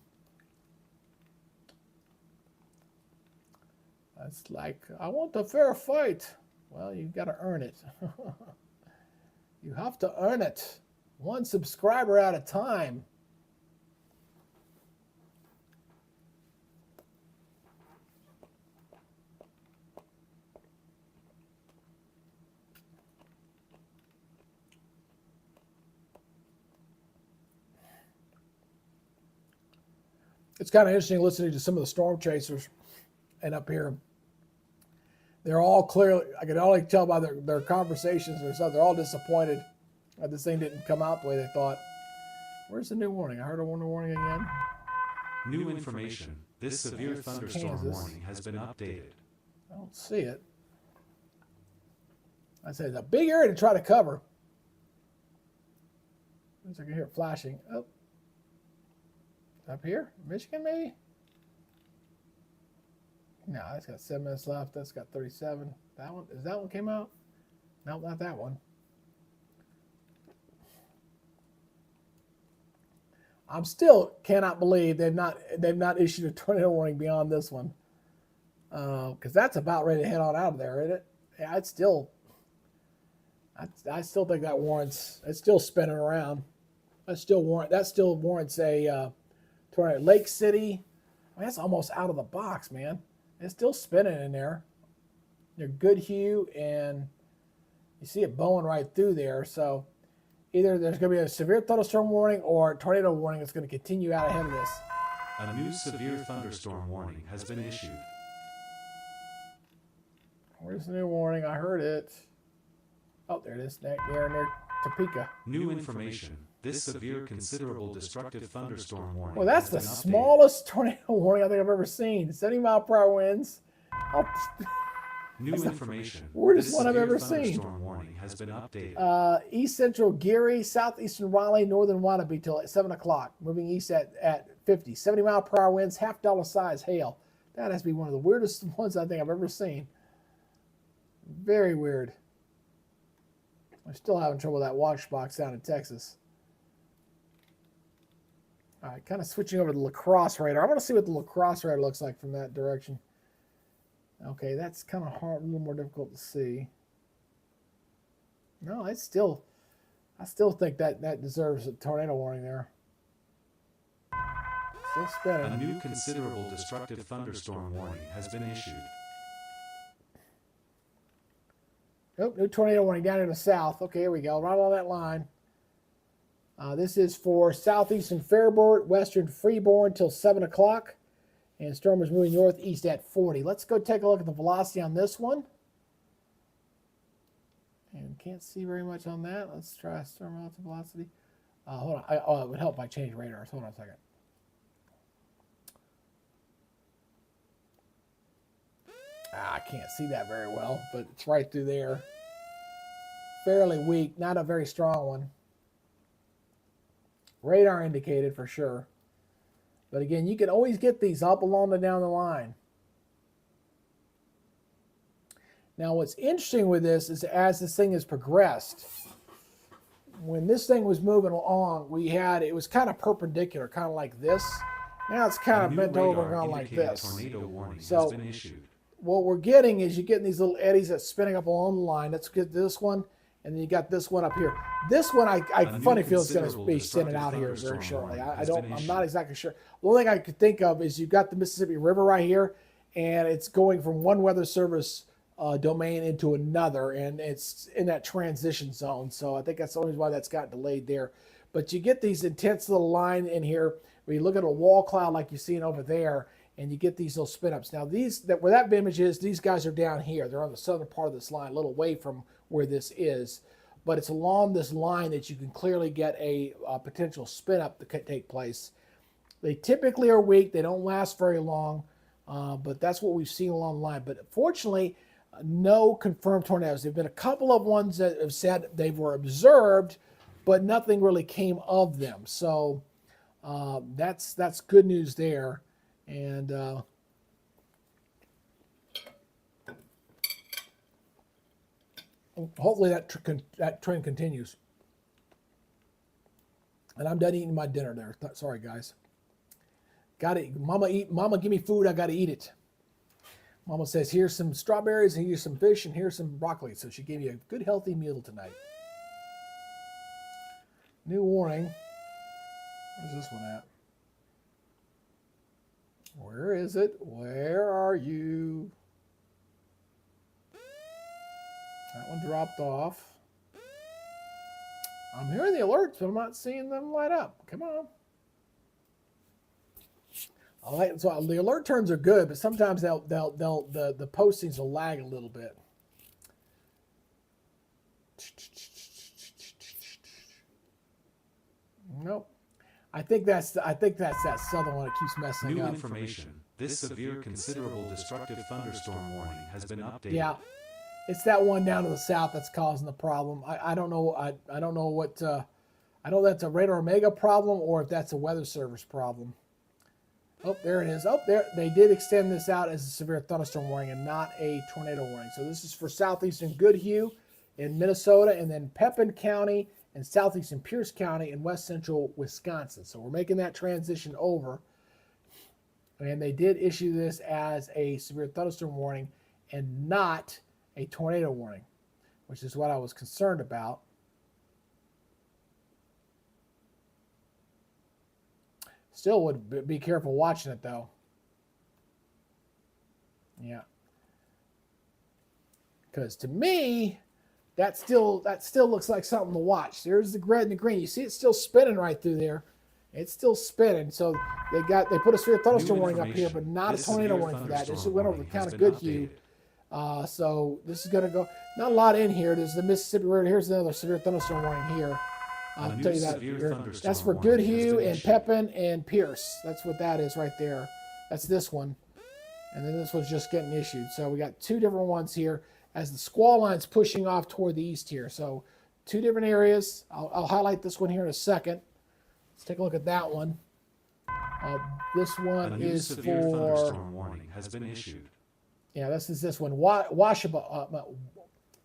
It's like, I want a fair fight. Well, you've got to earn it. You have to earn it. One subscriber at a time. It's kind of interesting listening to some of the storm chasers and up here. They're all clearly, I can only tell by their conversations or stuff, they're all disappointed that this thing didn't come out the way they thought. Where's the new warning? I heard a warning again.
New information. This severe thunderstorm
Kansas.
warning has been updated.
I don't see it. I say it's a big area to try to cover. I can hear it flashing. Oh. Up here? Michigan, maybe? No, that's got 7 minutes left. That's got 37. That one, is that one came out? No, not that one. I'm still cannot believe they've not issued a tornado warning beyond this one. Because that's about ready to head on out of there, isn't it? Yeah, I still think that warrants. It's still spinning around. That still warrants a tornado. Lake City. I mean, that's almost out of the box, man. It's still spinning in there. They're good hue, and you see it bowing right through there. So either there's going to be a severe thunderstorm warning or a tornado warning that's going to continue out ahead of this.
A new severe thunderstorm warning has been issued.
Where's the new warning? I heard it. Oh, there it is. There near Topeka.
New information. This severe considerable destructive thunderstorm warning.
Well, that's the
has been updated.
smallest tornado warning I think I've ever seen. 70-mile-per-hour winds.
New information.
Weirdest
This
one I've
severe
ever seen.
thunderstorm warning has been updated.
East central Geary, southeastern Raleigh, northern Wannabe till 7 o'clock. Moving east at 50. 70-mile-per-hour winds, $half size hail. That has to be one of the weirdest ones I think I've ever seen. Very weird. I'm still having trouble with that watch box down in Texas. All right, kind of switching over to the lacrosse radar. I want to see what the lacrosse radar looks like from that direction. Okay, that's kind of hard, a little more difficult to see. No, I still think that deserves a tornado warning there. Still spinning.
A new considerable destructive thunderstorm warning has been issued.
Oh, new tornado warning down in the south. Okay, here we go, right along that line. This is for southeastern Fairport, western Freeborn till 7 o'clock. And storm is moving northeast at 40. Let's go take a look at the velocity on this one. And can't see very much on that. Let's try storm relative velocity. Hold on. It would help if I change radars. Hold on a second. I can't see that very well, but it's right through there. Fairly weak, not a very strong one. Radar indicated for sure. But again, you can always get these up along and down the line. Now, what's interesting with this is as this thing has progressed, when this thing was moving along, it was kind of perpendicular, kind of like this. Now it's kind of bent over and gone like this.
Tornado warning
So
has been issued.
what we're getting is you're getting these little eddies that's spinning up along the line. Let's get this one. And then you got this one up here. This one, I
A new
funny feel it's going to
considerable
be sending out here
destructive
very shortly.
thunderstorm
I
warning has
don't.
been
I'm not
issued.
exactly sure. The only thing I could think of is you've got the Mississippi River right here, and it's going from one weather service domain into another, and it's in that transition zone. So I think that's the only reason why that's got delayed there. But you get these intense little line in here where you look at a wall cloud like you're seeing over there, and you get these little spin ups. Now where that image is, these guys are down here. They're on the southern part of this line, a little away from where this is. But it's along this line that you can clearly get a potential spin up that could take place. They typically are weak. They don't last very long, but that's what we've seen along the line. But fortunately, no confirmed tornadoes. There have been a couple of ones that have said they were observed, but nothing really came of them. So that's good news there. And hopefully that trend continues. And I'm done eating my dinner there. Sorry, guys. Got to Mama, give me food. I got to eat it. Mama says, here's some strawberries, and here's some fish, and here's some broccoli. So she gave me a good, healthy meal tonight. New warning. Where's this one at? Where is it? Where are you? That one dropped off. I'm hearing the alerts, but I'm not seeing them light up. Come on. So the alert turns are good, but sometimes the postings will lag a little bit. Nope. I think that's that southern one that keeps messing
New
up.
information. This severe considerable destructive thunderstorm warning has been updated.
Yeah. It's that one down to the south that's causing the problem. I don't know. I don't know what. I know that's a radar omega problem or if that's a weather service problem. Oh, there it is. Oh, there. They did extend this out as a severe thunderstorm warning and not a tornado warning. So this is for southeastern Goodhue in Minnesota, and then Pepin County and southeastern Pierce County in west central Wisconsin. So we're making that transition over. And they did issue this as a severe thunderstorm warning and not a tornado warning, which is what I was concerned about. Still would be careful watching it though. Yeah. Because to me, that still looks like something to watch. There's the red and the green. You see it's still spinning right through there. It's still spinning. So they put a severe thunderstorm warning up here, but not a tornado warning for that. This went over the count of Goodhue. So this is going to go, not a lot in here. There's the Mississippi River. Here's another severe thunderstorm warning here. I'll tell you that here. That's for Goodhue and Pepin and Pierce. That's what that is right there. That's this one. And then this one's just getting issued. So we got two different ones here as the squall line's pushing off toward the east here. So two different areas. I'll highlight this one here in a second. Let's take a look at that one. This one is
severe
for...
thunderstorm warning has been issued.
Yeah, this one. Washaba,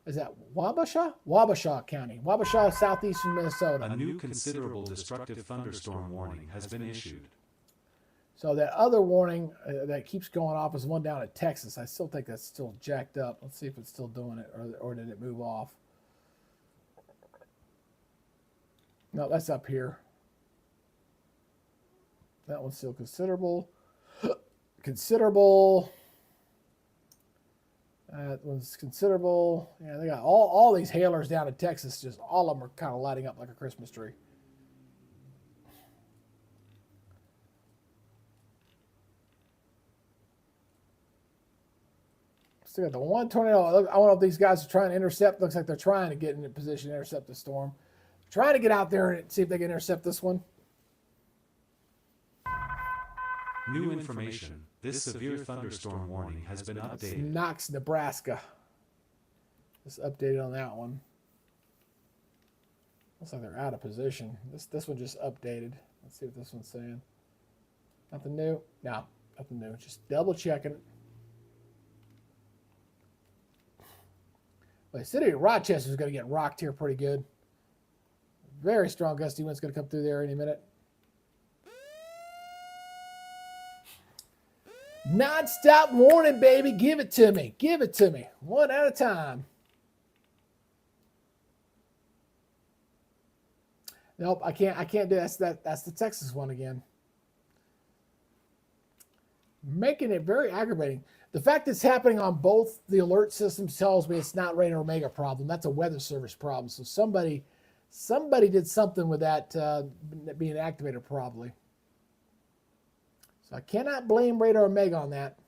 is that Wabasha? Wabasha County. Wabasha, southeastern Minnesota.
A new considerable destructive thunderstorm warning has been issued.
So that other warning that keeps going off is one down in Texas. I still think that's still jacked up. Let's see if it's still doing it, or did it move off? No, that's up here. That one's still considerable. Considerable. That one's considerable. Yeah, they got all these hailers down in Texas. Just all of them are kind of lighting up like a Christmas tree. Still got the one tornado. I don't know if these guys are trying to intercept. Looks like they're trying to get in a position to intercept the storm. Trying to get out there and see if they can intercept this one.
New information. This severe thunderstorm warning has been
That's
updated.
Knox, Nebraska. Just updated on that one. Looks like they're out of position. This one just updated. Let's see what this one's saying. Nothing new? No, nothing new. Just double checking it. Well, the city of Rochester is going to get rocked here pretty good. Very strong gusty wind's going to come through there any minute. Non-stop warning, baby. Give it to me. Give it to me. One at a time. Nope, I can't do that. That's the Texas one again. Making it very aggravating. The fact it's happening on both the alert systems tells me it's not Radar Omega problem. That's a weather service problem. So somebody did something with that being activated probably. So I cannot blame Radar Omega on that.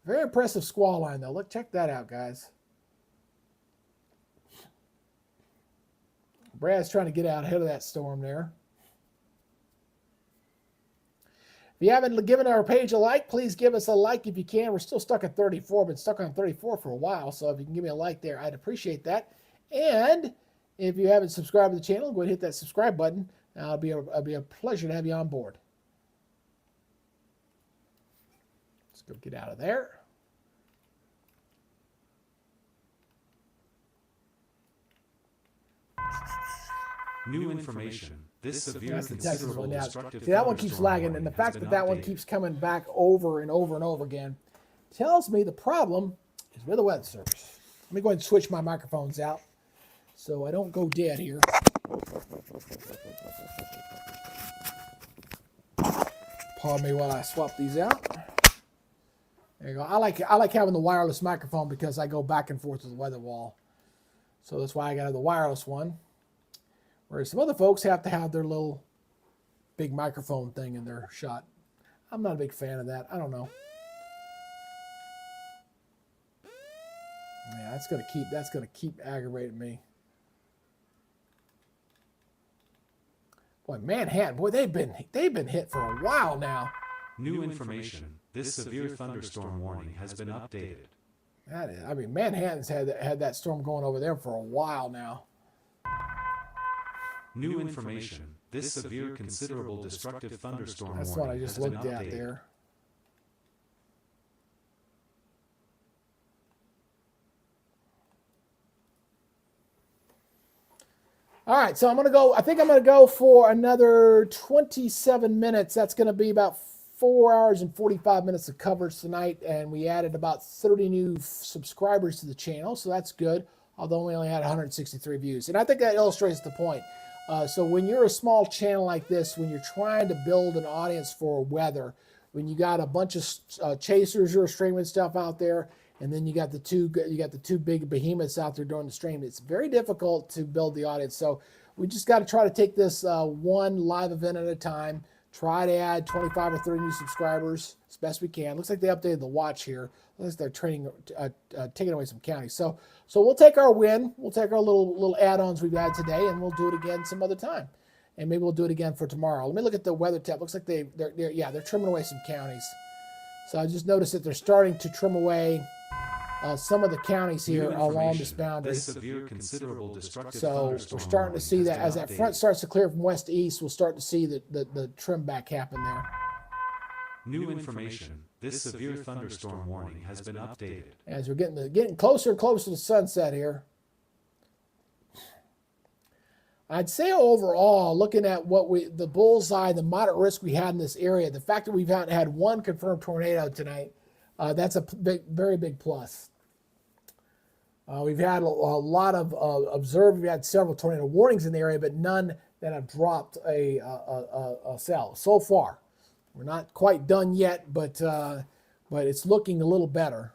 Very impressive squall line though. Look, check that out, guys. Brad's trying to get out ahead of that storm there. If you haven't given our page a like, please give us a like if you can. We're still stuck at 34, been stuck on 34 for a while, so if you can give me a like there, I'd appreciate that. And if you haven't subscribed to the channel, go ahead and hit that subscribe button. It'll be a pleasure to have you on board. Let's go get out of there.
New information. This severe
That's the Texas
considerable
one. Yeah.
destructive
See, that one keeps
thunderstorm
lagging, and the
warning
fact
has
that
been
that one
updated.
keeps coming back over and over and over again tells me the problem is with the weather service. Let me go ahead and switch my microphones out so I don't go dead here. Pardon me while I swap these out. There you go. I like having the wireless microphone because I go back and forth to the weather wall. So that's why I got the wireless one. Whereas some other folks have to have their little big microphone thing in their shot. I'm not a big fan of that. I don't know. Yeah, that's gonna keep aggravating me. Boy, Manhattan, boy, they've been hit for a while now.
New information. This severe thunderstorm warning has been updated.
That is, I mean, Manhattan's had that storm going over there for a while now.
New information. This severe considerable destructive thunderstorm
That's what I
warning
just
has been
looked at
updated.
there. All right, so I think I'm going to go for another 27 minutes. That's going to be about 4 hours and 45 minutes of coverage tonight, and we added about 30 new subscribers to the channel, so that's good, although we only had 163 views. And I think that illustrates the point. So when you're a small channel like this, when you're trying to build an audience for weather, when you got a bunch of chasers who are streaming stuff out there, and then you got the two big behemoths out there doing the stream, it's very difficult to build the audience. So we just got to try to take this one live event at a time. Try to add 25 or 30 new subscribers as best we can. Looks like they updated the watch here. Looks like they're taking away some counties. So we'll take our win. We'll take our little add-ons we've had today, and we'll do it again some other time. And maybe we'll do it again for tomorrow. Let me look at the weather tab. Looks like they're trimming away some counties. So I just noticed that they're starting to trim away some of the counties here along this boundary.
This severe considerable destructive
So we're
thunderstorm
starting to
warning
see
has
that
been
as that
updated.
front starts to clear from west to east, we'll start to see the trim back happen there.
New information. This severe thunderstorm warning has been updated.
As we're getting closer and closer to sunset here. I'd say overall, looking at the bullseye, the moderate risk we had in this area, the fact that we've had one confirmed tornado tonight, that's a very big plus. We've had a lot of observed. We've had several tornado warnings in the area, but none that have dropped a cell so far. We're not quite done yet, but it's looking a little better.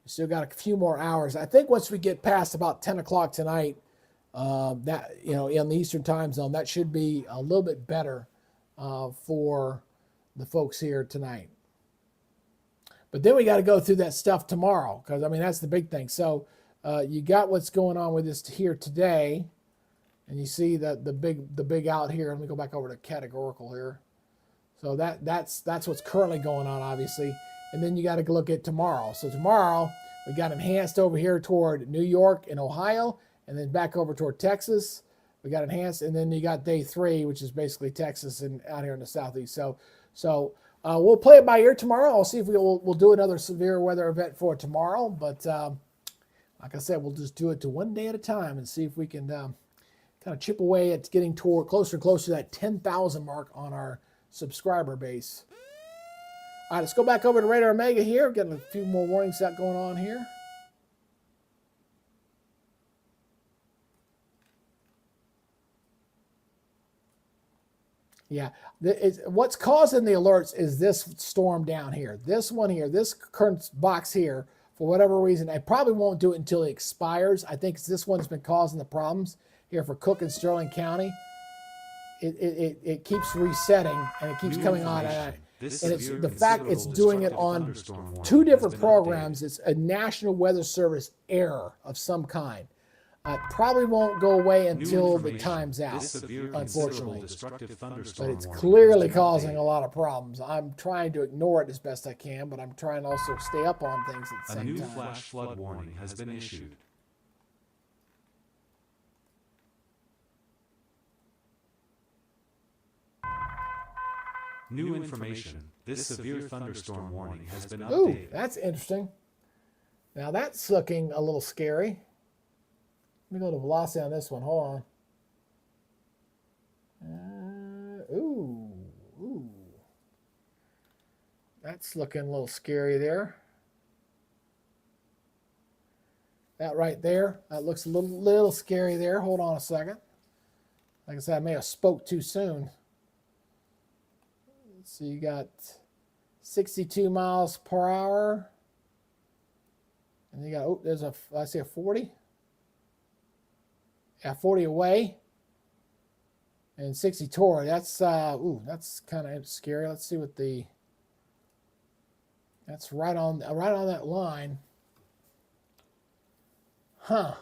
We still got a few more hours. I think once we get past about 10 o'clock tonight, that in the Eastern time zone, that should be a little bit better for the folks here tonight. But then we got to go through that stuff tomorrow, because I mean that's the big thing. So you got what's going on with this here today, and you see the big out here. Let me go back over to categorical here. So that's what's currently going on, obviously. And then you got to look at tomorrow. So tomorrow we got enhanced over here toward New York and Ohio, and then back over toward Texas. We got enhanced, and then you got day 3, which is basically Texas and out here in the southeast. So we'll play it by ear tomorrow. I'll see if we'll do another severe weather event for tomorrow. But like I said, we'll just do it to one day at a time and see if we can kind of chip away at getting closer and closer to that 10,000 mark on our subscriber base. All right, let's go back over to Radar Omega here. Getting a few more warnings out going on here. Yeah, what's causing the alerts is this storm down here. This one here, this current box here, for whatever reason, I probably won't do it until it expires. I think this one's been causing the problems here for Cook and Sterling County. It keeps resetting and it keeps coming on. And it's the fact it's doing it on two different programs. It's a National Weather Service error of some kind. It probably won't go away until the time's out, unfortunately. But it's clearly causing a lot of problems. I'm trying to ignore it as best I can, but I'm trying to also stay up on things at the same time.
A new flash flood warning has been issued. New information. This severe thunderstorm warning has been updated.
Ooh, that's interesting. Now that's looking a little scary. Let me go to velocity on this one. Hold on. Ooh. That's looking a little scary there. That right there, that looks a little scary there. Hold on a second. Like I said, I may have spoke too soon. So you got 62 miles per hour. And you got, oh, there's I see a 40. Yeah, 40 away. And 60 toward. That's, that's kind of scary. Let's see what that's right on that line. Huh.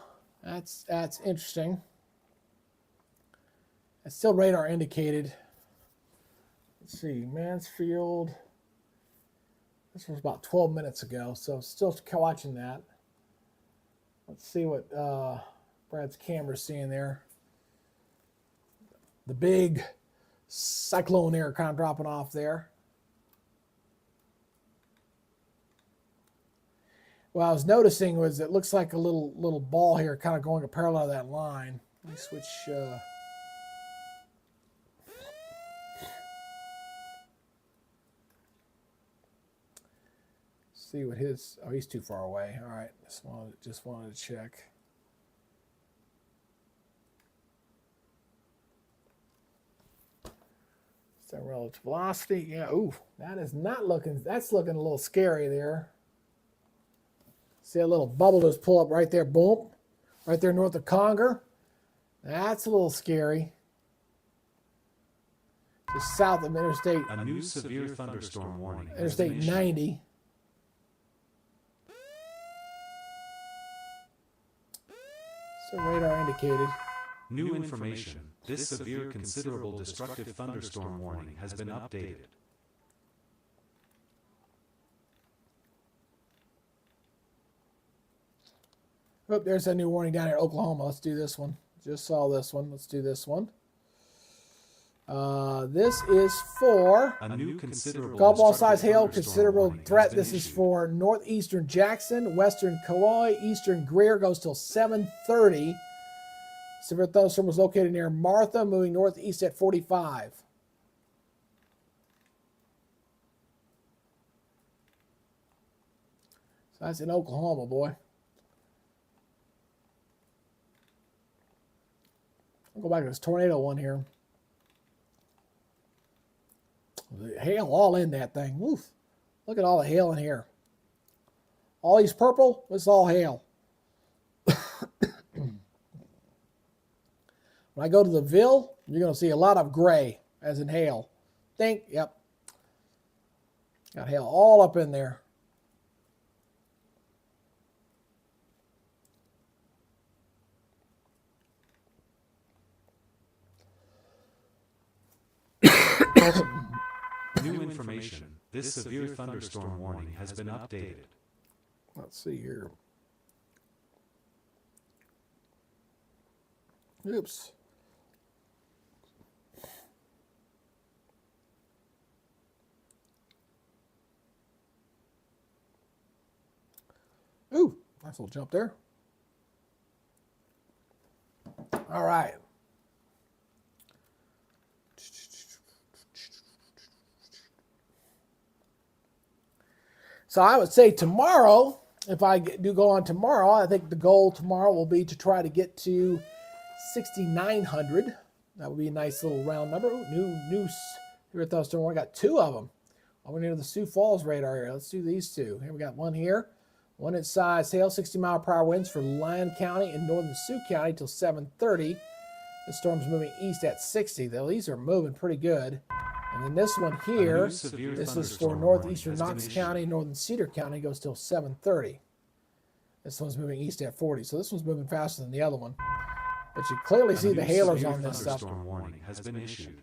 That's interesting. It's still radar indicated. Let's see, Mansfield. This was about 12 minutes ago, so still watching that. Let's see what Brad's camera's seeing there. The big cyclone air kind of dropping off there. What I was noticing was it looks like a little ball here kind of going parallel to that line. Let me switch. See what his. Oh, he's too far away. All right, just wanted to check. Is that relative velocity? Yeah. Ooh, that is not looking. That's looking a little scary there. See a little bubble just pull up right there. Boom, right there north of Conger. That's a little scary. Just south of Interstate.
A new severe thunderstorm warning.
Interstate 90. So radar indicated.
New information. This severe considerable destructive thunderstorm warning has been updated.
Oh, there's a new warning down here in Oklahoma. Let's do this one. Just saw this one. Let's do this one. This is for
a new considerable
golf ball size hail, considerable threat. This is for northeastern Jackson, western Kauai, eastern Greer, goes till 7:30. Severe thunderstorm was located near Martha, moving northeast at 45. So that's in Oklahoma, boy. I'll go back to this tornado one here. The hail all in that thing. Oof. Look at all the hail in here. All these purple, it's all hail. When I go to the Ville, you're going to see a lot of gray, as in hail. Yep. Got hail all up in there.
New information. This severe thunderstorm warning has been updated.
Let's see here. Oops. Ooh, nice little jump there. All right. So I would say tomorrow, if I do go on tomorrow, I think the goal tomorrow will be to try to get to 6,900. That would be a nice little round number. Ooh, new severe thunderstorm warning. Got 2 of them. Over near the Sioux Falls radar area. Let's do these 2. Here we got one here. One at size hail, 60-mile-per-hour winds for Lyon County and northern Sioux County till 7:30. The storm's moving east at 60. Though these are moving pretty good. And then this one here, this is for northeastern Knox County, northern Cedar County, goes till 7:30. This one's moving east at 40. So this one's moving faster than the other one. But you clearly see the hailers on this stuff.
Warning has been issued.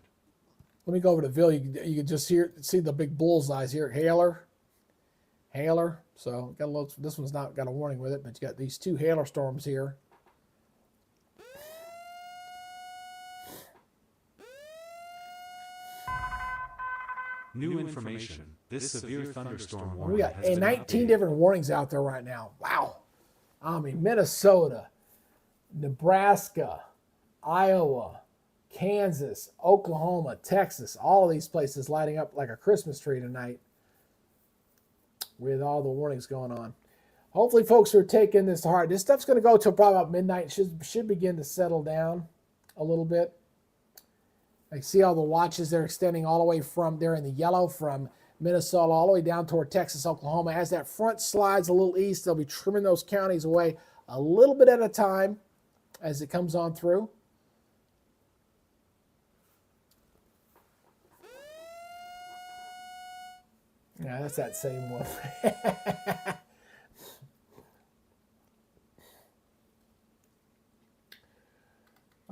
Let me go over to Bill. You can just see the big bullseyes here. Hailer. So got a little, this one's not got a warning with it, but you got these 2 hailer storms here.
New information. This severe thunderstorm warning
We got
has been
19
updated.
different warnings out there right now. Wow. I mean, Minnesota, Nebraska, Iowa, Kansas, Oklahoma, Texas, all of these places lighting up like a Christmas tree tonight with all the warnings going on. Hopefully folks are taking this to heart. This stuff's going to go till probably about midnight. Should begin to settle down a little bit. I see all the watches they're extending all the way from, they're in the yellow, from Minnesota all the way down toward Texas, Oklahoma. As that front slides a little east, they'll be trimming those counties away a little bit at a time as it comes on through. Yeah, that's that same one.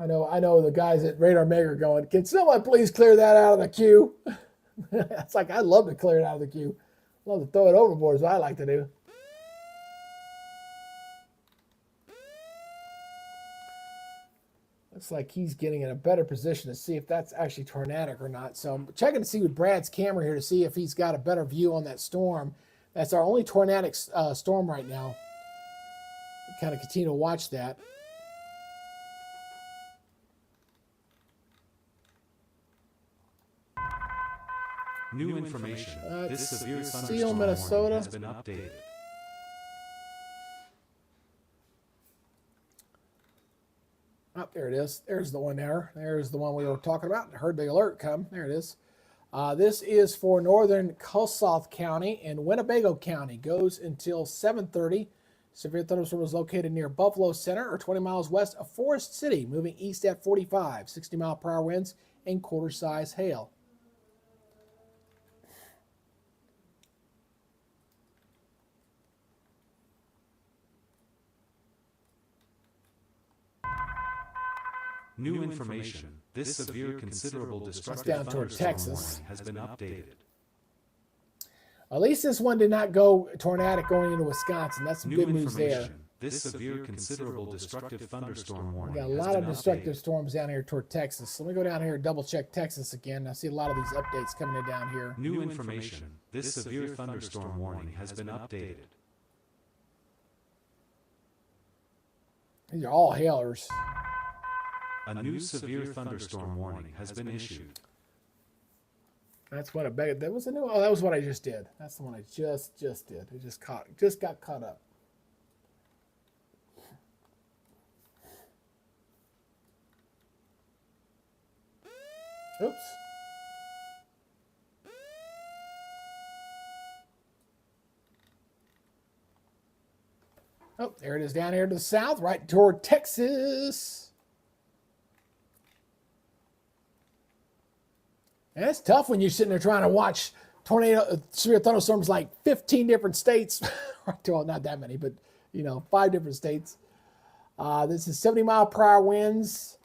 I know the guys at Radar Maker are going, can someone please clear that out of the queue? It's like, I'd love to clear it out of the queue. Love to throw it overboard is what I like to do. Looks like he's getting in a better position to see if that's actually tornadic or not. So I'm checking to see with Brad's camera here to see if he's got a better view on that storm. That's our only tornadic storm right now. Kind of continue to watch that.
New information. This severe
Seal,
thunderstorm
Minnesota.
warning has been updated.
Oh, there it is. There's the one there. There's the one we were talking about. I heard the alert come. There it is. This is for northern Kossuth County and Winnebago County. Goes until 7:30. Severe thunderstorm is located near Buffalo Center or 20 miles west of Forest City, moving east at 45. 60-mile-per-hour winds and quarter-size hail.
New information. This severe considerable destructive
down toward
thunderstorm
Texas.
warning has been updated.
At least this one did not go tornadic going into Wisconsin. That's some
New
good news there.
information. This severe considerable destructive thunderstorm warning
We got a
has
lot of
been
destructive
updated.
storms down here toward Texas. So let me go down here and double check Texas again. I see a lot of these updates coming in down here.
New information. This severe thunderstorm warning has been updated.
These are all hailers.
A new severe thunderstorm warning has been issued.
That's what I begged. That was a new. Oh, that was what I just did. That's the one I just did. It just got caught up. Oops. Oh, there it is down here to the south, right toward Texas. And it's tough when you're sitting there trying to watch severe thunderstorms like 15 different states. Well, not that many, but 5 different states. This is 70-mile-per-hour winds.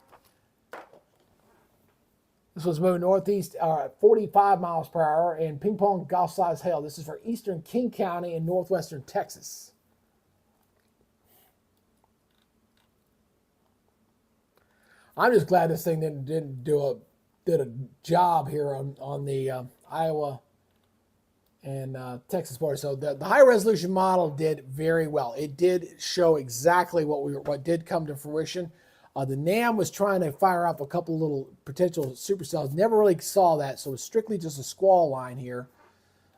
This was moving northeast, 45 miles per hour, and ping-pong golf-size hail. This is for eastern King County and northwestern Texas. I'm just glad this thing did a job here on the Iowa and Texas border. So the high resolution model did very well. It did show exactly what did come to fruition. The NAM was trying to fire off a couple little potential supercells. Never really saw that, so it's strictly just a squall line here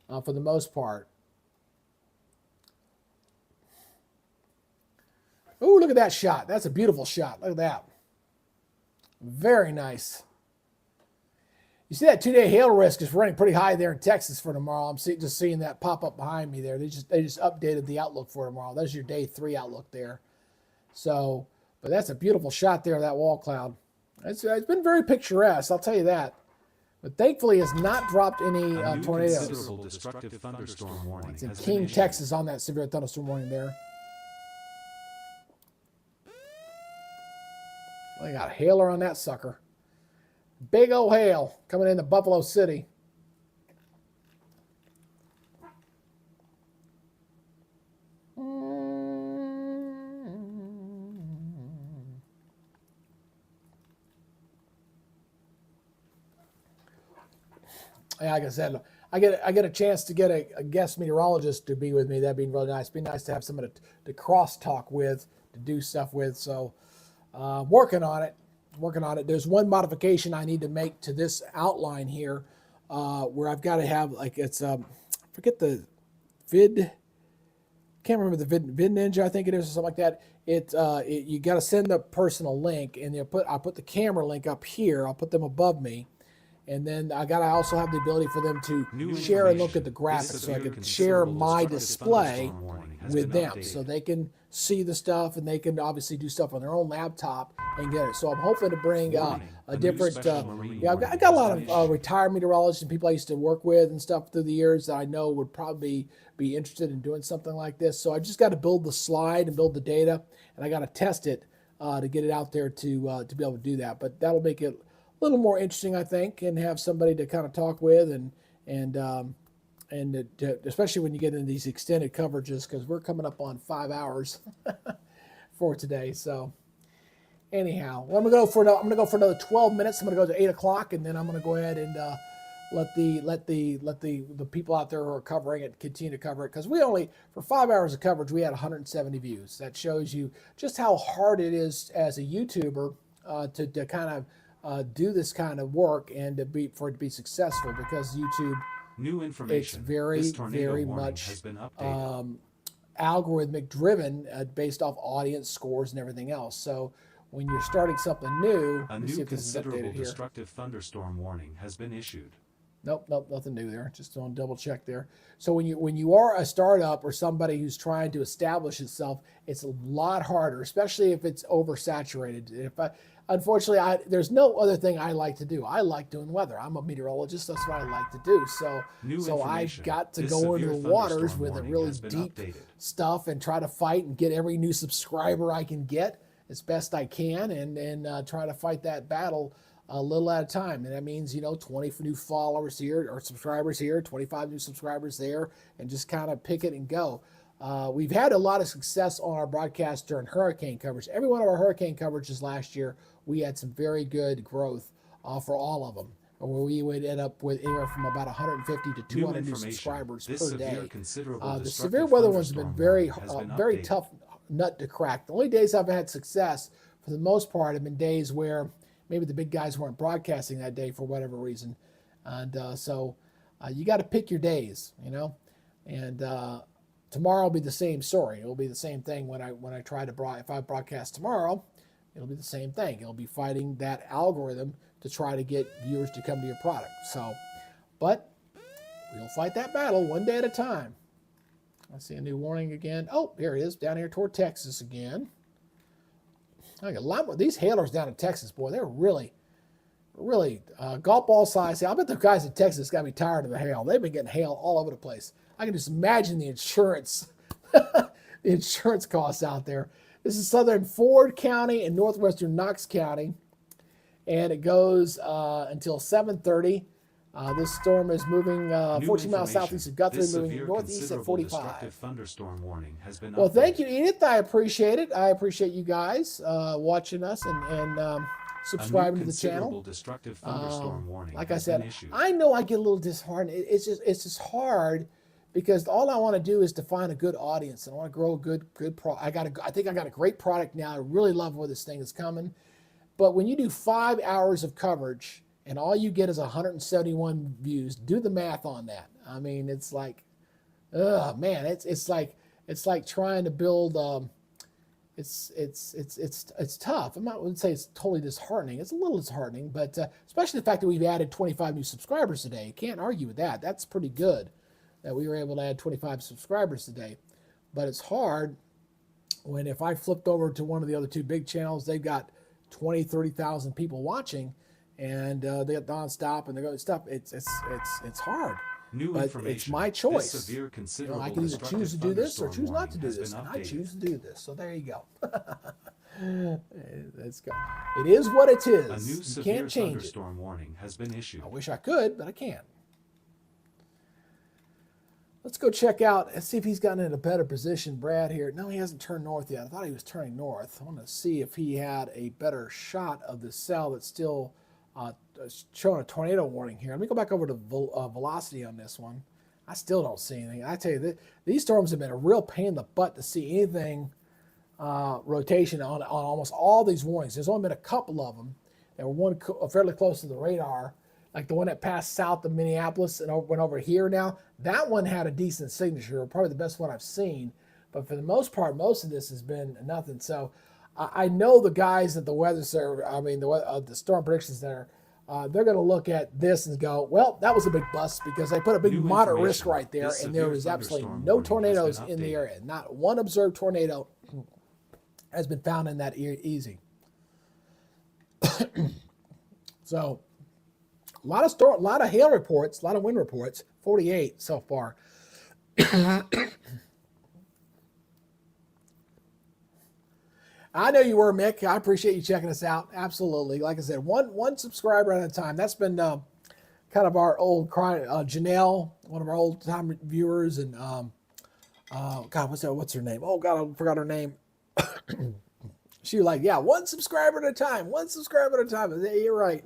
for the most part. Oh, look at that shot. That's a beautiful shot. Look at that. Very nice. You see that 2-day hail risk is running pretty high there in Texas for tomorrow. I'm just seeing that pop up behind me there. They just updated the outlook for tomorrow. That's your day 3 outlook there. So, but that's a beautiful shot there of that wall cloud. It's been very picturesque, I'll tell you that. But thankfully, it's not dropped any tornadoes.
Considerable destructive thunderstorm warning
It's in
has been
King,
issued.
Texas on that severe thunderstorm warning there. They got a hailer on that sucker. Big old hail coming into Buffalo City. Yeah, like I said, I get a chance to get a guest meteorologist to be with me. That'd be really nice. It'd be nice to have somebody to cross talk with, to do stuff with. So, working on it. There's one modification I need to make to this outline here, where I've got to have forget the vid. Can't remember the vid ninja. I think it is, or something like that. You got to send the person a link, and I'll put the camera link up here. I'll put them above me. And then I also have the ability for them to share and look at the graphics, so I can share my display with them, so they can see the stuff and they can obviously do stuff on their own laptop and get it. So I'm hoping to bring a different. I've got a lot of retired meteorologists and people I used to work with and stuff through the years that I know would probably be interested in doing something like this. So I just got to build the slide and build the data, and I got to test it to get it out there to be able to do that. But that'll make it a little more interesting, I think, and have somebody to kind of talk with, and especially when you get into these extended coverages, because we're coming up on 5 hours for today. So anyhow, well, I'm gonna go for another 12 minutes. I'm gonna go to 8 o'clock, and then I'm gonna go ahead and let the people out there who are covering it continue to cover it, because for 5 hours of coverage we had 170 views. That shows you just how hard it is as a YouTuber to kind of do this kind of work and for it to be successful, because YouTube,
New information.
it's very,
This tornado
very
warning
much
has been updated.
algorithmic driven, based off audience scores and everything else. So when you're starting something new,
A
let me see
new
if this is
considerable
updated here.
destructive thunderstorm warning has been issued.
Nope, nothing new there. Just on double check there. So when you are a startup or somebody who's trying to establish itself, it's a lot harder, especially if it's oversaturated. Unfortunately, there's no other thing I like to do. I like doing weather. I'm a meteorologist. That's what I like to do. So I've got to
This
go into
severe
the waters
thunderstorm
with the
warning
really
has been
deep
updated.
stuff and try to fight and get every new subscriber I can get as best I can, and try to fight that battle a little at a time. And that means, 20 new followers here or subscribers here, 25 new subscribers there, and just kind of pick it and go. We've had a lot of success on our broadcast during hurricane coverage. Every one of our hurricane coverages last year, we had some very good growth for all of them, where we would end up with anywhere from about 150 to 200 new subscribers
This
per day.
severe considerable
The
destructive
severe weather ones have been
thunderstorm warning
very
has been
tough nut to crack. The only days I've had success, for the most part, have been days where maybe the big guys weren't broadcasting that day for whatever reason, and so you got to pick your days, And tomorrow will be the same story. It will be the same thing when I try to if I broadcast tomorrow. It'll be the same thing. It'll be fighting that algorithm to try to get viewers to come to your product. So, but we'll fight that battle one day at a time. I see a new warning again. Oh, here it is, down here toward Texas again. I got a lot more. These hailers down in Texas, boy, they're really golf ball size. I bet the guys in Texas got to be tired of the hail. They've been getting hail all over the place. I can just imagine the insurance, the insurance costs out there. This is southern Ford County and northwestern Knox County, and it goes until 7:30. This storm is moving 14 miles southeast of Guthrie,
This
moving
severe
northeast at
considerable
45.
destructive thunderstorm warning has been
Well, thank
updated.
you, Edith. I appreciate it. I appreciate you guys watching us and subscribing to the channel.
Considerable destructive thunderstorm warning
Like I
has been
said,
issued.
I know I get a little disheartened. It's just hard, because all I want to do is to find a good audience, and I want to grow a good I think I got a great product now. I really love where this thing is coming. But when you do 5 hours of coverage and all you get is 171 views, do the math on that. I mean, it's like, man, it's like trying to build it's tough. I wouldn't say it's totally disheartening. It's a little disheartening, but especially the fact that we've added 25 new subscribers today. You can't argue with that. That's pretty good that we were able to add 25 subscribers today. But it's hard when if I flipped over to one of the other two big channels, they've got 20, 30,000 people watching, and they got nonstop, and they're going stuff. It's hard.
New
But
information.
it's my
This
choice.
severe, considerable
I can either
destructive
choose to do this or
thunderstorm
choose not to
warning
do
has
this,
been
and I
updated.
choose to do this. So there you go. Let's go. It is what it is.
A new
You
severe
can't change it.
thunderstorm warning has been issued.
I wish I could, but I can't. Let's go check out and see if he's gotten in a better position. Brad here. No, he hasn't turned north yet. I thought he was turning north. I want to see if he had a better shot of the cell that's still showing a tornado warning here. Let me go back over to velocity on this one. I still don't see anything. I tell you, these storms have been a real pain in the butt to see anything rotation on almost all these warnings. There's only been a couple of them that were fairly close to the radar, like the one that passed south of Minneapolis and went over here now. That one had a decent signature, probably the best one I've seen. But for the most part, most of this has been nothing. So I know the guys at the weather service, the storm prediction center, they're going to look at this and go, well, that was a big bust because they put a big
New
moderate risk
information.
right there,
This
and there
severe
was absolutely
thunderstorm
no
warning has
tornadoes
been
in the
updated.
area. Not one observed tornado has been found in that easy. So a lot of hail reports, a lot of wind reports, 48 so far. I know you were, Mick. I appreciate you checking us out. Absolutely. Like I said, one subscriber at a time. That's been kind of our old Janelle, one of our old time viewers, and God, what's her name? Oh God, I forgot her name. She was like, yeah, one subscriber at a time. One subscriber at a time. Yeah, you're right.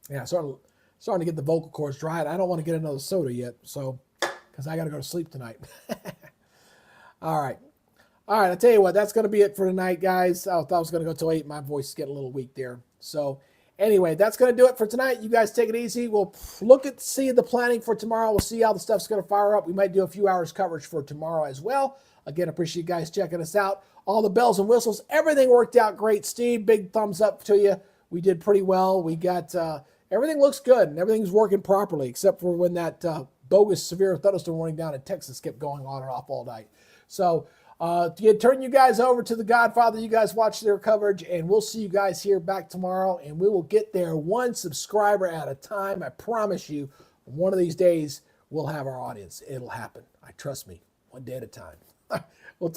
Yeah, starting to get the vocal cords dry. I don't want to get another soda yet, so because I got to go to sleep tonight. All right. I tell you what, that's going to be it for tonight, guys. I thought I was going to go till 8. My voice is getting a little weak there. So anyway, that's going to do it for tonight. You guys take it easy. We'll see the planning for tomorrow. We'll see how the stuff's going to fire up. We might do a few hours coverage for tomorrow as well. Again, appreciate you guys checking us out. All the bells and whistles, everything worked out great. Steve, big thumbs up to you. We did pretty well. We got everything looks good and everything's working properly, except for when that bogus severe thunderstorm warning down in Texas kept going on and off all night. So turn you guys over to the Godfather. You guys watch their coverage, and we'll see you guys here back tomorrow, and we will get there one subscriber at a time. I promise you, one of these days we'll have our audience. It'll happen. Trust me, one day at a time. We'll talk.